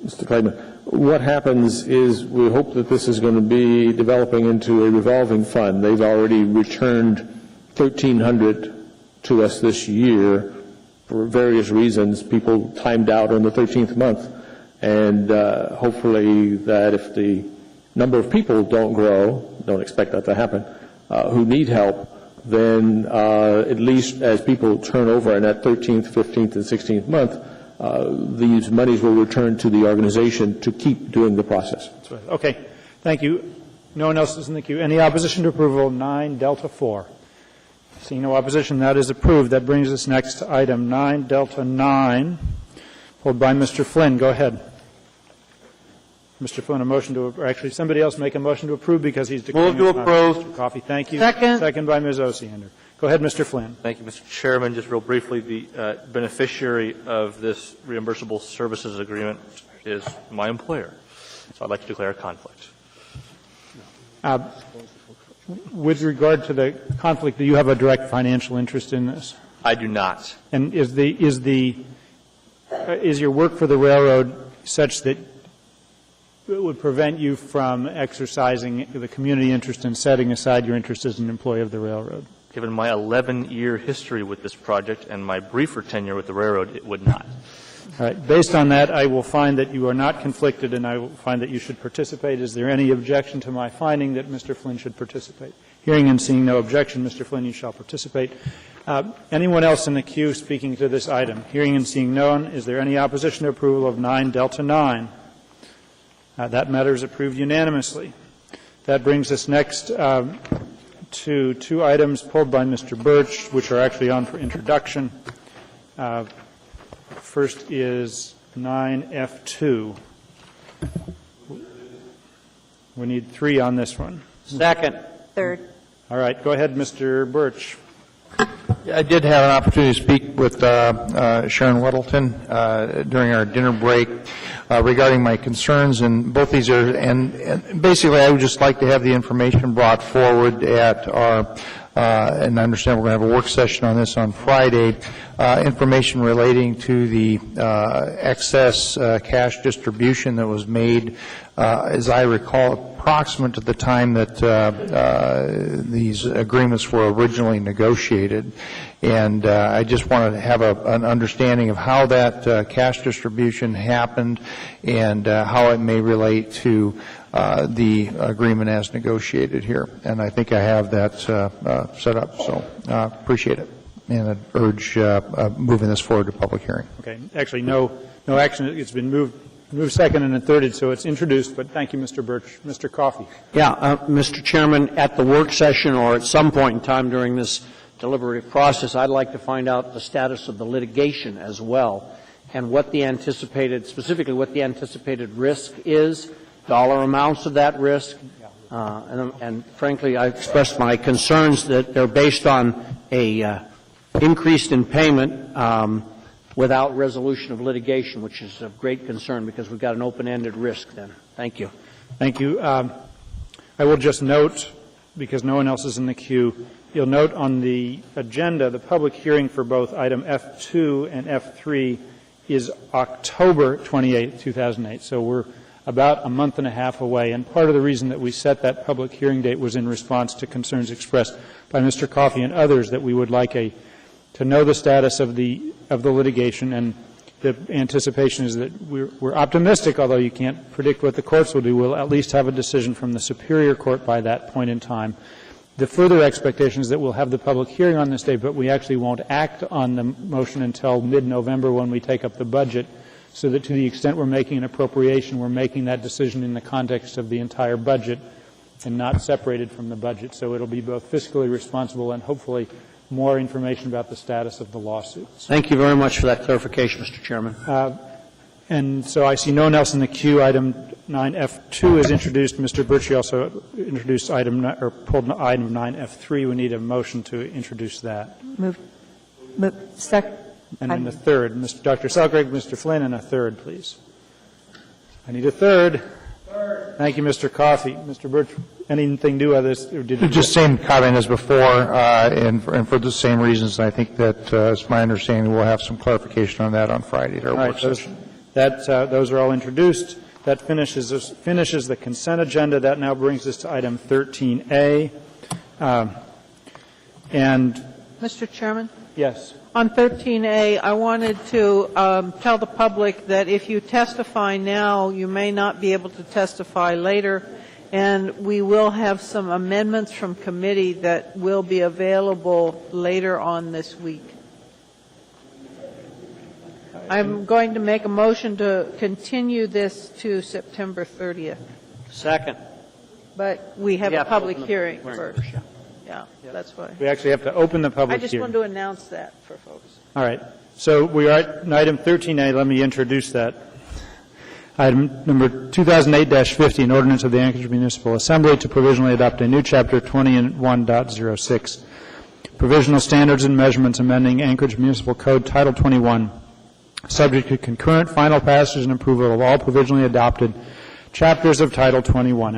R: Mr. Clayman, what happens is we hope that this is going to be developing into a revolving fund. They've already returned $1,300 to us this year for various reasons. People timed out on the 13th month, and hopefully that if the number of people don't grow, don't expect that to happen, who need help, then at least as people turn over in that 13th, 15th, and 16th month, these monies will return to the organization to keep doing the process.
B: That's right. Okay. Thank you. No one else is in the queue. Any opposition to approval 9 Delta 4? Seeing no opposition, that is approved. That brings us next to item 9 Delta 9, pulled by Mr. Flynn. Go ahead. Mr. Flynn, a motion to, or actually somebody else make a motion to approve because he's declaring.
D: Move to approve.
B: Mr. Coffey, thank you.
D: Second.
B: Second by Ms. Osiander. Go ahead, Mr. Flynn.
P: Thank you, Mr. Chairman. Just real briefly, the beneficiary of this reimbursable services agreement is my employer. So I'd like to declare a conflict.
B: With regard to the conflict, do you have a direct financial interest in this?
P: I do not.
B: And is your work for the railroad such that it would prevent you from exercising the community interest and setting aside your interest as an employee of the railroad?
P: Given my 11-year history with this project and my briefer tenure with the railroad, it would not.
B: All right. Based on that, I will find that you are not conflicted, and I will find that you should participate. Is there any objection to my finding that Mr. Flynn should participate? Hearing and seeing no objection, Mr. Flynn, you shall participate. Anyone else in the queue speaking to this item? Hearing and seeing no one, is there any opposition to approval of 9 Delta 9? That matter is approved unanimously. That brings us next to two items pulled by Mr. Birch, which are actually on for introduction. First is 9F2. We need 3 on this one.
D: Second.
F: Third.
B: All right, go ahead, Mr. Birch.
J: I did have an opportunity to speak with Sharon Weddleton during our dinner break regarding my concerns, and both these are, and basically I would just like to have the information brought forward at our, and I understand we're going to have a work session on this on Friday, information relating to the excess cash distribution that was made, as I recall, approximate to the time that these agreements were originally negotiated. And I just wanted to have an understanding of how that cash distribution happened and how it may relate to the agreement as negotiated here. And I think I have that set up, so appreciate it. And I'd urge moving this forward to public hearing.
B: Okay. Actually, no action. It's been moved second and thirded, so it's introduced, but thank you, Mr. Birch. Mr. Coffey.
D: Yeah, Mr. Chairman, at the work session or at some point in time during this deliberative process, I'd like to find out the status of the litigation as well and what the anticipated, specifically what the anticipated risk is, dollar amounts of that risk. And frankly, I expressed my concerns that they're based on a increase in payment without resolution of litigation, which is of great concern because we've got an open-ended risk then. Thank you.
B: Thank you. I will just note, because no one else is in the queue, you'll note on the agenda the public hearing for both item F2 and F3 is October 28, 2008. So we're about a month and a half away. And part of the reason that we set that public hearing date was in response to concerns expressed by Mr. Coffey and others that we would like to know the status of the litigation, and the anticipation is that we're optimistic, although you can't predict what the courts will do. We'll at least have a decision from the Superior Court by that point in time. The further expectation is that we'll have the public hearing on this date, but we actually won't act on the motion until mid-November when we take up the budget, so that to the extent we're making an appropriation, we're making that decision in the context of the entire budget and not separated from the budget. So it'll be both fiscally responsible and hopefully more information about the status of the lawsuits.
D: Thank you very much for that clarification, Mr. Chairman.
B: And so I see no one else in the queue. Item 9F2 is introduced. Mr. Birchie also introduced pulled item 9F3. We need a motion to introduce that.
L: Move second.
B: And then the third. Dr. Selkirk, Mr. Flynn, and a third, please. I need a third. Thank you, Mr. Coffey. Mr. Birch, anything new on this?
J: Just same comment as before, and for the same reasons. I think that, it's my understanding, we'll have some clarification on that on Friday at our work session.
B: Those are all introduced. That finishes the consent agenda. That now brings us to item 13A. And
C: Mr. Chairman?
B: Yes.
C: On 13A, I wanted to tell the public that if you testify now, you may not be able to testify later, and we will have some amendments from committee that will be available later on this week. I'm going to make a motion to continue this to September 30th.
D: Second.
C: But we have a public hearing first. Yeah, that's why.
B: We actually have to open the public
C: I just
B: hearing.
C: wanted to announce that for folks.
B: All right. So we are at item 13A. Let me introduce that. Item number 2008-50, an ordinance of the Anchorage Municipal Assembly to provisionally adopt a new chapter 21.06, provisional standards and measurements amending Anchorage Municipal Code Title 21, subject to concurrent final passage and approval of all provisionally adopted chapters of Title 21.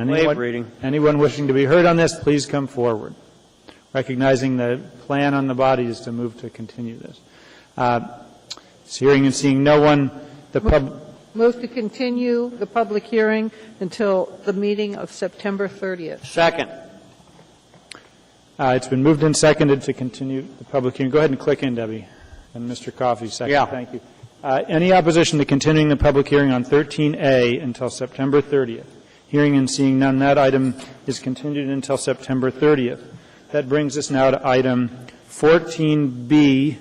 B: Anyone wishing to be heard on this, please come forward. Recognizing the plan on the body is to move to continue this. Hearing and seeing no one,
C: Move to continue the public hearing until the meeting of September 30th.
D: Second.
B: It's been moved and seconded to continue the public hearing. Go ahead and click in, Debbie. And Mr. Coffey, second.
D: Yeah.
B: Thank you. Any opposition to continuing the public hearing on 13A until September 30th? Hearing and seeing none, that item is continued until September 30th. That brings us now to item 14B,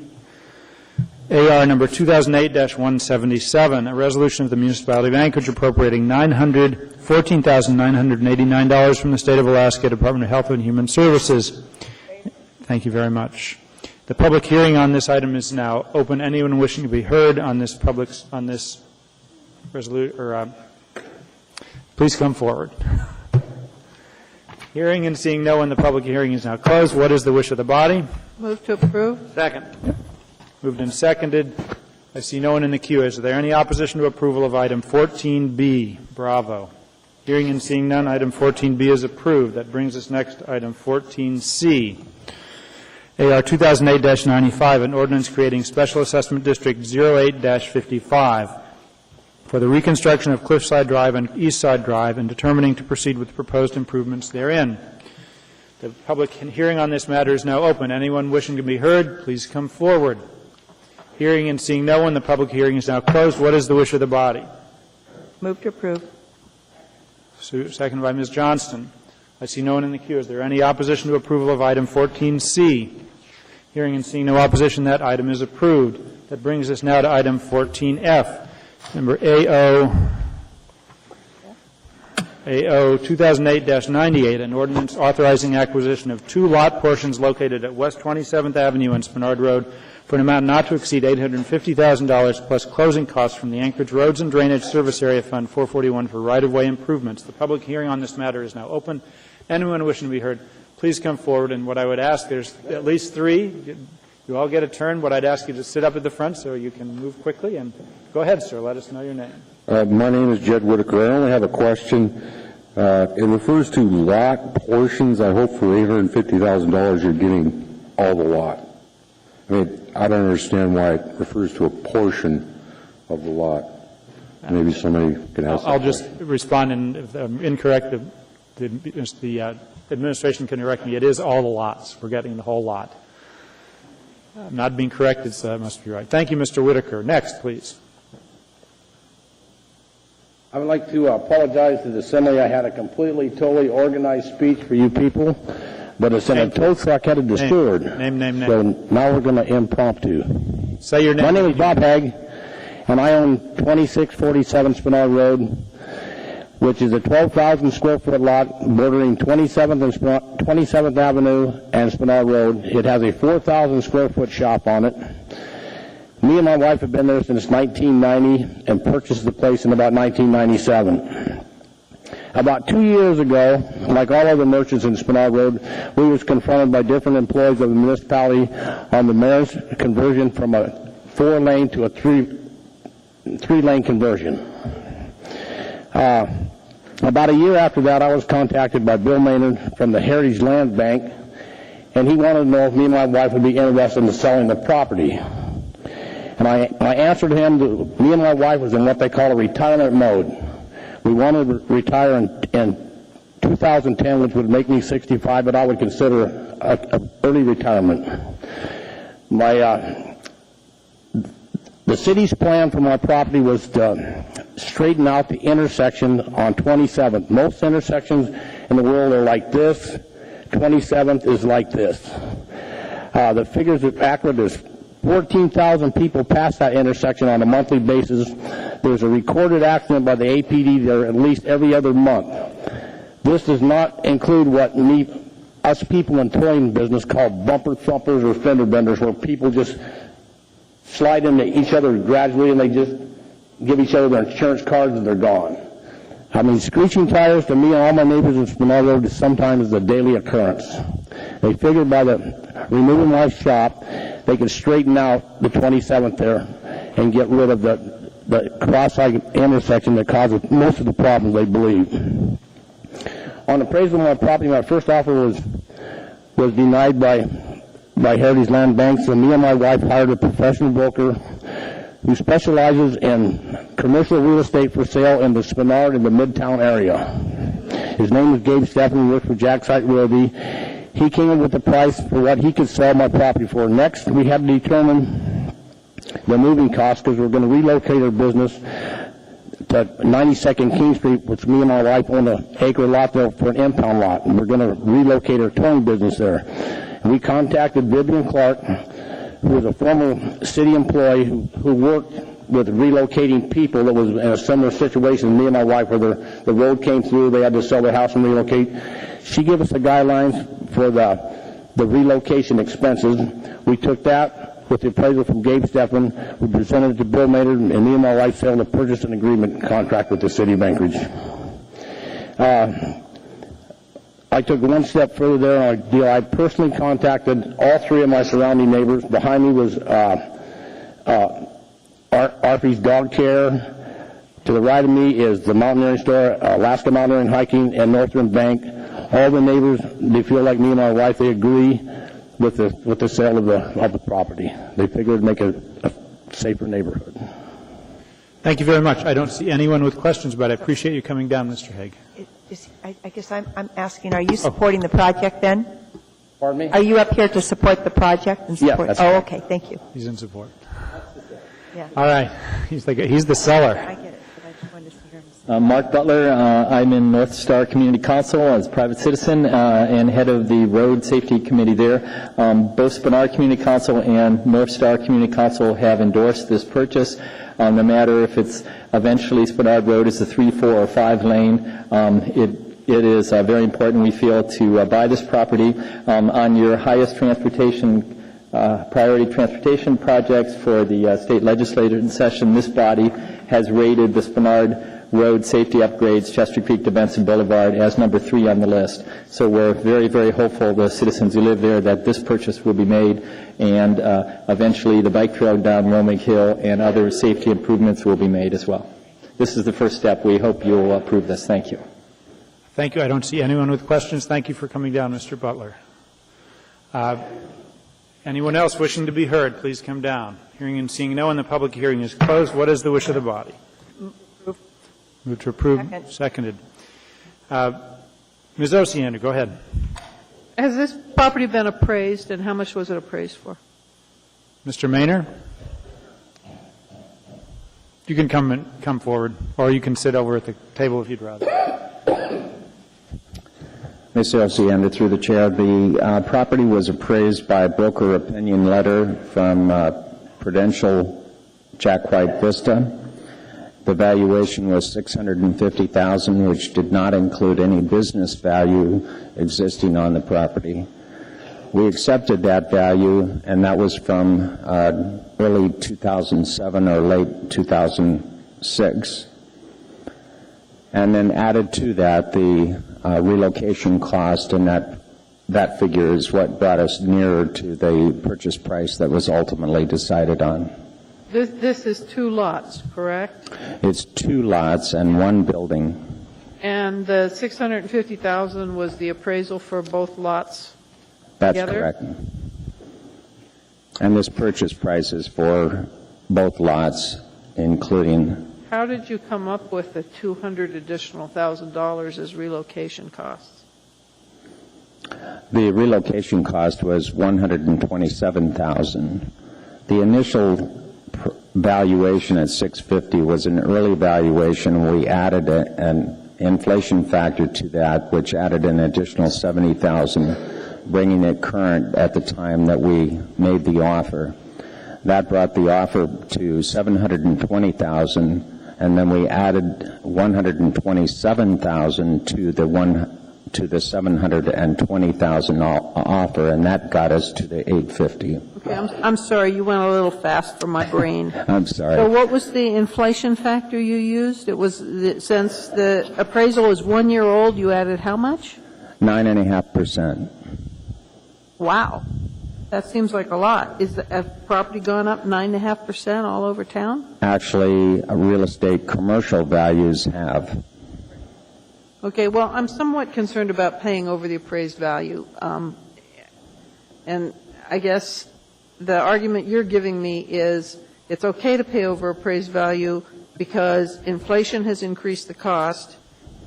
B: AR number 2008-177, a resolution of the Municipality of Anchorage appropriating $14,989 from the State of Alaska Department of Health and Human Services. Thank you very much. The public hearing on this item is now open. Anyone wishing to be heard on this resolution, please come forward. Hearing and seeing no one, the public hearing is now closed. What is the wish of the body?
C: Move to approve.
D: Second.
B: Moved and seconded. I see no one in the queue. Is there any opposition to approval of item 14B? Bravo. Hearing and seeing none, item 14B is approved. That brings us next to item 14C. AR 2008-95, an ordinance creating Special Assessment District 08-55 for the reconstruction of Cliffside Drive and Eastside Drive and determining to proceed with proposed improvements therein. The public hearing on this matter is now open. Anyone wishing to be heard, please come forward. Hearing and seeing no one, the public hearing is now closed. What is the wish of the body?
F: Move to approve.
B: Seconded by Ms. Johnston. I see no one in the queue. Is there any opposition to approval of item 14C? Hearing and seeing no opposition, that item is approved. That brings us now to item 14F. Number AO 2008-98, an ordinance authorizing acquisition of 2 lot portions located at West 27th Avenue and Spenard Road for an amount not to exceed $850,000 plus closing costs from the Anchorage Roads and Drainage Service Area Fund 441 for right-of-way improvements. The public hearing on this matter is now open. Anyone wishing to be heard, please come forward. And what I would ask, there's at least 3. You all get a turn. What I'd ask you to sit up at the front so you can move quickly. And go ahead, sir. Let us know your name.
T: My name is Jed Whitaker. I only have a question. It refers to lot portions. I hope for $850,000 you're getting all the lot. I mean, I don't understand why it refers to a portion of the lot. Maybe somebody can ask.
B: I'll just respond, and if I'm incorrect, the administration can correct me. It is all the lots. We're getting the whole lot. I'm not being corrected, so that must be right. Thank you, Mr. Whitaker. Next, please.
V: I would like to apologize to the Assembly. I had a totally organized speech for you people, but it's in a tow truck headed to Stewart.
B: Name.
V: So now we're going to impromptu.
B: Say your name.
V: My name is Bob Haig, and I own 2647 Spenard Road, which is a 12,000 square foot lot bordering 27th Avenue and Spenard Road. It has a 4,000 square foot shop on it. Me and my wife have been there since 1990 and purchased the place in about 1997. About 2 years ago, like all other merchants in Spenard Road, we was confronted by different employees of the municipality on the mayor's conversion from a 4-lane to a 3-lane conversion. About a year after that, I was contacted by Bill Maynard from the Heritage Land Bank, and he wanted to know if me and my wife would be interested in selling the property. And I answered him that me and my wife was in what they call a retirement mode. We wanted to retire in 2010, which would make me 65, but I would consider a early retirement. The city's plan for my property was to straighten out the intersection on 27th. Most intersections in the world are like this. 27th is like this. The figures are accurate. There's 14,000 people pass that intersection on a monthly basis. There's a recorded accident by the APD there at least every other month. This does not include what us people in towing business call bumper thumpers or fender benders, where people just slide into each other gradually and they just give each other their insurance cards and they're gone. I mean, screeching tires to me and all my neighbors in Spenard Road is sometimes a daily occurrence. They figured by the removing my shop, they could straighten out the 27th there and get rid of the cross-eyed intersection that causes most of the problems, they believe. On appraisal of my property, my first offer was denied by Heritage Land Bank, so me and my wife hired a professional broker who specializes in commercial real estate for sale in the Spenard and the Midtown area. His name is Gabe Stephanie, works for Jacksite Realty. He came in with the price for what he could sell my property for. Next, we had to determine the moving costs because we're going to relocate our business to 92nd King Street, which me and my wife own an acre lot there for an impound lot, and we're going to relocate our towing business there. And we contacted Vivian Clark who was a former city employee who worked with relocating people that was in a similar situation to me and my wife, where the road came through, they had to sell their house and relocate. She gave us the guidelines for the relocation expenses. We took that with the appraisal from Gabe Steffen. We presented it to Bill Maynard, and me and my wife settled a purchase and agreement contract with the city of Anchorage. I took one step further there on a deal. I personally contacted all three of my surrounding neighbors. Behind me was Arfie's Dog Care. To the right of me is the Mountaineering Store, Alaska Mountaineering Hiking, and Northern Bank. All the neighbors, they feel like me and my wife, they agree with the sale of the property. They figure it'd make a safer neighborhood.
B: Thank you very much. I don't see anyone with questions, but I appreciate you coming down, Mr. Haig.
F: I guess I'm asking, are you supporting the project then?
V: Pardon me?
F: Are you up here to support the project? And support?
V: Yes, that's
F: Oh,
V: correct.
F: okay, thank you.
B: He's in support.
F: Yeah.
B: All right. He's the seller.
F: I get it, but I just wanted to hear him say.
M: Mark Butler. I'm in North Star Community Council as a private citizen and head of the Road Safety Committee there. Both Spanard Community Council and North Star Community Council have endorsed this purchase. No matter if it's eventually Spanard Road is a 3, 4, or 5 lane, it is very important, we feel, to buy this property. On your highest transportation priority transportation projects for the state legislature session, this body has rated the Spanard Road safety upgrades, Chester Creek to Benson Boulevard, as number 3 on the list. So we're very, very hopeful, the citizens who live there, that this purchase will be made, and eventually the bike trail down Romig Hill and other safety improvements will be made as well. This is the first step. We hope you'll approve this. Thank you.
B: Thank you. I don't see anyone with questions. Thank you for coming down, Mr. Butler. Anyone else wishing to be heard, please come down. Hearing and seeing no one, the public hearing is closed. What is the wish of the body? Move to approve. Seconded. Ms. Osiander, go ahead.
C: Has this property been appraised, and how much was it appraised for?
B: Mr. Maynard? You can come forward, or you can sit over at the table if you'd rather.
N: Mr. Osiander, through the chair, the property was appraised by a broker opinion letter from Prudential Jack White Vista. The valuation was $650,000, which did not include any business value existing on the property. We accepted that value, and that was from early 2007 or late 2006. And then added to that the relocation cost, and that figure is what brought us nearer to the purchase price that was ultimately decided on.
C: This is 2 lots, correct?
N: It's 2 lots and 1 building.
C: And the $650,000 was the appraisal for both lots
N: That's
C: together?
N: correct. And this purchase price is for both lots, including.
C: How did you come up with the $200,000 additional as relocation costs?
N: The relocation cost was $127,000. The initial valuation at $650,000 was an early valuation. We added an inflation factor to that, which added an additional $70,000, bringing it current at the time that we made the offer. That brought the offer to $720,000, and then we added $127,000 to the $720,000 offer, and that got us to the $850,000.
C: Okay, I'm sorry, you went a little fast for my brain.
N: I'm sorry.
C: So what was the inflation factor you used? It was since the appraisal is 1 year old, you added how much?
N: 9.5%.
C: Wow, that seems like a lot. Is the property gone up 9.5% all over town?
N: Actually, real estate commercial values have.
C: Okay, well, I'm somewhat concerned about paying over the appraised value. And I guess the argument you're giving me is it's okay to pay over appraised value because inflation has increased the cost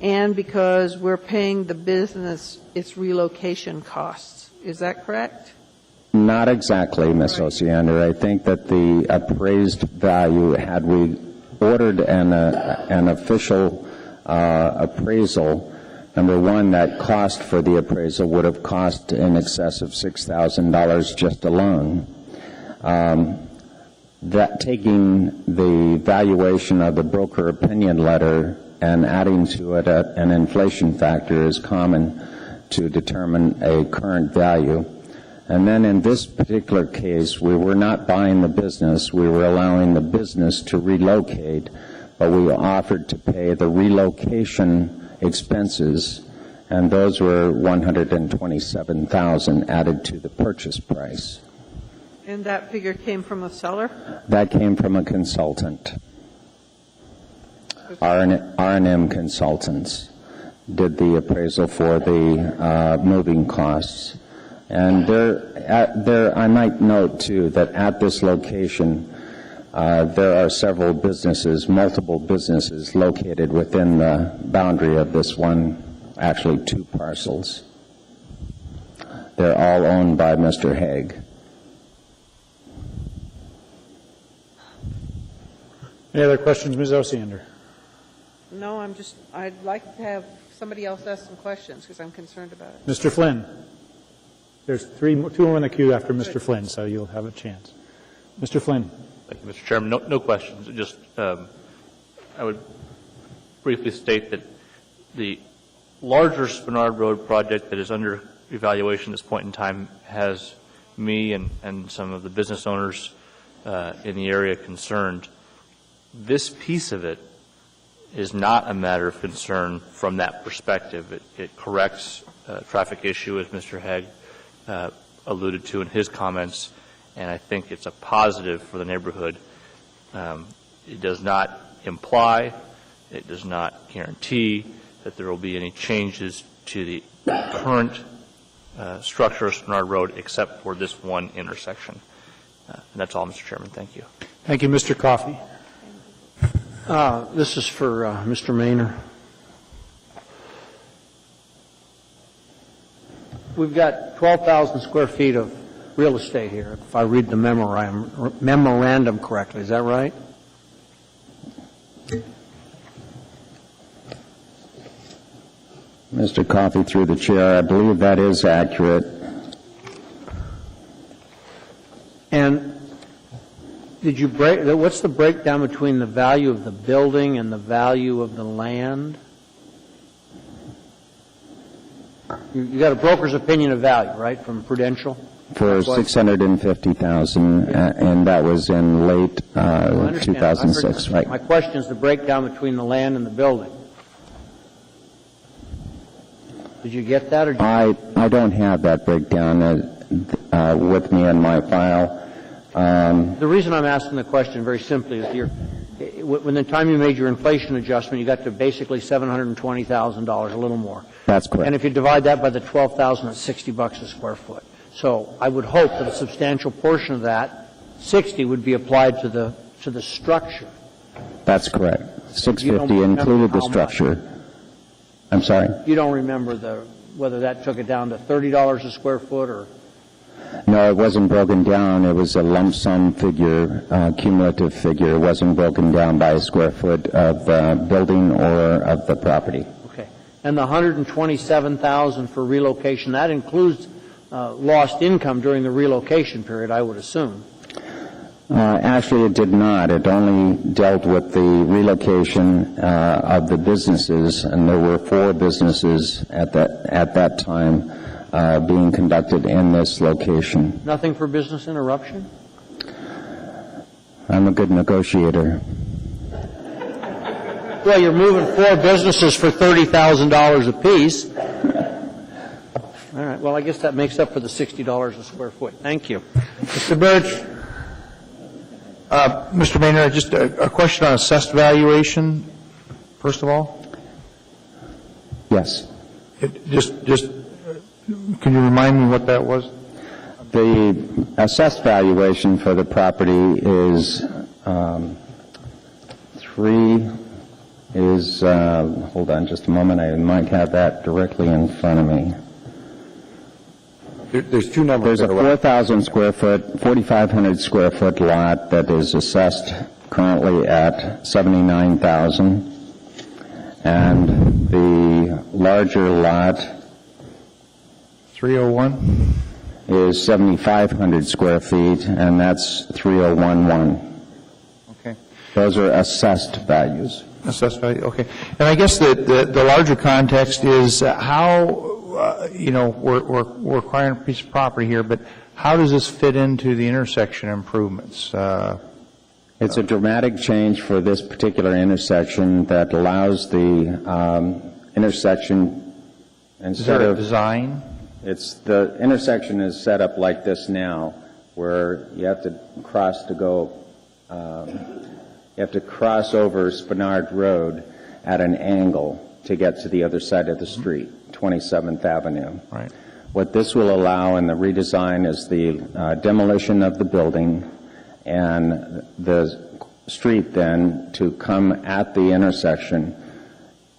C: and because we're paying the business its relocation costs. Is that correct?
N: Not exactly, Ms. Osiander. I think that the appraised value, had we ordered an official appraisal, number one, that cost for the appraisal would have cost in excess of $6,000 just alone. That taking the valuation of the broker opinion letter and adding to it an inflation factor is common to determine a current value. And then in this particular case, we were not buying the business, we were allowing the business to relocate, but we offered to pay the relocation expenses, and those were $127,000 added to the purchase price.
C: And that figure came from a seller?
N: That came from a consultant. R&M Consultants did the appraisal for the moving costs. And there, I might note, too, that at this location, there are several businesses, multiple businesses located within the boundary of this one, actually 2 parcels. They're all owned by Mr. Haig.
B: Any other questions, Ms. Osiander?
C: No, I'd like to have somebody else ask some questions because I'm concerned about it.
B: Mr. Flynn? There's 2 more in the queue after Mr. Flynn, so you'll have a chance. Mr. Flynn.
P: Thank you, Mr. Chairman. No questions. Just I would briefly state that the larger Spenard Road project that is under evaluation at this point in time has me and some of the business owners in the area concerned. This piece of it is not a matter of concern from that perspective. It corrects a traffic issue, as Mr. Haig alluded to in his comments, and I think it's a positive for the neighborhood. It does not imply, it does not guarantee that there will be any changes to the current structure of Spenard Road except for this one intersection. And that's all, Mr. Chairman. Thank you.
B: Thank you, Mr. Coffey.
D: This is for Mr. Maynor. We've got 12,000 square feet of real estate here, if I read the memorandum correctly. Is that right?
N: Mr. Coffey, through the chair, I believe that is accurate.
D: And what's the breakdown between the value of the building and the value of the land? You got a broker's opinion of value, right, from Prudential?
N: For $650,000, and that was in late 2006, right?
D: My question is the breakdown between the land and the building. Did you get that? Or
N: I don't have that breakdown with me in my file.
D: The reason I'm asking the question very simply is when the time you made your inflation adjustment, you got to basically $720,000, a little more.
N: That's correct.
D: And if you divide that by the 12,000, it's $60 a square foot. So I would hope that a substantial portion of that, 60, would be applied to the structure.
N: That's correct. 650 included the structure. I'm sorry?
D: You don't remember whether that took it down to $30 a square foot or?
N: No, it wasn't broken down. It was a lump sum figure, cumulative figure. It wasn't broken down by a square foot of building or of the property.
D: Okay. And the $127,000 for relocation, that includes lost income during the relocation period, I would assume.
N: Actually, it did not. It only dealt with the relocation of the businesses, and there were 4 businesses at that time being conducted in this location.
D: Nothing for business interruption?
N: I'm a good negotiator.
D: Well, you're moving 4 businesses for $30,000 apiece. All right. Well, I guess that makes up for the $60 a square foot. Thank you.
B: Mr. Birch.
J: Mr. Maynard, just a question on assessed valuation, first of all.
N: Yes.
J: Just can you remind me what that was?
N: The assessed valuation for the property is hold on just a moment, I might have that directly in front of me.
S: There's 2 numbers.
N: There's a 4,000 square foot, 4,500 square foot lot that is assessed currently at $79,000, and the larger lot
J: 301
N: is 7,500 square feet, and that's 3,011.
J: Okay.
N: Those are assessed values.
J: Assessed value, okay. And I guess the larger context is how, we're acquiring a piece of property here, but how does this fit into the intersection improvements?
N: It's a dramatic change for this particular intersection that allows the intersection, instead of
J: design?
N: The intersection is set up like this now, where you have to cross to go. You have to cross over Spenard Road at an angle to get to the other side of the street, 27th Avenue.
J: Right.
N: What this will allow in the redesign is the demolition of the building and the street then to come at the intersection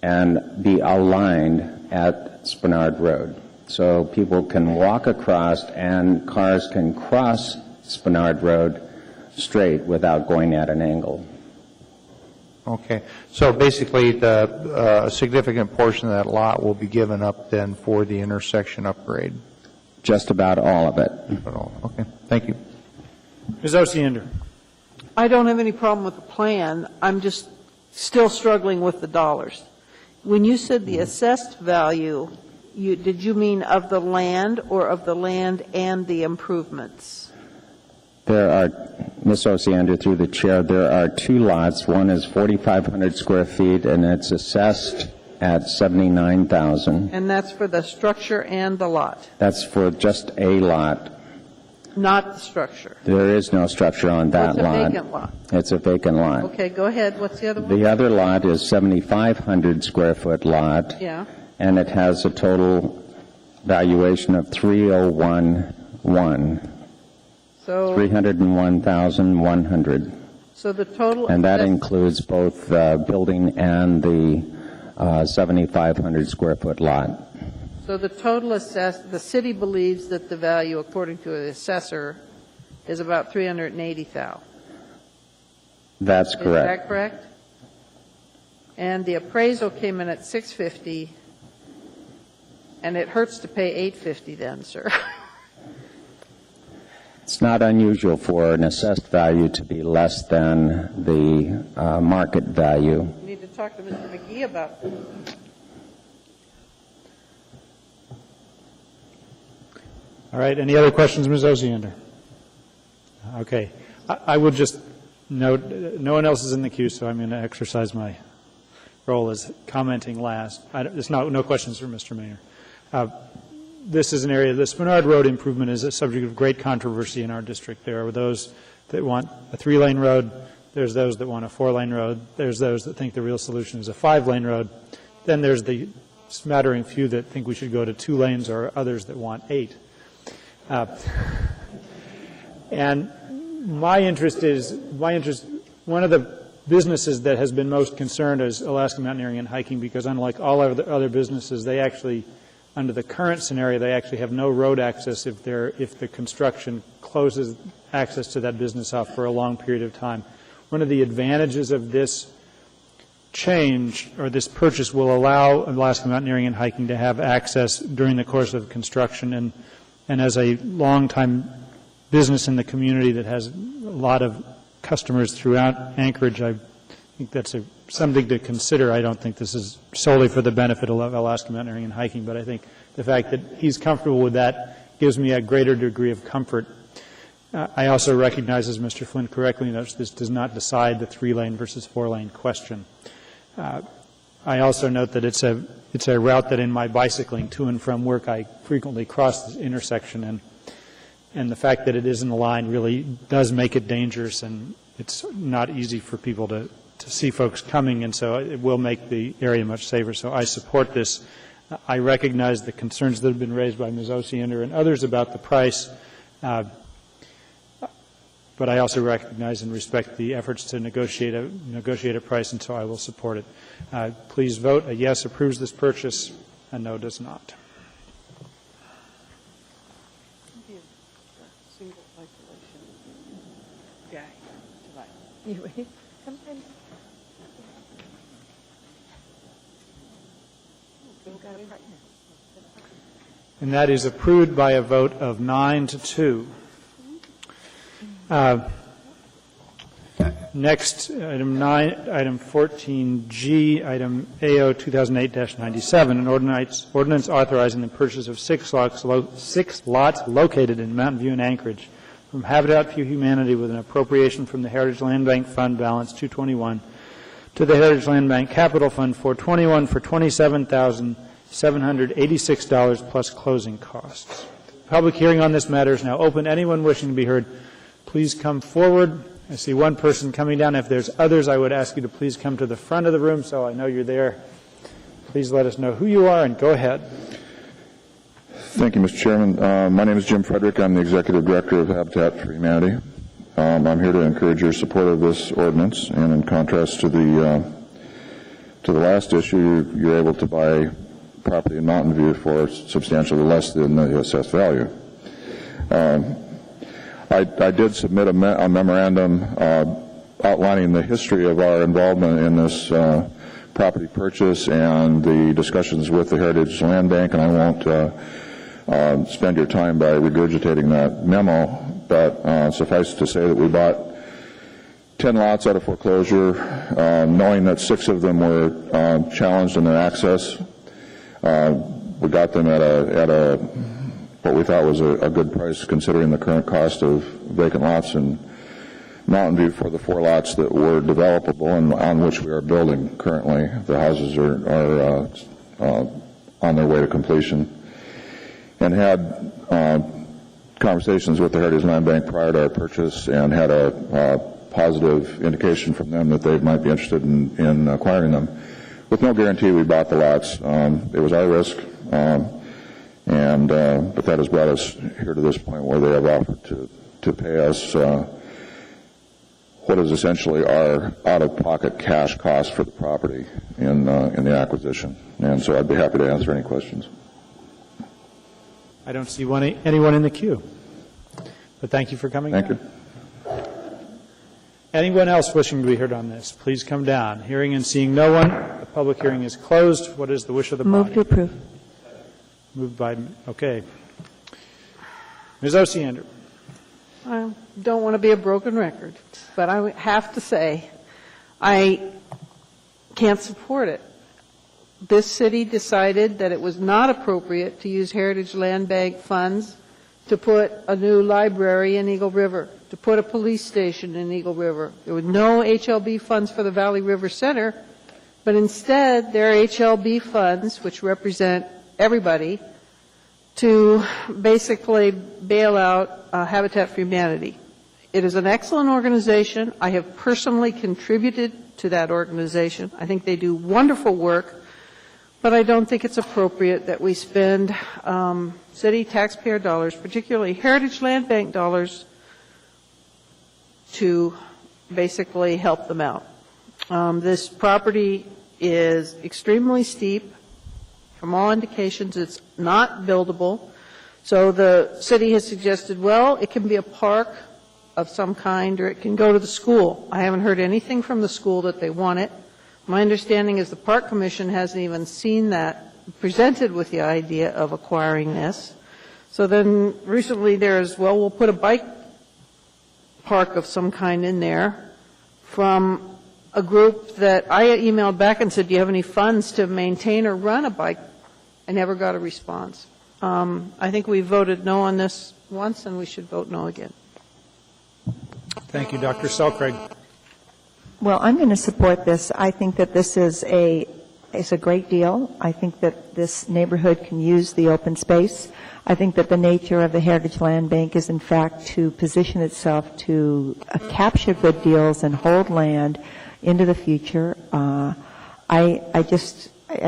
N: and be aligned at Spenard Road. So people can walk across and cars can cross Spenard Road straight without going at an angle.
J: Okay. So basically, a significant portion of that lot will be given up then for the intersection upgrade?
N: Just about all of it.
J: Okay. Thank you.
B: Ms. Osiander.
C: I don't have any problem with the plan. I'm just still struggling with the dollars. When you said the assessed value, did you mean of the land or of the land and the improvements?
N: There are, Ms. Osiander, through the chair, there are two lots. One is 4,500 square feet, and it's assessed at $79,000.
C: And that's for the structure and the lot,
N: That's for just a lot.
C: not the structure.
N: There is no structure on that
C: It's a
N: lot.
C: vacant lot.
N: It's a vacant lot.
C: Okay, go ahead. What's the other one?
N: The other lot is 7,500 square foot lot.
C: Yeah.
N: And it has a total valuation of 301,100.
C: So,
N: 301,100.
C: so the total.
N: And that
C: assessed-
N: includes both the building and the 7,500 square foot lot.
C: So the total assessed, the city believes that the value, according to the assessor, is about $380,000.
N: That's
C: Is
N: correct.
C: that correct? And the appraisal came in at $650, and it hurts to pay $850 then, sir.
N: It's not unusual for an assessed value to be less than the market value.
C: You need to talk to Mr. McGee about this.
B: All right, any other questions, Ms. Osiander? Okay. I will just note, no one else is in the queue, so I'm going to exercise my role as commenting last. There's no questions for Mr. Mayor. This is an area, the Spenard Road improvement is a subject of great controversy in our district. There are those that want a 3-lane road. There's those that want a 4-lane road. There's those that think the real solution is a 5-lane road. Then there's the smattering few that think we should go to 2 lanes, or others that want 8. And my interest, one of the businesses that has been most concerned is Alaska Mountaineering and Hiking, because unlike all other businesses, they actually, under the current scenario, they actually have no road access if the construction closes access to that business off for a long period of time. One of the advantages of this change, or this purchase, will allow Alaska Mountaineering and Hiking to have access during the course of construction. And as a long-time business in the community that has a lot of customers throughout Anchorage, I think that's something to consider. I don't think this is solely for the benefit of Alaska Mountaineering and Hiking, but I think the fact that he's comfortable with that gives me a greater degree of comfort. I also recognize, as Mr. Flynn correctly notes, this does not decide the 3-lane versus 4-lane question. I also note that it's a route that in my bicycling to and from work I frequently cross this intersection, and the fact that it isn't aligned really does make it dangerous, and it's not easy for people to see folks coming, and so it will make the area much safer. So I support this. I recognize the concerns that have been raised by Ms. Osiander and others about the price, but I also recognize and respect the efforts to negotiate a price, and so I will support it. Please vote. A yes approves this purchase, a no does not. And that is approved by a vote of 9-2. Next, item 14G, item AO 2008-97, an ordinance authorizing the purchase of 6 lots located in Mountain View and Anchorage from Habitat for Humanity with an appropriation from the Heritage Land Bank Fund Balance 221 to the Heritage Land Bank Capital Fund 421 for $27,786 plus closing costs. The public hearing on this matter is now open. Anyone wishing to be heard, please come forward. I see one person coming down. If there's others, I would ask you to please come to the front of the room so I know you're there. Please let us know who you are and go ahead.
A: Thank you, Mr. Chairman. My name is Jim Frederick. I'm the Executive Director of Habitat for Humanity. I'm here to encourage your support of this ordinance, and in contrast to the last issue, you're able to buy property in Mountain View for substantially less than the assessed value. I did submit a memorandum outlining the history of our involvement in this property purchase and the discussions with the Heritage Land Bank, and I won't spend your time by regurgitating that memo, but suffice to say that we bought 10 lots out of foreclosure, knowing that 6 of them were challenged in their access. We got them at a what we thought was a good price considering the current cost of vacant lots in Mountain View for the 4 lots that were developable and on which we are building currently. The houses are on their way to completion, and had conversations with the Heritage Land Bank prior to our purchase and had a positive indication from them that they might be interested in acquiring them. With no guarantee, we bought the lots. It was our risk. But that has brought us here to this point where they have offered to pay us what is essentially our out-of-pocket cash cost for the property in the acquisition. And so I'd be happy to answer any questions.
B: I don't see anyone in the queue, but thank you for coming down.
A: Thank you.
B: Anyone else wishing to be heard on this, please come down. Hearing and seeing no one, the public hearing is closed. What is the wish of the body?
L: Move to approve.
B: Moved by, okay. Ms. Osiander.
C: I don't want to be a broken record, but I have to say I can't support it. This city decided that it was not appropriate to use Heritage Land Bank funds to put a new library in Eagle River, to put a police station in Eagle River. There were no HLB funds for the Valley River Center, but instead there are HLB funds, which represent everybody, to basically bail out Habitat for Humanity. It is an excellent organization. I have personally contributed to that organization. I think they do wonderful work, but I don't think it's appropriate that we spend city taxpayer dollars, particularly Heritage Land Bank dollars, to basically help them out. This property is extremely steep. From all indications, it's not buildable. So the city has suggested, well, it can be a park of some kind, or it can go to the school. I haven't heard anything from the school that they want it. My understanding is the Park Commission hasn't even seen that, presented with the idea of acquiring this. So then recently there's, well, we'll put a bike park of some kind in there from a group that I emailed back and said, do you have any funds to maintain or run a bike? I never got a response. I think we voted no on this once, and we should vote no again.
B: Thank you, Dr. Selcraig.
L: Well, I'm going to support this. I think that this is a great deal. I think that this neighborhood can use the open space. I think that the nature of the Heritage Land Bank is, in fact, to position itself to capture good deals and hold land into the future. I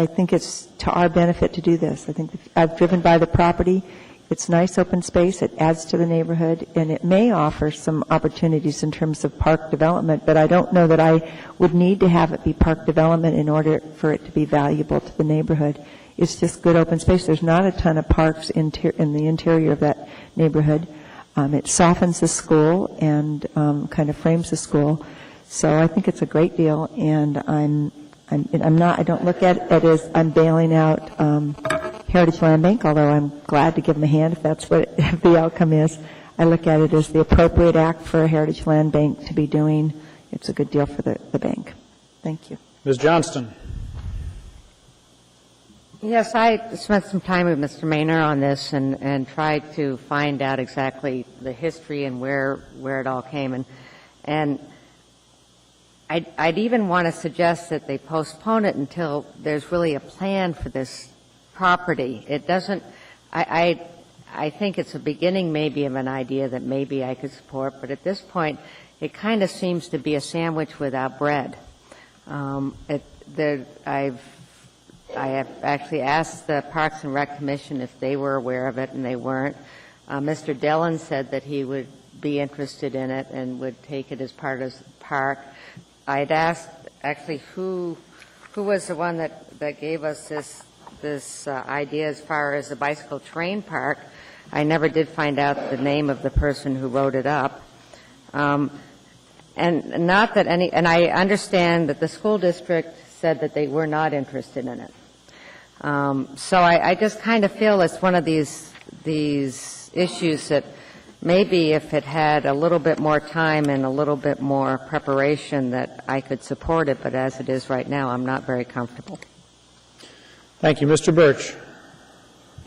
L: think it's to our benefit to do this. I think I've driven by the property. It's nice open space. It adds to the neighborhood, and it may offer some opportunities in terms of park development, but I don't know that I would need to have it be park development in order for it to be valuable to the neighborhood. It's just good open space. There's not a ton of parks in the interior of that neighborhood. It softens the school and kind of frames the school. So I think it's a great deal, and I don't look at it as I'm bailing out Heritage Land Bank, although I'm glad to give them a hand if that's what if the outcome is. I look at it as the appropriate act for a Heritage Land Bank to be doing. It's a good deal for the bank. Thank you.
B: Ms. Johnston.
E: Yes, I spent some time with Mr. Maynor on this and tried to find out exactly the history and where it all came. And I'd even want to suggest that they postpone it until there's really a plan for this property. It doesn't, I think it's a beginning maybe of an idea that maybe I could support, but at this point it kind of seems to be a sandwich without bread. I have actually asked the Parks and Rec Commission if they were aware of it, and they weren't. Mr. Dillon said that he would be interested in it and would take it as part of the park. I'd asked actually who was the one that gave us this idea as far as the bicycle train park. I never did find out the name of the person who wrote it up. And not that any, and I understand that the school district said that they were not interested in it. So I just kind of feel it's one of these issues that maybe if it had a little bit more time and a little bit more preparation that I could support it, but as it is right now, I'm not very comfortable.
B: Thank you. Mr. Birch.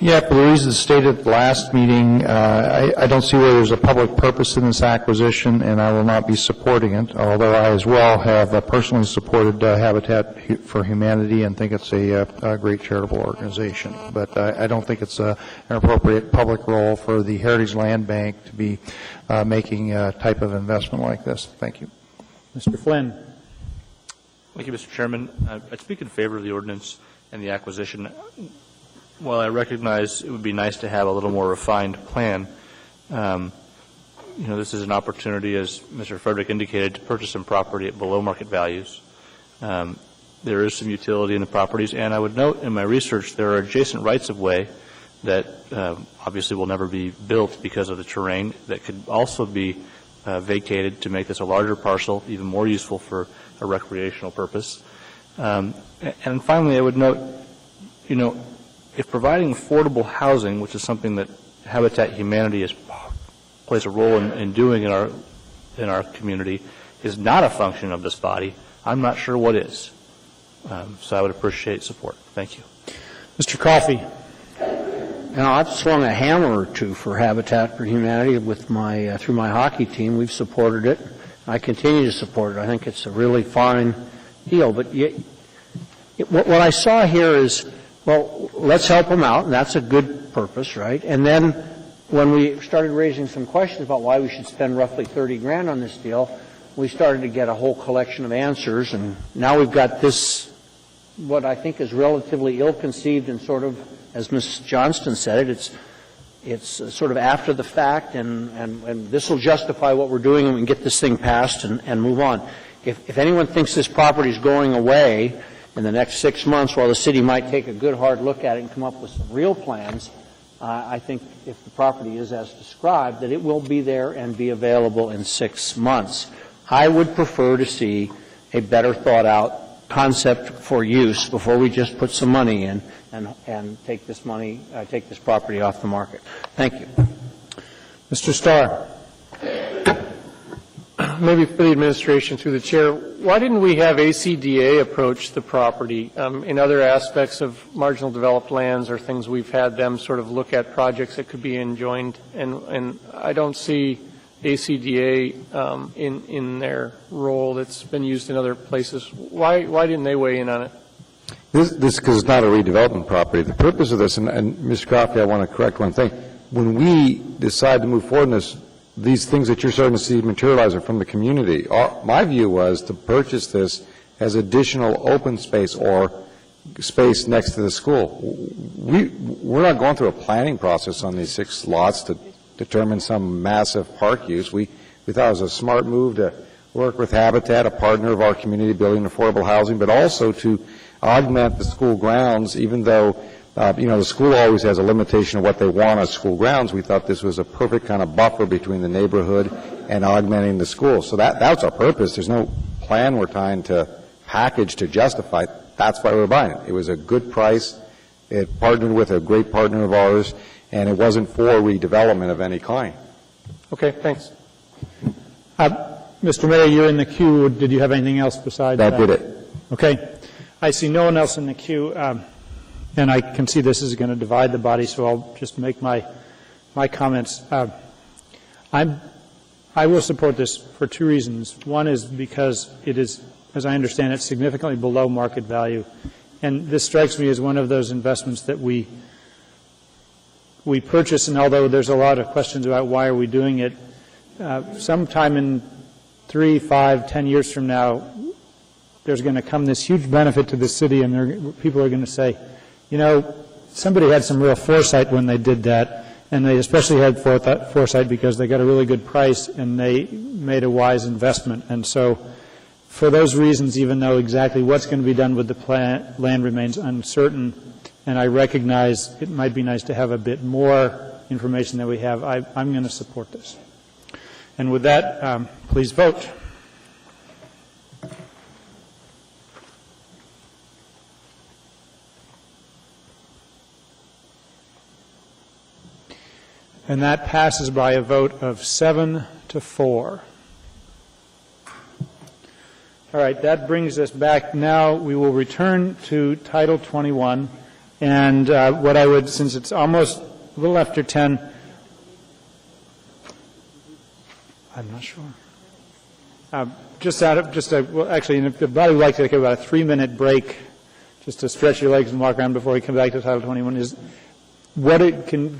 J: Yeah, for the reasons stated at the last meeting, I don't see where there's a public purpose in this acquisition, and I will not be supporting it, although I as well have personally supported Habitat for Humanity and think it's a great charitable organization. But I don't think it's an appropriate public role for the Heritage Land Bank to be making a type of investment like this. Thank you.
B: Mr. Flynn.
P: Thank you, Mr. Chairman. I speak in favor of the ordinance and the acquisition. While I recognize it would be nice to have a little more refined plan, this is an opportunity, as Mr. Frederick indicated, to purchase some property at below market values. There is some utility in the properties, and I would note in my research there are adjacent rights-of-way that obviously will never be built because of the terrain that could also be vacated to make this a larger parcel, even more useful for a recreational purpose. And finally, I would note, if providing affordable housing, which is something that Habitat Humanity plays a role in doing in our community, is not a function of this body, I'm not sure what is. So I would appreciate support. Thank you.
B: Mr. Coffey.
D: Now, I've swung a hammer or two for Habitat for Humanity with through my hockey team. We've supported it. I continue to support it. I think it's a really fine deal. But what I saw here is, well, let's help them out, and that's a good purpose, right? And then when we started raising some questions about why we should spend roughly $30,000 on this deal, we started to get a whole collection of answers, and now we've got this, what I think is relatively ill-conceived and sort of, as Ms. Johnston said it, it's sort of after the fact, and this will justify what we're doing, and we can get this thing passed and move on. If anyone thinks this property is going away in the next 6 months, while the city might take a good hard look at it and come up with some real plans, I think if the property is as described, that it will be there and be available in 6 months. I would prefer to see a better thought out concept for use before we just put some money in and take this property off the market. Thank you.
B: Mr. Starr.
I: Maybe for the administration through the chair, why didn't we have ACDA approach the property in other aspects of marginal developed lands or things we've had them sort of look at projects that could be enjoined, and I don't see ACDA in their role that's been used in other places. Why didn't they weigh in on it?
S: This because it's not a redevelopment property. The purpose of this, and Mr. Coffey, I want to correct one thing. When we decide to move forward in this, these things that you're starting to see materialize are from the community. My view was to purchase this as additional open space or space next to the school. We're not going through a planning process on these 6 lots to determine some massive park use. We thought it was a smart move to work with Habitat, a partner of our community building affordable housing, but also to augment the school grounds, even though the school always has a limitation of what they want as school grounds. We thought this was a perfect kind of buffer between the neighborhood and augmenting the school. So that's our purpose. There's no plan we're trying to package to justify. That's why we're buying it. It was a good price It partnered with a great partner of ours, and it wasn't for redevelopment of any kind.
I: Okay, thanks.
B: Mr. Mayor, you're in the queue. Did you have anything else besides that?
S: That did it.
B: Okay. I see no one else in the queue, and I can see this is going to divide the body, so I'll just make my comments. I will support this for two reasons. One is because it is, as I understand it, significantly below market value. And this strikes me as one of those investments that we purchase, and although there's a lot of questions about why are we doing it, sometime in 3, 5, 10 years from now, there's going to come this huge benefit to the city, and people are going to say, you know, somebody had some real foresight when they did that, and they especially had foresight because they got a really good price and they made a wise investment. And so for those reasons, even though exactly what's going to be done with the land remains uncertain, and I recognize it might be nice to have a bit more information than we have, I'm going to support this. And with that, please vote. And that passes by a vote of 7-4. All right, that brings us back. Now we will return to Title 21. And what I would, since it's almost a little after 10, I'm not sure. Well, actually, if the body would like to take about a 3-minute break, just to stretch your legs and walk around before we come back to Title 21,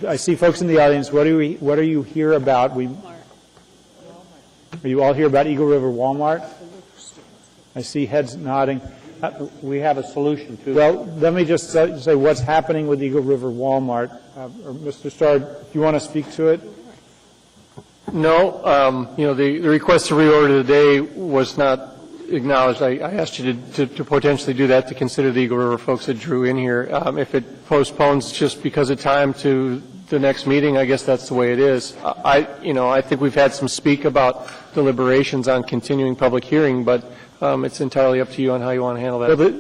B: I see folks in the audience. What are you here about? Are you all here about Eagle River Walmart? I see heads nodding.
D: We have a solution to
B: Well, let me just say what's happening with Eagle River Walmart. Mr. Starr, if you want to speak to it.
I: No, the request to reorder today was not acknowledged. I asked you to potentially do that, to consider the Eagle River folks that drew in here. If it postpones just because of time to the next meeting, I guess that's the way it is. I think we've had some speak about deliberations on continuing public hearing, but it's entirely up to you on how you want to handle that.
B: Well,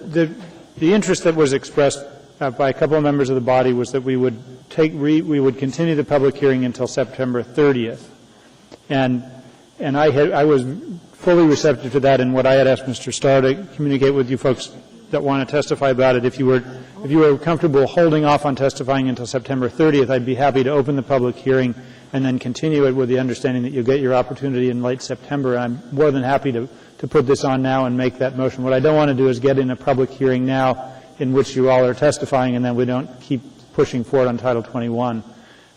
B: the interest that was expressed by a couple of members of the body was that we would continue the public hearing until September 30th. And I was fully receptive to that, and what I had asked Mr. Starr to communicate with you folks that want to testify about it, if you were comfortable holding off on testifying until September 30th, I'd be happy to open the public hearing and then continue it with the understanding that you'll get your opportunity in late September. And I'm more than happy to put this on now and make that motion. What I don't want to do is get in a public hearing now in which you all are testifying and then we don't keep pushing forward on Title 21.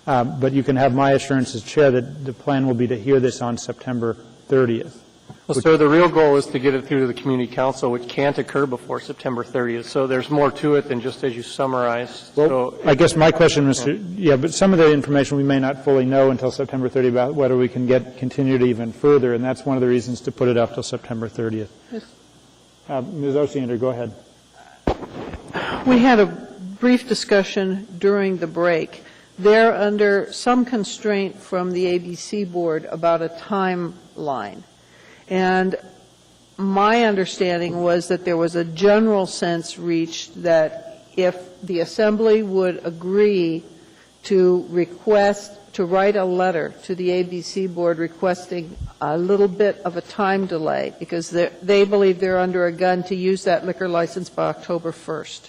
B: But you can have my assurance as chair that the plan will be to hear this on September 30th.
I: Well, sir, the real goal is to get it through to the Community Council, which can't occur before September 30th. So there's more to it than just as you summarized.
B: Well, I guess my question, but some of the information we may not fully know until September 30th about whether we can continue it even further, and that's one of the reasons to put it up till September 30th. Yes. Ms. Osiander, go ahead.
C: We had a brief discussion during the break. They're under some constraint from the ABC board about a timeline. And my understanding was that there was a general sense reached that if the Assembly would agree to write a letter to the ABC board requesting a little bit of a time delay, because they believe they're under a gun to use that liquor license by October 1st.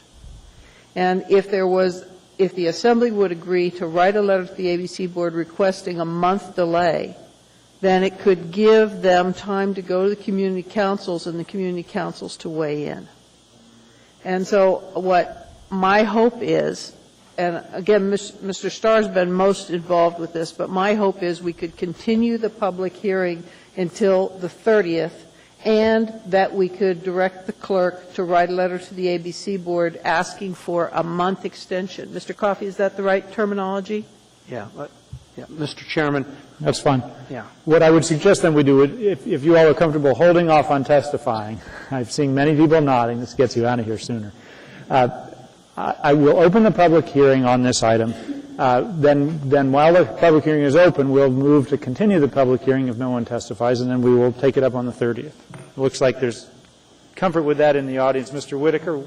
C: And if the Assembly would agree to write a letter to the ABC board requesting a month delay, then it could give them time to go to the community councils and the community councils to weigh in. And so what my hope is, and again, Mr. Starr's been most involved with this, but my hope is we could continue the public hearing until the 30th, and that we could direct the clerk to write a letter to the ABC board asking for a month extension. Mr. Coffey, is that the right terminology?
D: Yeah. Mr. Chairman.
B: That's fine.
D: Yeah.
B: What I would suggest then we do, if you all are comfortable holding off on testifying, I've seen many people nodding, this gets you out of here sooner. I will open the public hearing on this item. Then while the public hearing is open, we'll move to continue the public hearing if no one testifies, and then we will take it up on the 30th. It looks like there's comfort with that in the audience. Mr. Whitaker?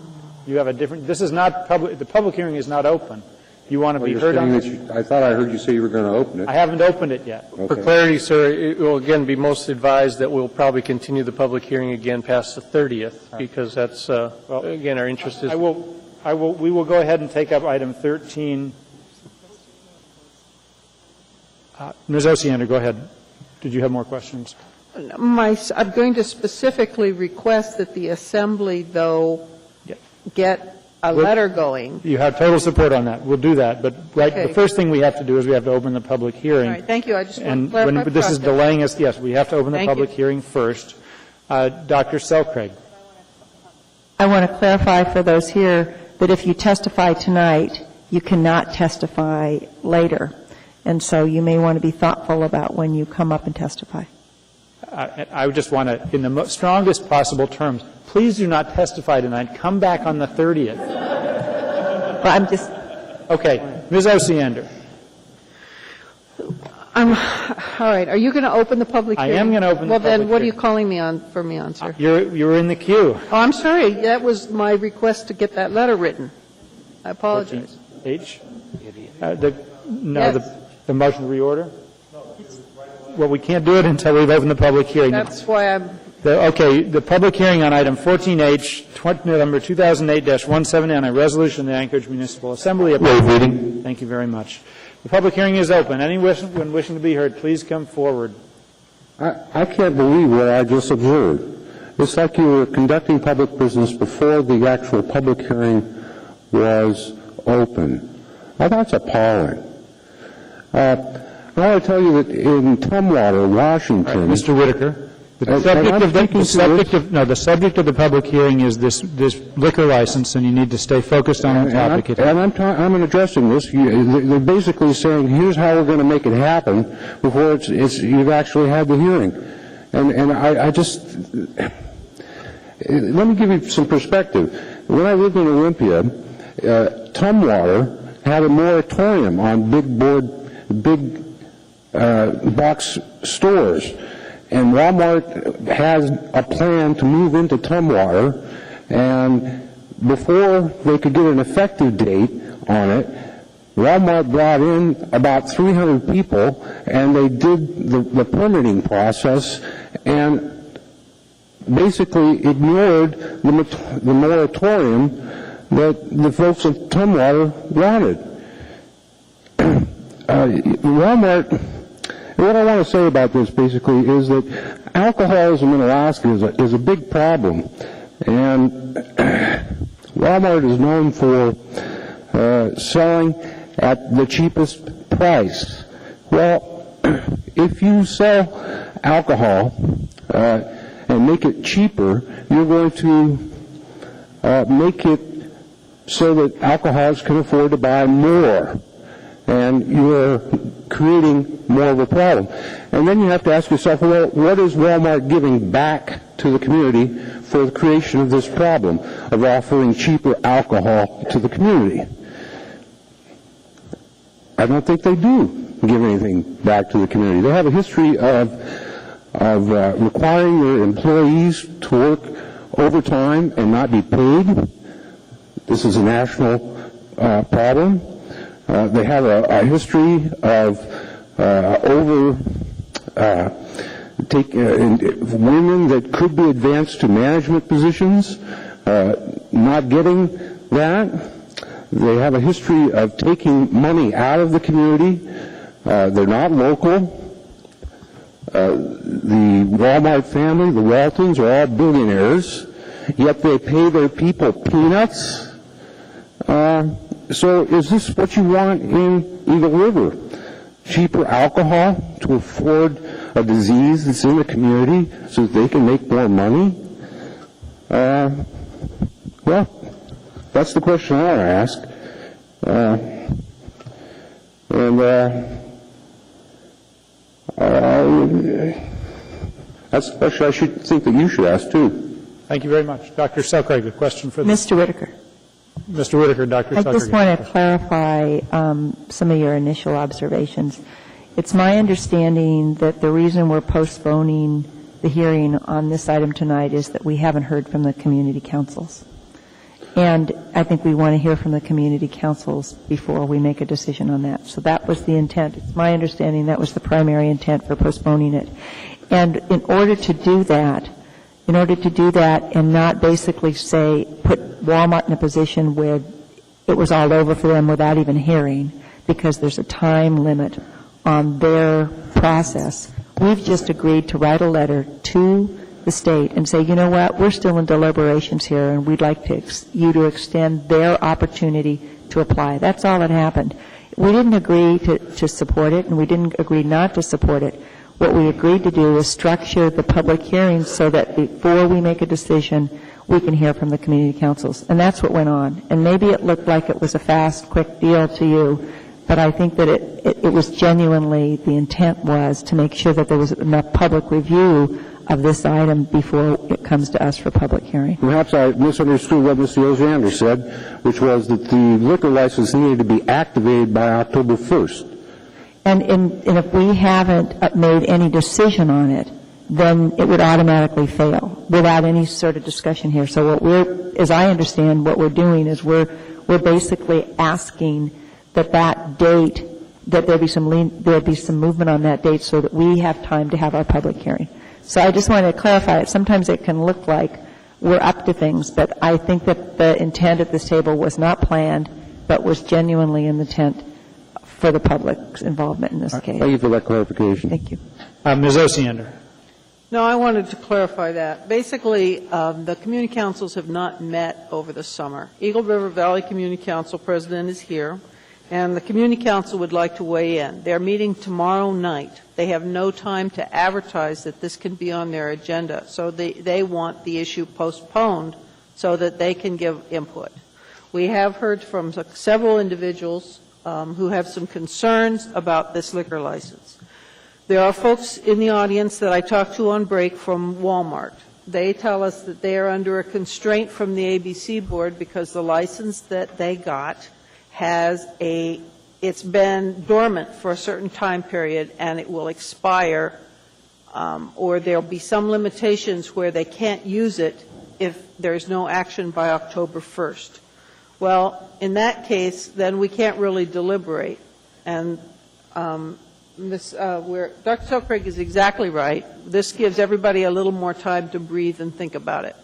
B: You have a different, this is not public, the public hearing is not open. You want to be heard on this?
T: I thought I heard you say you were going to open it.
B: I haven't opened it yet.
T: Okay.
I: For clarity, sir, it will again be most advised that we'll probably continue the public hearing again past the 30th, because that's, again, our interest is...
B: We will go ahead and take up item 13. Ms. Osiander, go ahead. Did you have more questions?
C: I'm going to specifically request that the Assembly, though, get a letter going.
B: You have total support on that. We'll do that. But
C: Okay.
B: the first thing we have to do is we have to open the public hearing.
C: All right, thank you. I just want
B: And
C: to clarify
B: when this is
C: process.
B: delaying us, yes, we have to open the
C: Thank
B: public
C: you.
B: hearing first. Dr. Selcraig.
L: I want to clarify for those here that if you testify tonight, you cannot testify later. And so you may want to be thoughtful about when you come up and testify.
B: I would just want to, in the strongest possible terms, please do not testify tonight. Come back on the 30th.
L: Well, I'm just...
B: Okay. Ms. Osiander.
C: All right. Are you going to open the public
B: I
C: hearing?
B: am going to open the
C: Well, then,
B: public
C: what are you
B: hearing.
C: calling me on, for me on, sir?
B: You're in the queue.
C: Oh, I'm sorry. That was my request to get that letter written. I apologize.
B: H?
C: Yes.
B: The motion to reorder? Well, we can't do it until we've opened the public hearing.
C: That's why I'm...
B: The public hearing on item 14H, number 2008-170, on a resolution of the Anchorage Municipal Assembly. Thank you very much. The public hearing is open. Anyone wishing to be heard, please come forward.
T: I can't believe what I just observed. It's like you were conducting public business before the actual public hearing was open. Now, that's appalling. I want to tell you that in Tumwater, Washington...
B: Mr. Whitaker, the subject of the public hearing is this liquor license, and you need to stay focused on the topic.
T: I'm addressing this. They're basically saying, here's how we're going to make it happen before you've actually had the hearing. And I just... Let me give you some perspective. When I lived in Olympia, Tumwater had a moratorium on big box stores. And Walmart has a plan to move into Tumwater, and before they could get an effective date on it, Walmart brought in about 300 people, and they did the permitting process and basically ignored the moratorium that the folks at Tumwater wanted. Walmart... What I want to say about this, basically, is that alcoholism in Alaska is a big problem. And Walmart is known for selling at the cheapest price. Well, if you sell alcohol and make it cheaper, you're going to make it so that alcoholics can afford to buy more. And you're creating more of a problem. And then you have to ask yourself, well, what is Walmart giving back to the community for the creation of this problem of offering cheaper alcohol to the community? I don't think they do give anything back to the community. They have a history of requiring their employees to work overtime and not be paid. This is a national problem. They have a history of women that could be advanced to management positions, not getting that. They have a history of taking money out of the community. They're not local. The Walmart family, the Waltons, are all billionaires, yet they pay their people peanuts. So is this what you want in Eagle River? Cheaper alcohol to afford a disease that's in the community so that they can make more money? Well, that's the question I want to ask. That's the question I should think that you should ask, too.
B: Thank you very much. Dr. Selcraig, a question for
L: Mr. Whitaker.
B: Mr. Whitaker, Dr. Selcraig.
L: I just want to clarify some of your initial observations. It's my understanding that the reason we're postponing the hearing on this item tonight is that we haven't heard from the community councils. And I think we want to hear from the community councils before we make a decision on that. So that was the intent. It's my understanding that was the primary intent for postponing it. And in order to do that and not basically say, put Walmart in a position where it was all over for them without even hearing, because there's a time limit on their process, we've just agreed to write a letter to the state and say, you know what, we're still in deliberations here, and we'd like you to extend their opportunity to apply. That's all that happened. We didn't agree to support it, and we didn't agree not to support it. What we agreed to do is structure the public hearings so that before we make a decision, we can hear from the community councils. And that's what went on. And maybe it looked like it was a fast, quick deal to you, but I think that it was genuinely, the intent was to make sure that there was enough public review of this item before it comes to us for public hearing.
T: Perhaps I misunderstood what Mr. Ozander said, which was that the liquor license needed to be activated by October 1st.
L: And if we haven't made any decision on it, then it would automatically fail without any sort of discussion here. So what as I understand, what we're doing is we're basically asking that date, that there'd be some movement on that date so that we have time to have our public hearing. So I just wanted to clarify it. Sometimes it can look like we're up to things, but I think that the intent at this table was not planned, but was genuinely in the intent for the public's involvement in this case.
T: Thank you for that clarification.
L: Thank you.
B: Ms. Osiander.
C: No, I wanted to clarify that. Basically, the community councils have not met over the summer. Eagle River Valley Community Council president is here, and the community council would like to weigh in. They're meeting tomorrow night. They have no time to advertise that this can be on their agenda, so they want the issue postponed so that they can give input. We have heard from several individuals who have some concerns about this liquor license. There are folks in the audience that I talked to on break from Walmart. They tell us that they are under a constraint from the ABC board because the license that they got it's been dormant for a certain time period and it will expire, or there'll be some limitations where they can't use it if there's no action by October 1st. Well, in that case, then we can't really deliberate. And Dr. Selkirk is exactly right. This gives everybody a little more time to breathe and think about it.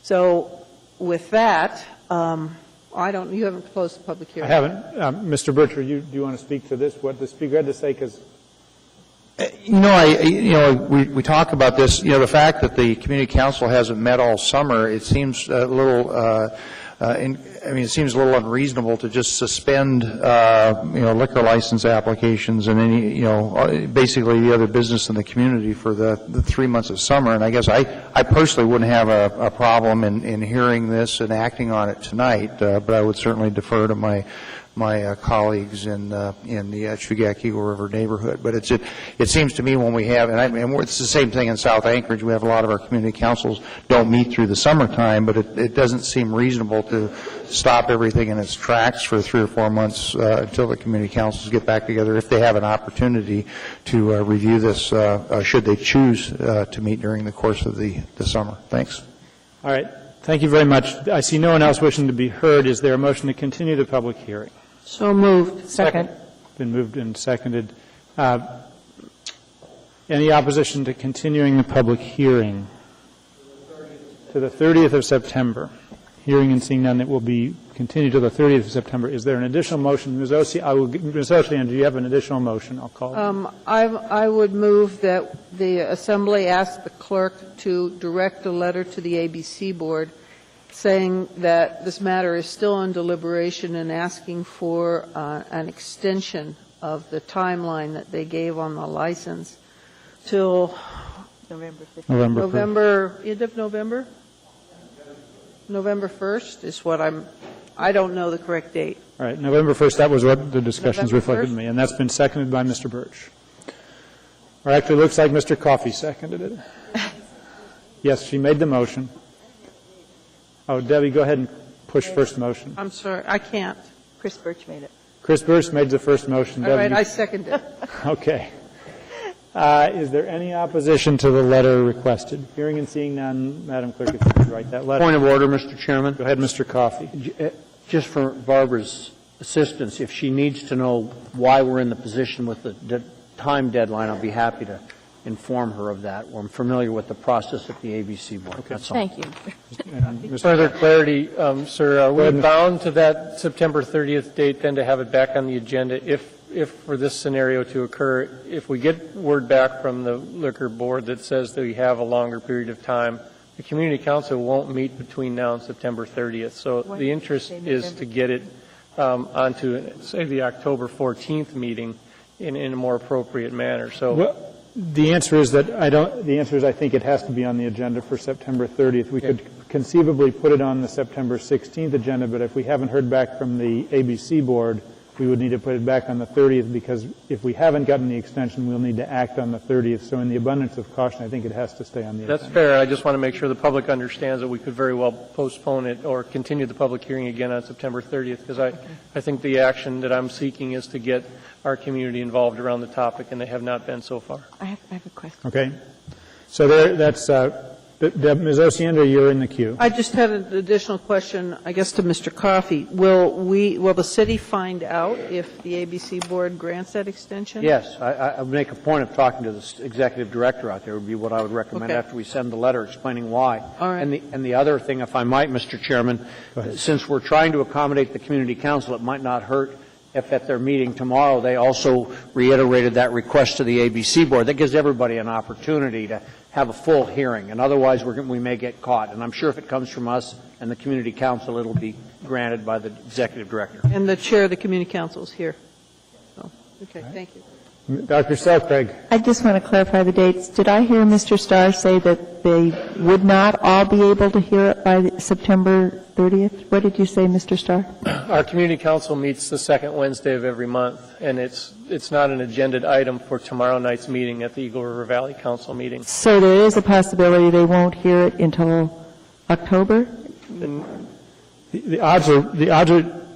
C: So with that, you haven't closed the public hearing.
B: I haven't. Mr. Bircher, do you want to speak to this, what the speaker had to say? Because
J: we talk about this, the fact that the community council hasn't met all summer, it seems a little, it seems a little unreasonable to just suspend, liquor license applications and any, basically the other business in the community for the 3 months of summer. And I guess I personally wouldn't have a problem in hearing this and acting on it tonight, but I would certainly defer to my colleagues in the Chugach Eagle River neighborhood. But it seems to me when we have, and it's the same thing in South Anchorage, we have a lot of our community councils don't meet through the summertime, but it doesn't seem reasonable to stop everything in its tracks for 3 or 4 months until the community councils get back together, if they have an opportunity to review this, should they choose to meet during the course of the summer. Thanks.
B: All right. Thank you very much. I see no one else wishing to be heard. Is there a motion to continue the public hearing?
C: So moved.
L: Second.
B: Been moved and seconded. Any opposition to continuing the public hearing to the 30th of September? Hearing and seeing none, it will be continued to the 30th of September. Is there an additional motion? Ms. Osiander, do you have an additional motion? I'll call.
C: I would move that the Assembly ask the clerk to direct a letter to the ABC board saying that this matter is still in deliberation and asking for an extension of the timeline that they gave on the license till
B: November
C: 1st. End of November? November 1st is what I don't know the correct date.
B: All right, November 1st, that was what the discussions
C: November
B: reflected
C: 1st?
B: to me, and that's been seconded by Mr. Birch. Or actually, it looks like Mr. Coffey seconded it. Yes, she made the motion. Oh, Debbie, go ahead and push first motion.
C: I'm sorry, I can't.
F: Chris Birch made it.
B: Chris Birch made the first motion.
C: All right,
B: Debbie,
C: I second it.
B: Okay. Is there any opposition to the letter requested? Hearing and seeing none, Madam Clerk, if you could write that letter.
D: Point of order, Mr. Chairman.
B: Go ahead, Mr. Coffey.
D: Just for Barbara's assistance, if she needs to know why we're in the position with the time deadline, I'll be happy to inform her of that. I'm familiar with the process at the ABC board. Okay. That's all.
H: Thank you.
I: Further clarity, sir, are we bound to that September 30th date then to have it back on the agenda if for this scenario to occur, if we get word back from the liquor board that says that we have a longer period of time, the community council won't meet between now and September 30th. So the interest is to get it onto, say, the October 14th meeting in a more appropriate manner. So
B: the answer is that I think it has to be on the agenda for September 30th. We could conceivably put it on the September 16th agenda, but if we haven't heard back from the ABC board, we would need to put it back on the 30th, because if we haven't gotten the extension, we'll need to act on the 30th. So in the abundance of caution, I think it has to stay on the agenda.
I: That's fair. I just want to make sure the public understands that we could very well postpone it or continue the public hearing again on September 30th, because I think the action that I'm seeking is to get our community involved around the topic, and they have not been so far.
H: I have a question.
B: Okay. So that's Ms. Osiander, you're in the queue.
C: I just had an additional question, I guess, to Mr. Coffey. Will the city find out if the ABC board grants that extension?
D: Yes. I would make a point of talking to the executive director out there would be what I would recommend after we send the letter explaining why.
C: All right.
D: And the other thing, if I might, Mr. Chairman, since we're trying to accommodate the community council, it might not hurt if at their meeting tomorrow they also reiterated that request to the ABC board. That gives everybody an opportunity to have a full hearing, and otherwise we may get caught. And I'm sure if it comes from us and the community council, it'll be granted by the executive director.
C: And the chair of the community council is here. So, okay, thank you.
B: Dr. Selkirk.
L: I just want to clarify the dates. Did I hear Mr. Starr say that they would not all be able to hear it by September 30th? What did you say, Mr. Starr?
I: Our community council meets the second Wednesday of every month, and it's not an agended item for tomorrow night's meeting at the Eagle River Valley Council meeting.
L: So there is a possibility they won't hear it until October?
B: The odds are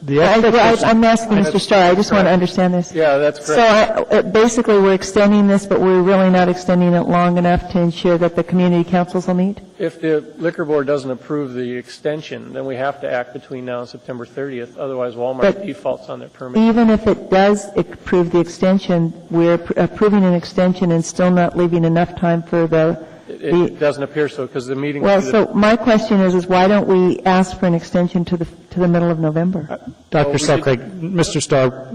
L: I'm asking Mr. Starr. I just want to understand this.
I: Yeah, that's correct.
L: So basically, we're extending this, but we're really not extending it long enough to ensure that the community councils will meet?
I: If the liquor board doesn't approve the extension, then we have to act between now and September 30th. Otherwise, Walmart defaults on their permit.
L: Even if it does approve the extension, we're approving an extension and still not leaving enough time for
I: It doesn't appear so, because the meeting.
L: Well, so my question is why don't we ask for an extension to the middle of November?
B: Dr. Selkirk, Mr. Starr,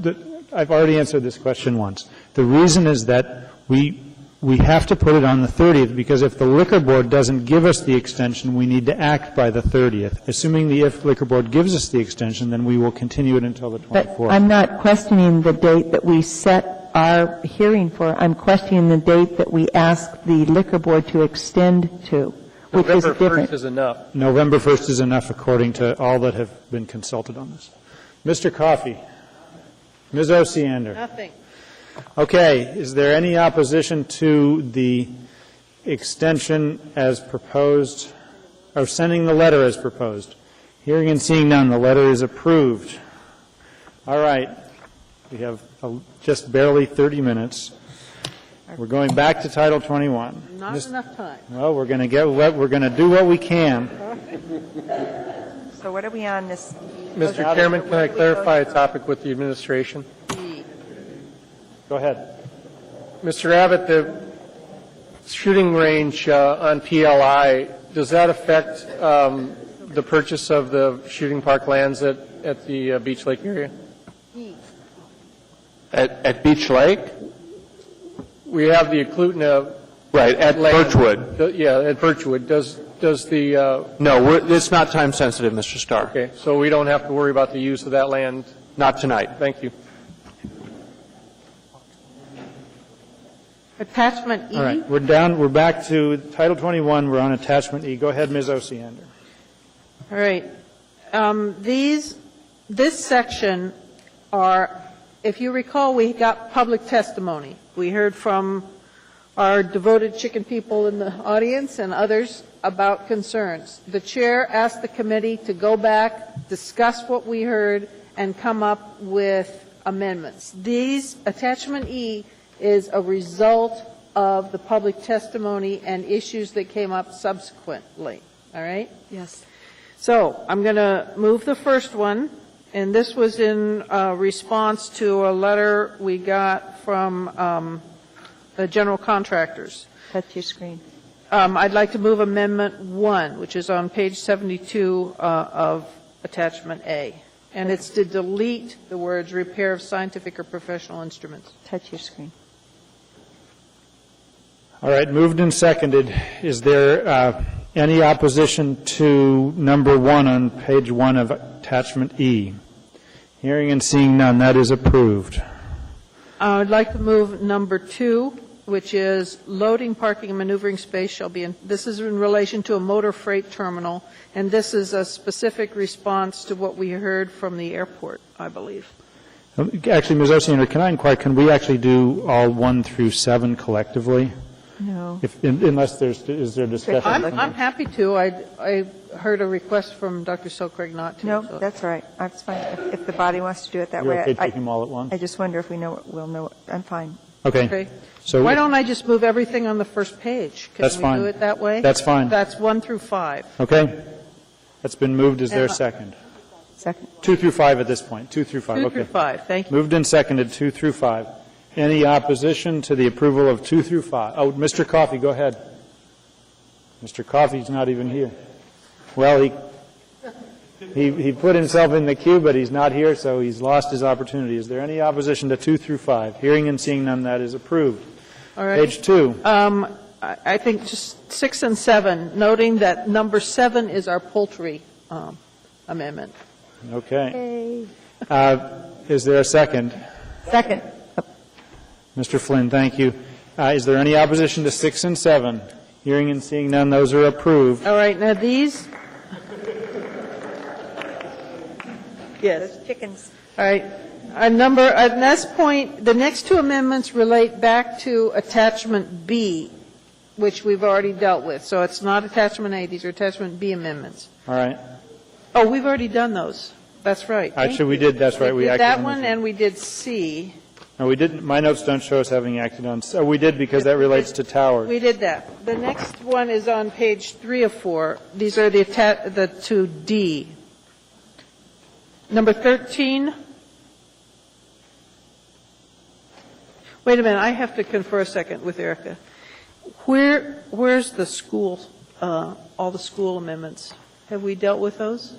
B: I've already answered this question once. The reason is that we have to put it on the 30th, because if the liquor board doesn't give us the extension, we need to act by the 30th. Assuming the liquor board gives us the extension, then we will continue it until the 24th.
L: But I'm not questioning the date that we set our hearing for. I'm questioning the date that we ask the liquor board to extend to, which is different.
I: November 1st is enough.
B: November 1st is enough, according to all that have been consulted on this. Mr. Coffey. Ms. Osiander.
C: Nothing.
B: Okay. Is there any opposition to the extension as proposed, or sending the letter as proposed? Hearing and seeing none, the letter is approved. All right. We have just barely 30 minutes. We're going back to Title 21.
C: Not enough time.
B: Well, we're going to do what we can.
F: So what are we on this?
I: Mr. Chairman, can I clarify a topic with the administration?
B: Go ahead.
I: Mr. Abbott, the shooting range on PLI, does that affect the purchase of the shooting park lands at the Beach Lake area?
U: At Beach Lake?
I: We have the Eklutna.
U: Right, at
I: land.
U: Birchwood.
I: Yeah, at Birchwood. Does the...
U: No, it's not time sensitive, Mr. Starr.
I: Okay, so we don't have to worry about the use of that land?
U: Not tonight.
I: Thank you.
C: Attachment E.
B: All right. We're back to Title 21. We're on Attachment E. Go ahead, Ms. Osiander.
C: All right. This section are, if you recall, we got public testimony. We heard from our devoted chicken people in the audience and others about concerns. The chair asked the committee to go back, discuss what we heard, and come up with amendments. Attachment E is a result of the public testimony and issues that came up subsequently. All right?
H: Yes.
C: So I'm going to move the first one, and this was in response to a letter we got from the general contractors.
L: Touch your screen.
C: I'd like to move Amendment 1, which is on page 72 of Attachment A. And it's to delete the words repair of scientific or professional instruments.
L: Touch your screen.
B: All right, moved and seconded. Is there any opposition to number 1 on page 1 of Attachment E? Hearing and seeing none, that is approved.
C: I'd like to move number 2, which is loading, parking, and maneuvering space shall be in, this is in relation to a motor freight terminal, and this is a specific response to what we heard from the airport, I believe.
B: Actually, Ms. Osiander, can I inquire, can we actually do all 1 through 7 collectively?
L: No.
B: Unless is there discussion?
C: I'm happy to. I heard a request from Dr. Selcraig not to.
L: No,
C: so.
L: that's all right. That's fine. If the body wants to do it that
B: You're
L: way.
B: okay taking them all at once?
L: I just wonder if we'll know. I'm fine.
B: Okay. So
C: why don't I just move everything on the first page?
B: That's
C: Can
B: fine.
C: we do it that way?
B: That's fine.
C: That's 1 through 5.
B: Okay. That's been moved. Is there a
C: And,
B: second?
L: Second.
B: 2 through 5 at this point. 2 through 5.
C: 2
B: Okay.
C: through 5, thank you.
B: Moved and seconded, 2 through 5. Any opposition to the approval of 2 through 5? Oh, Mr. Coffey, go ahead. Mr. Coffey's not even here. Well, he put himself in the queue, but he's not here, so he's lost his opportunity. Is there any opposition to 2 through 5? Hearing and seeing none, that is approved.
C: All right.
B: Page 2.
C: I think just 6 and 7, noting that number 7 is our poultry amendment.
B: Okay. Is there a second?
L: Second.
B: Mr. Flynn, thank you. Is there any opposition to 6 and 7? Hearing and seeing none, those are approved.
C: All right, now these. Yes.
F: Those chickens.
C: All right. At this point, the next 2 amendments relate back to Attachment B, which we've already dealt with. So it's not Attachment A, these are Attachment B amendments.
B: All right.
C: Oh, we've already done those. That's right.
B: Actually, we did, that's right.
C: We did
B: acted
C: that
B: on
C: one,
B: this
C: and we did C.
B: No, we didn't. My notes don't show us having acted on. Oh, we did because that relates to towers.
C: We did that. The next one is on page 3 of 4. These are the 2D. Number 13. Wait a minute, I have to confer a second with Erica. Where's the school, all the school amendments? Have we dealt with those?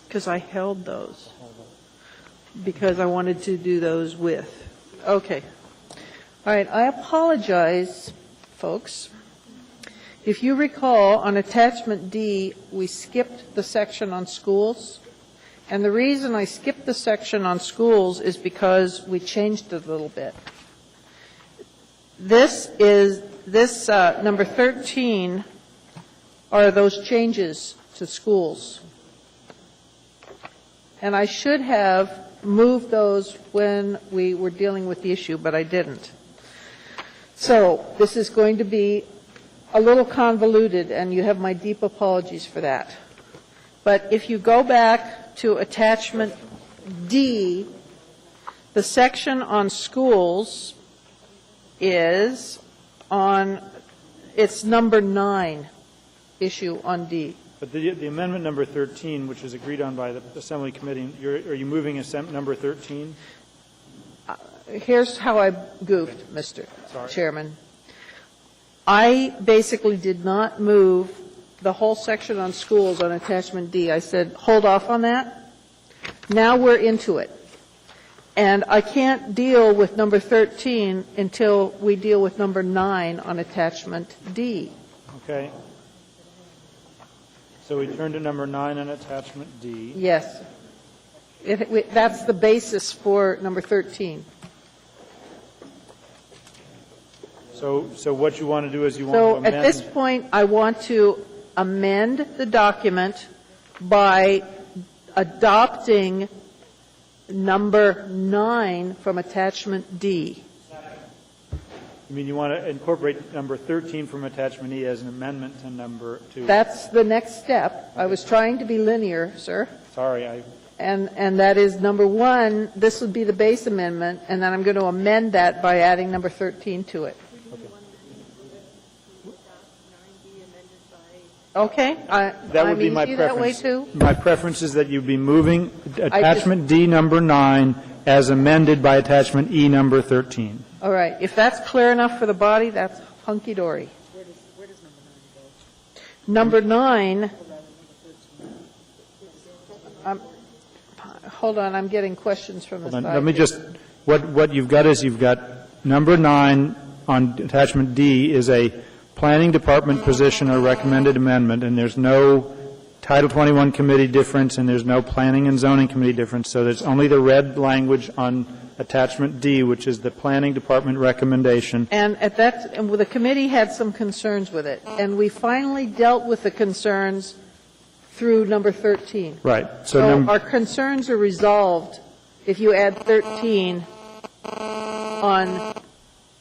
C: Because I held those, because I wanted to do those with. Okay. All right, I apologize, folks. If you recall, on Attachment D, we skipped the section on schools. And the reason I skipped the section on schools is because we changed it a little bit. This number 13 are those changes to schools. And I should have moved those when we were dealing with the issue, but I didn't. So this is going to be a little convoluted, and you have my deep apologies for that. But if you go back to Attachment D, the section on schools is on, it's number 9 issue on D.
B: But the amendment number 13, which is agreed on by the Assembly Committee, are you moving number 13?
C: Here's how I goofed, Mr. Chairman. I basically did not move the whole section on schools on Attachment D. I said, hold off on that. Now we're into it. And I can't deal with number 13 until we deal with number 9 on Attachment D.
B: Okay. So we turn to number 9 on Attachment D.
C: Yes. That's the basis for number 13.
B: So what you want to do is you want
C: So
B: to amend.
C: at this point, I want to amend the document by adopting number 9 from Attachment D.
B: You mean you want to incorporate number 13 from attachment E as an amendment to number 2?
C: That's the next step. I was trying to be linear, sir.
B: Sorry,
C: And that is number 1, this would be the base amendment, and then I'm going to amend that by adding number 13 to it. Okay?
B: That would be my
C: easy that way,
B: preference.
C: too?
B: My preference is that you'd be moving attachment D number 9 as amended by attachment E number 13.
C: All right. If that's clear enough for the body, that's hunky-dory. Where does number 9? Hold on, I'm getting questions from the side.
B: Let me just, what you've got is you've got number 9 on attachment D is a planning department position or recommended amendment, and there's no Title 21 committee difference, and there's no planning and zoning committee difference, so there's only the red language on attachment D, which is the planning department recommendation.
C: And at that, and the committee had some concerns with it, and we finally dealt with the concerns through number 13.
B: Right.
C: So our concerns are resolved if you add 13 on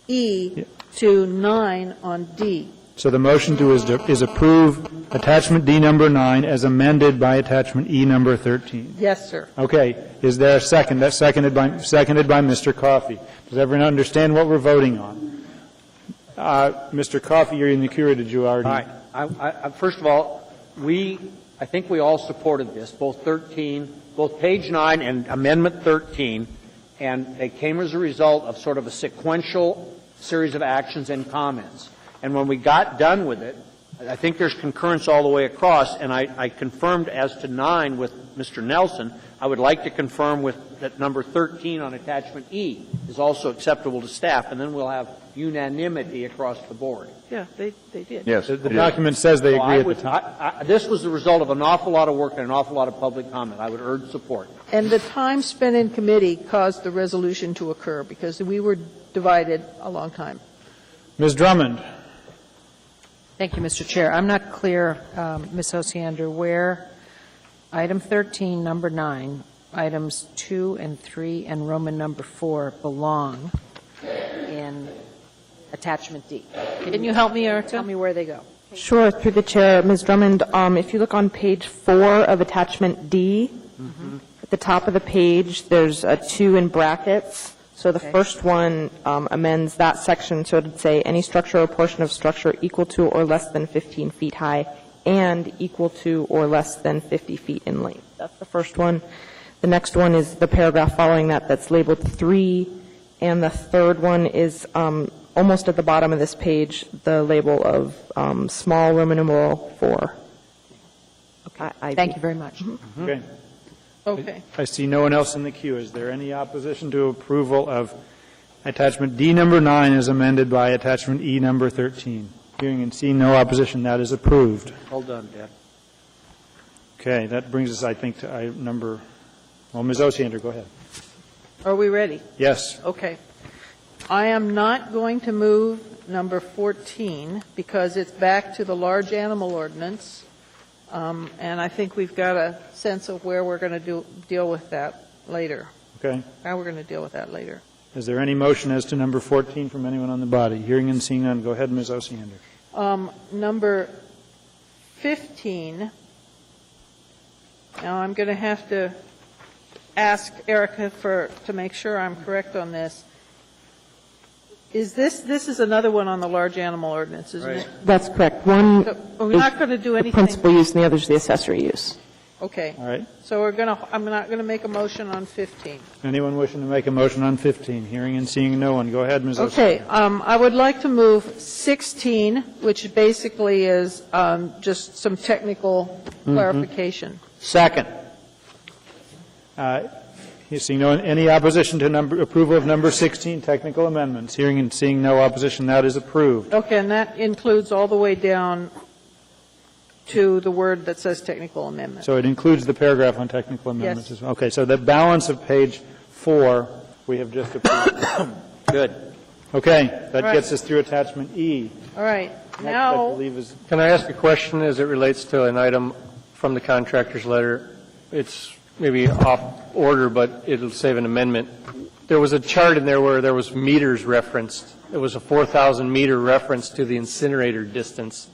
C: E to 9 on D.
B: So the motion is approve attachment D number 9 as amended by attachment E number 13.
C: Yes, sir.
B: Okay. Is there a second? That's seconded by Mr. Coffey. Does everyone understand what we're voting on? Mr. Coffey, you're in the queue, or did you already?
D: All right. First of all, I think we all supported this, both page 9 and amendment 13, and they came as a result of sort of a sequential series of actions and comments. And when we got done with it, I think there's concurrence all the way across, and I confirmed as to 9 with Mr. Nelson. I would like to confirm with that number 13 on attachment E is also acceptable to staff, and then we'll have unanimity across the board.
C: Yeah, they did.
B: Yes. The document says they agree at the time.
D: This was the result of an awful lot of work and an awful lot of public comment. I would urge support.
C: And the time spent in committee caused the resolution to occur, because we were divided a long time.
B: Ms. Drummond.
O: Thank you, Mr. Chair. I'm not clear, Ms. Osiander, where item 13, number 9, items 2 and 3, and Roman number 4 belong in attachment D. Can you help me, or tell me where they go?
Q: Sure, through the chair, Ms. Drummond. If you look on page 4 of attachment D, at the top of the page, there's a 2 in brackets. So the first one amends that section, so it would say any structure or portion of structure equal to or less than 15 feet high and equal to or less than 50 feet in length. That's the first one. The next one is the paragraph following that that's labeled 3, and the third one is almost at the bottom of this page, the label of small Roman numeral 4.
O: Okay. Thank you very much.
B: Okay.
C: Okay.
B: I see no one else in the queue. Is there any opposition to approval of attachment D number 9 as amended by attachment E number 13? Hearing and seeing no opposition, that is approved.
D: Well done, Deb.
B: Okay, that brings us, I think, to Ms. Osiander, go ahead.
C: Are we ready?
B: Yes.
C: Okay. I am not going to move number 14 because it's back to the large animal ordinance. And I think we've got a sense of where we're going to deal with that later.
B: Okay.
C: How we're going to deal with that later.
B: Is there any motion as to number 14 from anyone on the body? Hearing and seeing none, go ahead, Ms. Osiander.
C: Number 15, now I'm going to have to ask Erica to make sure I'm correct on this. Is this is another one on the large animal ordinance, isn't it?
H: That's correct. One
C: We're not going to do
H: the
C: anything.
H: principal use and the other is the accessory use.
C: Okay.
B: All right.
C: So I'm not going to make a motion on 15.
B: Anyone wishing to make a motion on 15? Hearing and seeing no one, go ahead, Ms. Osiander.
C: Okay. I would like to move 16, which basically is just some technical clarification.
D: Second.
B: You see any opposition to approval of number 16, technical amendments? Hearing and seeing no opposition, that is approved.
C: Okay, and that includes all the way down to the word that says technical amendment.
B: So it includes the paragraph on technical amendments
C: Yes.
B: as well. Okay, so the balance of page 4 we have just approved.
D: Good.
B: Okay, that
C: Right.
B: gets us through attachment E.
C: All right.
B: Next,
C: Now,
B: I believe is
I: Can I ask a question as it relates to an item from the contractor's letter? It's maybe off order, but it'll save an amendment. There was a chart in there where there was meters referenced. it was a 4,000-meter reference to the incinerator distance.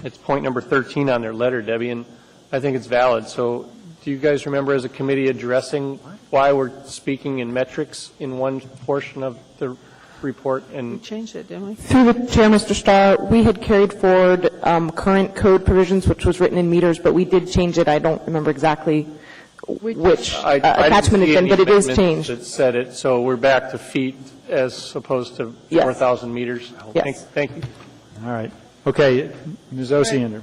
I: It's point number 13 on their letter, Debbie, and I think it's valid. So do you guys remember as a committee addressing why we're speaking in metrics in one portion of the report? And
C: We changed it, didn't we?
Q: Through the chair, Mr. Starr, we had carried forward current code provisions, which was written in meters, but we did change it. I don't remember exactly which attachment it's in, but it is changed.
I: That said it, so we're back to feet as opposed to
Q: Yes.
I: 4,000 meters.
Q: Yes.
I: Thank you.
B: All right. Okay, Ms. Osiander.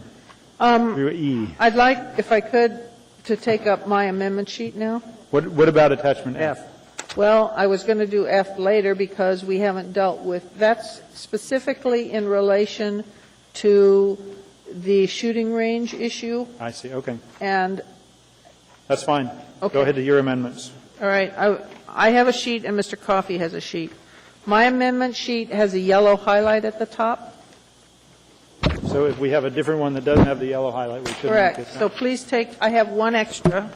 B: E.
C: I'd like, if I could, to take up my amendment sheet now.
B: What about attachment F?
C: Well, I was going to do F later because we haven't dealt with, that's specifically in relation to the shooting range issue.
B: I see, okay.
C: And,
B: That's fine.
C: Okay.
B: Go ahead to your amendments.
C: all right, I have a sheet and Mr. Coffey has a sheet. My amendment sheet has a yellow highlight at the top.
B: So if we have a different one that doesn't have the yellow highlight, we should make it.
C: Correct. So please take, I have one extra.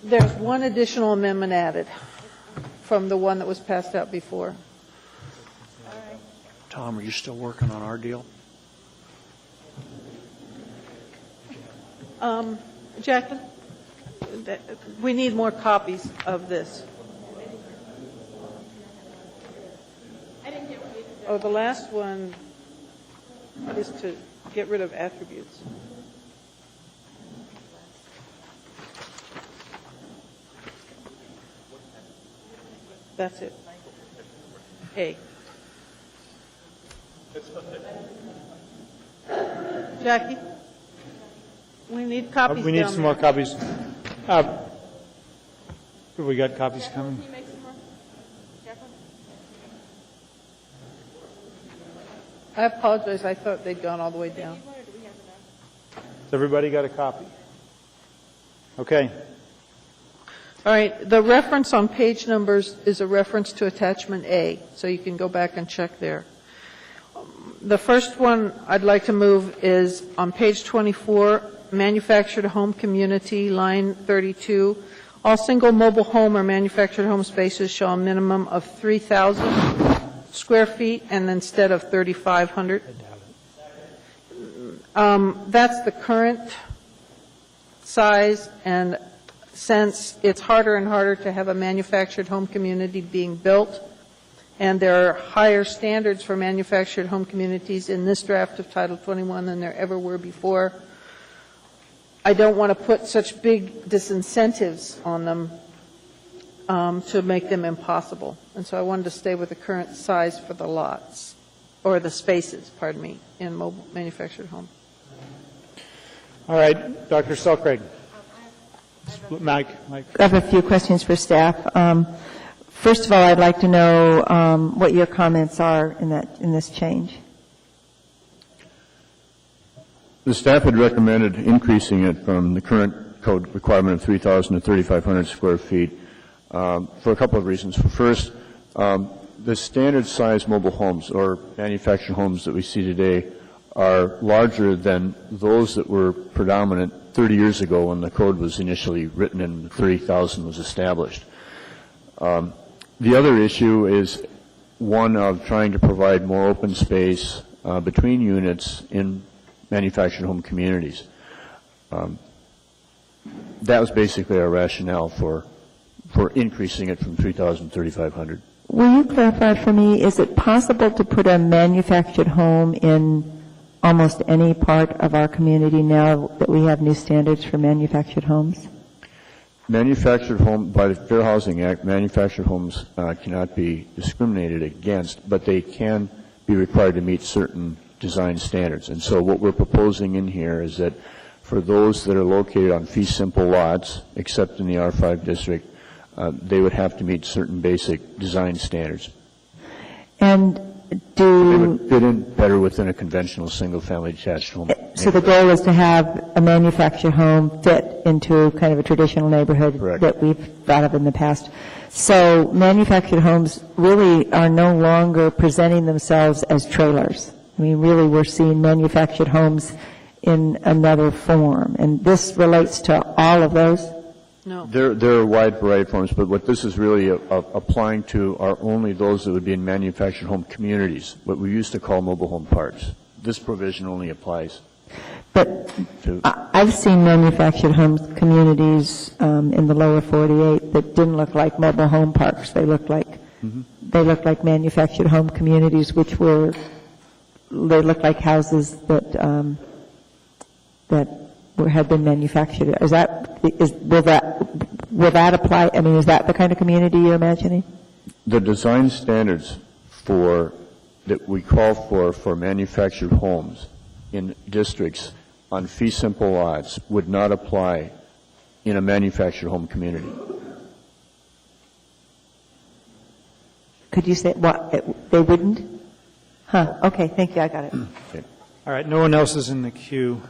C: There's one additional amendment added from the one that was passed out before.
D: Tom, are you still working on our deal?
C: Jacqueline, we need more copies of this. Oh, the last one is to get rid of attributes. That's it. A. Jackie? We need copies
B: We need
C: down
B: some
C: there.
B: more copies. Have we got copies coming?
C: I apologize, I thought they'd gone all the way down.
B: Has everybody got a copy? Okay.
C: All right, the reference on page numbers is a reference to attachment A, so you can go back and check there. The first one I'd like to move is on page 24, manufactured home community, line 32. All single mobile home or manufactured home spaces show a minimum of 3,000 square feet and instead of 3,500. That's the current size, and since it's harder and harder to have a manufactured home community being built, and there are higher standards for manufactured home communities in this draft of Title 21 than there ever were before, I don't want to put such big disincentives on them to make them impossible. And so I wanted to stay with the current size for the lots, or the spaces, pardon me, in mobile manufactured home.
B: All right, Dr. Selcraig. Mike.
L: I have a few questions for staff. First of all, I'd like to know what your comments are in this change.
G: The staff had recommended increasing it from the current code requirement of 3,000 to 3,500 square feet for a couple of reasons. First, the standard size mobile homes or manufactured homes that we see today are larger than those that were predominant 30 years ago when the code was initially written and 30,000 was established. The other issue is one of trying to provide more open space between units in manufactured home communities. That was basically our rationale for increasing it from 3,000 to 3,500.
L: Will you clarify for me, is it possible to put a manufactured home in almost any part of our community now that we have new standards for manufactured homes?
G: Manufactured home, by the Fair Housing Act, manufactured homes cannot be discriminated against, but they can be required to meet certain design standards. And so what we're proposing in here is that for those that are located on fee simple lots, except in the R5 district, they would have to meet certain basic design standards.
L: And
G: They would fit in better within a conventional single-family detached home.
L: so the goal is to have a manufactured home fit into kind of a traditional neighborhood that we've thought of in the past. So manufactured homes really are no longer presenting themselves as trailers. I mean, really, we're seeing manufactured homes in another form. And this relates to all of those?
C: No.
G: There are a wide variety of forms, but what this is really applying to are only those that would be in manufactured home communities, what we used to call mobile home parks. This provision only applies.
L: But I've seen manufactured home communities in the lower 48 that didn't look like mobile home parks. They looked like manufactured home communities, which they looked like houses that had been manufactured. Will that apply? I mean, is that the kind of community you're imagining?
G: The design standards that we call for manufactured homes in districts on fee simple lots would not apply in a manufactured home community.
L: Could you say what? They wouldn't? Huh. Okay. Thank you. I got it.
G: Okay.
B: All right. No one else is in the queue.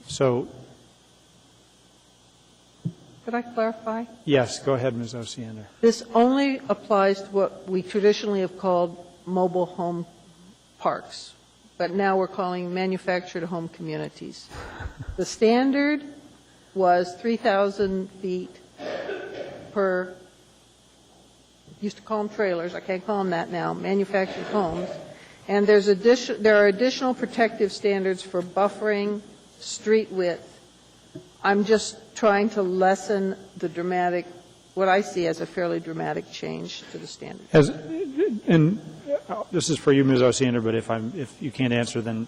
B: So,
C: Could I clarify?
B: yes, go ahead, Ms. Osiander.
C: This only applies to what we traditionally have called mobile home parks, but now we're calling manufactured home communities. The standard was 3,000 feet per, used to call them trailers, I can't call them that now, manufactured homes. And there are additional protective standards for buffering, street width. I'm just trying to lessen the dramatic, what I see as a fairly dramatic change to the standard.
B: And this is for you, Ms. Osiander, but if you can't answer, then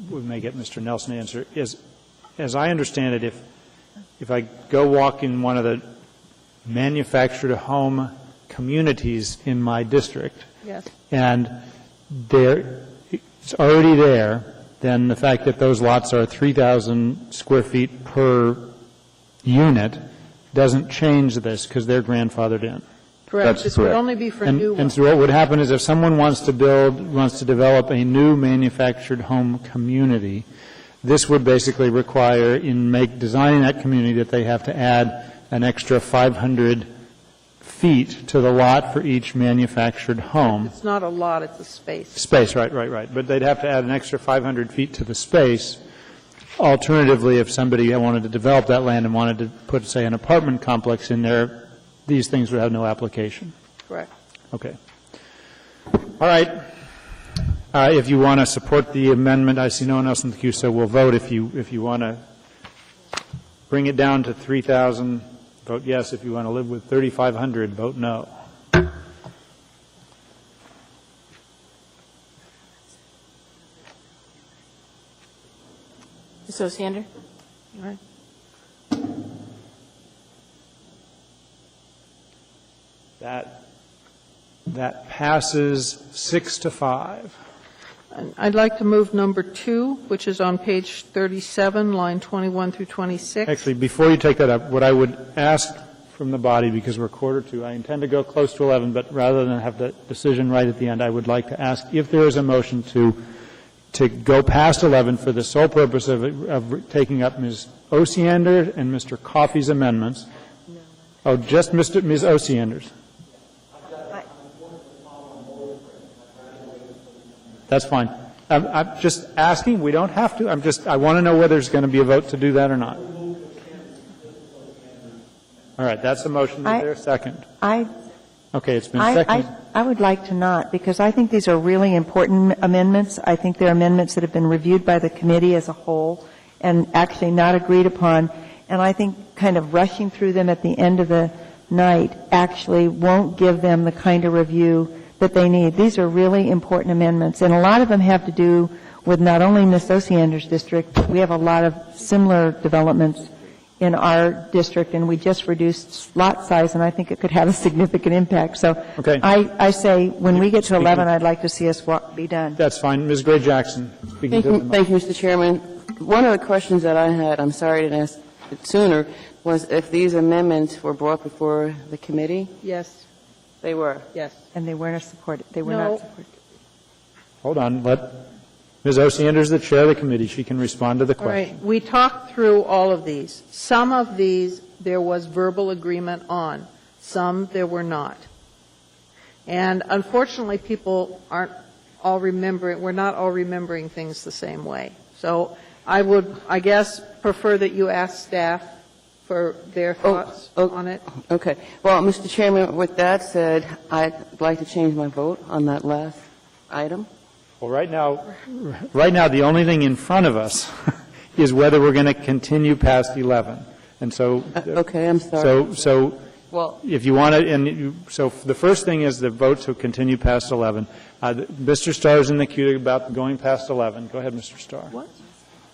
B: we may get Mr. Nelson to answer. As I understand it, if I go walk in one of the manufactured home communities in my district,
C: yes,
B: and it's already there, then the fact that those lots are 3,000 square feet per unit doesn't change this because they're grandfathered in.
C: Correct. This would only be for new ones.
B: And so what would happen is if someone wants to develop a new manufactured home community, this would basically require designing that community that they have to add an extra 500 feet to the lot for each manufactured home.
C: It's not a lot, it's a space.
B: Space, right. But they'd have to add an extra 500 feet to the space. Alternatively, if somebody wanted to develop that land and wanted to put, say, an apartment complex in there, these things would have no application.
C: Correct.
B: Okay. All right. If you want to support the amendment, I see no one else in the queue, so we'll vote. If you want to bring it down to 3,000, vote yes. If you want to live with 3,500, vote no.
Q: Ms. Osiander?
C: All right.
B: That passes 6-5.
C: And I'd like to move number 2, which is on page 37, line 21 through 26.
B: Actually, before you take that up, what I would ask from the body, because we're 11:45, I intend to go close to 11, but rather than have the decision right at the end, I would like to ask if there is a motion to go past 11 for the sole purpose of taking up Ms. Osiander and Mr. Coffey's amendments. No. Oh, just Ms. Osiander's. That's fine. I'm just asking. We don't have to. I want to know whether there's going to be a vote to do that or not. All right. That's the motion. Is there a second? Okay. It's been seconded.
L: I would like to not, because I think these are really important amendments. I think they're amendments that have been reviewed by the committee as a whole and actually not agreed upon. And I think kind of rushing through them at the end of the night actually won't give them the kind of review that they need. These are really important amendments, and a lot of them have to do with not only Ms. Osiander's district, but we have a lot of similar developments in our district, and we just reduced lot size, and I think it could have a significant impact. So
B: okay.
L: I say when we get to 11, I'd like to see us be done.
B: That's fine. Ms. Gray-Jackson.
H: Thank you, Mr. Chairman. One of the questions that I had, I'm sorry I didn't ask it sooner, was if these amendments were brought before the committee?
C: Yes.
H: They were?
C: Yes.
L: And they weren't supported. They were not supported.
B: Hold on. Ms. Osiander is the chair of the committee. She can respond to the question.
C: All right. We talked through all of these. Some of these there was verbal agreement on. Some there were not. And unfortunately, people aren't all remembering, we're not all remembering things the same way. So I would, I guess, prefer that you ask staff for their thoughts on it.
H: Okay. Well, Mr. Chairman, with that said, I'd like to change my vote on that last item.
B: Well, right now, the only thing in front of us is whether we're going to continue past 11. And so.
H: Okay, I'm sorry.
B: So
H: Well,
B: if you want to, so the first thing is the vote to continue past 11. Mr. Starr is in the queue about going past 11. Go ahead, Mr. Starr.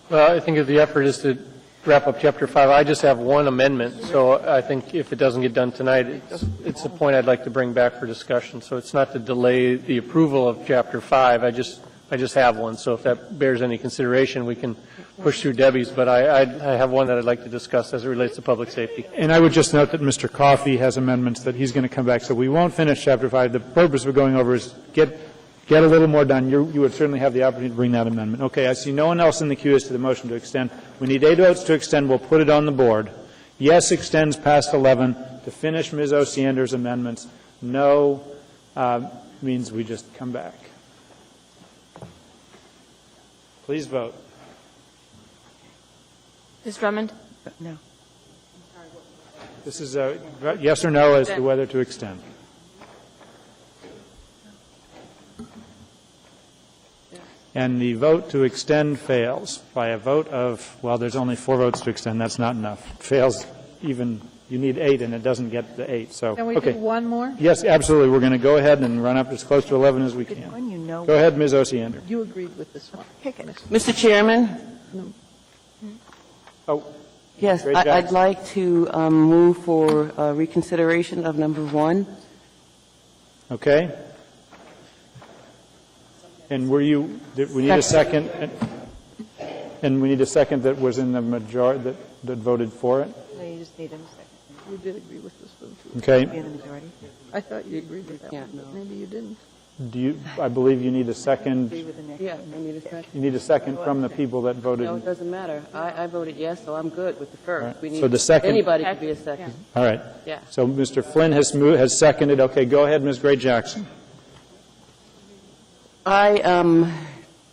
I: Well, I think if the effort is to wrap up Chapter 5, I just have one amendment, so I think if it doesn't get done tonight, it's a point I'd like to bring back for discussion. So it's not to delay the approval of Chapter 5. I just have one, so if that bears any consideration, we can push through Debbie's, but I have one that I'd like to discuss as it relates to public safety.
B: And I would just note that Mr. Coffey has amendments that he's going to come back, so we won't finish Chapter 5. The purpose of going over is get a little more done. You would certainly have the opportunity to bring that amendment. Okay, I see no one else in the queue as to the motion to extend. We need 8 votes to extend. We'll put it on the board. Yes extends past 11 to finish Ms. Osiander's amendments. No means we just come back. Please vote.
Q: Ms. Drummond?
F: No.
B: This is a yes or no as to whether to extend. And the vote to extend fails by a vote of, well, there's only 4 votes to extend. That's not enough. Fails even, you need 8, and it doesn't get the 8. So,
C: Can we
B: okay.
C: do one more?
B: Yes, absolutely. We're going to go ahead and run up as close to 11 as we can. Go ahead, Ms. Osiander.
C: You agreed with this one.
H: Mr. Chairman?
B: Oh.
H: Yes,
B: Great
H: I'd
B: Jackson.
H: like to move for reconsideration of number 1.
B: Okay. And we need a second, and we need a second that was in the majority, that voted for it?
F: No, you just need a second.
C: You did agree with this one, too.
B: Okay.
F: Be in the majority.
C: I thought you agreed with that one, but maybe you didn't.
B: I believe you need a second,
H: Yeah, I need a second.
B: you need a second from the people that voted.
H: No, it doesn't matter. I voted yes, so I'm good with the first.
B: Right.
H: We need
B: So the second-
H: anybody could be a second.
B: All right.
H: Yeah.
B: So Mr. Flynn has seconded. Okay, go ahead, Ms. Gray Jackson.
H: I'm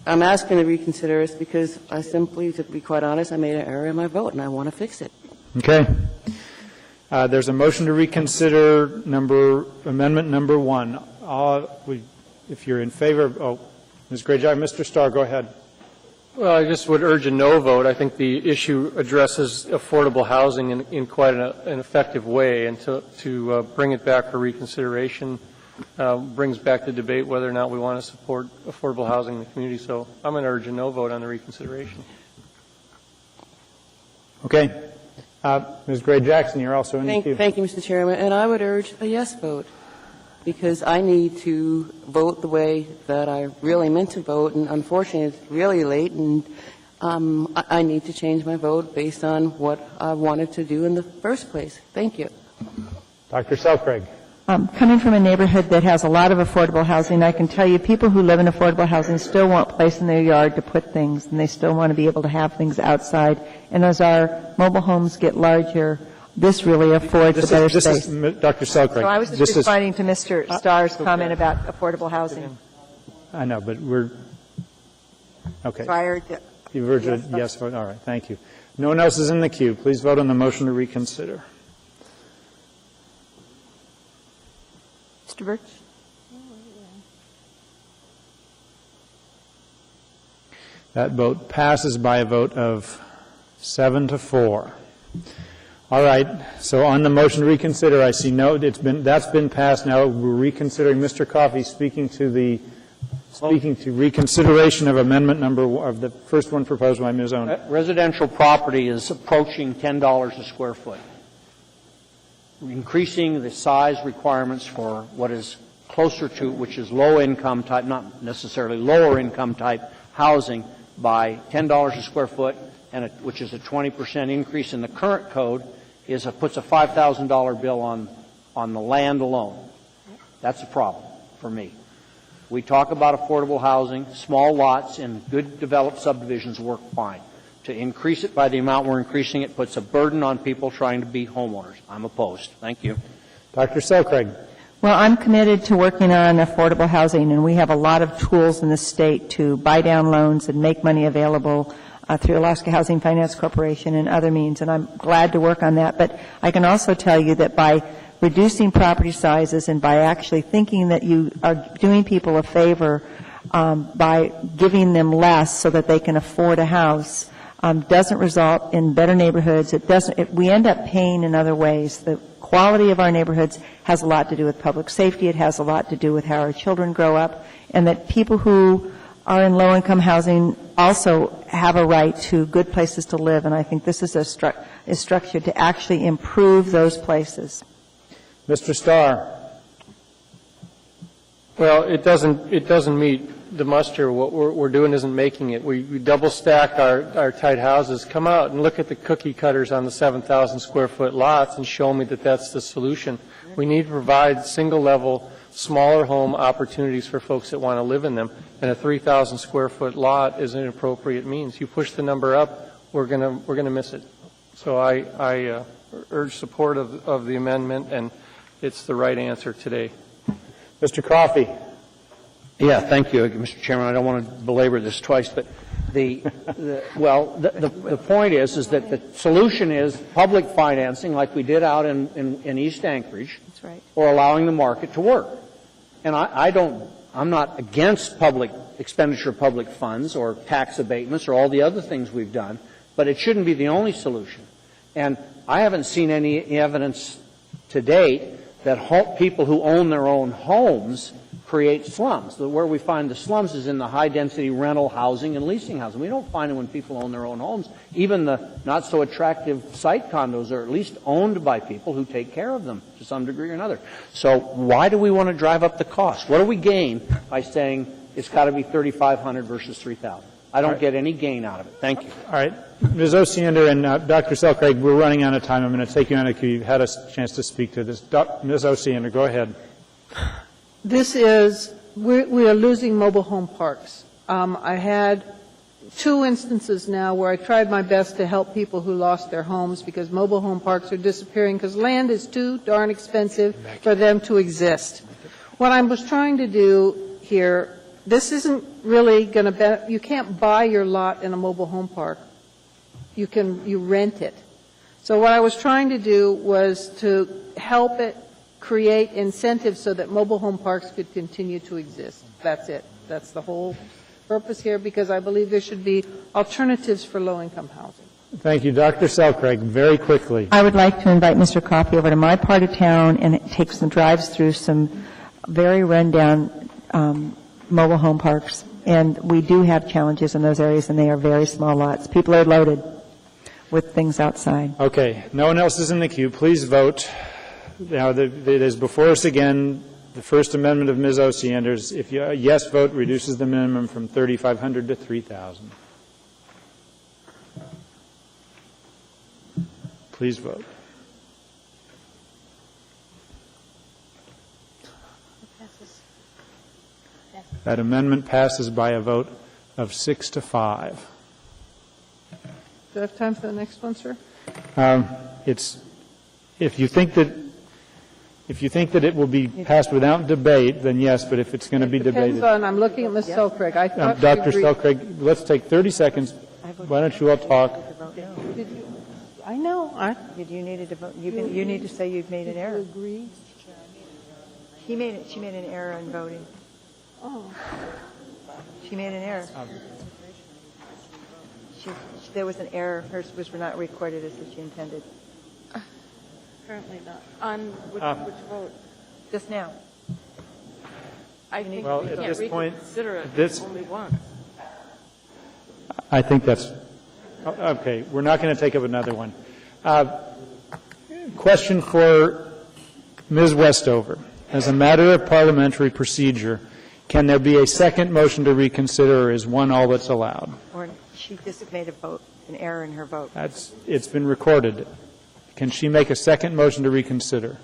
H: asking to reconsider this because I simply, to be quite honest, I made an error in my vote and I want to fix it.
B: Okay. There's a motion to reconsider amendment number 1. If you're in favor, Ms. Gray Jackson, Mr. Starr, go ahead.
I: Well, I just would urge a no vote. I think the issue addresses affordable housing in quite an effective way, and to bring it back for reconsideration brings back the debate whether or not we want to support affordable housing in the community. So I'm going to urge a no vote on the reconsideration.
B: Okay. Ms. Gray Jackson, you're also in the queue.
H: Thank you, Mr. Chairman. And I would urge a yes vote because I need to vote the way that I really meant to vote, and unfortunately it's really late, and I need to change my vote based on what I wanted to do in the first place. Thank you.
B: Dr. Selcraig.
L: Coming from a neighborhood that has a lot of affordable housing, I can tell you people who live in affordable housing still want a place in their yard to put things, and they still want to be able to have things outside. And as our mobile homes get larger, this really affords a better space.
B: Dr. Selcraig.
L: So I was just responding to Mr. Starr's comment about affordable housing.
B: I know, but we're, okay.
F: Prior to,
B: You've urged a yes vote. All right, thank you. No one else is in the queue. Please vote on the motion to reconsider.
Q: Mr. Birch?
B: That vote passes by a vote of 7-4. All right, so on the motion to reconsider, I see that's been passed. Now we're reconsidering. Mr. Coffey speaking to reconsideration of amendment of the first one proposed by Ms. Owen.
D: Residential property is approaching $10 a square foot. Increasing the size requirements for what is closer to, which is low-income type, not necessarily lower-income type housing, by $10 a square foot, which is a 20% increase in the current code, puts a $5,000 bill on the land alone. That's a problem for me. We talk about affordable housing, small lots in good developed subdivisions work fine. To increase it by the amount we're increasing it puts a burden on people trying to be homeowners. I'm opposed. Thank you.
B: Dr. Selcraig.
L: Well, I'm committed to working on affordable housing, and we have a lot of tools in the state to buy down loans and make money available through Alaska Housing Finance Corporation and other means, and I'm glad to work on that. But I can also tell you that by reducing property sizes and by actually thinking that you are doing people a favor by giving them less so that they can afford a house doesn't result in better neighborhoods. We end up paying in other ways. The quality of our neighborhoods has a lot to do with public safety. It has a lot to do with how our children grow up, and that people who are in low-income housing also have a right to good places to live, and I think this is structured to actually improve those places.
B: Mr. Starr.
I: Well, it doesn't meet the muster. What we're doing isn't making it. We double stack our tight houses. Come out and look at the cookie cutters on the 7,000 square foot lots and show me that that's the solution. We need to provide single level, smaller home opportunities for folks that want to live in them, and a 3,000 square foot lot is an appropriate means. You push the number up, we're going to miss it. So I urge support of the amendment, and it's the right answer today.
B: Mr. Coffey.
D: Yeah, thank you, Mr. Chairman. I don't want to belabor this twice, but the point is that the solution is public financing like we did out in East Anchorage.
L: That's right.
D: Or allowing the market to work. And I'm not against public expenditure of public funds or tax abatements or all the other things we've done, but it shouldn't be the only solution. And I haven't seen any evidence to date that people who own their own homes create slums. Where we find the slums is in the high-density rental housing and leasing housing. We don't find it when people own their own homes. Even the not-so-attractive site condos are at least owned by people who take care of them to some degree or another. So why do we want to drive up the cost? What do we gain by saying it's got to be $3,500 versus $3,000? I don't get any gain out of it. Thank you.
B: All right. Ms. Osiander and Dr. Selcraig, we're running out of time. I'm going to take you on a cue. You've had a chance to speak to this. Ms. Osiander, go ahead.
C: This is, we are losing mobile home parks. I had 2 instances now where I tried my best to help people who lost their homes because mobile home parks are disappearing because land is too darn expensive for them to exist. What I was trying to do here, this isn't really going to, you can't buy your lot in a mobile home park. You rent it. So what I was trying to do was to help it create incentives so that mobile home parks could continue to exist. That's it. That's the whole purpose here, because I believe there should be alternatives for low-income housing.
B: Thank you. Dr. Selcraig, very quickly.
L: I would like to invite Mr. Coffey over to my part of town and take some drives through some very rundown mobile home parks. And we do have challenges in those areas, and they are very small lots. People are loaded with things outside.
B: Okay. No one else is in the queue. Please vote. Now, it is before us again, the First Amendment of Ms. Osiander's. If a yes vote reduces the minimum from $3,500 to $3,000. Please vote. That amendment passes by a vote of 6 to 5.
C: Do I have time for the next one, sir?
B: If you think that it will be passed without debate, then yes, but if it's going to be debated.
C: Depends on, I'm looking at Ms. Selcraig. I thought
B: Dr. Selcraig, let's take 30 seconds. Why don't you all talk?
C: I know.
F: Did you need to vote? You need to say you've made an error.
C: Agree?
F: She made an error in voting.
C: Oh.
F: She made an error. There was an error. Hers was not recorded as she intended.
Q: Apparently not. On which vote?
F: Just now.
Q: I think
B: well,
Q: we
B: at
Q: can't
B: this point,
Q: reconsider it only once.
B: I think that's okay. We're not going to take up another one. Question for Ms. Westover. As a matter of parliamentary procedure, can there be a second motion to reconsider, or is one all that's allowed?
F: Or she just made an error in her vote.
B: It's been recorded. Can she make a second motion to reconsider?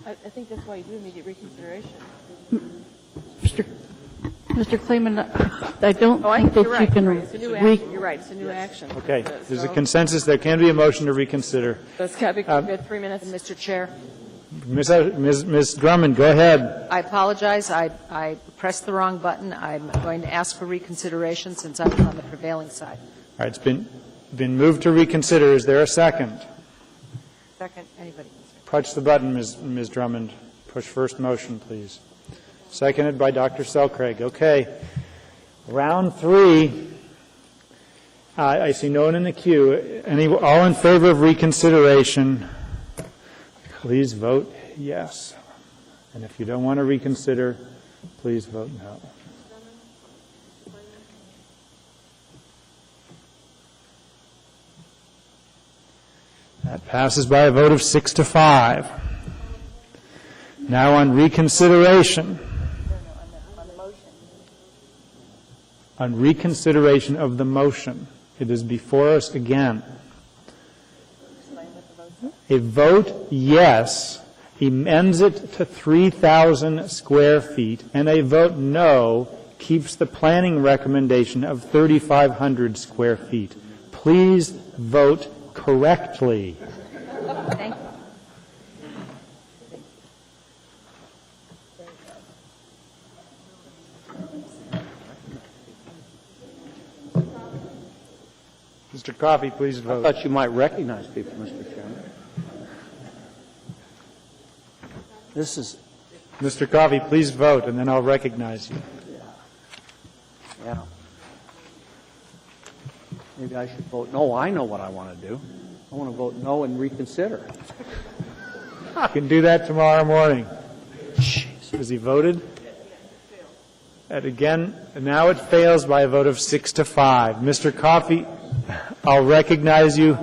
Q: I think that's why you do immediate reconsideration.
K: Mr. Clayman, I don't think that you can.
Q: It's a new action. You're right. It's a new action.
B: Okay. There's a consensus. There can be a motion to reconsider.
Q: So it's got to be 3 minutes.
O: Mr. Chair,
B: Ms. Drummond, go ahead.
O: I apologize. I pressed the wrong button. I'm going to ask for reconsideration since I was on the prevailing side.
B: All right, it's been moved to reconsider. Is there a second?
F: Second.
O: Anybody?
B: Push the button, Ms. Drummond. Push first motion, please. Seconded by Dr. Selcraig. Okay. Round 3. I see no one in the queue. All in favor of reconsideration, please vote yes. And if you don't want to reconsider, please vote no. That passes by a vote of 6-5. Now on reconsideration. On reconsideration of the motion. It is before us again. A vote yes amends it to 3,000 square feet, and a vote no keeps the planning recommendation of 3,500 square feet. Please vote correctly.
L: Thank you.
B: Mr. Coffey, please vote.
D: I thought you might recognize people, Mr. Chairman. This is...
B: Mr. Coffey, please vote, and then I'll recognize you.
D: Yeah. Maybe I should vote no. I know what I want to do. I want to vote no and reconsider.
B: You can do that tomorrow morning. Has he voted? And again, now it fails by a vote of 6-5. Mr. Coffey, I'll recognize you.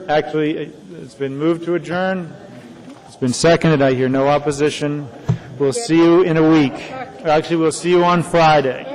B: Actually, it's been moved to adjourn. It's been seconded. I hear no opposition. We'll see you in a week. Actually, we'll see you on Friday.